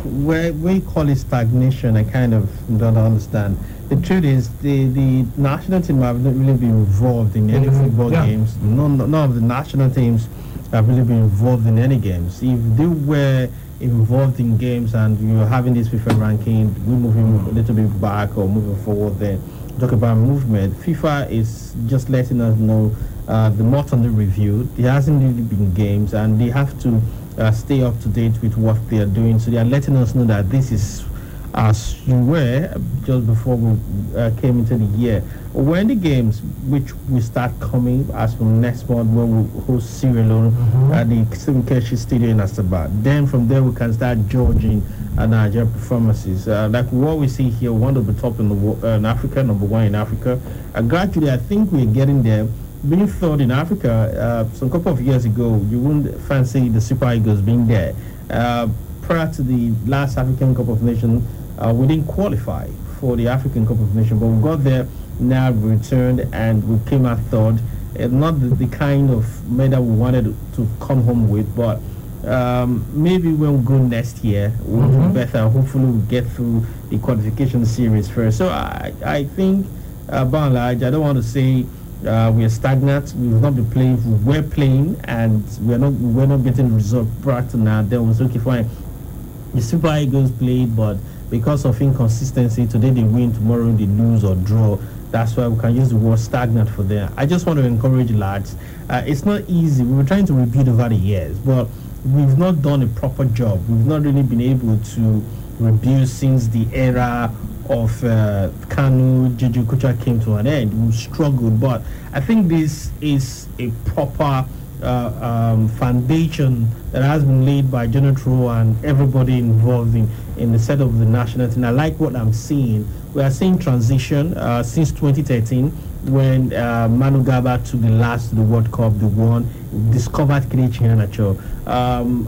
When you call it stagnation, I kind of don't understand. The truth is, the national team have not really been involved in any football games. None of the national teams have really been involved in any games. If they were involved in games and you're having this FIFA ranking, we're moving a little bit back or moving forward there. Talk about movement. FIFA is just letting us know the month on the review. There hasn't really been games and they have to stay up to date with what they are doing. So they are letting us know that this is as you were just before we came into the year. When the games, which will start coming as from next month when we host Sierra Leone at the Keshi Stadium in Asaba, then from there we can start judging Nigerian performances. Like what we see here, one of the top in Africa, number one in Africa. Gradually, I think we're getting there. Being third in Africa, some couple of years ago, you wouldn't fancy the Super Eagles being there. Prior to the last African Cup of Nations, we didn't qualify for the African Cup of Nations, but we got there, now we returned, and we came out third. Not the kind of medal we wanted to come home with, but maybe when we go next year, we'll do better. Hopefully we'll get through the qualification series first. So I think, by and large, I don't want to say we are stagnant. We've not been playing. We're playing, and we're not getting results prior to now. Then was okay, fine. The Super Eagles played, but because of inconsistency, today they win, tomorrow they lose or draw. That's why we can use the word stagnant for them. I just want to encourage lads. It's not easy. We were trying to rebuild over the years, but we've not done a proper job. We've not really been able to rebuild since the era of Kanu, Jeju Kucha came to an end. We've struggled, but I think this is a proper foundation that has been laid by Jonathan and everybody involved in the set of the national team. I like what I'm seeing. We are seeing transition since 2013 when Manu Gaba took the last to the World Cup, they won, discovered Kelechi Iheanacho,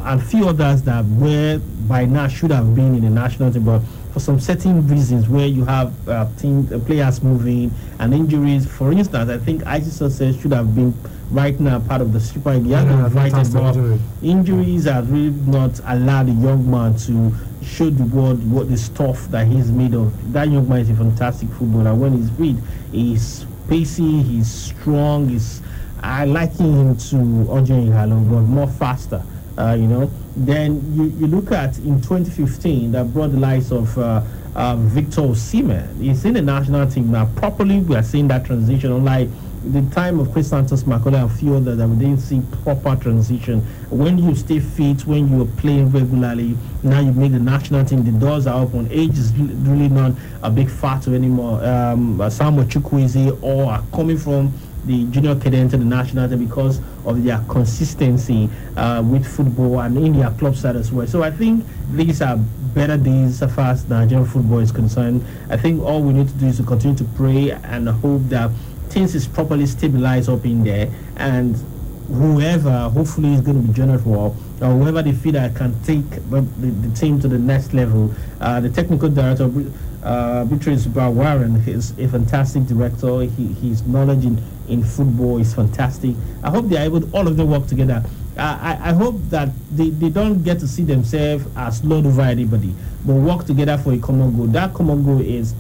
and few others that were by now should have been in the national team, but for some certain reasons where you have players moving and injuries. For instance, I think IT Success should have been right now part of the Super League. Injuries have really not allowed the young man to show the world what the stuff that he's made of. That young man is a fantastic footballer. When he's fit, he's pacey, he's strong, I liken him to Ojo Ihalo, but more faster. Then you look at in 2015 that brought the likes of Victor Osimhen. He's in the national team now. Properly, we are seeing that transition. Unlike the time of Chris Santos Macaulay and a few others that we didn't see proper transition. When you stay fit, when you are playing regularly, now you make the national team. The doors are open. Age is really not a big factor anymore. Samuel Chukwueze or are coming from the junior cadet into the national team because of their consistency with football and in their club side as well. So I think these are better days as far as Nigerian football is concerned. I think all we need to do is to continue to pray and hope that things is properly stabilized up in there, and whoever hopefully is going to be Jonathan or whoever they feel that can take the team to the next level. The technical director, Beatrice Warren, is a fantastic director. His knowledge in football is fantastic. I hope they are able to, all of them work together. I hope that they don't get to see themselves as lord over anybody, but work together for a common goal. That common goal is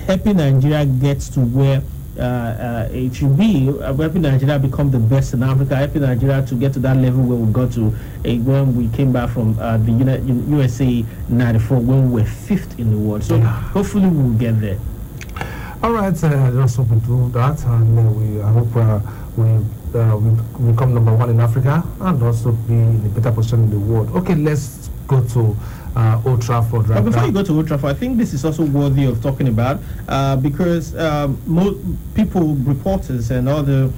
helping Nigeria get to where it should be, helping Nigeria become the best in Africa, helping Nigeria to get to that level where we got to when we came back from the USA 94 when we were 5th in the world. So hopefully we'll get there.
All right, just hope we do that, and I hope we become number 1 in Africa and also be in a better position in the world. Okay, let's go to Old Trafford right now.
Before you go to Old Trafford, I think this is also worthy of talking about because people, reporters and other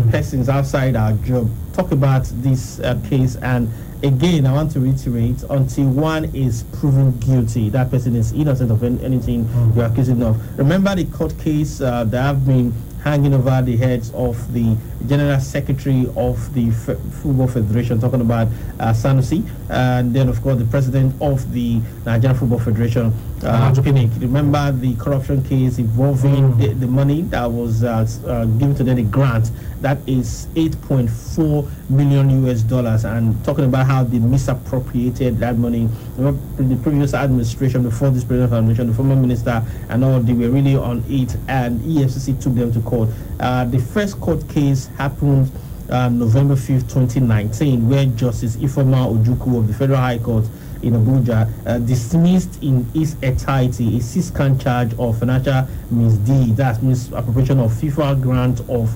persons outside our job talk about this case, and again, I want to reiterate, until one is proven guilty, that person is innocent of anything you're accusing of. Remember the court case that have been hanging over the heads of the General Secretary of the Football Federation, talking about Sanusi, and then of course the President of the Nigerian Football Federation, Pinnick. Remember the corruption case involving the money that was given to them, the grant, that is $8.4 million US, and talking about how they misappropriated that money. The previous administration, before this previous administration, the former minister and all, they were really on it, and EFCC took them to court. The first court case happened November 5th, 2019, where Justice Ifeoma Ojukwu of the Federal High Court in Abuja dismissed in its entirety a 6-count charge of financial misdeed, that's misappropriation of FIFA grant of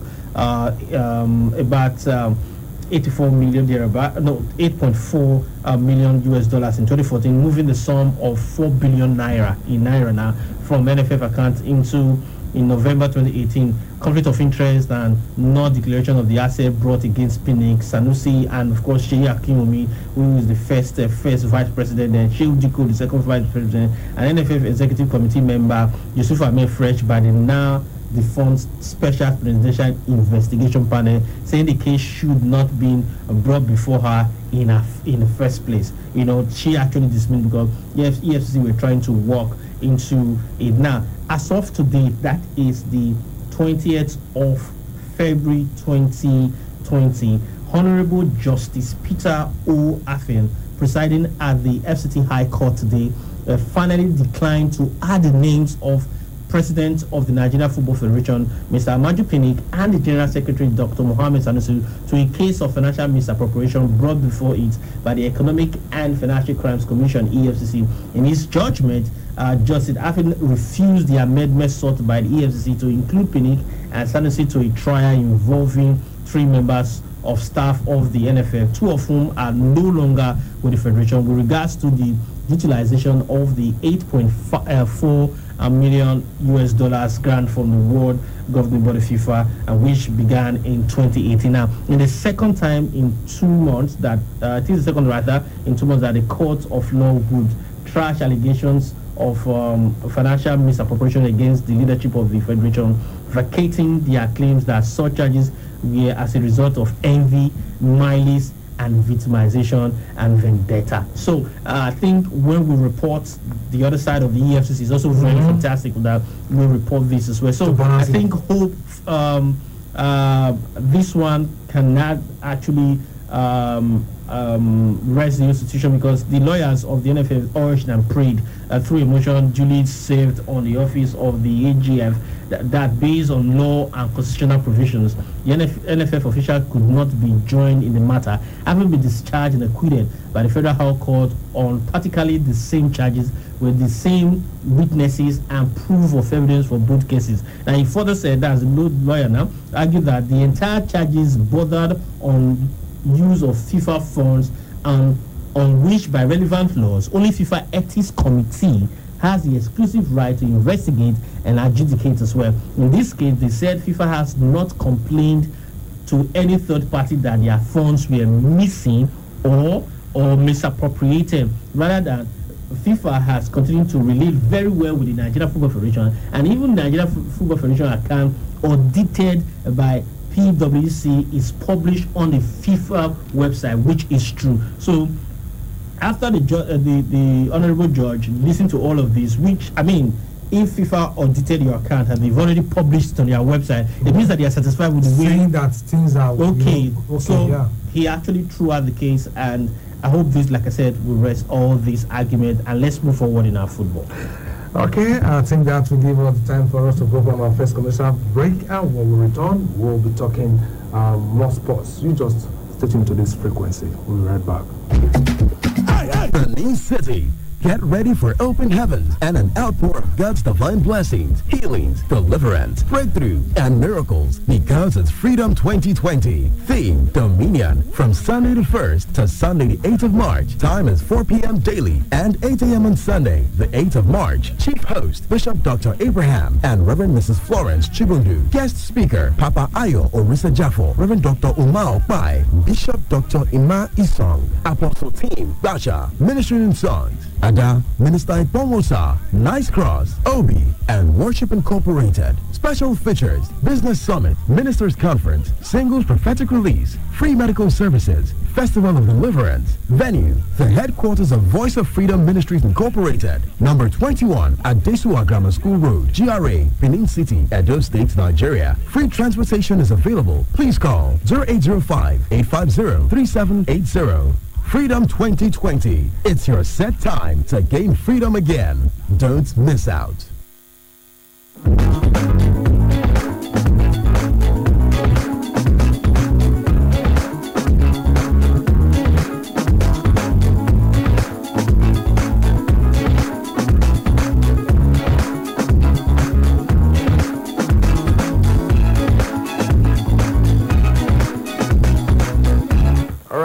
about 84 million thereabout, no, 8.4 million US dollars in 2014, moving the sum of 4 billion naira in naira now from NFF account into, in November 2018, conflict of interest and non-declaration of the asset brought against Pinnick, Sanusi, and of course Sheyi Akinwumi, who is the first vice president, and Shehu Diko, the second vice president, and NFF executive committee member Yusuf Ahmed Fresh by the now defunct Special Presidential Investigation Panel, saying the case should not be brought before her in the first place. You know, she actually dismissed because EFCC were trying to walk into it. Now, as of today, that is the 20th of February 2020, Honorable Justice Peter O. Afen, presiding at the FCT High Court today, finally declined to add the names of President of the Nigeria Football Federation, Mr. Amaju Pinnick, and the General Secretary, Dr. Mohammed Sanusi, to a case of financial misappropriation brought before it by the Economic and Financial Crimes Commission, EFCC. In his judgment, Justice Afen refused the amendment sought by the EFCC to include Pinnick and Sanusi to a trial involving 3 members of staff of the NFF, 2 of whom are no longer with the Federation, with regards to the utilization of the 8.4 million US dollars grant from the World Governing Body FIFA, which began in 2018. Now, in the second time in 2 months that it is the second rather in 2 months that the Court of Law would trash allegations of financial misappropriation against the leadership of the Federation, vacating their claims that such charges were as a result of envy, malice, and victimization and vendetta. So I think when we report the other side of the EFCC is also very fantastic that we report this as well. So I think hope this one cannot actually rest the institution, because the lawyers of the NFF urged and prayed through a motion duly served on the office of the AGF that based on law and constitutional provisions, the NFF official could not be joined in the matter, having been discharged and acquitted by the Federal High Court on practically the same charges with the same witnesses and proof of evidence for both cases. Now, he further said, as a lawyer now, argued that the entire charges bordered on use of FIFA funds, and on which by relevant laws only FIFA Ethics Committee has the exclusive right to investigate and adjudicate as well. In this case, they said FIFA has not complained to any third party that their funds were missing or misappropriated, rather than FIFA has continued to relate very well with the Nigeria Football Federation, and even the Nigeria Football Federation account audited by PwC is published on the FIFA website, which is true. So after the honorable judge listened to all of this, which, I mean, if FIFA audited your account and they've already published it on their website, it means that they are satisfied with the way
saying that things are
okay. So
yeah,
he actually threw out the case, and I hope this, like I said, will rest all this argument, and let's move forward in our football.
Okay, I think that will give us the time for us to go from our first commercial break, and when we return, we'll be talking more sports. You just stay tuned to this frequency. We'll be right back.
Benin City. Get ready for open heavens and an outpour of God's divine blessings, healings, deliverance, breakthrough, and miracles, because it's Freedom 2020. Theme, Dominion. From Sunday the 1st to Sunday the 8th of March. Time is 4 p.m. daily and 8 a.m. on Sunday, the 8th of March. Chief host, Bishop Dr. Abraham and Reverend Mrs. Florence Chibundu. Guest speaker, Papa Ayo Orisa Jaffo, Reverend Dr. Umar Pai, Bishop Dr. Ima Isong, Apostle Team Basha, ministering in songs. Ada, Minister Ipomosa, Nice Cross, Obi, and Worship Incorporated. Special features, Business Summit, Ministers Conference, Singles Prophetic Release, Free Medical Services, Festival of Deliverance. Venue, the headquarters of Voice of Freedom Ministries Incorporated, number 21 at Desua Grammar School Road, GRA, Benin City, Edo State, Nigeria. Free transportation is available. Please call 0805-850-3780. Freedom 2020. It's your set time to gain freedom again. Don't miss out.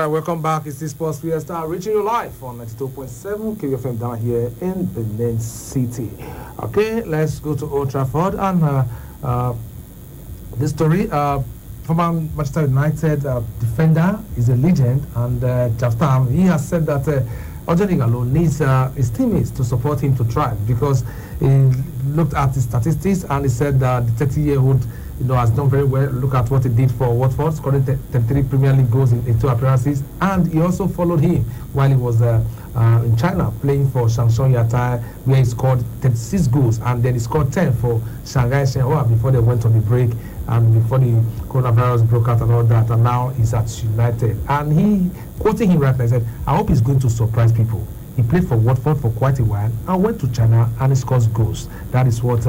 right, welcome back. It's this Sports Fiesta reaching you live on 92.7 KFM down here in Benin City. Okay, let's go to Old Trafford and this story. Former Manchester United defender is a legend, and just he has said that Ojo Igalo needs his teammates to support him to thrive, because he looked at his statistics and he said that the 30-year-old has done very well. Look at what he did for Watford, scoring 33 Premier League goals in 2 appearances, and he also followed him while he was in China playing for Shangshan Yatai, where he scored 36 goals, and then he scored 10 for Shanghai Shenhua before they went on the break and before the coronavirus broke out and all that, and now he's at United. And he, quoting him right now, he said, "I hope he's going to surprise people." He played for Watford for quite a while and went to China and he scores goals. That is what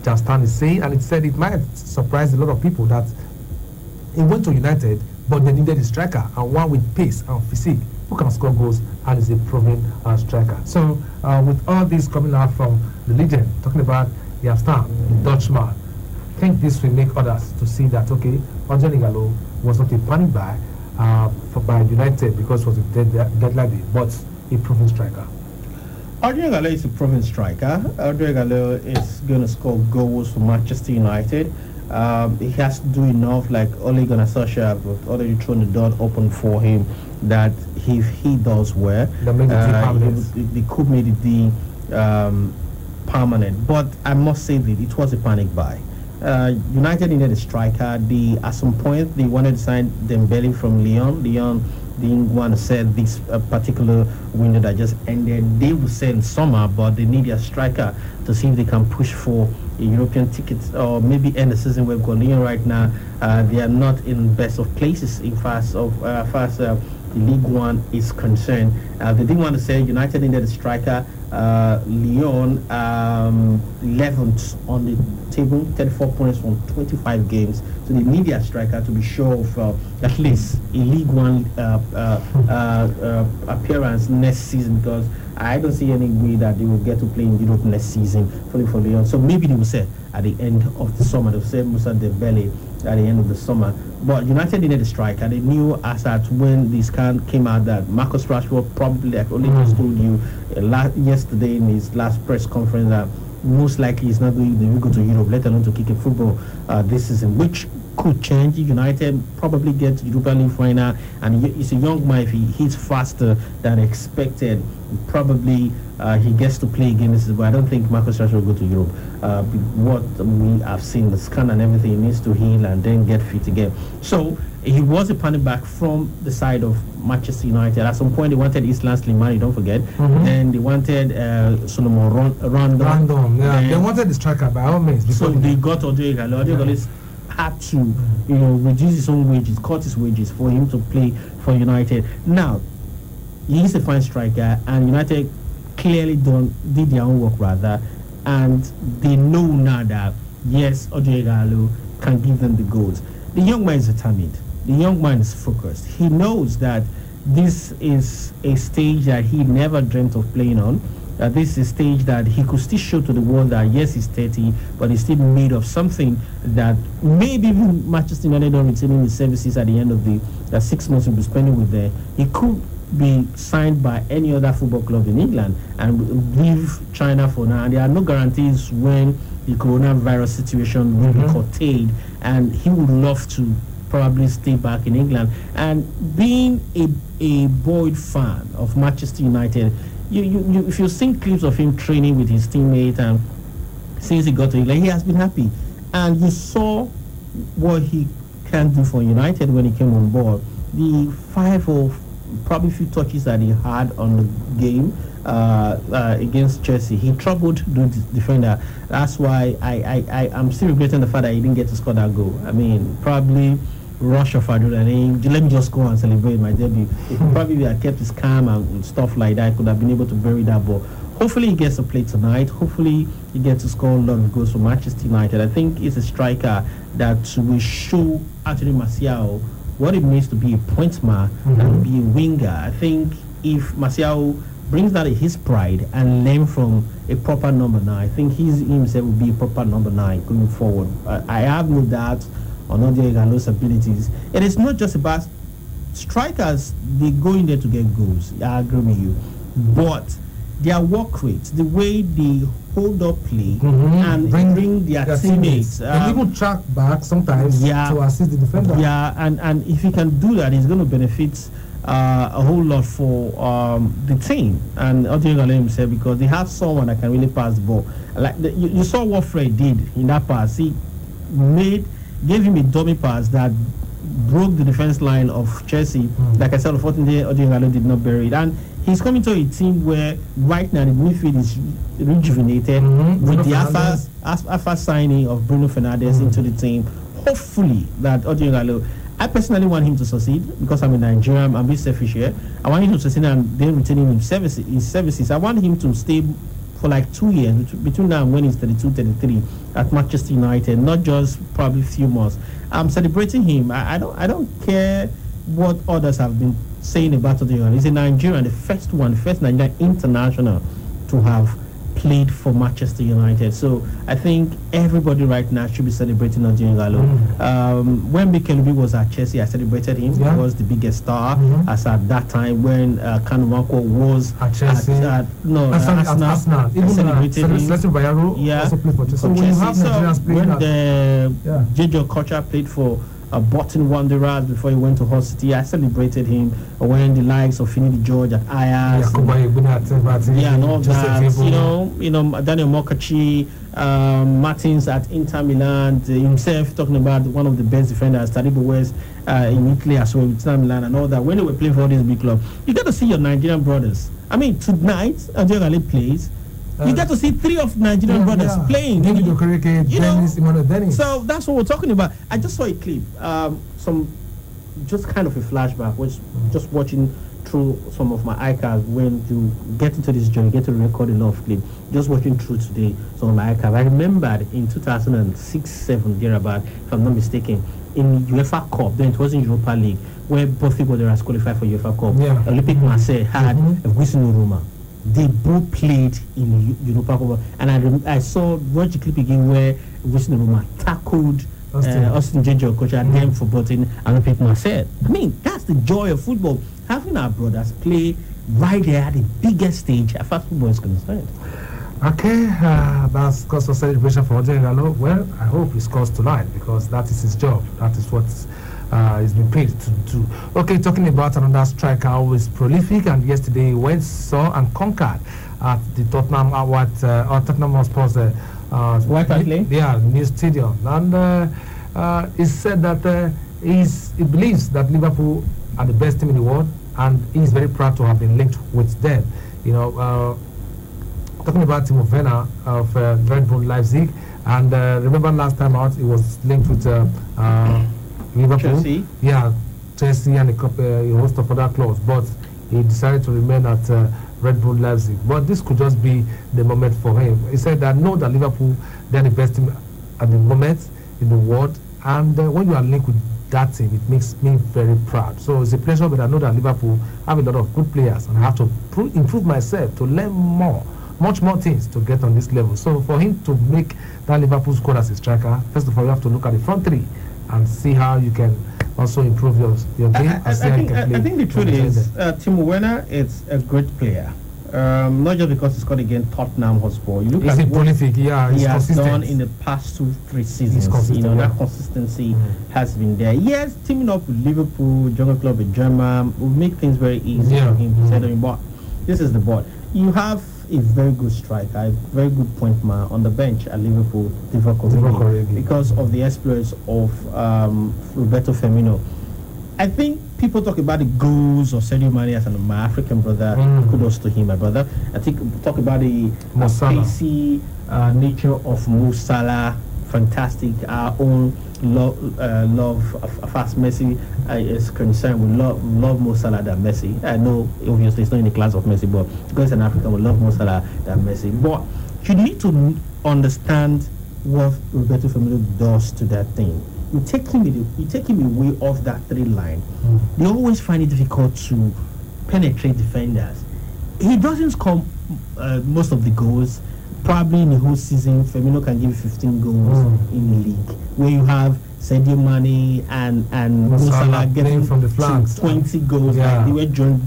Justin is saying, and it said it might surprise a lot of people that he went to United, but they needed a striker, and one with pace and physique who can score goals and is a proven striker. So with all this coming out from the legend, talking about Justin, the Dutchman, I think this will make others to see that, okay, Ojo Igalo was not a panic buy by United because it was a deadline day, but a proven striker.
Ojo Igalo is a proven striker. Ojo Igalo is going to score goals for Manchester United. He has to do enough, like Ole Gunnar Solskjaer have already thrown the door open for him, that if he does well, they could make the deal permanent. But I must say that it was a panic buy. United needed a striker. At some point, they wanted to sign Dembele from Lyon. Lyon didn't want to sell this particular window that just ended. They will sell in summer, but they need a striker to see if they can push for a European ticket or maybe end the season. Where Lyon right now, they are not in best of places in fast the League One is concerned. They didn't want to sell. United needed a striker. Lyon 11th on the table, 34 points from 25 games. So they need a striker to be sure of at least a League One appearance next season, because I don't see any way that they will get to play in Europe next season for Lyon. So maybe they will say at the end of the summer, they will say Moussa Dembele at the end of the summer. But United needed a striker. They knew as at when the scan came out that Marcus Rashford probably, like Ole just told you yesterday in his last press conference, that most likely he's not going to go to Europe, let alone to kick a football this season, which could change if United probably get to Europa League final, and he's a young man. If he hits faster than expected, probably he gets to play again this season. But I don't think Marcus Rashford will go to Europe. What we have seen, the scan and everything, he needs to heal and then get fit again. So he was a panic back from the side of Manchester United. At some point, they wanted Island Slimani, don't forget. Then they wanted Solomon Rondon.
Yeah, they wanted the striker by all means.
So they got Ojo Igalo. Ojo Igalo had to, reduce his own wages, cut his wages for him to play for United. Now, he's a fine striker, and United clearly did their own work rather, and they know now that yes, Ojo Igalo can give them the goals. The young man is determined. The young man is focused. He knows that this is a stage that he never dreamt of playing on. This is a stage that he could still show to the world that yes, he's 30, but he's still made of something that maybe even Manchester United don't retain his services at the end of the 6 months he'll be spending with them. He could be signed by any other football club in England and leave China for now. And there are no guarantees when the coronavirus situation will be curtailed, and he would love to probably stay back in England. And being a Boyd fan of Manchester United, if you see clips of him training with his teammate, and since he got to England, he has been happy. And you saw what he can do for United when he came on board. The 5 or probably few touches that he had on the game against Chelsea, he troubled the defender. That's why I'm still regretting the fact that he didn't get to score that goal. I mean, probably rush of adrenaline. Let me just go and celebrate my debut. If he probably had kept his calm and stuff like that, I could have been able to bury that ball. Hopefully he gets to play tonight. Hopefully he gets to score a lot of goals for Manchester United. I think he's a striker that will show Anthony Martial what it means to be a point man and be a winger. I think if Martial brings that his pride and learn from a proper number 9, I think he himself will be a proper number 9 going forward. I have no doubt on Ojo Igalo's abilities. It is not just about strikers, they go in there to get goals. I agree with you. But their work rate, the way they hold up play and bring their teammates.
And even track back sometimes to assist the defender.
Yeah, and if he can do that, it's going to benefit a whole lot for the team. And Odinga himself, because they have someone that can really pass the ball. Like you saw what Fred did in that pass. He gave him a dummy pass that broke the defense line of Chelsea. Like I said, unfortunately, Odinga did not bury it. And he's coming to a team where right now the midfield is rejuvenated with the alpha signing of Bruno Fernandes into the team. Hopefully that Odinga, I personally want him to succeed because I'm a Nigerian. I'm a bit selfish here. I want him to succeed and then retaining his services. I want him to stay for like 2 years between now and when he's 32, 33 at Manchester United, not just probably a few months. I'm celebrating him. I don't care what others have been saying about Odinga. He's a Nigerian, the first Nigerian international to have played for Manchester United. So I think everybody right now should be celebrating Odinga. When Kelubi was at Chelsea, I celebrated him. He was the biggest star as at that time when Kanumako was
at Chelsea. Arsenal. Even
celebrated him.
Also played for Chelsea. So when you have Nigerians playing
when the J.J. Okocha played for Bolton Wanderers before he went to Hull City, I celebrated him. When the likes of Finidi George at Ajax, and all that, you know, Daniel Mokachi, Martins at Inter Milan, himself talking about one of the best defenders, Taribo West in Italy as well, Inter Milan and all that. When they were playing for all these big clubs, you get to see your Nigerian brothers. I mean, tonight, Odinga plays. You get to see 3 of Nigerian brothers playing.
David Okereke, Dennis, Emmanuel Dennis.
So that's what we're talking about. I just saw a clip, just kind of a flashback, was just watching through some of my iCards when you get into this journey, get to record a lot of clips. Just watching through today some of my iCards. I remembered in 2006-7 thereabout, if I'm not mistaken, in UEFA Cup, then it wasn't Europa League, where both people that are qualified for UEFA Cup. Olympic Marseille had Guisino Roma. They both played in Europa Cup, and I saw watch the clip again where Guisino Roma tackled Austin J.J. Okocha and them for Bolton and Olympic Marseille. I mean, that's the joy of football. Having our brothers play right there at the biggest stage as far as football is concerned.
Okay, that's cause for celebration for Odinga. Well, I hope he scores tonight because that is his job. That is what he's been paid to do. Okay, talking about another striker who is prolific, and yesterday he went, saw and conquered at the Tottenham Tottenham Hotspur's new stadium. And he said that he believes that Liverpool are the best team in the world, and he's very proud to have been linked with them. You know, talking about Timo Werner of Red Bull Leipzig, and remember last time out he was linked with Liverpool, Chelsea. Chelsea and a host of other clubs, but he decided to remain at Red Bull Leipzig. But this could just be the moment for him. He said that know that Liverpool, they're the best team at the moment in the world, and when you are linked with that team, it makes me very proud. So it's a pleasure, but I know that Liverpool have a lot of good players, and I have to improve myself to learn much more things to get on this level. So for him to make that Liverpool squad as a striker, first of all, you have to look at the front three and see how you can also improve your game.
I think the truth is Timo Werner is a great player. Not just because he scored against Tottenham Hotspur. You look at
prolific,
he has done in the past 2-3 seasons. You know, that consistency has been there. Yes, teaming up with Liverpool, Jungle Club in German will make things very easy for him to settle in. But this is the board. You have a very good striker, a very good point man on the bench at Liverpool, because of the exploits of Roberto Firmino. I think people talk about the goals of Sadio Mane as my African brother. Kudos to him, my brother. I think talk about the pacey nature of Mo Salah. Fantastic. Our own love as far as Messi is concerned. We love Mo Salah than Messi. I know obviously it's not in the class of Messi, but because an African, we love Mo Salah than Messi. But you need to understand what Roberto Firmino does to that thing. You take him away off that 3 line. They always find it difficult to penetrate defenders. He doesn't score most of the goals. Probably in the whole season, Firmino can give 15 goals in the league, where you have Sadio Mane and Mo Salah getting
from the flanks
20 goals.
Yeah.
Like they were joint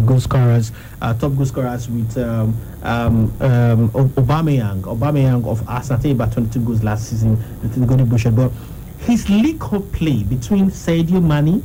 goal scorers, top goal scorers with Aubameyang of Arsenal about 22 goals last season with the Golden Boot. But his league cup play between Sadio Mane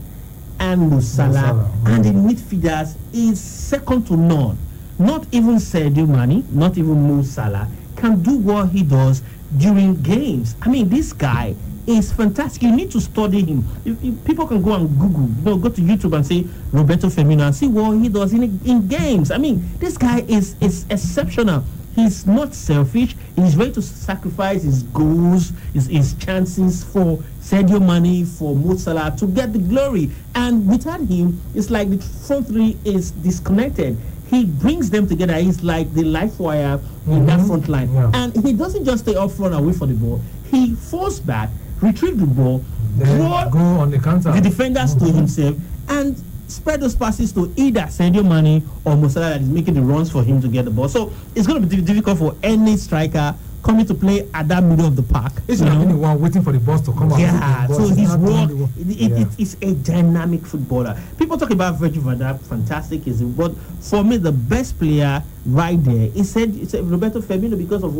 and Mo Salah and the midfielders is second to none. Not even Sadio Mane, not even Mo Salah can do what he does during games. I mean, this guy is fantastic. You need to study him. If people can go and Google, go to YouTube and say Roberto Firmino and see what he does in games. I mean, this guy is exceptional. He's not selfish. He's ready to sacrifice his goals, his chances for Sadio Mane, for Mo Salah to get the glory. And without him, it's like the front three is disconnected. He brings them together. He's like the life wire in that front line. Yeah. And he doesn't just stay up front and wait for the ball. He falls back, retrieve the ball, draw
go on the counter,
the defenders to himself, and spread those passes to either Sadio Mane or Mo Salah that is making the runs for him to get the ball. So it's going to be difficult for any striker coming to play at that middle of the park.
He's not the one waiting for the ball to come out.
Yeah, so his work, it's a dynamic footballer. People talk about Virgil van Dijk, fantastic is it, but for me the best player right there it's Roberto Firmino because of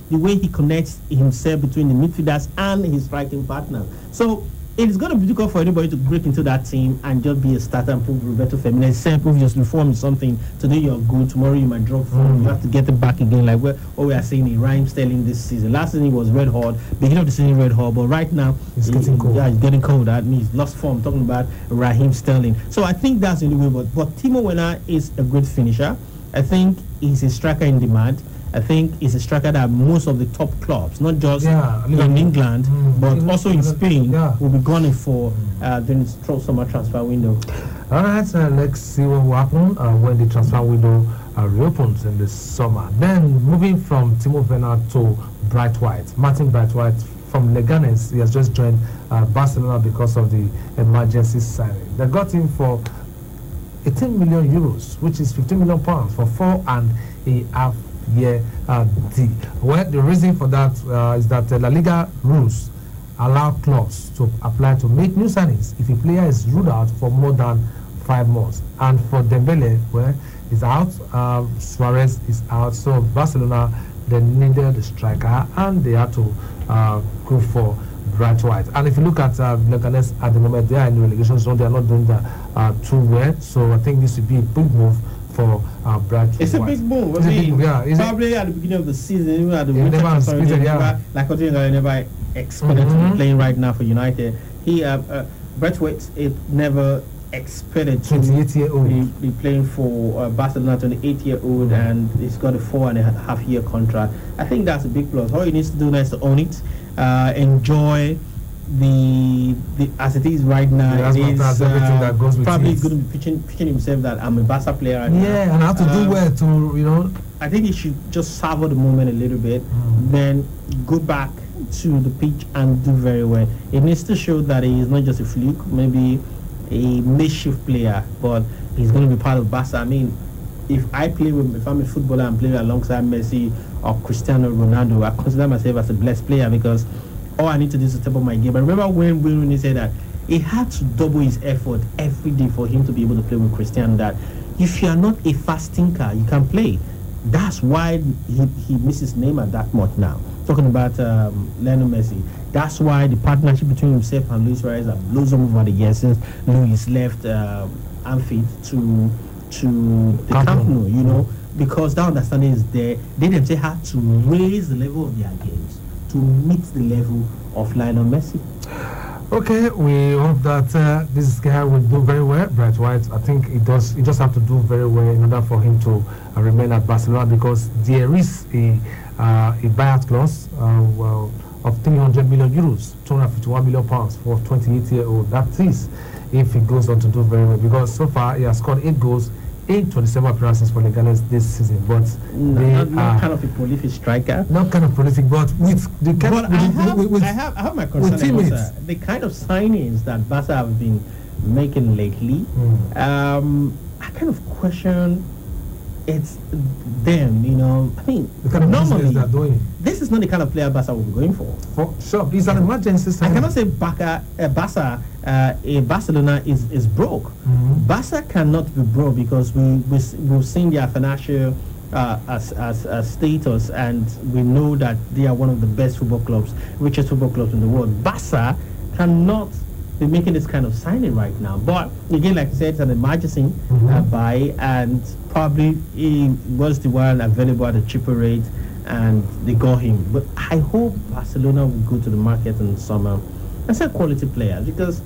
the way he connects himself between the midfielders and his striking partner. So it's going to be difficult for anybody to break into that team and just be a starter and prove Roberto Firmino. Except obviously form is something. Today you're good, tomorrow you might drop form. You have to get it back again, like what we are saying in Raheem Sterling this season. Last season he was red hot, beginning of the season red hot, but right now
he's getting cold.
Yeah, he's getting cold. That means he's lost form. Talking about Raheem Sterling. So I think that's the only way. But Timo Werner is a great finisher. I think he's a striker in demand. I think he's a striker that most of the top clubs, not just in England, but also in Spain, will be gunning for during the summer transfer window.
All right, let's see what will happen when the transfer window reopens in the summer. Then moving from Timo Werner to Bright White, Martin Bright White from Leganes. He has just joined Barcelona because of the emergency signing. They got him for 18 million euros, which is 15 million pounds for 4.5 year deal. Well, the reason for that is that La Liga rules allow clubs to apply to make new signings if a player is ruled out for more than 5 months. And for Dembele, well, he's out, Suarez is out, so Barcelona, they needed a striker and they had to go for Bright White. And if you look at Leganes at the moment, they are in the relegation zone, they are not doing too well, so I think this would be a big move for Bright White.
It's a big move. I mean, probably at the beginning of the season, even at the winter transfer, I never expected to be playing right now for United. Bright White, it never expected to
28-year-old
be playing for Barcelona, 28-year-old, and he's got a 4.5-year contract. I think that's a big plus. All he needs to do now is to own it, enjoy the as it is right now. He's probably going to be pitching himself that I'm a Barca player right now.
Yeah, and how to do well to,
I think he should just savor the moment a little bit, then go back to the pitch and do very well. It needs to show that he is not just a fluke, maybe a makeshift player, but he's going to be part of Barca. I mean, if I'm a footballer and play alongside Messi or Cristiano Ronaldo, I consider myself as a blessed player because all I need to do is to step up my game. I remember when he said that he had to double his effort every day for him to be able to play with Cristiano, that if you are not a fast thinker, you can play. That's why he misses Neymar that much now. Talking about Lionel Messi. That's why the partnership between himself and Luis Suarez have blossomed over the years since Luis left Anfield to the Camp Nou, because that understanding is there. They themselves had to raise the level of their games to meet the level of Lionel Messi.
Okay, we hope that this guy will do very well, Bright White. I think he does. He just have to do very well in order for him to remain at Barcelona, because there is a buyout clause of 300 million euros, 251 million pounds for 28-year-old. That is if he goes on to do very well, because so far he has scored 8 goals in 27 appearances for Leganes this season. But
not kind of a prolific striker.
Not kind of prolific, but with the kind
I have my concern about the kind of signings that Barca have been making lately. I kind of question it's them, I mean,
the kind of
normally
they're doing.
This is not the kind of player Barca will be going for.
For sure, it's an emergency signing.
I cannot say Barcelona is broke.
Mm-hmm.
Barca cannot be broke because we've seen their financial status, and we know that they are one of the best football clubs, richest football clubs in the world. Barca cannot be making this kind of signing right now. But again, like I said, it's an emergency buy, and probably he was the one available at a cheaper rate, and they got him. But I hope Barcelona will go to the market in summer and sell quality players, because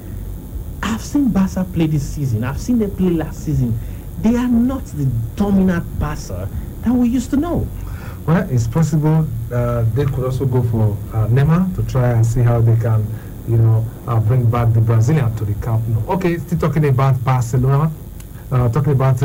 I've seen Barca play this season. I've seen them play last season. They are not the dominant Barca that we used to know.
Well, it's possible they could also go for Neymar to try and see how they can, bring back the Brazilian to the Camp Nou. Okay, still talking about Barcelona, talking about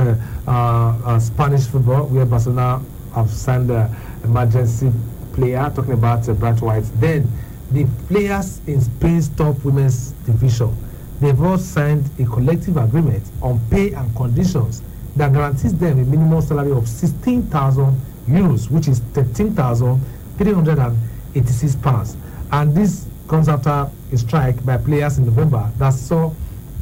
Spanish football, where Barcelona have signed an emergency player, talking about Bright White. Then the players in Spain's top women's division, they've all signed a collective agreement on pay and conditions that guarantees them a minimum salary of 16,000 euros, which is 13,386 pounds. And this comes after a strike by players in November that saw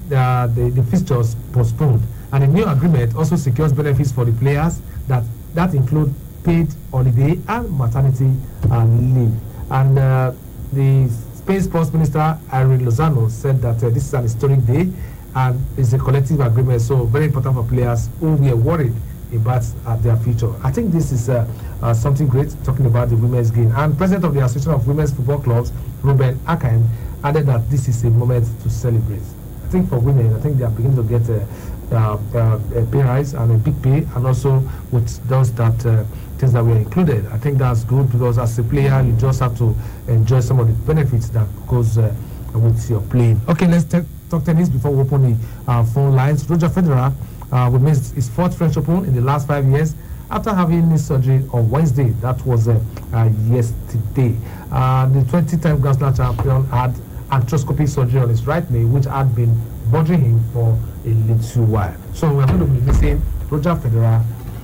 the fixtures postponed. And the new agreement also secures benefits for the players that include paid holiday and maternity leave. And the Spain Sports Minister, Irene Lozano, said that this is an historic day and it's a collective agreement, so very important for players who were worried about their future. I think this is something great, talking about the women's game. And President of the Association of Women's Football Clubs, Ruben Akain, added that this is a moment to celebrate. I think for women, I think they are beginning to get a pay rise and a big pay, and also with those things that were included. I think that's good, because as a player, you just have to enjoy some of the benefits that goes with your playing. Okay, let's talk tennis before we open the phone lines. Roger Federer will miss his fourth French Open in the last 5 years after having knee surgery on Wednesday. That was yesterday. The 20-time Grand Slam champion had arthroscopic surgery on his right knee, which had been bothering him for a little while. So we're going to be missing Roger Federer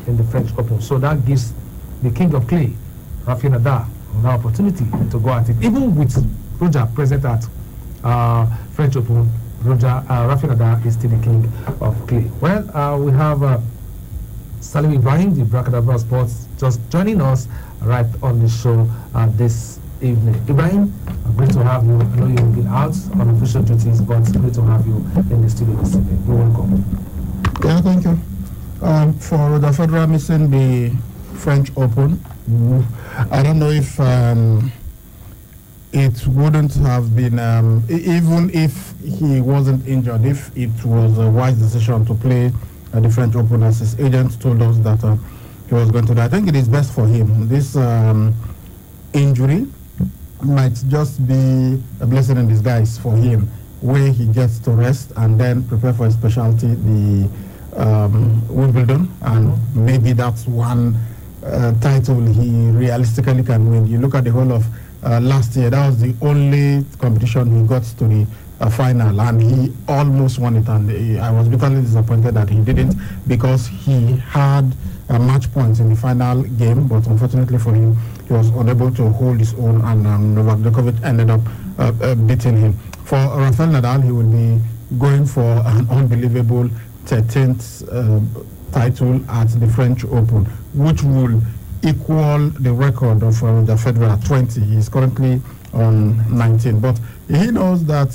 in the French Open. So that gives the king of clay, Rafael Nadal, an opportunity to go at it. Even with Roger present at French Open, Rafael Nadal is still the king of clay. Well, we have Salim Ibrahim, the Bracadabra Sports, just joining us right on the show this evening. Ibrahim, great to have you. I know you've been out on official duties, but great to have you in the studio this evening. You're welcome.
Yeah, thank you. For Roger Federer missing the French Open, I don't know if it wouldn't have been, even if he wasn't injured, if it was a wise decision to play the French Open, as his agent told us that he was going to do. I think it is best for him. This injury might just be a blessing in disguise for him, where he gets to rest and then prepare for his specialty, the Wimbledon, and maybe that's one title he realistically can win. You look at the whole of last year, that was the only competition he got to the final, and he almost won it, and I was bitterly disappointed that he didn't, because he had match points in the final game, but unfortunately for him, he was unable to hold his own, and Novak Djokovic ended up beating him. For Rafael Nadal, he will be going for an unbelievable 13th title at the French Open, which will equal the record of the Federer 20. He's currently on 19, but he knows that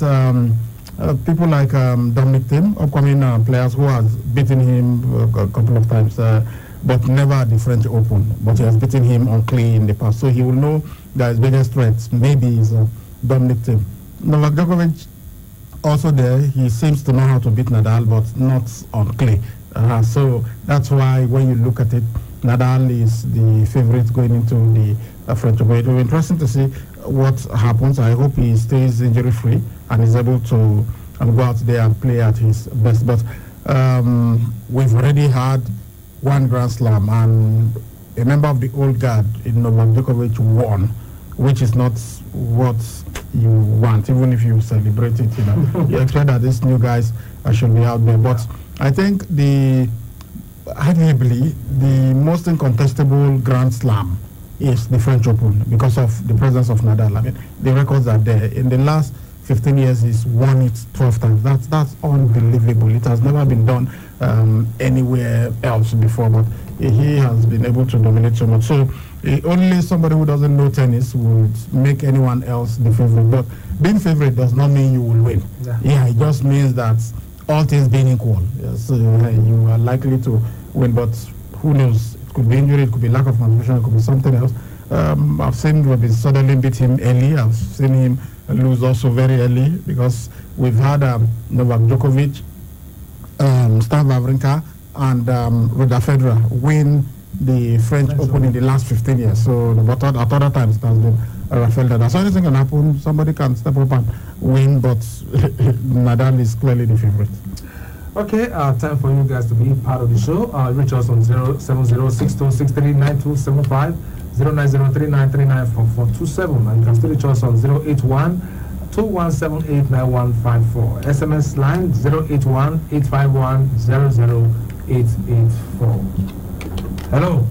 people like Dominic Thiem, upcoming players who has beaten him a couple of times, but never at the French Open, but he has beaten him on clay in the past, so he will know that his biggest threat maybe is Dominic Thiem. Novak Djokovic also there, he seems to know how to beat Nadal, but not on clay. So that's why when you look at it, Nadal is the favorite going into the French Open. It will be interesting to see what happens. I hope he stays injury-free and is able to go out there and play at his best. But we've already had one Grand Slam, and a member of the old guard in Novak Djokovic won, which is not what you want, even if you celebrate it. You expect that these new guys should be out there. But I think the
arguably, the most incontestable Grand Slam is the French Open because of the presence of Nadal. I mean, the records are there. In the last 15 years, he's won it 12 times. That's unbelievable. It has never been done anywhere else before, but he has been able to dominate so much. So only somebody who doesn't know tennis would make anyone else the favorite. But being favorite does not mean you will win. Yeah, it just means that all things being equal, yes, you are likely to win. But who knows? It could be injury, it could be lack of motivation, it could be something else. I've seen Robin Soderling beat him early. I've seen him lose also very early because we've had Novak Djokovic, Stan Wawrinka, and Roger Federer win the French Open in the last 15 years. So, but at other times it has been Rafael Nadal. So anything can happen. Somebody can step up and win, but Nadal is clearly the favorite.
Okay, time for you guys to be part of the show. Reach us on 07062639275, 0903939427, and you can still reach us on 081-2178-9154. SMS line 081-851-00884. Hello.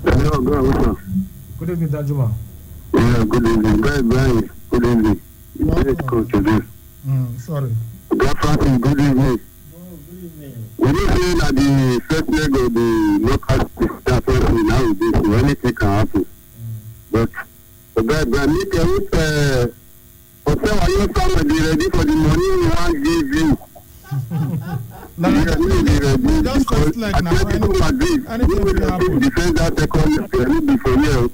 Hello,
good evening, Danjuma.
Yeah, good evening. Very good evening. Coach today.
Sorry.
God Francis, good evening. We don't say that the first leg of the knockout is nowadays, so anything can happen. But make whatever you come be ready for the money you want to give you.
Just first leg now. Anything will happen.
Defend that second leg before you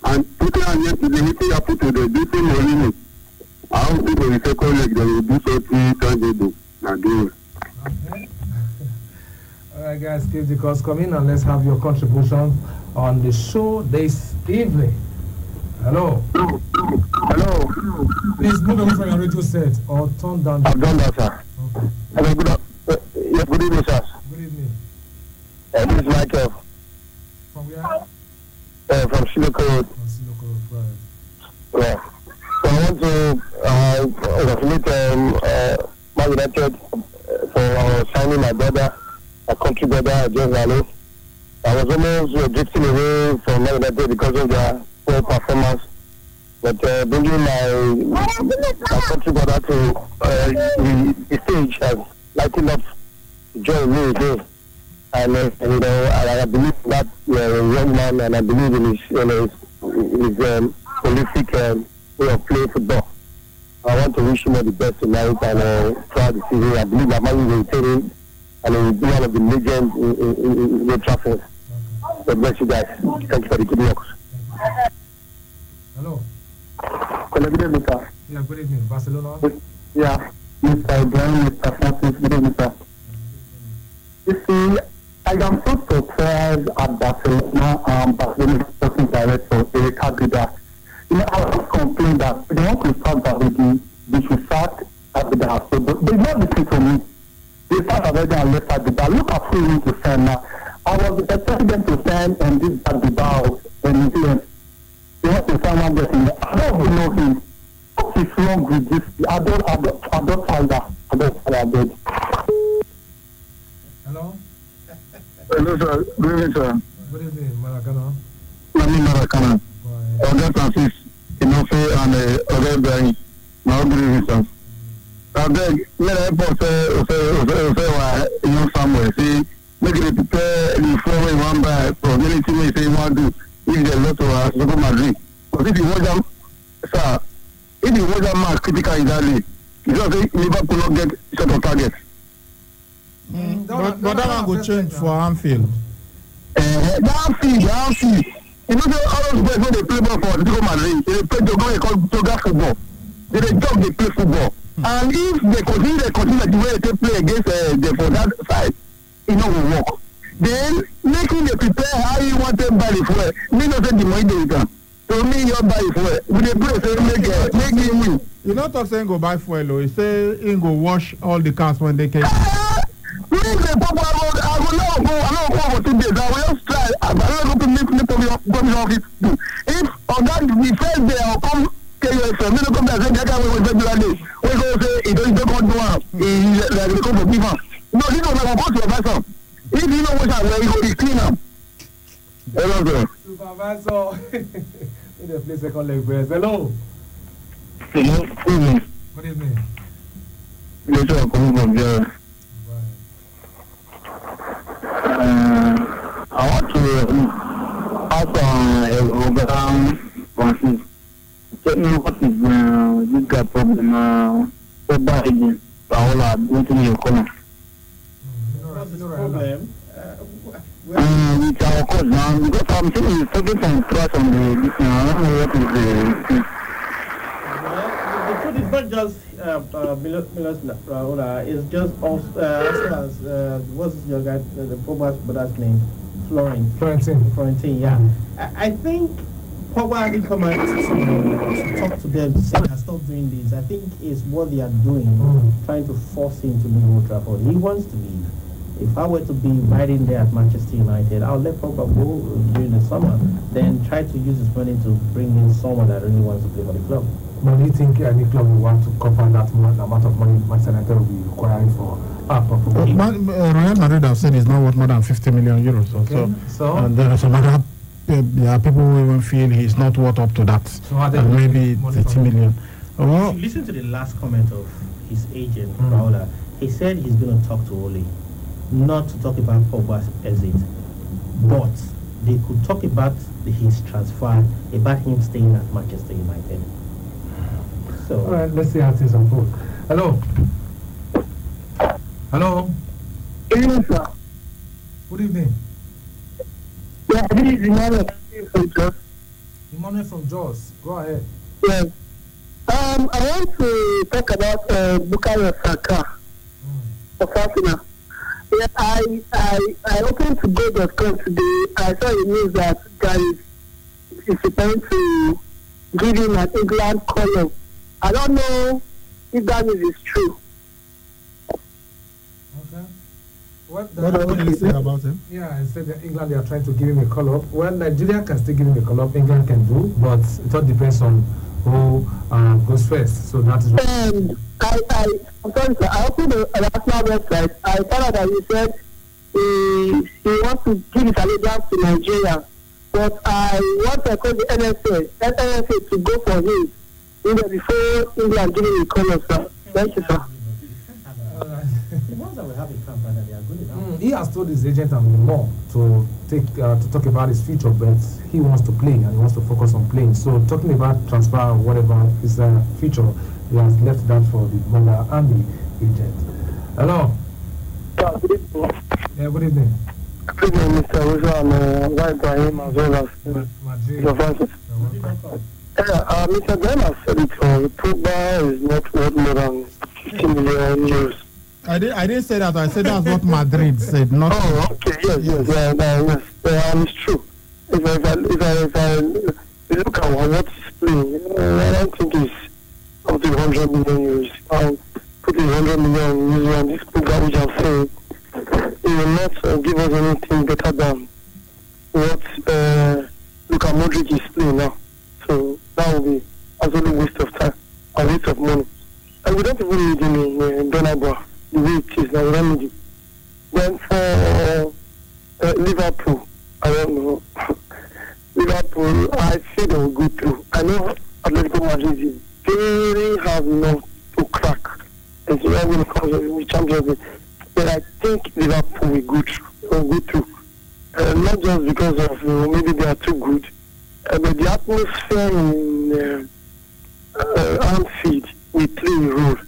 and put your hand to the meeting you put to the different money. I don't think for the second leg they will do something tangible again.
Alright guys, keep the calls coming and let's have your contribution on the show this evening. Hello.
Hello.
Please move away from your radio set or turn down the...
I've done that, sir.
Okay.
Hello, yes, good evening, sir.
Good evening.
This is Michael.
From where?
From Siloko Road.
From Siloko Road, right.
Yeah. So I want to congratulate Man United for signing my brother, a country brother, John Valley. I was almost drifting away from Man United because of their poor performance. But bringing my country brother to the stage has lightened up to join me again. And I believe that young man, and I believe in his prolific way of playing football. I want to wish him all the best tonight and throughout the season. I believe that man will retain him and he will be one of the legends in the traffic. God bless you guys. Thank you for the good work.
Hello.
Good evening, sir.
Yeah, good evening. Barcelona?
Yeah. Mr. Ibrahim, Mr. Francis, good evening, sir. You see, I am so surprised at Barcelona Barcelona sporting director, Eric Abida. I was complaining that they want to start Davidi, they should start Abida. So they not listen to me. They start Abida and left Abida. Look at who we to send now. I was expecting them to send and this Abida and New Zealand. They want to send one person. I don't even know him. What is wrong with this? I don't find that.
Hello?
Hello, sir. Good evening, sir.
Good evening, Maracana.
Maracana. Other Francis, Inofe, and other Ibrahim. Now, good evening, sir. I beg, let us say, somewhere. See, make it prepare the floor in one by probability may say one do. If there's a lot of Super Madrid. But if you watch them, sir, if you watch them match critical exactly, you just say Liverpool not get shot of target.
But that one will change for Anfield.
Anfield. You know, all those boys when they play ball for Atletico Madrid, they play Toga football. They talk, they play football. And if they continue the way they play against for that side, it will work. Then making the prepare how you want them buy the fuel. Me not say the money they return. So me you buy the fuel. With the play say make him win.
You not talk saying go buy fuel though. You say he go wash all the cars when they came.
I will not go for 2 days. I will just try. I will not go to meet the office. If on that the first day I'll come KUSM, me come back and say that guy will February day. We go say he don't go do one. He like come for people. No, this one I go to advise him. If If you know what I'm you go clean up. Hello, sir.
Supervisor. In the place second leg press. Hello.
Hello. Good evening.
Good evening.
Yes, sir. Kufm Nigeria. I want to ask Francis. Tell me what is this guy problem about again. Paola, don't tell me your comment.
What's the problem?
With our cause now, because I'm saying he's taking some trust on this thing. I don't know what is the thing.
The truth is not just Milos it's just also as what's your guy, the Pogba's brother's name? Florentine, yeah. I think Pogba hasn't come out to talk to them to say that stop doing this. I think it's what they are doing, trying to force him to leave Old Trafford. He wants to leave. If I were to be riding there at Manchester United, I'll let Pogba go during the summer, then try to use his money to bring in someone that really wants to play for the club.
But do you think any club will want to cover that amount of money Manchester United will be requiring for
Real Madrid have said it's not worth more than 50 million euros.
Okay. So
and there are some other there are people who even feel he's not worth up to that.
So
maybe 30 million.
Well, if you listen to the last comment of his agent, Raula, he said he's going to talk to Ole, not to talk about Pogba's exit, but they could talk about his transfer, about him staying at Manchester United. So,
all right, let's see how things unfold. Hello. Hello.
Good evening, sir.
Good evening.
Yeah, this is Emmanuel from Jos.
Emmanuel from Jos. Go ahead.
Yes. I want to talk about Bukayo Saka of Arsenal. Yeah, I opened to go.com today. I saw the news that Gary is preparing to give him an England column. I don't know if that news is true.
Okay. What
did you say about him?
Yeah, I said that England, they are trying to give him a call-up. Well, Nigeria can still give him a call-up. England can do, but it all depends on who goes first. So that is what...
I'm sorry, sir. I opened the Arsenal website. I found out that he said he wants to give his allegiance to Nigeria. But I want to call the NSA to go for him before England giving a call-up, sir. Thank you, sir.
The ones that will have a camp, they are good enough.
He has told his agent and more to talk about his future, but he wants to play and he wants to focus on playing. So talking about transfer or whatever is future, he has left that for the mother and the agent. Hello.
Good evening.
Yeah, good evening.
Good evening, Mr. Rosa and Ibrahim as well as Mr. Francis. Mr. Graham has said it all. Pogba is not worth more than 50 million euros.
I didn't say that. I said that's what Madrid said. Not.
Oh, okay. Yes. It's true. If I look at what he's playing, I don't think it's up to 100 million euros. I'll put 100 million euros on this Pogba, which I'm saying it will not give us anything better than what Luka Modric is playing now. So that will be absolute waste of time and waste of money. And we don't even need him in Bernabeu. The way it is now, we don't need it. Then for Liverpool, I don't know. Liverpool, I feel they will go through. I know Atletico Madrid is very hard not to crack. And so when it comes to the Champions League, but I think Liverpool will go through. Not just because of maybe they are too good, but the atmosphere in Anfield will play a role.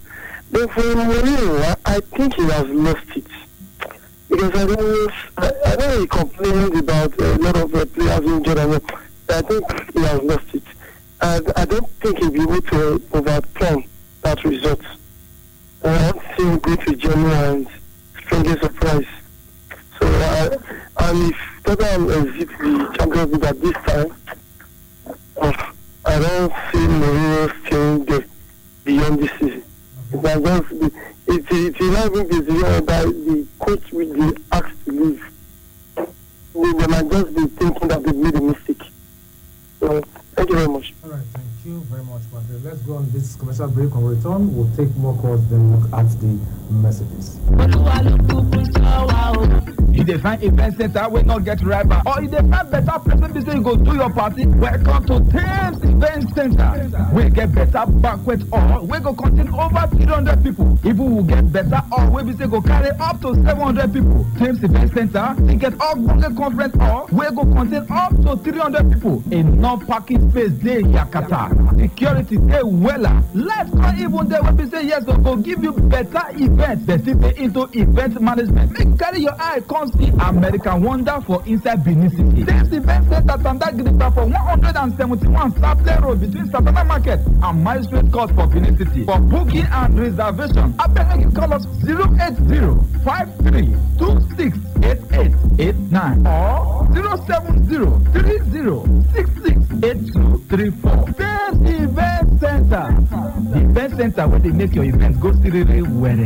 But for Mourinho, I think he has lost it. Because I know he complained about a lot of players injured, and I think he has lost it. And I don't think he'll be able to overcome that result. I don't see him go to Germany and spring a surprise. So, and if Tottenham exit the Champions League at this time, I don't see Mourinho staying there beyond this season. It might just be, it will not even be the coach will be asked to leave. They might just be thinking that they made a mistake. So, thank you very much.
All right, thank you very much, Madrid. Let's go on this commercial break. On return, we'll take more calls, then look at the messages.
You dey dey find event center wey no get rival, or you dey find better place wey be say you go do your party, welcome to Thames Event Center. We get better banquet hall wey go contain over 300 people. Even we get better hall wey be say go carry up to 700 people. Thames Event Center, we get ogbonge conference hall wey go contain up to 300 people. Enough parking space dey yakata. Security dey wella. Lights come even there wey be say yes go give you better event. They still dey into event management. Make carry your eye come see American Wonder for inside Benin City. Thames Event Center Tanda Gripa for 171 Saple Road between Satana Market and Magistrate Court for Benin City. For booking and reservation, abeg you call us 080-5326-8889 or 070-3066-8234. Thames Event Center. The event center where they make your events go seriously well.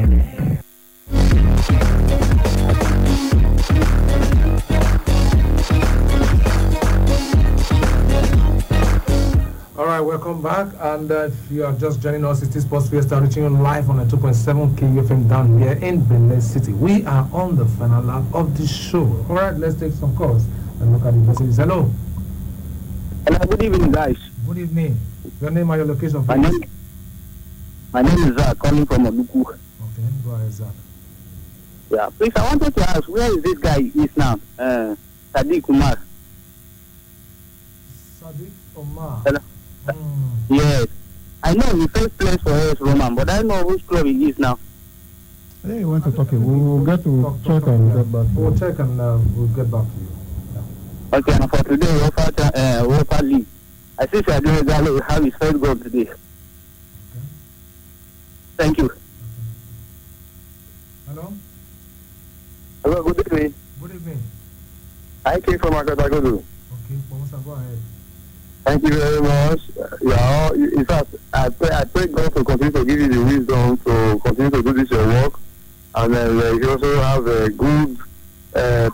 All right, welcome back. And if you are just joining us, it is Sports Fiesta reaching you live on a 2.7 KUFM down here in Benin City. We are on the final lap of the show. All right, let's take some calls and look at the messages. Hello.
Hello, good evening, guys.
Good evening. Your name and your location, please.
My name is Zach, calling from Obuku.
Okay, go ahead, Zach.
Yeah, please, I wanted to ask, where is this guy is now? Sadiq Umar.
Sadiq Umar.
Hello. Yes. I know he first plays for AS Roman, but I don't know which club he is now.
I think he went to Turkey. We'll get to check and get back.
We'll check and we'll get back to you. Yeah.
Okay, and for today, UEFA League. I see Sergio Gallo will have his first goal today. Okay. Thank you.
Hello?
Hello, good evening.
Good evening.
I came from Akatagodo.
Okay, go ahead.
Thank you very much. Yeah, in fact, I pray God to continue to give you the wisdom to continue to do this your work, and you also have a good pay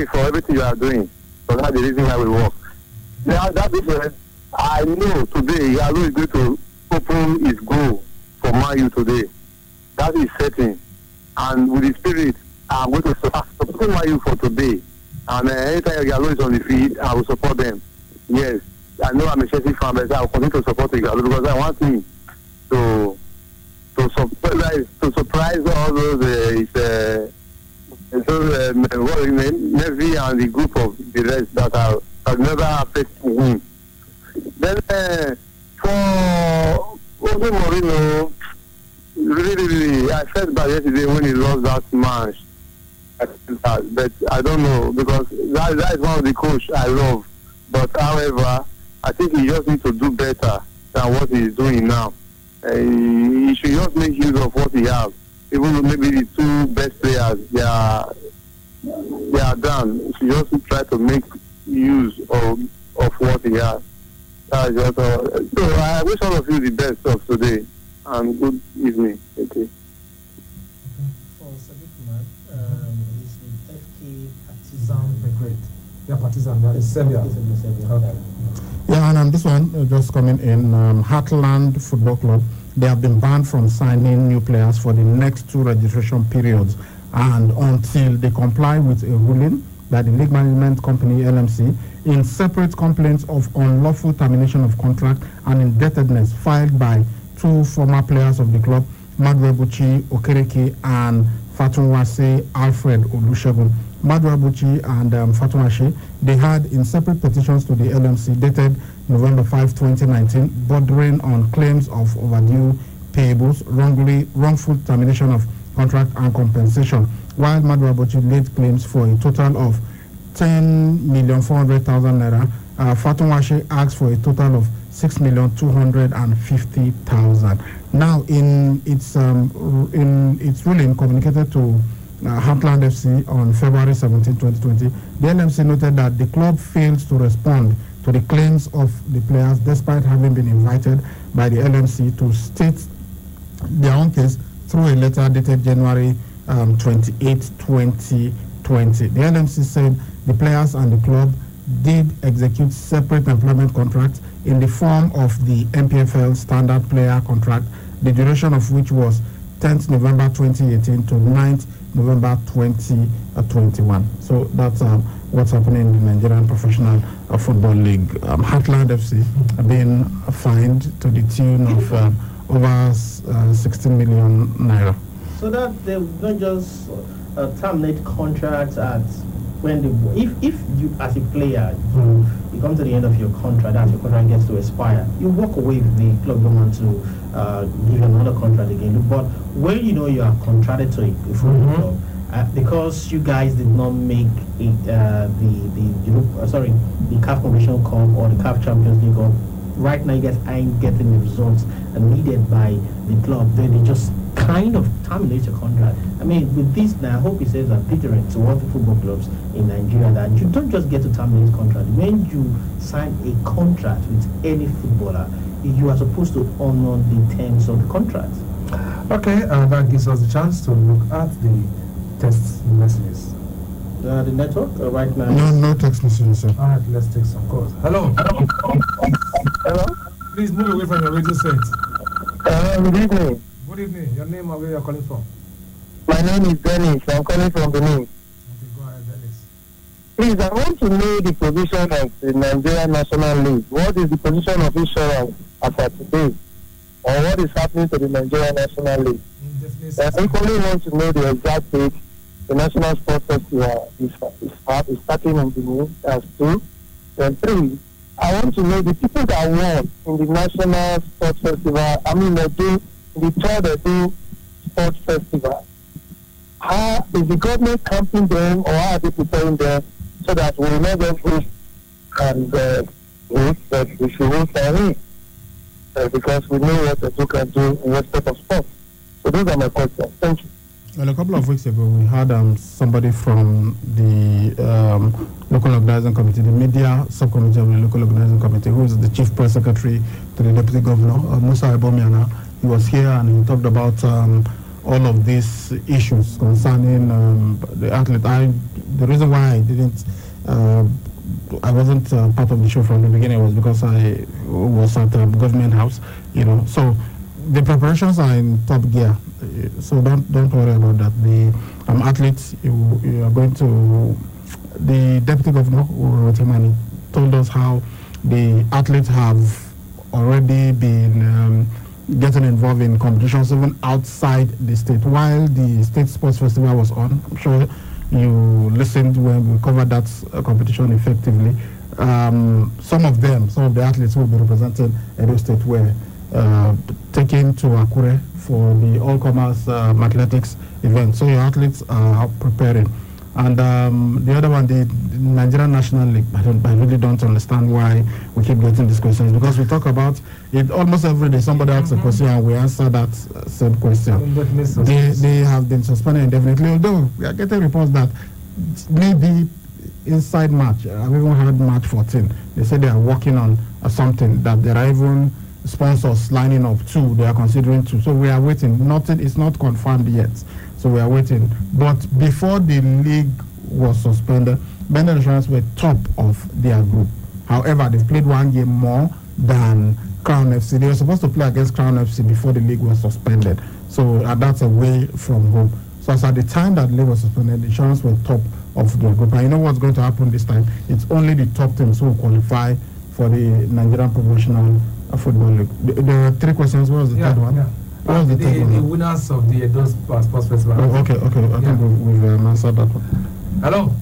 for everything you are doing. So that's the reason why we work. Now, that is I know today Yalo is going to open his goal for Man U today. That is certain. And with the spirit, I'm going to support Man U for today. And anytime Yalo is on the field, I will support them. Yes. I know I'm a Chelsea fan, but I will continue to support Igalo because I want him to surprise all those Navy and the group of the rest that have never happened to win. Then for Jose Mourinho, really, I felt bad yesterday when he lost that match. But I don't know because that is one of the coach I love. But however, I think he just needs to do better than what he is doing now. He should just make use of what he has. Even though maybe the two best players, they are done. He should just try to make use of what he has. That's just so I wish all of you the best of today and good evening. Okay.
For Sadiq Umar, he's the FK Partizan Belgrade. Yeah, Partizan, yeah, it's Serbia. Okay.
Yeah, and this one just coming in, Heartland Football Club, they have been banned from signing new players for the next 2 registration periods, and until they comply with a ruling by the League Management Company, LMC, in separate complaints of unlawful termination of contract and indebtedness filed by 2 former players of the club, Madwebuchi Okereke and Fatunwase Alfred Olusegun. Madwebuchi and Fatunwase, they had in separate petitions to the LMC dated November 5, 2019, bordering on claims of overdue payables, wrongful termination of contract and compensation, while Madwebuchi laid claims for a total of 10,400,000 naira. Fatunwase asked for a total of 6,250,000. Now, in its ruling communicated to Heartland FC on February 17, 2020, the LMC noted that the club failed to respond to the claims of the players despite having been invited by the LMC to state their own case through a letter dated January 28, 2020. The LMC said the players and the club did execute separate employment contracts in the form of the MPFL standard player contract, the duration of which was 10th November 2018 to 9th November 2021. So that's what's happening in the Nigerian Professional Football League. Heartland FC being fined to the tune of over 16 million naira.
So that they don't just terminate contracts at when if you as a player you come to the end of your contract, as your contract gets to expire, you walk away with the club don't want to give you another contract again. But when you know you are contracted to a football club, because you guys did not make it the CAF Convention Cup or the CAF Champions League Cup, right now you guys ain't getting the results needed by the club. They just kind of terminate your contract. I mean, with this now, I hope it says a deterrent to all the football clubs in Nigeria that you don't just get to terminate contract. When you sign a contract with any footballer, you are supposed to honor the terms of the contract.
Okay, that gives us a chance to look at the text messages.
The network right now.
No text messages, sir.
All right, let's take some calls. Hello.
Hello.
Please move away from your radio set.
Good evening.
Good evening. Your name and where you're calling from?
My name is Dennis. I'm calling from Benin.
Okay, go ahead, Dennis.
Please, I want to know the position of the Nigerian National League. What is the position of insurance as of today? Or what is happening to the Nigerian National League? I equally want to know the exact date the National Sports Festival is starting in Benin. That's 2. Then 3, I want to know the people that won in the National Sports Festival. I mean, they do the 3rd Sports Festival. How is the government camping them, or how are they preparing them so that we will not get risk and that we should win for it? Because we know what the two can do in respect of sport. So those are my questions. Thank you.
Well, a couple of weeks ago, we had somebody from the local organizing committee, the media subcommittee of the local organizing committee, who is the chief press secretary to the deputy governor, Musa Ebomiana. He was here and he talked about all of these issues concerning the athlete. The reason why I wasn't part of the show from the beginning was because I was at government house, So the preparations are in top gear. So don't worry about that. The athletes, you are going to. The deputy governor, Rotemani, told us how the athletes have already been getting involved in competitions even outside the state. While the state sports festival was on, I'm sure you listened when we covered that competition effectively. Some of the athletes who will be representing Edo State were taken to Akure for the all-comers athletics event. So your athletes are preparing. And the other one, the Nigerian National League, I really don't understand why we keep getting these questions, because we talk about it almost every day. Somebody asks a question and we answer that same question. They have been suspended indefinitely, although we are getting reports that maybe inside March, I've even heard March 14, they say they are working on something, that there are even sponsors lining up too, they are considering too. So we are waiting. It's not confirmed yet. So we are waiting. But before the league was suspended, Bendel Insurance were top of their group. However, they've played one game more than Crown FC. They were supposed to play against Crown FC before the league was suspended. So that's away from home. So as at the time that the league was suspended, the Insurance were top of their group. And you know what's going to happen this time? It's only the top teams who will qualify for the Nigerian Professional Football League. There are 3 questions. What was the third one?
Yeah.
What was the third one?
The winners of the Edo Sports Festival.
Oh, okay. I think we've answered that one.
Hello.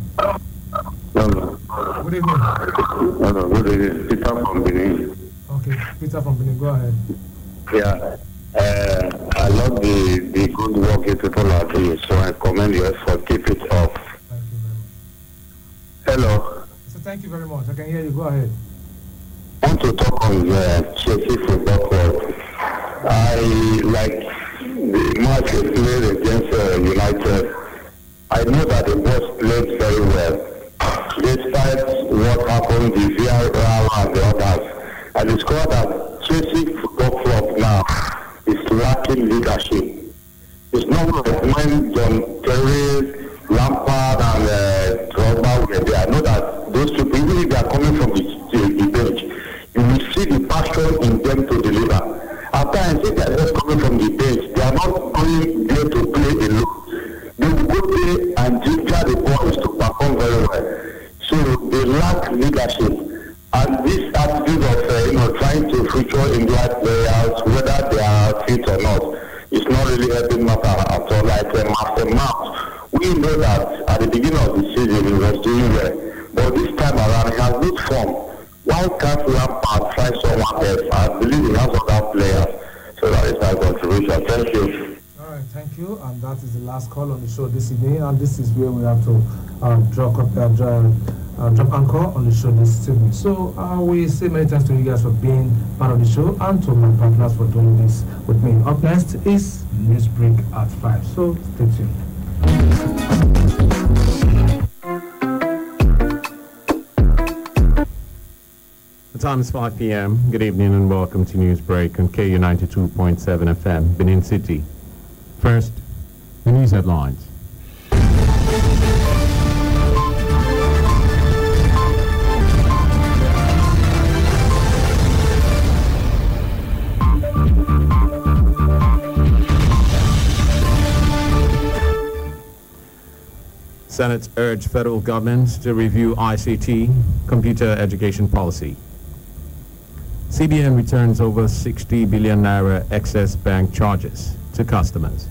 Hello.
Good evening.
Hello. Good evening. Peter from Benin.
Okay, Peter from Benin. Go ahead.
Yeah. I love the good work you people are doing, so I commend you for keep it up.
Thank you very much.
Hello.
So thank you very much. I can hear you. Go ahead.
I want to talk on the Chelsea football club. I like the match we played against United. I know that the boys played very well. Despite what happened, the VAR and the others, I discovered that Chelsea football club now is lacking leadership. It's not like when John Terry, Lampard, and Drogba were there. I know that those people, even if they are coming from the bench, you will see the passion in them to deliver. At times, if they are just coming from the bench, they are not going master-mouth. We know that at the beginning of the season he was doing well, but this time around he has good form. Why can't Lampard try someone else? I believe he has other players, so that is my contribution. Thank you.
All right, thank you. And that is the last call on the show this evening, and this is where we have to drop anchor on the show this evening. So we say many thanks to you guys for being part of the show, and to my partners for doing this with me. Up next is Newsbreak at 5. So stay tuned.
The time is 5 p.m. Good evening and welcome to Newsbreak on KU 92.7 FM, Benin City. First, the news headlines. Senate urged federal governments to review ICT, computer education policy. CBN returns over 60 billion naira excess bank charges to customers.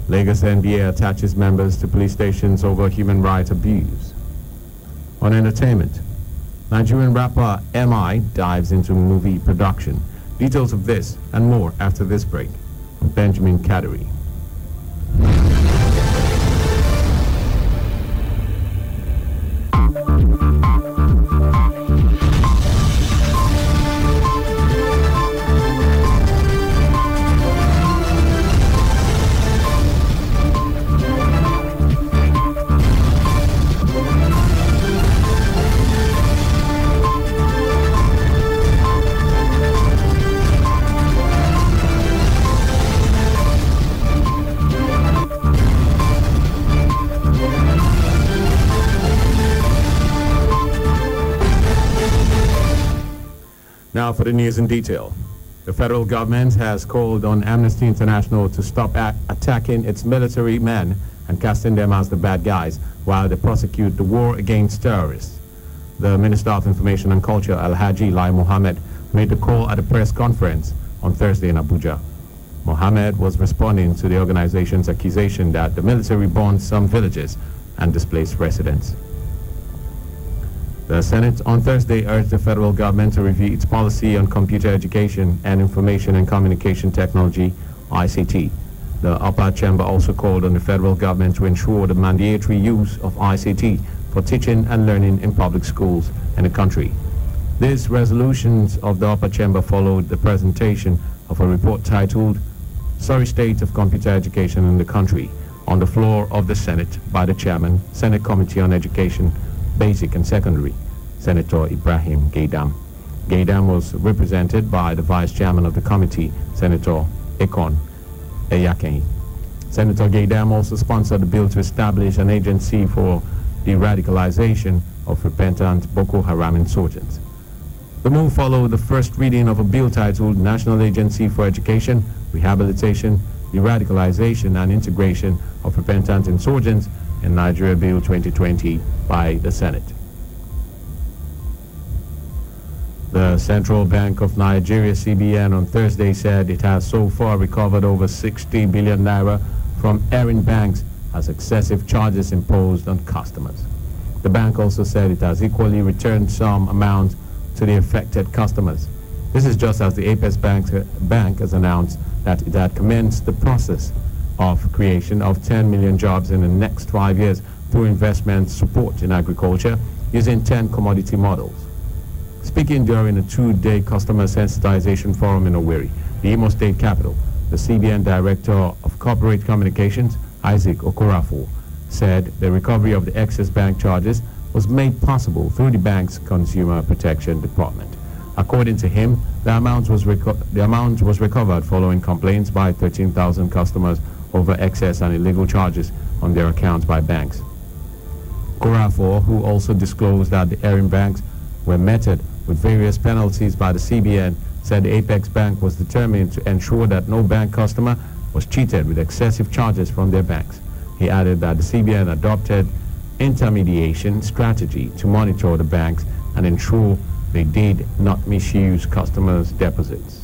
Lagos NBA attaches members to police stations over human rights abuse. On entertainment, Nigerian rapper MI dives into movie production. Details of this and more after this break. Benjamin Kadiri. Now for the news in detail. The federal government has called on Amnesty International to stop attacking its military men and casting them as the bad guys while they prosecute the war against terrorists. The Minister of Information and Culture, Alhaji Lai Mohammed, made the call at a press conference on Thursday in Abuja. Mohammed was responding to the organization's accusation that the military bombed some villages and displaced residents. The Senate on Thursday urged the federal government to review its policy on computer education and information and communication technology, ICT. The upper chamber also called on the federal government to ensure the mandatory use of ICT for teaching and learning in public schools in the country. These resolutions of the upper chamber followed the presentation of a report titled Sorry State of Computer Education in the Country on the floor of the Senate by the chairman, Senate Committee on Education, Basic and Secondary, Senator Ibrahim Gaidam. Gaidam was represented by the Vice Chairman of the committee, Senator Ekon Eyakeni. Senator Gaidam also sponsored a bill to establish an agency for the radicalization of repentant Boko Haram insurgents. The move followed the first reading of a bill titled National Agency for Education, Rehabilitation, De-radicalization and Integration of Repentant Insurgents in Nigeria Bill 2020 by the Senate. The Central Bank of Nigeria, CBN, on Thursday said it has so far recovered over 60 billion naira from erring banks as excessive charges imposed on customers. The bank also said it has equally returned some amount to the affected customers. This is just as the Apex Bank has announced that it had commenced the process of creation of 10 million jobs in the next 5 years through investment support in agriculture using 10 commodity models. Speaking during a 2-day customer sensitization forum in Owerri, the Imo State capital, the CBN Director of Corporate Communications, Isaac Okorafor, said the recovery of the excess bank charges was made possible through the bank's Consumer Protection Department. According to him, the amount was recovered following complaints by 13,000 customers over excess and illegal charges on their accounts by banks. Okorafor, who also disclosed that the erring banks were meted with various penalties by the CBN, said the Apex Bank was determined to ensure that no bank customer was cheated with excessive charges from their banks. He added that the CBN adopted intermediation strategy to monitor the banks and ensure they did not misuse customers' deposits.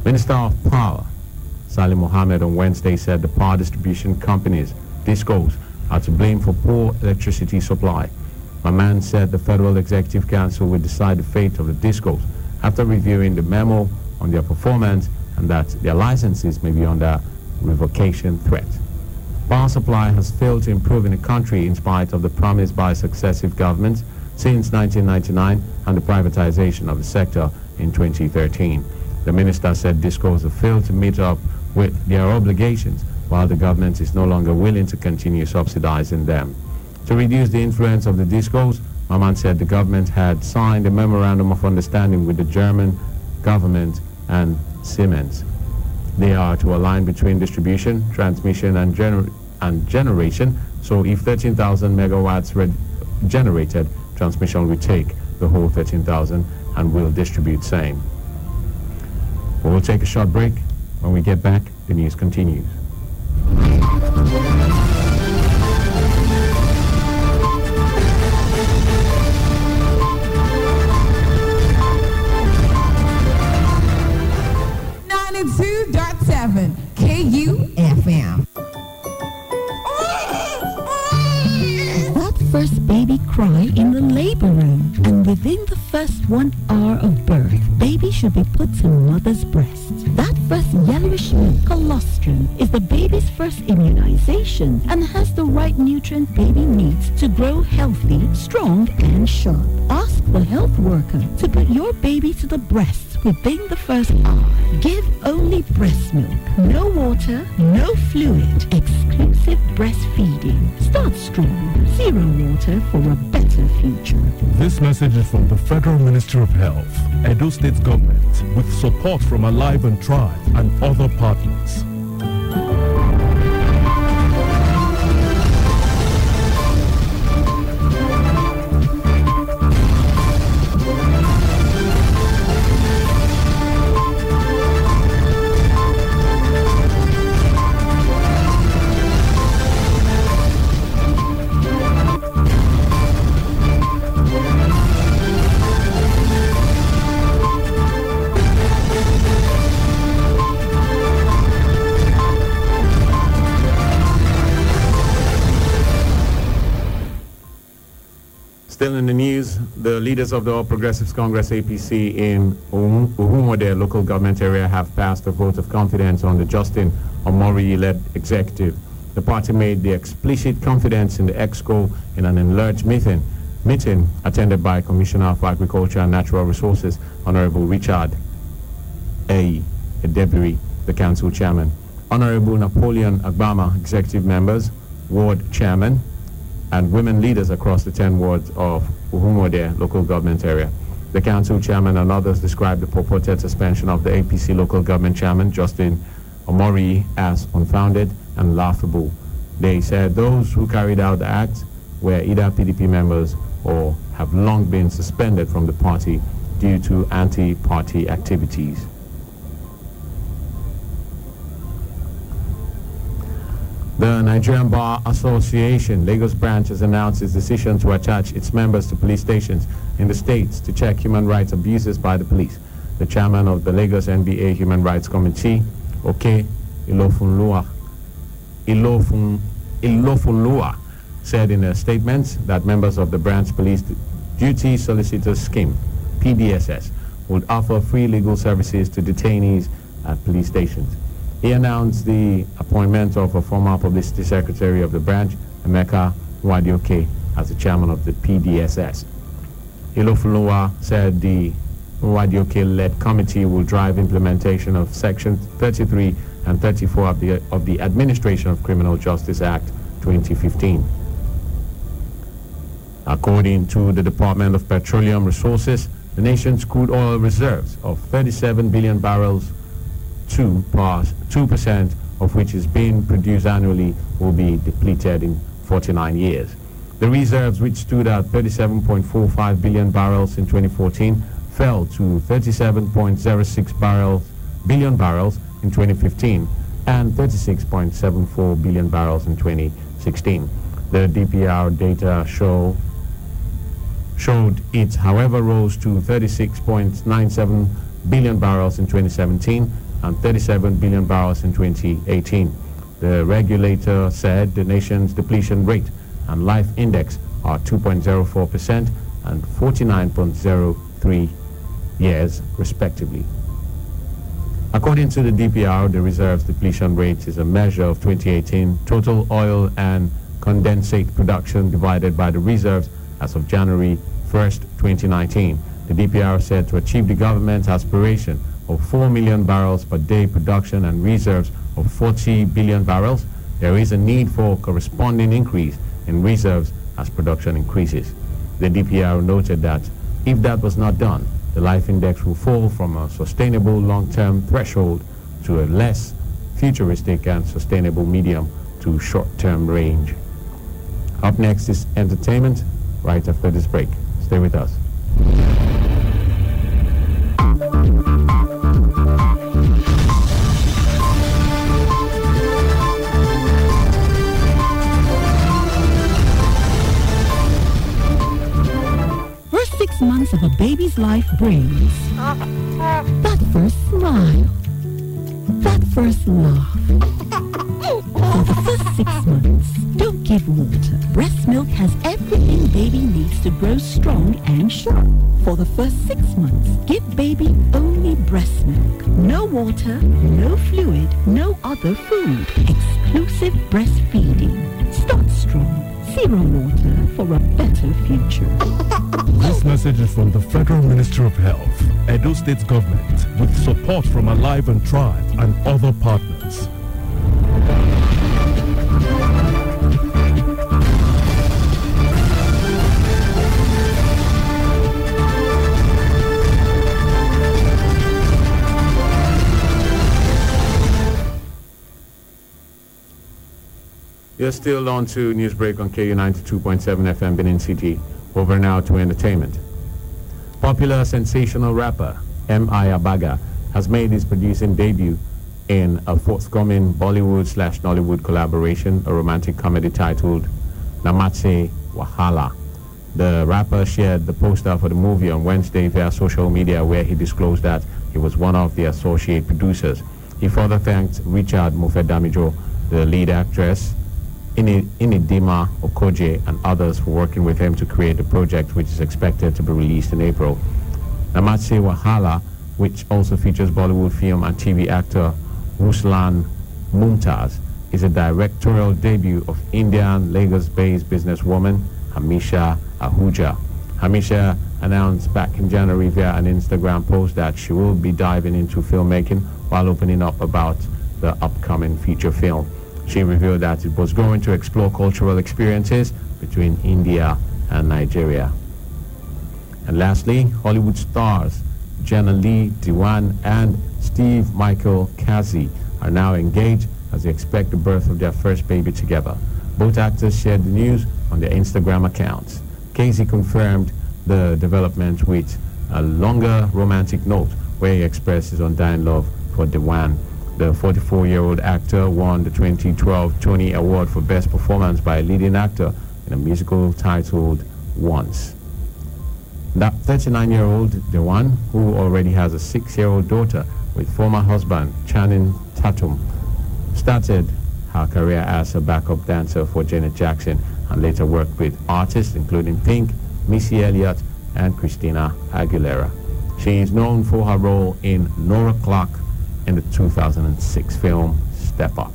Minister of Power, Salim Mohammed, on Wednesday said the power distribution companies, DISCOs, are to blame for poor electricity supply. Maman said the Federal Executive Council will decide the fate of the DISCOs after reviewing the memo on their performance and that their licenses may be under revocation threat. Power supply has failed to improve in the country in spite of the promise by successive governments since 1999 and the privatization of the sector in 2013. The minister said DISCOs have failed to meet up with their obligations, while the government is no longer willing to continue subsidizing them. To reduce the influence of the DISCOs, Maman said the government had signed a memorandum of understanding with the German government and Siemens. They are to align between distribution, transmission, and generation, so if 13,000 megawatts generated, transmission will take the whole 13,000 and will distribute same. We'll take a short break. When we get back, the news continues.
KUFM.
That first baby cry in the labor room, and within the first 1 hour of birth, baby should be put in mother's breast. That first yellowish milk, colostrum, is the baby's first immunization and has the right nutrient baby needs to grow healthy, strong, and sharp. Ask the health worker to put your baby to the breast within the first hour. Give only breast milk, no water, no fluid, exclusive breastfeeding. Start strong, zero water for a better future.
This message is from the Federal Ministry of Health, Edo State Government, with support from Alive and Thrive and other partners.
Still in the news, the leaders of the All Progressives Congress APC in Uhumode local government area have passed a vote of confidence on the Justin Omori-led executive. The party made the explicit confidence in the EXCO in an enlarged meeting attended by Commissioner for Agriculture and Natural Resources, Honorable Richard A. Edebiri, the council chairman, Honorable Napoleon Agbama, executive members, ward chairman, and women leaders across the 10 wards of Uhumode local government area. The council chairman and others described the purported suspension of the APC local government chairman, Justin Omori, as unfounded and laughable. They said those who carried out the act were either PDP members or have long been suspended from the party due to anti-party activities. The Nigerian Bar Association Lagos branch has announced its decision to attach its members to police stations in the states to check human rights abuses by the police. The chairman of the Lagos NBA Human Rights Committee, Oke Ilofunlua, said in a statement that members of the branch police duty solicitors scheme, PDSS, would offer free legal services to detainees at police stations. He announced the appointment of a former publicity secretary of the branch, Emeka Nwadioke, as the chairman of the PDSS. Ilofulua said the Nwadioke-led committee will drive implementation of Section 33 and 34 of the Administration of Criminal Justice Act 2015. According to the Department of Petroleum Resources, the nation's crude oil reserves of 37 billion barrels, 2% of which is being produced annually, will be depleted in 49 years. The reserves, which stood at 37.45 billion barrels in 2014, fell to 37.06 billion barrels in 2015 and 36.74 billion barrels in 2016. The DPR data showed it, however, rose to 36.97 billion barrels in 2017 and 37 billion barrels in 2018. The regulator said the nation's depletion rate and life index are 2.04% and 49.03 years, respectively. According to the DPR, the reserves depletion rate is a measure of 2018 total oil and condensate production divided by the reserves as of January 1st, 2019. The DPR said to achieve the government's aspiration of 4 million barrels per day production and reserves of 40 billion barrels, there is a need for corresponding increase in reserves as production increases. The DPR noted that if that was not done, the life index will fall from a sustainable long-term threshold to a less futuristic and sustainable medium to short-term range. Up next is entertainment, right after this break. Stay with us.
First 6 months of a baby's life brings that first smile, that first laugh. For the first 6 months, don't give water. Breast milk has everything baby needs to grow strong and sharp. For the first 6 months, give baby only breast milk. No water, no fluid, no other food. Exclusive breastfeeding. Start strong. Zero water for a better future.
This message is from the Federal Ministry of Health, Edo State Government, with support from Alive and Thrive and other partners.
You're still on to Newsbreak on KU 92.7 FM Benin City. Over now to entertainment. Popular sensational rapper M.I. Abaga has made his producing debut in a forthcoming Bollywood/Nollywood collaboration, a romantic comedy titled Namatse Wahala. The rapper shared the poster for the movie on Wednesday via social media, where he disclosed that he was one of the associate producers. He further thanked Richard Mofedamijo, the lead actress, Inidima Okoje, and others for working with him to create the project, which is expected to be released in April. Namatse Wahala, which also features Bollywood film and TV actor Ruslan Mumtaz, is a directorial debut of Indian Lagos-based businesswoman Hamisha Ahuja. Hamisha announced back in January via an Instagram post that she will be diving into filmmaking while opening up about the upcoming feature film. She revealed that it was going to explore cultural experiences between India and Nigeria. And lastly, Hollywood stars Jenna Lee Dewan and Steve Michael Kazi are now engaged as they expect the birth of their first baby together. Both actors shared the news on their Instagram accounts. Kazi confirmed the development with a longer romantic note where he expressed his undying love for Dewan. The 44-year-old actor won the 2012 Tony Award for Best Performance by a leading actor in a musical titled Once. That 39-year-old Dewan, who already has a 6-year-old daughter with former husband Channing Tatum, started her career as a backup dancer for Janet Jackson and later worked with artists including Pink, Missy Elliott, and Christina Aguilera. She is known for her role in Nora Clark in the 2006 film Step Up.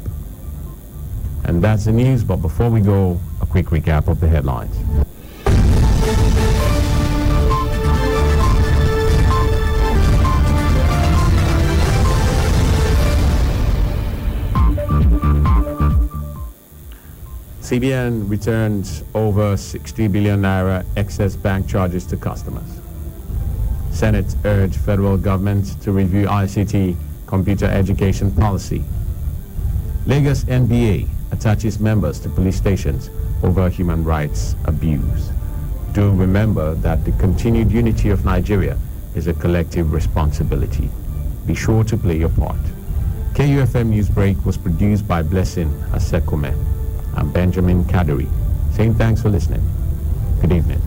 And that's the news, but before we go, a quick recap of the headlines. CBN returns over 60 billion naira excess bank charges to customers. Senate urged federal government to review ICT computer education policy. Lagos NBA attaches members to police stations over human rights abuse. Do remember that the continued unity of Nigeria is a collective responsibility. Be sure to play your part. KUFM Newsbreak was produced by Blessing Asekome and Benjamin Kadiri. Saying thanks for listening. Good evening.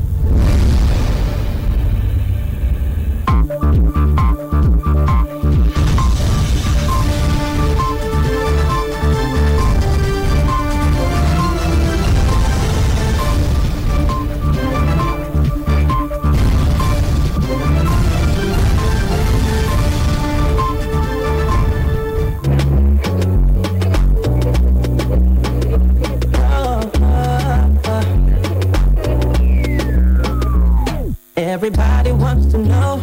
Everybody wants to know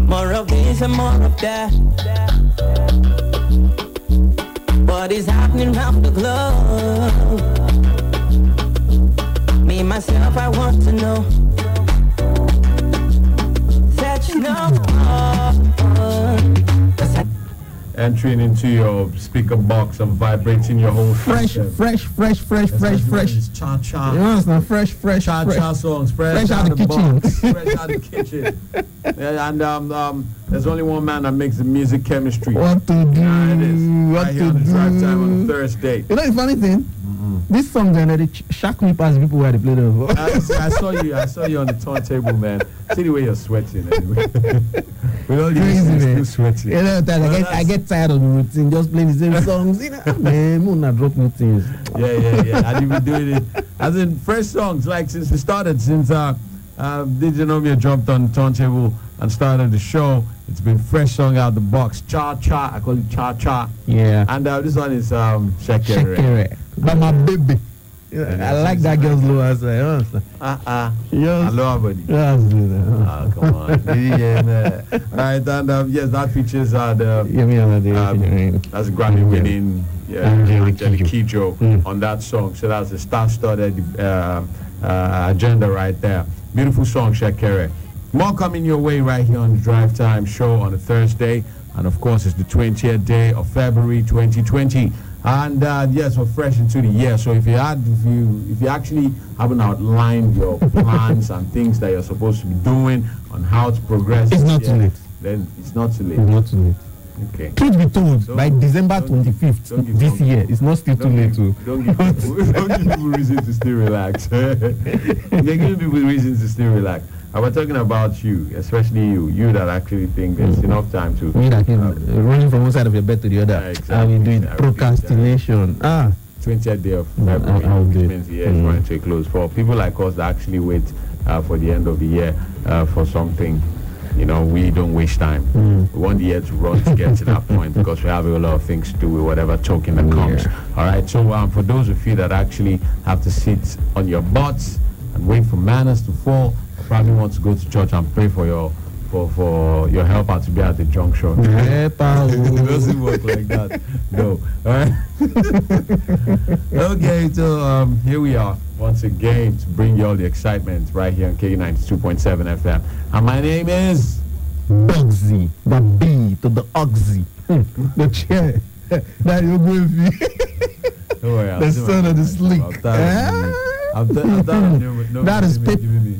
more of this and more of that. What is happening around the globe? Me, myself, I want to know. Said you know.
Entering into your speaker box and vibrating your whole
Fresh.
system.
It's
Cha-cha.
You understand? Fresh.
Cha-cha songs, fresh
out
out
the
the
kitchen.
box, fresh out the kitchen. Yeah, and there's only one man that makes the music chemistry.
What to do?
It is.
What
Right here
to
on the
do?
drive time on a Thursday.
You know the funny thing? This song generally shock me past people where they play them.
I saw you on the turntable, man. See the way you're sweating anyway. With all these
Crazy,
things,
man.
still sweating.
You know, I get tired of the routine, just playing the same songs. You know, man, I'm not drop new things.
Yeah. And you've been doing it as in fresh songs, like since it started, since DJ Nomia jumped on the turntable and started the show. It's been fresh song out the box. Cha-cha, I call it cha-cha.
Yeah.
And this one is Shekere.
Shekere. But my baby. I like that girl's low as I
Yes. Hello, buddy.
Yes,
come on. Yeah, man. Right, and yes, that features that's a Grammy winning Angelique Kidjo on that song. So that's the star-studded agenda right there. Beautiful song, Shekere. More coming your way right here on the Drive Time Show on a Thursday. And of course, it's the 20th day of February 2020. And yes, we're fresh into the year. So if you actually haven't outlined your plans and things that you're supposed to be doing on how to progress,
it's not too late.
Then it's not too late.
It's not too late.
Okay.
Truth be told, by December 25th this year, it's not still too late to.
Don't give people reason to still relax. They're giving people reasons to still relax. And we're talking about you, especially you that actually think there's enough time to.
Me that running from one side of your bed to the other.
Exactly.
I will do it. Procrastination.
20th day of February.
I'll do it.
Means the year is running to a close. For people like us that actually wait for the end of the year for something, you know, we don't waste time. We want the year to run to get to that point because we have a lot of things to do with whatever token that comes. All right. So for those of you that actually have to sit on your butts and wait for manners to fall, probably want to go to church and pray for your helper to be at the junction. It doesn't work like that. No. All right. Okay, so here we are once again to bring you all the excitement right here on K92.7 FM. And my name is
Bugsy, the B to the Oxy, the chair. That you go with the son of the sleek. That is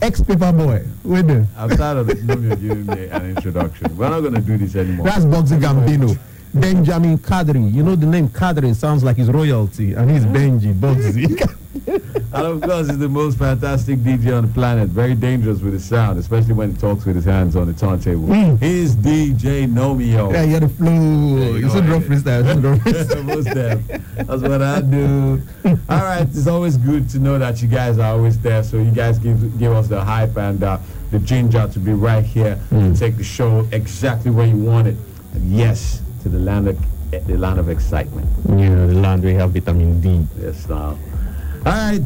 ex-paper boy. Wait there.
I'm tired of giving me an introduction. We're not going to do this anymore.
That's Bugsy Gambino. Benjamin Kadri. You know the name Kadri sounds like his royalty, and he's Benji Bugsy.
And of course, he's the most fantastic DJ on the planet. Very dangerous with his sound, especially when he talks with his hands on the turntable. He's DJ Nomio.
Yeah, you had the flow. You should drop freestyle.
Most deaf. That's what I do. All right, it's always good to know that you guys are always there. So you guys give us the hype and the ginger to be right here to take the show exactly where you want it. And yes, to the land of excitement.
Yeah, the land where you have vitamin D.
Yes, now. All right,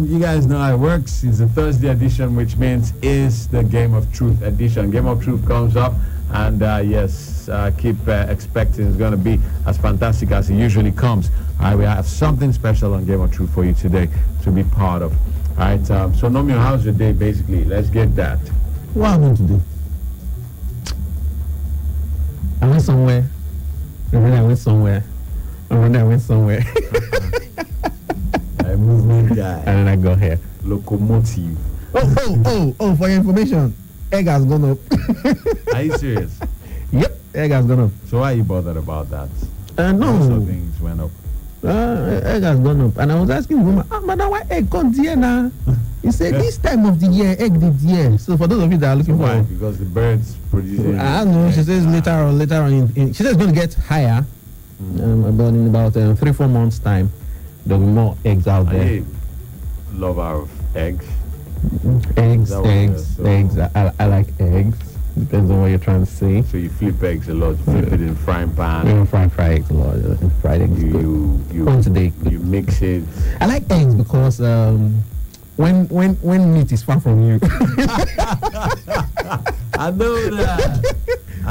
you guys know how it works. It's a Thursday edition, which means it's the Game of Truth edition. Game of Truth comes up, and yes, keep expecting it's going to be as fantastic as it usually comes. All right, we have something special on Game of Truth for you today to be part of. All right, so Nomio, how's your day, basically? Let's get that.
What am I going to do? I went somewhere, and then I went somewhere, and then I went somewhere.
A movement guy.
And then I got here.
Locomotive.
Oh, for your information, egg has gone up.
Are you serious?
Yep, egg has gone up.
So why are you bothered about that?
No.
So things went up.
Egg has gone up. And I was asking the woman, madam, why egg comes here now? He said, this time of the year, egg did here. So for those of you that are looking for it.
Because the birds producing.
I don't know. She says later on she says it's going to get higher. But in about 3-4 months' time, there'll be more eggs out there.
Are you a lover of eggs?
Eggs. I like eggs. Depends on what you're trying to say.
So you flip eggs a lot. You flip it in frying pan.
You fry eggs a lot. Fried eggs.
You mix it.
I like eggs because when meat is far from you.
I know that.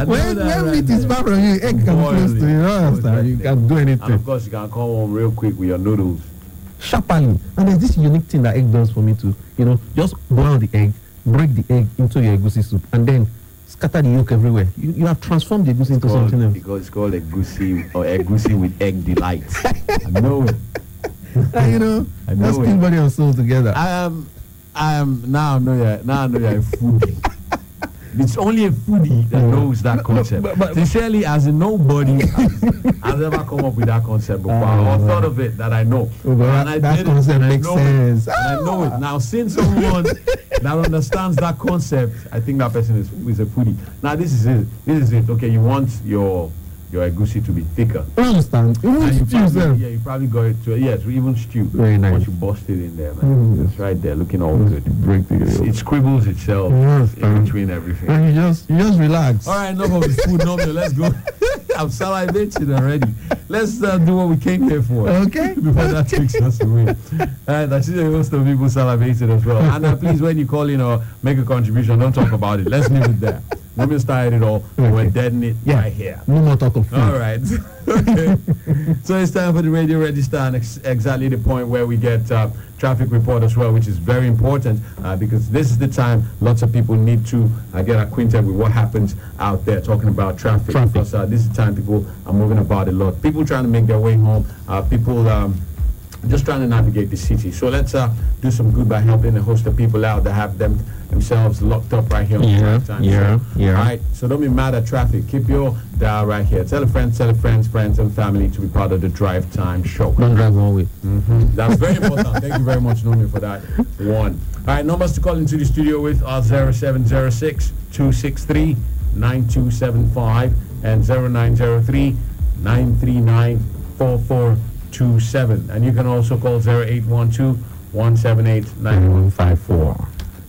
When meat is far from you, egg can close to you. You understand? You can do anything.
And of course, you can come home real quick with your noodles.
Sharply. And there's this unique thing that egg does for me too. Just boil the egg, break the egg into your egusi soup, and then scatter the yolk everywhere. You have transformed the egusi into something else.
Because it's called egusi or egusi with egg delight. I know it.
Let's put body and soul together.
I am now I know you're a foodie. It's only a foodie that knows that concept. But sincerely, as in nobody has ever come up with that concept before or thought of it that I know.
That concept makes sense.
And I know it. Now, since someone that understands that concept, I think that person is a foodie. Now, this is it. Okay, you want your egusi to be thicker.
I understand.
You probably got it to even stew.
Very nice.
Once you bust it in there, man. It's right there, looking all good. It scribbles itself in between everything.
And you just relax.
All right, enough of the food. No, let's go. I'm salivating already. Let's do what we came here for.
Okay.
Before that takes us away. And I see a host of people salivated as well. And please, when you call in or make a contribution, don't talk about it. Let's leave it there. Let me start it all. Okay. We're deading it right here.
No more talk of food.
All right. Okay. So it's time for the radio register, and exactly the point where we get traffic report as well, which is very important because this is the time lots of people need to get acquainted with what happens out there, talking about traffic. Because this is the time people are moving about a lot. People trying to make their way home. People just trying to navigate the city. So let's do some good by helping a host of people out that have themselves locked up right here on the drive time.
Yeah.
All right, so don't be mad at traffic. Keep your dial right here. Tell a friend, friends and family to be part of the drive time show.
Don't drive one way.
That's very important. Thank you very much, Nomi, for that one. All right, numbers to call into the studio with are 0706-263-9275 and 0903-939-4427. And you can also call 0812-178-9154.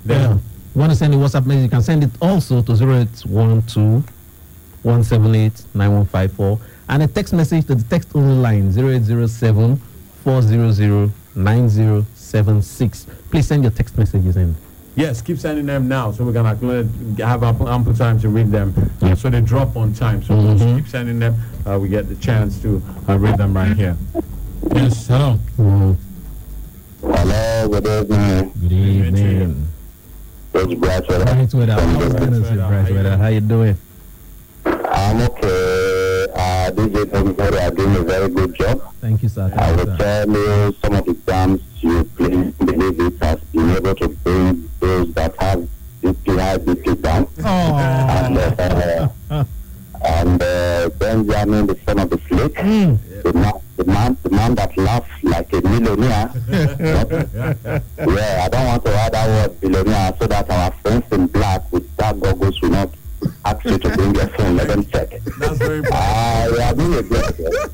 Then, want to send a WhatsApp message, you can send it also to 0812-178-9154. And a text message to the text only line 0807-400-9076. Please send your text messages in.
Yes, keep sending them now so we're going to have ample time to read them. So they drop on time. So just keep sending them. We get the chance to read them right here. Yes, hello.
Hello, good evening.
Good evening.
It's bright weather.
Bright weather. How you doing?
I'm okay. DJ Kufm Nigeria are doing a very good job.
Thank you, sir.
I will tell you some of the exams you please believe it has been able to bring those that have BP down. And Benjamin, the son of the snake, the man that laughs like a millionaire. I don't want to add that word billionaire so that our friends in black with dark goggles will not ask you to bring your phone. Let them check.
That's very important.
We are doing a good job.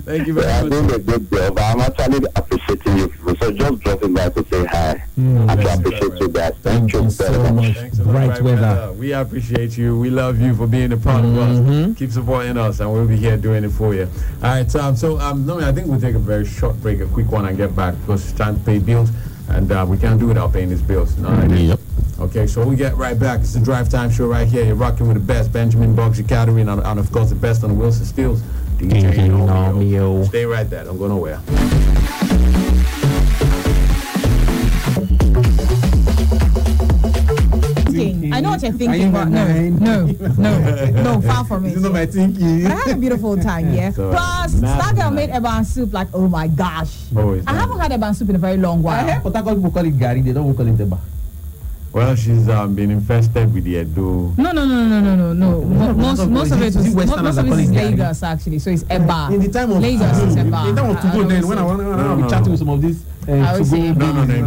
Thank you very much.
We are doing a good job. I'm actually appreciating you. So just dropping by to say hi. I appreciate you guys. Thank you
so much. Bright weather.
We appreciate you. We love you for being a part of us. Keep supporting us, and we'll be here doing it for you. All right, Nomi, I think we'll take a very short break, a quick one, and get back because it's time to pay bills, and we can't do without paying these bills.
Yep.
Okay, so we get right back. It's the Drive Time Show right here. You're rocking with the best, Benjamin Bugsy Catering, and of course the best on the Wilson Steels, DJ Nomio. Stay right there. Don't go nowhere.
I know what you're thinking, but no, far from it.
This is my thinking.
But I had a beautiful time, yeah. Plus, that girl made eban soup like, oh my gosh. I haven't had eban soup in a very long while.
I heard people call it gari, they don't call it eba.
Well, she's been infested with the Edo.
No. Most of it is Lagos, actually. So it's eba.
In the time of
Lagos is eba.
In the time of to go then, when I was chatting with some of these.
I would say
in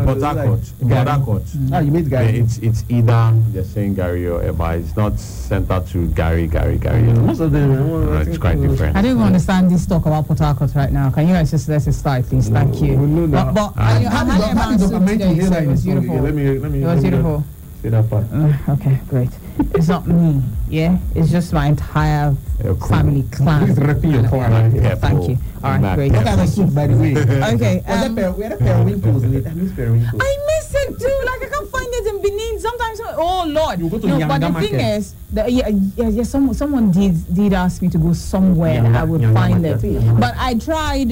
Port Harcourt.
You made Gary.
It's either they're saying Gary or Eba. It's not centered to Gary.
Most of them,
it's quite different.
I don't even understand this talk about Port Harcourt right now. Can you guys just let it start, please? Thank you. But I had eban soup today, so it was beautiful. It was beautiful.
That part.
Okay, great. It's not me, yeah? It's just my entire family clan.
Please repeat your clan.
Thank you. All right, great.
What kind of soup, by the way?
Okay.
We had a periwinkles in it. I miss periwinkles.
I miss listen too. Like I can't find it in Benin. Sometimes, oh Lord.
You go to
no,
Yanga
but the
market.
thing is, someone did ask me to go somewhere
Yanga,
I would
Yanga
find
market.
it. But I tried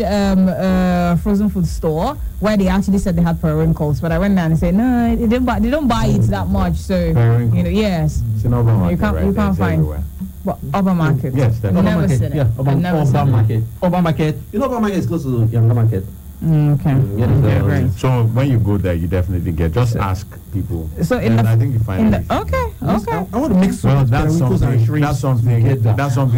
frozen food store where they actually said they had periwinkles, but I went there and they said no, they don't buy it that much. So yes,
It's an Urban Market, right?
you can't
It's
find.
everywhere.
What, Urban Market?
Yes, definitely.
Never
Market.
seen it.
Yeah, Urban Market. Urban Market. You know, Urban Market is close to Yanga Market.
Okay.
Yeah, so when you go there, you definitely just ask people.
So
and I think you find it.
Okay.
I want to mix.
Well, that's something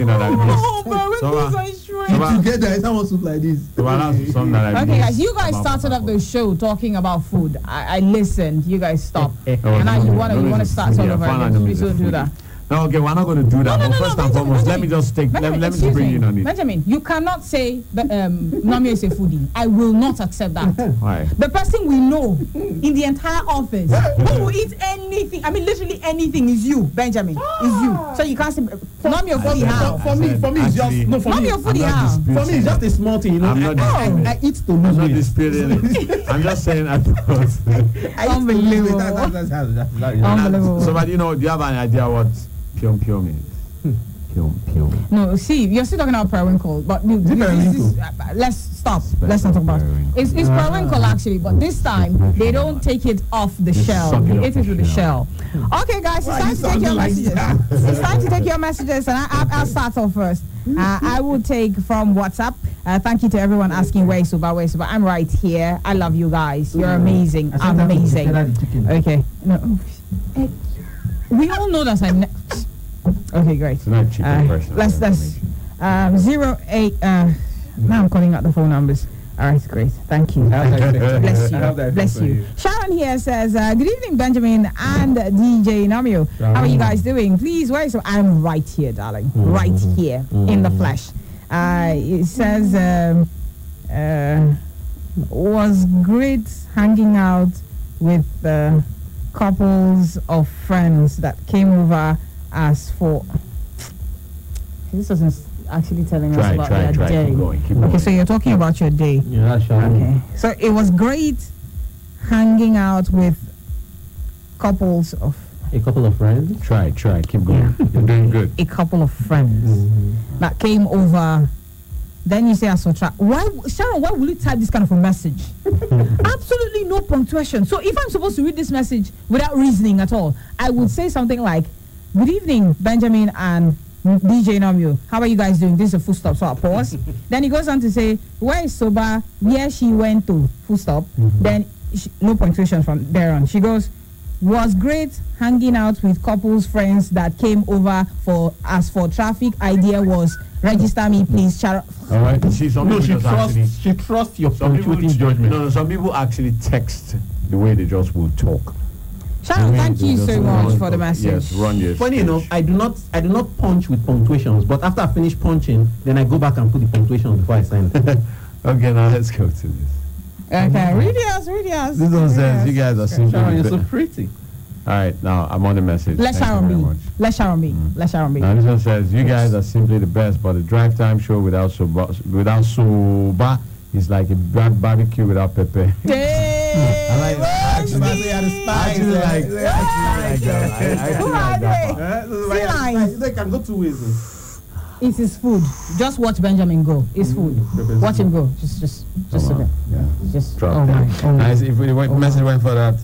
that I missed.
Together, it's not soup like this.
Okay, guys, you guys started up the show talking about food. I listened. You guys stopped. And now you want to start all over again. Please don't do that.
No, okay, we're not going to do that. But first and foremost, let me just take. Let me bring you in on it.
Benjamin, you cannot say that Nami is a foodie. I will not accept that.
Why?
The person we know in the entire office who will eat anything, I mean literally anything, is you, Benjamin. Is you. So you can't say Nami a foodie how?
For me, it's just no. For
Nami a foodie how?
For me, it's just a small thing, you know. I eat to lose weight.
I'm not disputing it. I'm just saying I thought.
Unbelievable.
Unbelievable. So, but do you have an idea what Pyom Pyom is? Pyom.
No, see, you're still talking about periwinkle, but let's stop. Let's not talk about it. It's periwinkle actually, but this time they don't take it off the shell. They eat it with the shell. Okay, guys, it's time to take your messages. It's time to take your messages, and I'll start off first. I will take from WhatsApp. Thank you to everyone asking where is Suba. I'm right here. I love you guys. You're amazing. Amazing. Okay. No. We all know that okay, great.
It's not cheap person.
Let's 08. Now I'm calling out the phone numbers. All right, great. Thank you. Bless you. Bless you. Sharon here says, "Good evening, Benjamin and DJ Namio. How are you guys doing? Please, I'm right here, darling. Right here in the flesh." It says, "Was great hanging out with couples of friends that came over as for." This wasn't actually telling us about their day. Keep going. Okay, so you're talking about your day.
Yeah, sure.
Okay. So it was great hanging out with a couple of
friends. Try. Keep going. You're doing good.
A couple of friends that came over. Then you say why, Sharon, why will you type this kind of a message? Absolutely no punctuation. So if I'm supposed to read this message without reasoning at all, I would say something like, "Good evening, Benjamin and DJ Namio. How are you guys doing?" This is a full stop, so I'll pause. Then he goes on to say, "Where is Soba? Where she went to?" Full stop. Then no punctuation from there on. She goes, "Was great hanging out with couples friends that came over for traffic. Idea was register me, please."
All right. See,
she trusts your punctuating judgment.
No, some people actually text the way they just will talk.
Sharon, thank you so much for the message.
Yes, run your
Funny enough, I do not punch with punctuations, but after I finish punching, then I go back and put the punctuation before I sign.
Okay, now let's go to this.
Okay, read yours.
This one says, "You guys are simply
Sharon, you're so pretty."
All right, now I'm on the message.
Let Sharon be. Let Sharon be.
Now this one says, "You guys are simply the best, but the drive time show without soba is like a barbecue without pepper." I like that. I actually like that.
They can go two ways.
It is food. Just watch Benjamin go. It's food. Watch him go. Just okay. Just
drop Nice. If the message went for that,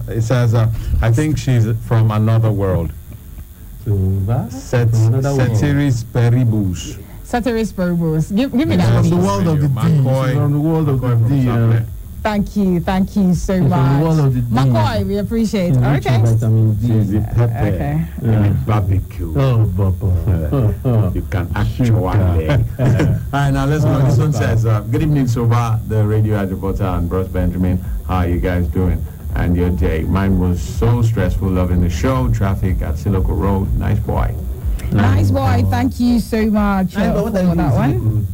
it says, "I think she's from another world." Ceteris paribus.
Ceteris paribus. Give me that.
From the world of the D. From the world of the D.
Thank you so much. McCoy, we appreciate it. Okay.
Okay. Barbecue. You can actually. All right, now let's go. This one says, "Good evening, Soba, the radio reporter, and Bros Benjamin. How are you guys doing? And your day? Mine was so stressful, loving the show. Traffic at Siloko Road. Nice boy.
Nice boy. Thank you so much for that one.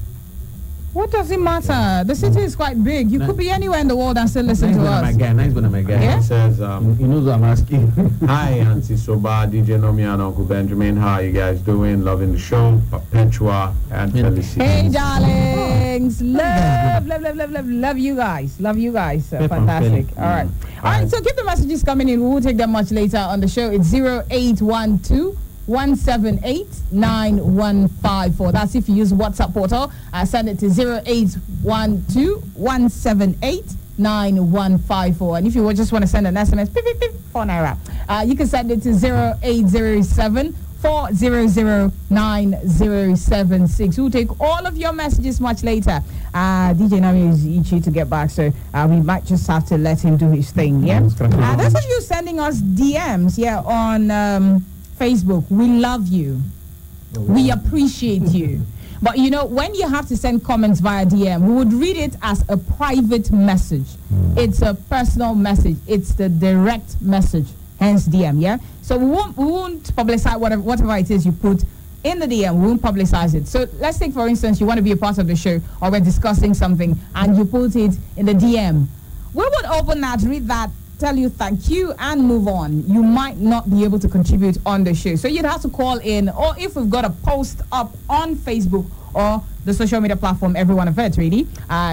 What does it matter? The city is quite big. You could be anywhere in the world and still listen to us.
Nice one, my guy.
Yeah?
He says,
He knows what I'm asking.
hi, Auntie Soba, DJ Nomi and Uncle Benjamin. How are you guys doing? Loving the show. Perpetua and Felicity.
Hey, darlings. Love you guys. Love you guys. Fantastic. All right. All right, so keep the messages coming in. We will take them much later on the show. It's 0812-178-9154. That's if you use WhatsApp portal. Send it to 0812-178-9154. And if you just want to send an SMS, beep, beep, beep, 4 naira. You can send it to 0807-400-9076. We'll take all of your messages much later. DJ Nami is itchy to get back, so we might just have to let him do his thing, yeah? Those of you sending us DMs, on Facebook, we love you. We appreciate you. But you know, when you have to send comments via DM, we would read it as a private message. It's a personal message. It's the direct message, hence DM, yeah? So we won't publicize whatever it is you put in the DM. We won't publicize it. So let's take, for instance, you want to be a part of the show, or we're discussing something, and you put it in the DM. We would open that, read that, tell you thank you, and move on. You might not be able to contribute on the show, so you'd have to call in, or if we've got a post up on Facebook or the social media platform, every one of it really,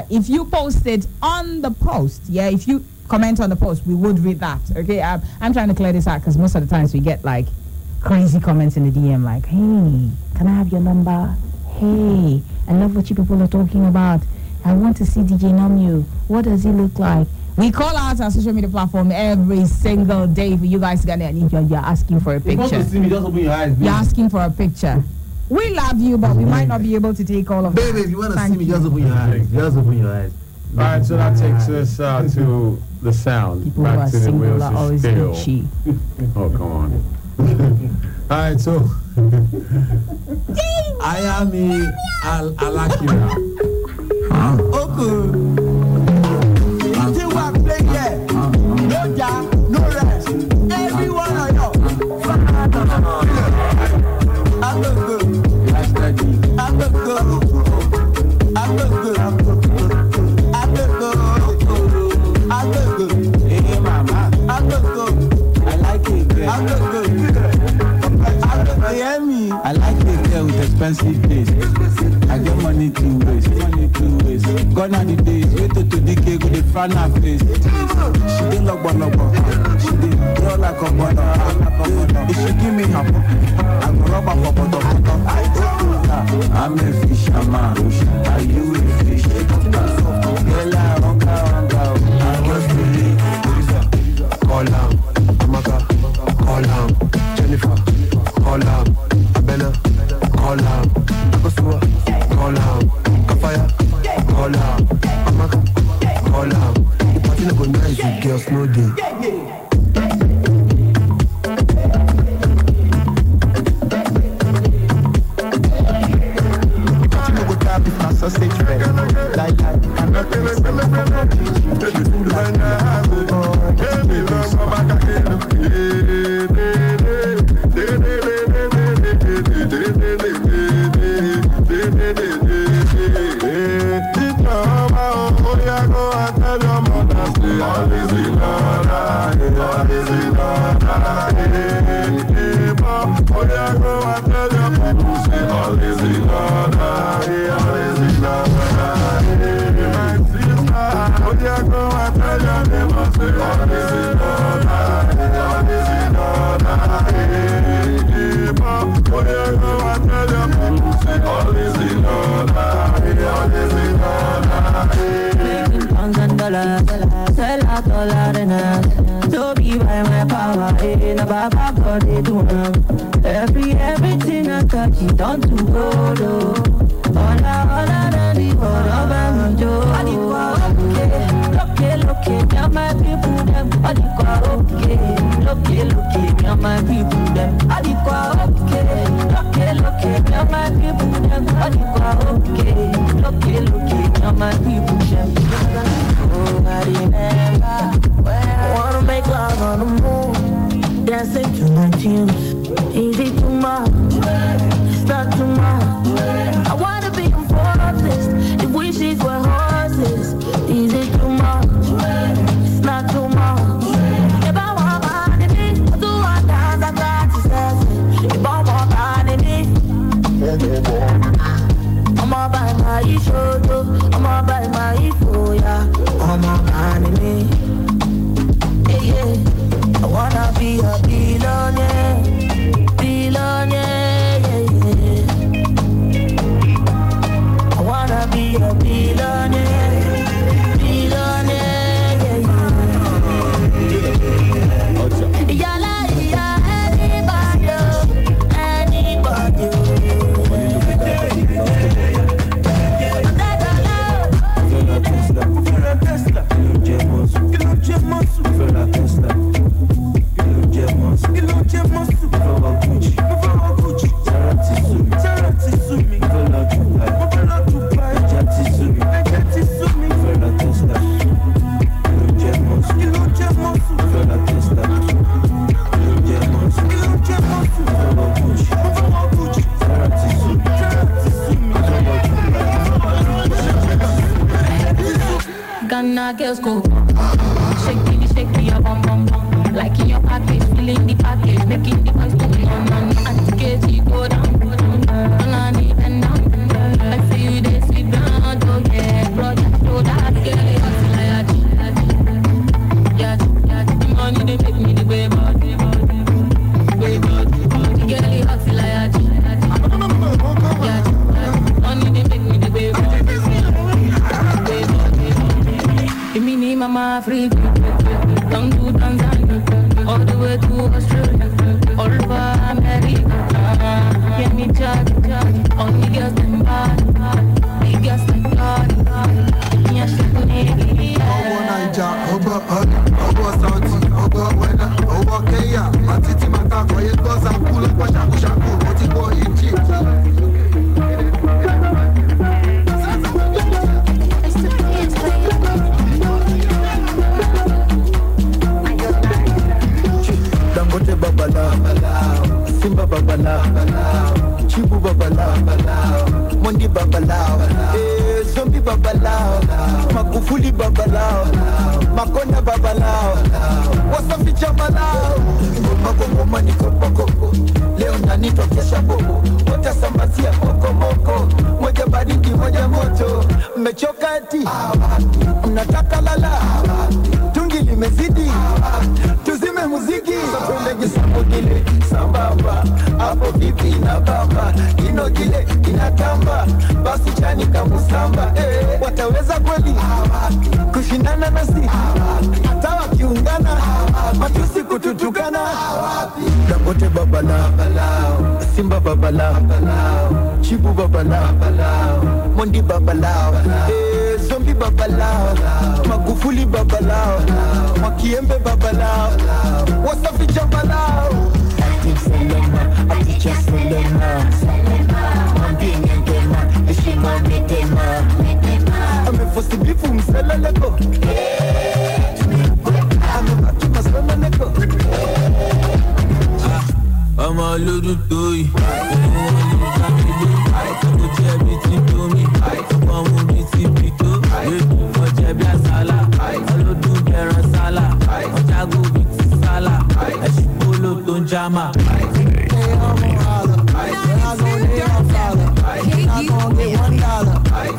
if you post it on the post, if you comment on the post, we would read that. Okay, I'm trying to clear this out because most of the times we get like crazy comments in the DM, like, hey, can I have your number? Hey, I love what you people are talking about. I want to see DJ Namu. What does he look like? We call out our social media platform every single day for you guys to get it, and you're asking for a picture.
If you want to see me, just open your eyes.
You're asking for a picture. We love you, but we might not be able to take all of that.
Baby, if you want to see me, just open your eyes. Just open your eyes.
All right, so that takes us to the sound.
People
back to the wheels
are always
still.
itchy.
Oh, come on. All right, so I am I like you now.
Okay. Still work, play, yeah. No job, no rest. Everyone I know. I look good. I look good. I look good. I look good. I look good. Hey, mama. I look good. I like it, girl. I look good. I like it girl with expensive taste. I get money to waste. Gone are the days, wait to the cake with the front of face. She did lock one. She did roll like a butter. If she give me her pocket, I go rub her for butter. I'm a fisherman. Are you a fish? Girl, I was believe. Call out, Amaka. Call out, Jennifer. Call out, Abena. Call out, Akosua. Call out, Kafaya. Call out, Amaka. Call out. The party no go nice with girls no day. The party no go tap if na sausage red. Like I'm not making pounds and dollars, sell out all arenas. So be by my power, in a baba body do now. Everything I touch, it don't to gold. All I ready for Robin Joe. Okay, now my people them. Okay, now my people them. Okay, now my people them. Okay, now my people them. Oh, I remember when I wanna make love on the moon, dancing to my tunes. Easy too much, it's not too much. I wanna be a forest. If we
Ghana girls go. Shake your bum bum bum. Like in your package, feeling the package, making the boys go on. Anti-KG go down, go down. On the and down. I see you they sleep down, oh yeah. Brother, show that girl hot like the money they make me the way body. The girl hot like money they make me the way body. Give me name Mama Africa, down to Tanzania, all the way to Australia, all over America. Yeah, me judge, all the girls them bad, the girls like God. Yeah, she need
Obo Naija, Obo Saudi, Obo Wena, Obo Kenya, Matiti Matako, it goes a cool up a shaku, what it was in Egypt. Dangote babala, Simba babala, Chibu babala, Mondi babala, Zombie babala, Magufuli babala, Makonda babala, Wasafi jamala, Magoma niko poko, leo nanito kesha bobo, wote sambasia koko moko, moja baridi moja moto, mmechoka eti, mnataka lala, tungi limezidi, tuzime muziki, twende sambo gile, sambamba, hapo vipi na bamba, ino gile, inatamba, basi chani kamusamba, wataweza kweli, kushindana nasi, hata wakiungana, matusi kututukana, Dangote babala, Simba babala, Chibu babala, Mondi babala, Zombie babala, Magufuli babala, Makiembe babala, Wasafi jamala, Active Selema, Aticha Selema, Mambini Ngema, Ishima Mitema, Amefosi bifu mseleleko, Amebaki maslona neko, I'm a little toy. I go to everything to me. I come on with Tipito. You for Jebia Sala. I do Gera Sala. I go with Sala. I should follow Tunjama.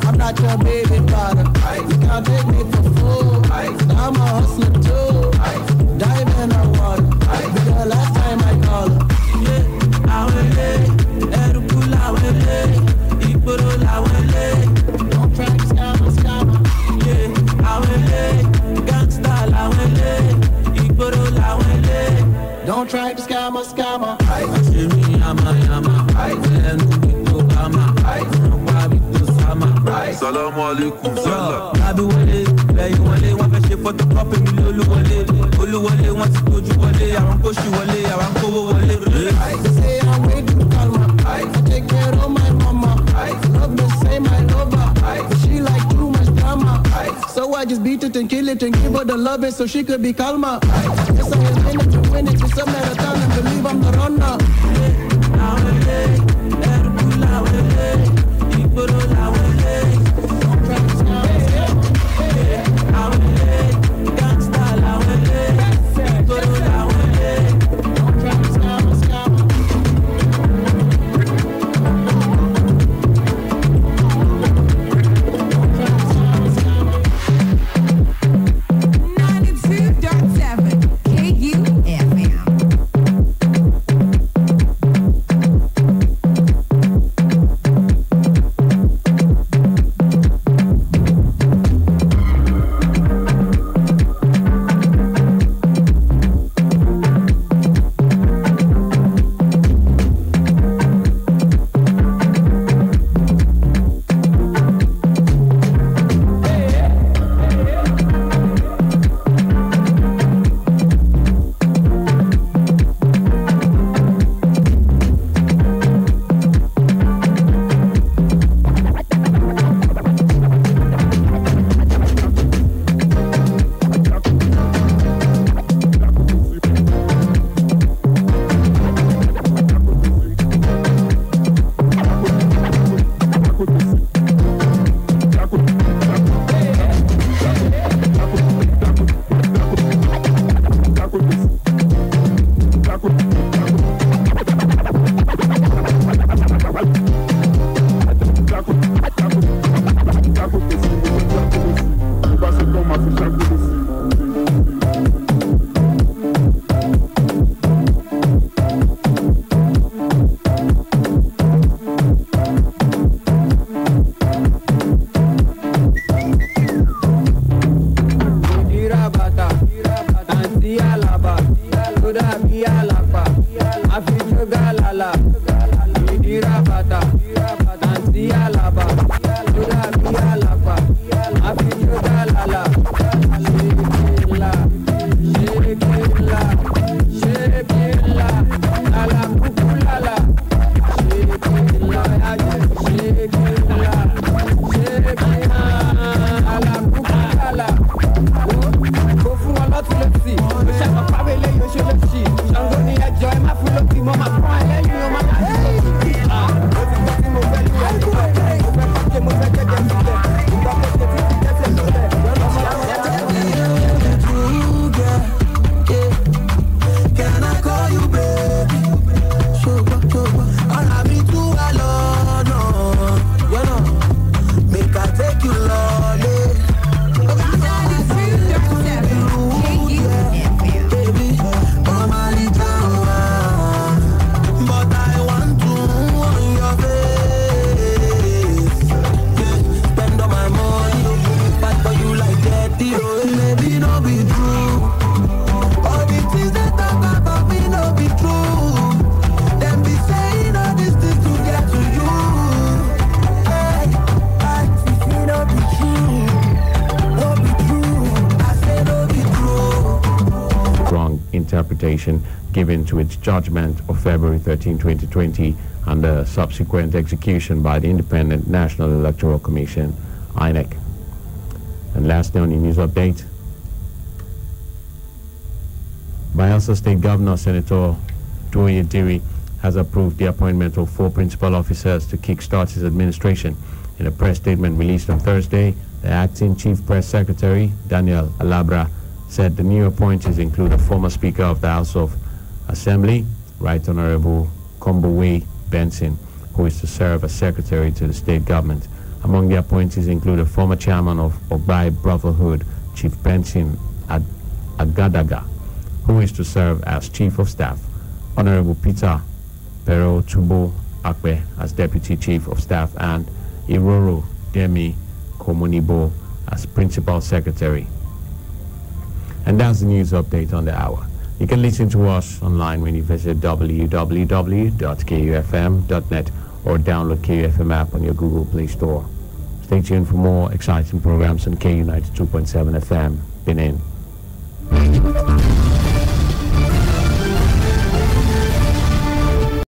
I'm not your baby father. You can't take me for fool. I'm a hustler too. Dive in the water. The last time I call her. Don't try to scam. Yeah, gangsta don't try to scam. I see me, yama. I tell you to Obama. I don't want to Sama. Salamu alaikum, salam. Abi wale, bayi wale, wa fe ṣe photocopy mi Oluwale, want to go to wale, àwọn kò ṣì wale, àwọn kò wo wale. I say I'm way too calm. I take care of my mama. I love the same, I love her. She like too much drama. So I just beat it and kill it and give her the love it so she could be calmer. Yes, I was in it to win it, to some marathon and believe I'm the runner.
interpretation given to its judgment of February 13, 2020, and the subsequent execution by the Independent National Electoral Commission, INEC. And lastly, on the news update, Bayelsa State Governor Senator Doye Diri has approved the appointment of 4 principal officers to kickstart his administration. In a press statement released on Thursday, the acting Chief Press Secretary, Daniel Alabra, said the new appointees include a former Speaker of the House of Assembly, Right Honorable Kombowe Benson, who is to serve as Secretary to the state government. Among the appointees include a former Chairman of Ogbai Brotherhood, Chief Benson Agadaga, who is to serve as Chief of Staff, Honorable Peter Pero Tubo Akbe as Deputy Chief of Staff, and Iroro Demi Komunibo as Principal Secretary. And that's the news update on the hour. You can listen to us online when you visit www.kufm.net or download KUFM app on your Google Play Store. Stay tuned for more exciting programs on KU 92.7 FM. Benin.